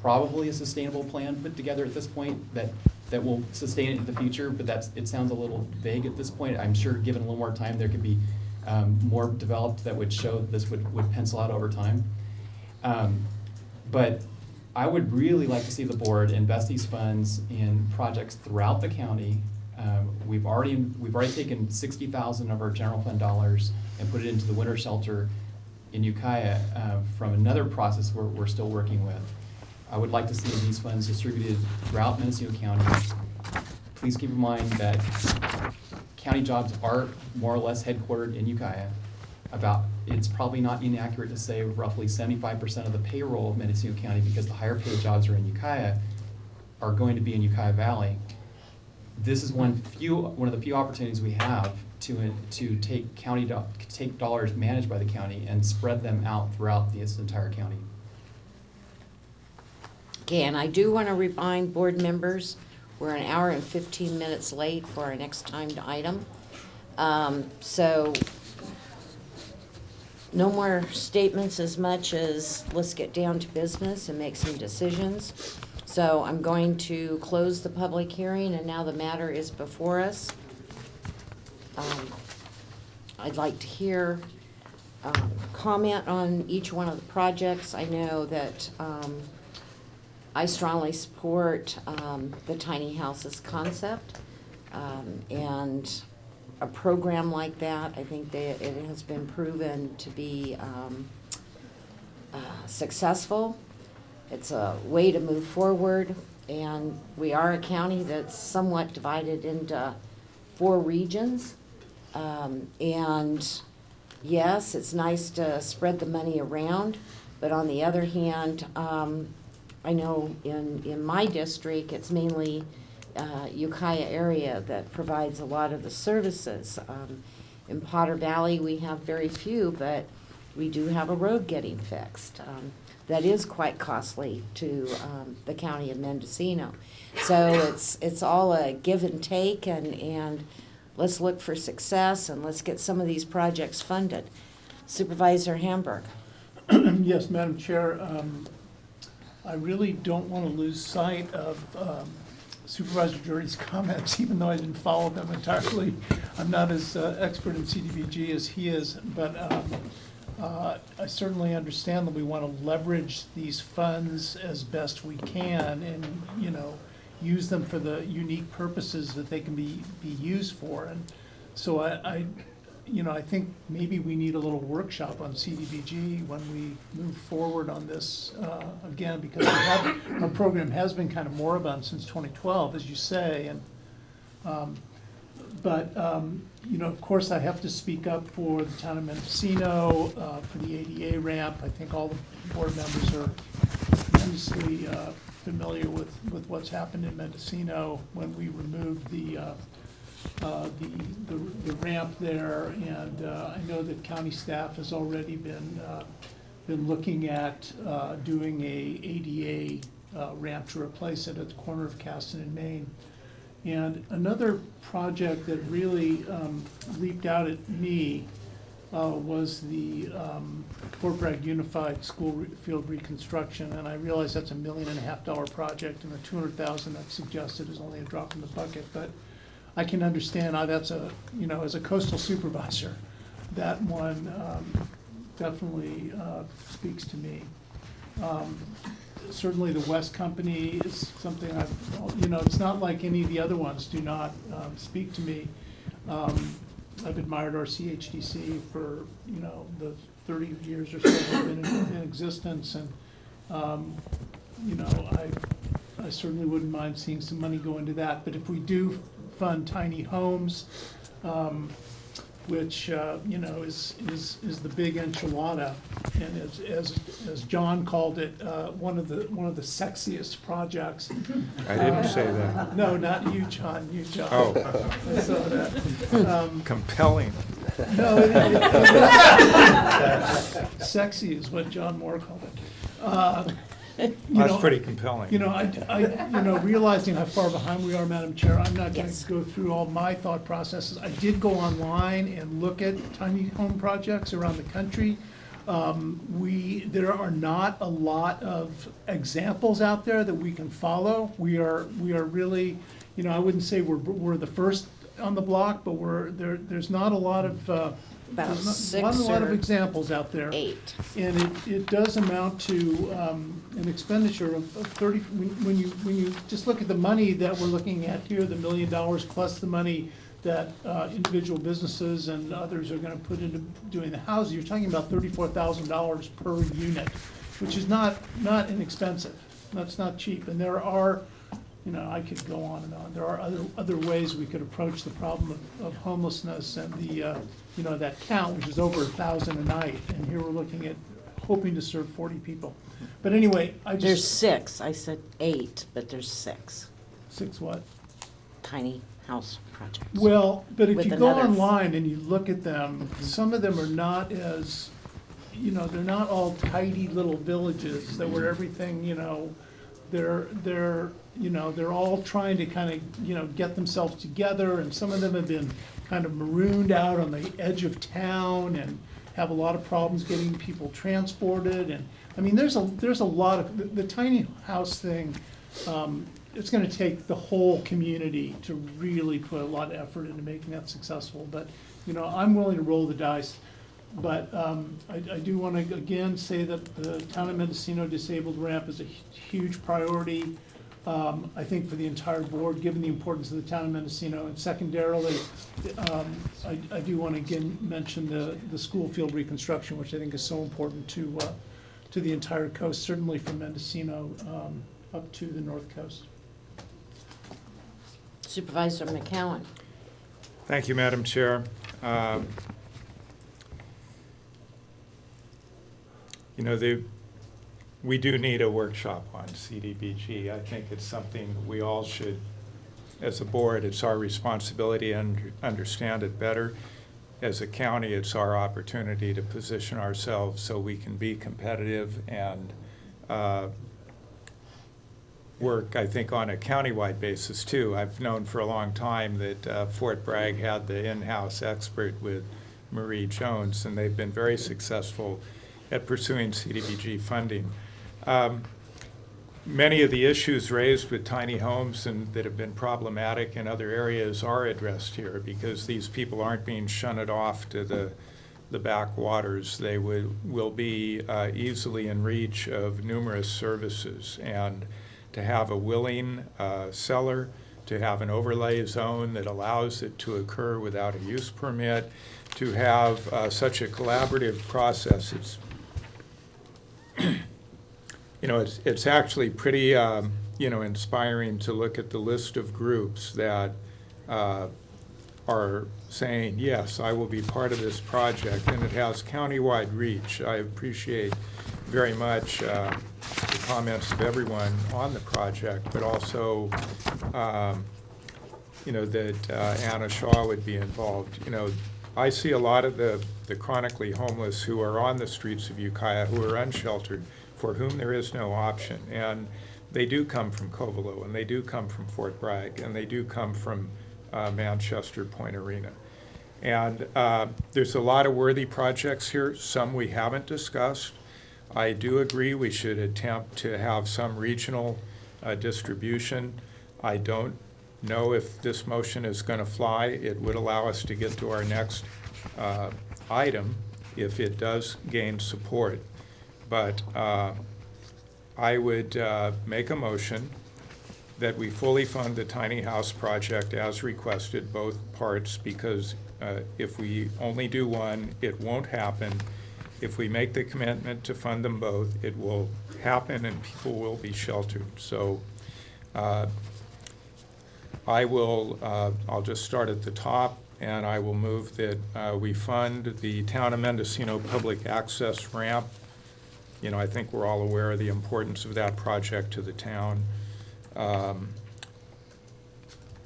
probably a sustainable plan put together at this point that will sustain it in the future, but it sounds a little vague at this point. I'm sure given a little more time, there could be more developed that would show this would pencil out over time. But I would really like to see the board invest these funds in projects throughout the county. We've already taken $60,000 of our general fund dollars and put it into the winter shelter in Ukiah from another process we're still working with. I would like to see these funds distributed throughout Mendocino County. Please keep in mind that county jobs are more or less headquartered in Ukiah. It's probably not inaccurate to say roughly 75% of the payroll of Mendocino County, because the higher paid jobs are in Ukiah, are going to be in Ukiah Valley. This is one of the few opportunities we have to take dollars managed by the county and spread them out throughout this entire county. Okay, and I do want to remind board members, we're an hour and 15 minutes late for our next timed item. So no more statements as much as let's get down to business and make some decisions. So I'm going to close the public hearing, and now the matter is before us. I'd like to hear comment on each one of the projects. I know that I strongly support the tiny houses concept, and a program like that, I think that it has been proven to be successful. It's a way to move forward, and we are a county that's somewhat divided into 4 regions. And yes, it's nice to spread the money around, but on the other hand, I know in my district, it's mainly Ukiah area that provides a lot of the services. In Potter Valley, we have very few, but we do have a road getting fixed. That is quite costly to the county of Mendocino. So it's all a give and take, and let's look for success, and let's get some of these projects funded. Supervisor Hamburg. Yes, Madam Chair. I really don't want to lose sight of Supervisor Jordy's comments, even though I didn't follow them entirely. I'm not as expert in CDBG as he is, but I certainly understand that we want to leverage these funds as best we can, and use them for the unique purposes that they can be used for. And so I think maybe we need a little workshop on CDBG when we move forward on this again, because our program has been kind of moribund since 2012, as you say. And of course, I have to speak up for the town of Mendocino, for the ADA ramp. I think all the board members are tremendously familiar with what's happened in Mendocino when we removed the ramp there, and I know that county staff has already been looking at doing a ADA ramp to replace it at the corner of Caston and Main. And another project that really leaped out at me was the Fort Bragg Unified School Field Reconstruction, and I realize that's $1.5 million project, and the $200,000 that's suggested is only a drop in the bucket. But I can understand how that's as a coastal supervisor, that one definitely speaks to me. Certainly the West Company is something it's not like any of the other ones do not speak to me. I've admired our CHDC for, the 30 years or so it's been in existence, and you know, I certainly wouldn't mind seeing some money go into that. But if we do fund tiny homes, which, you know, is the big enchilada, and as John called it, one of the sexiest projects. I didn't say that. No, not you, John, you, John. Oh. I saw that. Compelling. No, sexy is what John Moore called it. That's pretty compelling. You know, you know, realizing how far behind we are, Madam Chair, I'm not going to go through all my thought processes. I did go online and look at tiny home projects around the country. There are not a lot of examples out there that we can follow. We are really, you know, I wouldn't say we're the first on the block, but there's not a lot of About there's not a lot of examples out there. 8. And it does amount to an expenditure of 30, when you just look at the money that we're looking at here, the $1 million plus the money that individual businesses and others are gonna put into doing the housing, you're talking about $34,000 per unit, which is not inexpensive. That's not cheap. And there are, you know, I could go on and on. There are other ways we could approach the problem of homelessness and the, you know, that count, which is over 1,000 a night. And here we're looking at hoping to serve 40 people. But anyway, There's 6. I said 8, but there's 6. 6 what? Tiny house projects. Well, but if With you go another online and you look at them, some of them are not as, you know, they're not all tidy little villages that where everything, you know, they're you know, they're all trying to kind of, you know, get themselves together, and some of them have been kind of marooned out on the edge of town and have a lot of problems getting people transported. And I mean, there's a lot of the tiny house thing. It's going to take the whole community to really put a lot of effort into making that successful. But you know, I'm willing to roll the dice. But I do want to again say that the town of Mendocino disabled ramp is a huge priority. I think for the entire board, given the importance of the town of Mendocino. And secondarily, I do want to again mention the school field reconstruction, which I think is so important to the entire coast, certainly from Mendocino up to the north coast. Supervisor McCowan. Thank you, Madam Chair. You know, we do need a workshop on CDBG. I think it's something we all should, as a board, it's our responsibility to understand it better. As a county, it's our opportunity to position ourselves so we can be competitive and work, I think, on a countywide basis too. I've known for a long time that Fort Bragg had the in-house expert with Marie Jones, and they've been very successful at pursuing CDBG funding. Many of the issues raised with tiny homes and that have been problematic in other areas are addressed here because these people aren't being shunted off to the backwaters. They will be easily in reach of numerous services, and to have a willing seller, to have an overlay zone that allows it to occur without a use permit, to have such a collaborative process. It's you know, it's actually pretty, you know, inspiring to look at the list of groups that are saying, yes, I will be part of this project, and it has countywide reach. I appreciate very much the comments of everyone on the project, but also, you know, that Anna Shaw would be involved. You know, I see a lot of the chronically homeless who are on the streets of Ukiah, who are unsheltered, for whom there is no option. And they do come from Covelo, and they do come from Fort Bragg, and they do come from Manchester Point Arena. And there's a lot of worthy projects here, some we haven't discussed. I do agree we should attempt to have some regional distribution. I don't know if this motion is going to fly. It would allow us to get to our next item if it does gain support. But I would make a motion that we fully fund the tiny house project as requested, both parts, because if we only do one, it won't happen. if we make the commitment to fund them both, it will happen and people will be sheltered. So I'll just start at the top, and I will move that we fund the Town of Mendocino public access ramp. You know, I think we're all aware of the importance of that project to the town.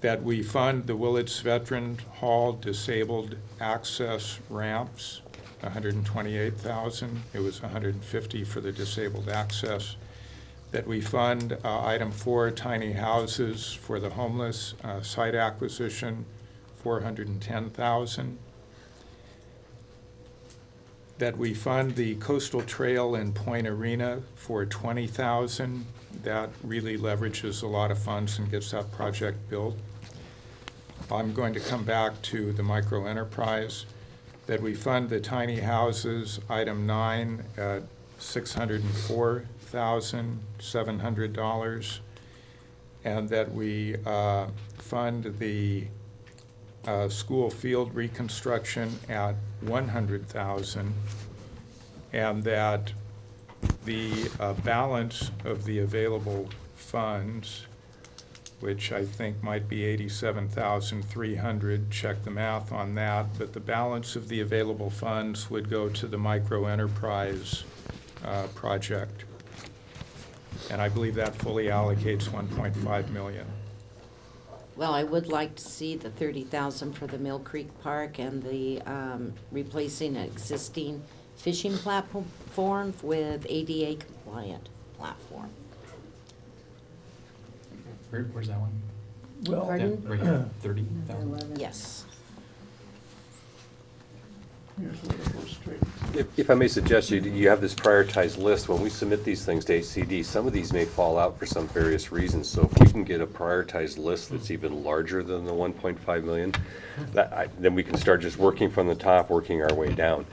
That we fund the Willits Veteran Hall disabled access ramps, $128,000. It was $150 for the disabled access. That we fund item 4, tiny houses for the homeless, site acquisition, $410,000. That we fund the coastal trail in Point Arena for $20,000. That really leverages a lot of funds and gets that project built. I'm going to come back to the micro enterprise. That we fund the tiny houses, item 9, at $604,700, and that we fund the school field reconstruction at $100,000, and that the balance of the available funds, which I think might be $87,300, check the math on that, but the balance of the available funds would go to the micro enterprise project. And I believe that fully allocates $1.5 million. Well, I would like to see the $30,000 for the Mill Creek Park and the replacing an existing fishing platform with ADA compliant platform. Where's that one? Well, Pardon? Right here, 30,000. Yes. Here's where it goes straight. If I may suggest, you have this prioritized list. When we submit these things to HCD, some of these may fall out for some various reasons. So if we can get a prioritized list that's even larger than the 1.5 million, then we can start just working from the top, working our way down.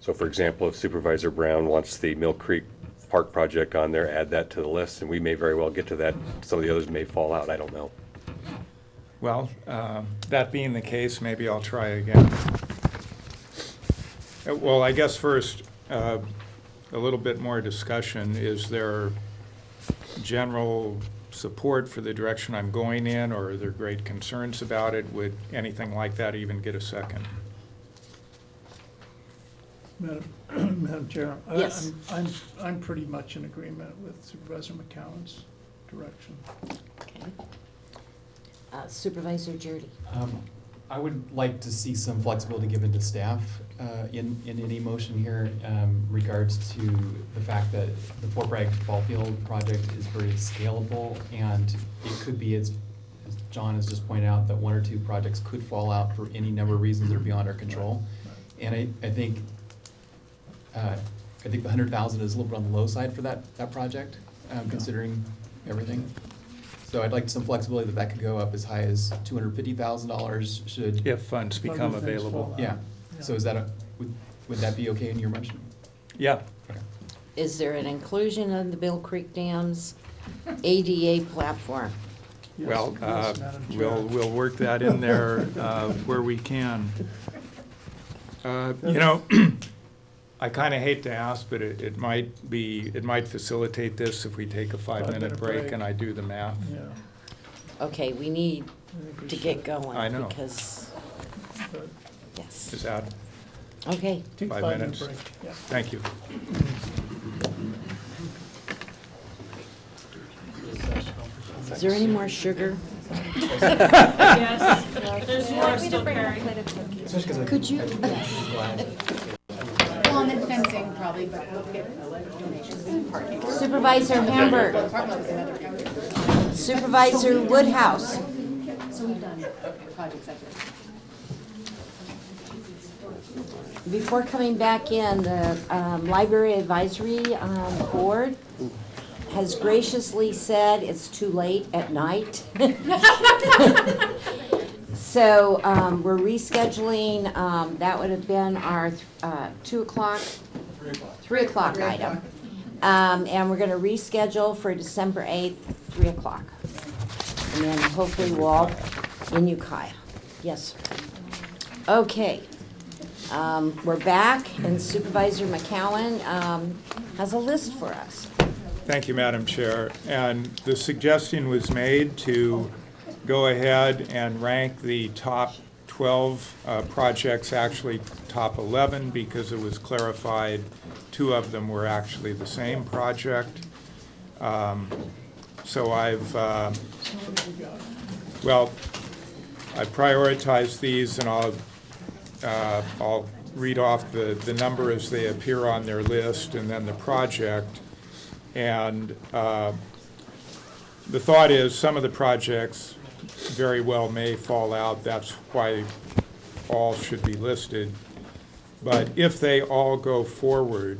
So for example, if Supervisor Brown wants the Mill Creek Park project on there, add that to the list, and we may very well get to that. Some of the others may fall out, I don't know. Well, that being the case, maybe I'll try again. Well, I guess first, a little bit more discussion. Is there general support for the direction I'm going in, or are there great concerns about it? Would anything like that even get a second? Madam Chair, Yes. I'm pretty much in agreement with Supervisor McCowan's direction. Okay. Supervisor Jardy. I would like to see some flexibility given to staff in any motion here regards to the fact that the Fort Bragg ball field project is very scalable, and it could be, as John has just pointed out, that 1 or 2 projects could fall out for any number of reasons that are beyond our control. And I think the 100,000 is a little bit on the low side for that project, considering everything. So I'd like some flexibility that could go up as high as $250,000 should. If funds become available. Yeah. So is that would that be okay in your motion? Yeah. Okay. Is there an inclusion of the Mill Creek Dam's ADA platform? Well, Yes, Madam Chair. we'll work that in there where we can. You know, I kind of hate to ask, but it might facilitate this if we take a 5-minute break and I do the math. Yeah. Okay, we need I think we to should get going. I know. Because, But yes. Is that Okay. take 5 5-minute minutes? break, yeah. Thank you. Is there any more sugar? Yes, there's more still carried. Could you? Well, and then fencing probably, but we'll get donations and parking. Supervisor Hamburg. Supervisor Woodhouse. So we've done projects like this. Before coming back in, the Library Advisory Board has graciously said it's too late at night. So we're rescheduling, that would have been our 2 o'clock, 3 o'clock item. And we're going to reschedule for December 8th, 3 o'clock. And then hopefully we'll all in Ukiah. Yes, sir. Okay. We're back, and Supervisor McCowan has a list for us. Thank you, Madam Chair. And the suggestion was made to go ahead and rank the top 12 projects, actually top 11, because it was clarified 2 of them were actually the same project. So I've, I prioritized these, and I'll read off the number as they appear on their list, and then the project. And the thought is some of the projects very well may fall out. That's why all should be listed. But if they all go forward,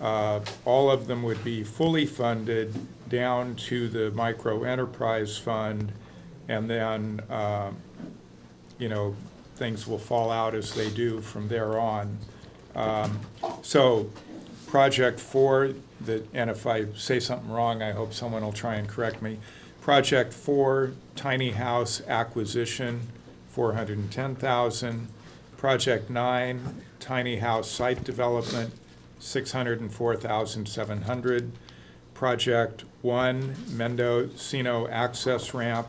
all of them would be fully funded down to the micro enterprise fund, and then things will fall out as they do from there on. So project 4, and if I say something wrong, I hope someone will try and correct me. Project 4, tiny house acquisition, $410,000. Project 9, tiny house site development, $604,700. Project 1, Mendocino access ramp,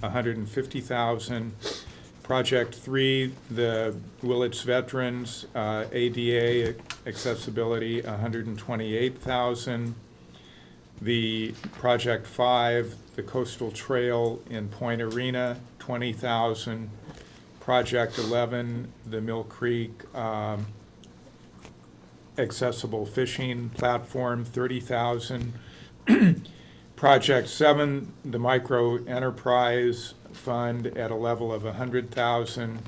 $150,000. Project 3, the Willits Veterans ADA accessibility, $128,000. The Project 5, the Coastal Trail in Point Arena, $20,000. Project 11, the Mill Creek accessible fishing platform, $30,000. Project 7, the Micro Enterprise Fund at a level of $100,000.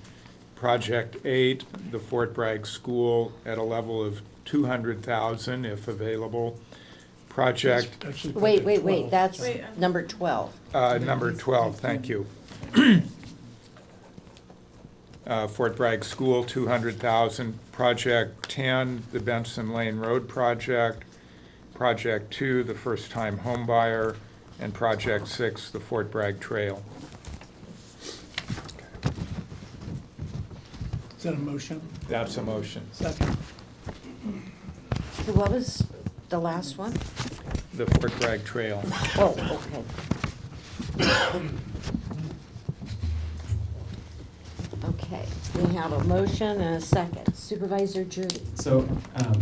Project 8, the Fort Bragg School at a level of $200,000 if available. Project. Wait, that's number 12. Number 12, thank you. Fort Bragg School, $200,000. Project 10, the Benson Lane Road project. Project 2, the First Time Home Buyer. And Project 6, the Fort Bragg Trail. Is that a motion? That's a motion. Second. So what was the last one? The Fort Bragg Trail. Oh, okay. Okay, we have a motion and a second. Supervisor Judy. So, I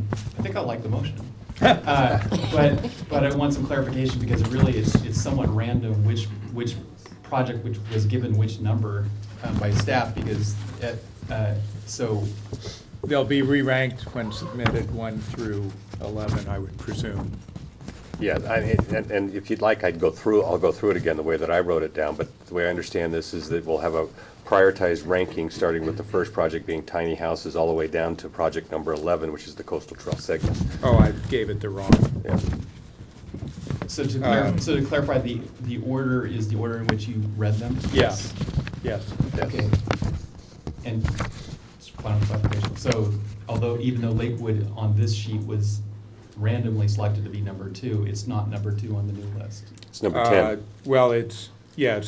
think I like the motion. But I want some clarification, because really it's somewhat random which project which was given which number by staff, because so they'll be re-ranked when submitted 1 through 11, I would presume. Yeah, and if you'd like, I'll go through it again the way that I wrote it down, but the way I understand this is that we'll have a prioritized ranking, starting with the first project being tiny houses, all the way down to project number 11, which is the Coastal Trail segment. Oh, I gave it the wrong. Yeah. So to clarify, the order is the order in which you read them? Yes. Yes. Okay. And just final clarification. So even though Lakewood on this sheet was randomly selected to be number 2, it's not number 2 on the new list? It's number 10. Well, it's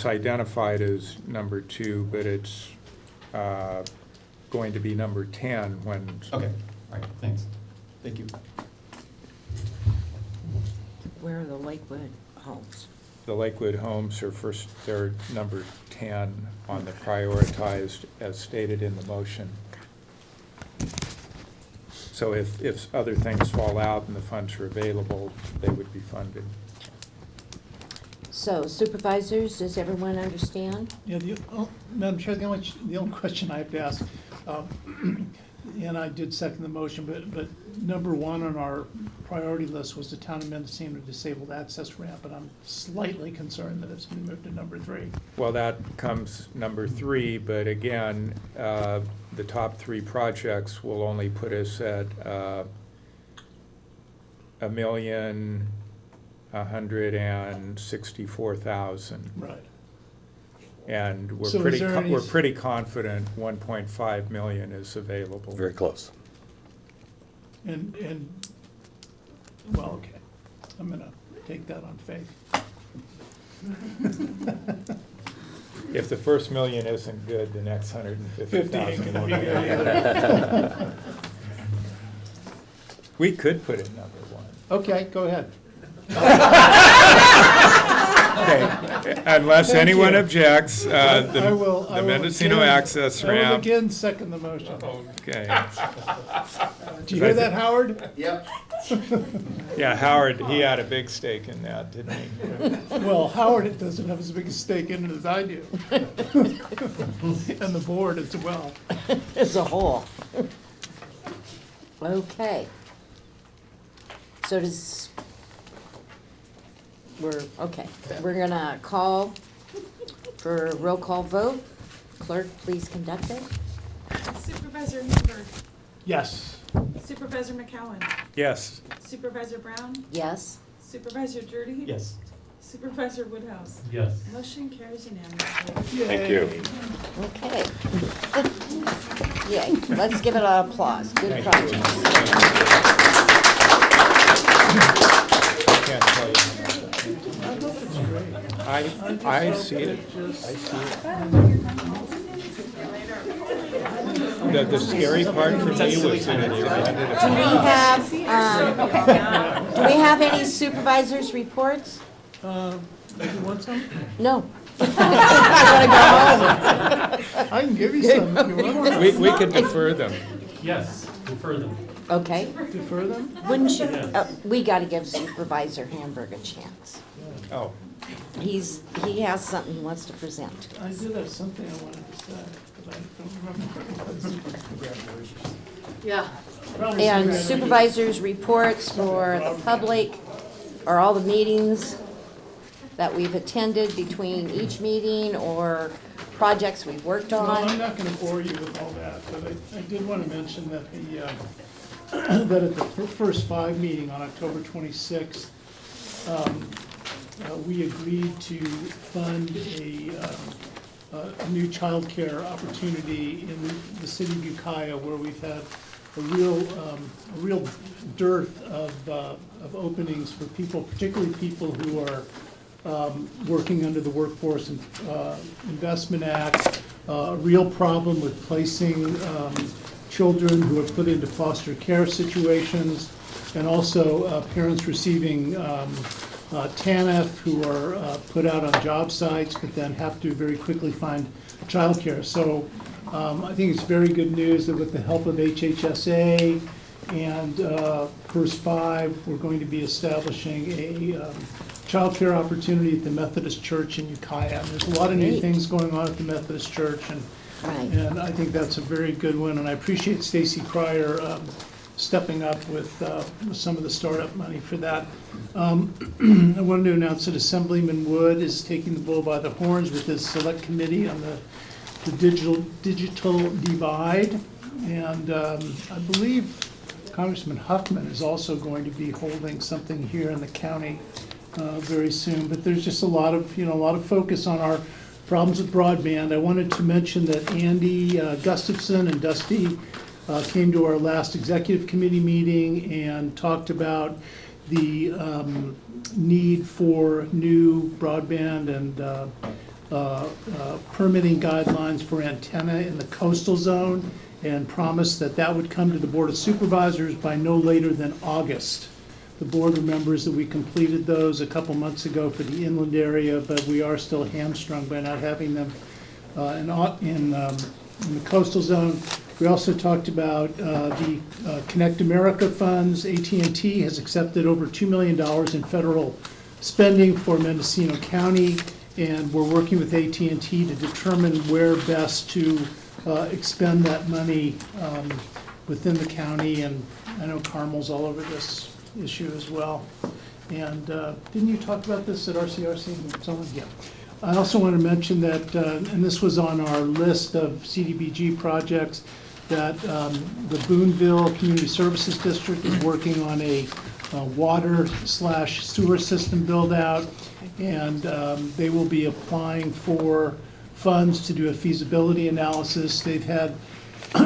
identified as number 2, but it's going to be number 10 when. Okay, all right, thanks. Thank you. Where are the Lakewood homes? The Lakewood homes are they're number 10 on the prioritized as stated in the motion. So if other things fall out and the funds are available, they would be funded. So supervisors, does everyone understand? Yeah, Madam Chair, the only question I have to ask, and I did second the motion, but number 1 on our priority list was the Town of Mendocino disabled access ramp, and I'm slightly concerned that it's been moved to number 3. Well, that comes number 3, but again, the top 3 projects will only put us at $1,164,000. Right. And we're So we're pretty confident 1.5 million is available. Very close. And well, okay, I'm gonna take that on faith. If the first million isn't good, the next 150,000 will be good. We could put it number one. Okay, go ahead. Okay, unless Thank anyone you. objects, I the will Mendocino again- access I will ramp. again second the motion. Okay. Do you hear that, Howard? Yep. Yeah, Howard, he had a big stake in that, didn't he? Well, Howard doesn't have as big a stake in it as I do. And the board as well. As a whole. Okay. So we're gonna call for a roll call vote. Clerk, please conduct it. Supervisor Hamburg, Yes. Supervisor McCowan, Yes. Supervisor Brown, Yes. Supervisor Drury. Yes. Supervisor Woodhouse. Yes. Motion carries unanimously. Thank you. Okay. Yay, let's give it an applause. Good project. Can't tell you. I see it. I see it. The scary part for me was that it ended Do we have any supervisors' reports? You want some? No. I can give you some if you want. We could defer them. Yes, defer them. Okay. Defer them? Wouldn't you? Yeah. We gotta give Supervisor Hamburg a chance. Oh. He has something he wants to present. I did have something I wanted to say, but I don't remember. Yeah. And supervisors' reports for the public are all the meetings that we've attended between each meeting or projects we've worked No, I'm on. not gonna bore you with all that, but I did want to mention that that at the first 5 meeting on October 26th, we agreed to fund a new childcare opportunity in the city of Ukiah, where we've had a real dearth of openings for people, particularly people who are working under the Workforce Investment Act, a real problem with placing children who are put into foster care situations, and also parents receiving TANF who are put out on job sites but then have to very quickly find childcare. So I think it's very good news that with the help of HHSA and First Five, we're going to be establishing a childcare opportunity at the Methodist Church in Ukiah. And there's a lot of new Great. things going on at the Methodist Church, and Right. and I think that's a very good one. And I appreciate Stacy Cryer stepping up with some of the startup money for that. I wanted to announce that Assemblyman Wood is taking the bull by the horns with his select committee on the digital divide. And I believe Congressman Huffman is also going to be holding something here in the county very soon. But there's just a lot of focus on our problems with broadband. I wanted to mention that Andy Gustafson and Dusty came to our last executive committee meeting and talked about the need for new broadband and permitting guidelines for antenna in the coastal zone, and promised that that would come to the Board of Supervisors by no later than August. The board remembers that we completed those a couple months ago for the inland area, but we are still hamstrung by not having them in the coastal zone. We also talked about the Connect America funds. AT&T has accepted over $2 million in federal spending for Mendocino County, and we're working with AT&T to determine where best to expend that money within the county. And I know Carmel's all over this issue as well. And didn't you talk about this at RCRC? Someone, yeah. I also want to mention that, and this was on our list of CDBG projects, that the Boonville Community Services District is working on a water/sewer system build-out, and they will be applying for funds to do a feasibility analysis. They've had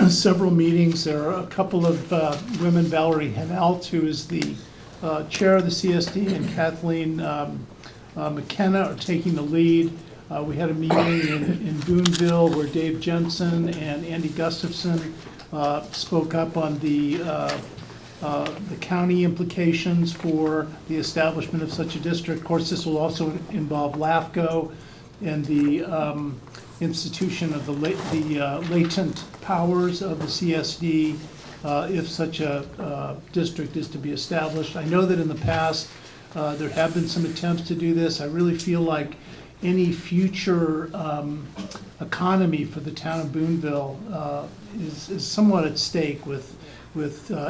several meetings. There are a couple of women, Valerie Henelt, who is the chair of the CSD, and Kathleen McKenna are taking the lead. We had a meeting in Boonville where Dave Jensen and Andy Gustafson spoke up on the county implications for the establishment of such a district. Of course, this will also involve LAFCO and the institution of the latent powers of the CSD if such a district is to be established. I know that in the past there have been some attempts to do this. I really feel like any future economy for the town of Boonville is somewhat at stake with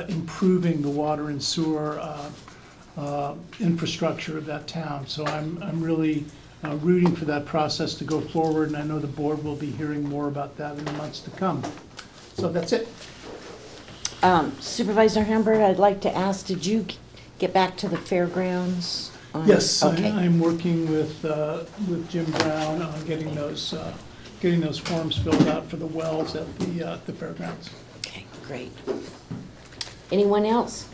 improving the water and sewer infrastructure of that town. So I'm really rooting for that process to go forward, and I know the board will be hearing more about that in the months to come. So that's it. Supervisor Humbert, I'd like to ask, did you get back to the fairgrounds? Yes, Okay. I'm working with Jim Brown on getting those forms filled out for the wells at the fairgrounds. Okay, great. Anyone else?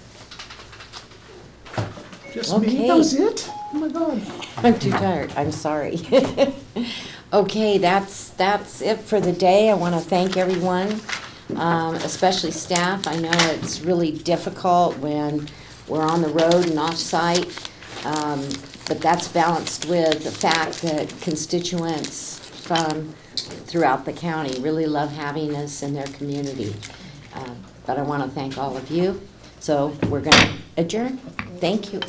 Just me? That was it? Oh my God. I'm too tired, I'm sorry. Okay, that's it for the day. I want to thank everyone, especially staff. I know it's really difficult when we're on the road and off-site, but that's balanced with the fact that constituents from throughout the county really love having us in their community. But I want to thank all of you. So we're going to adjourn. Thank you.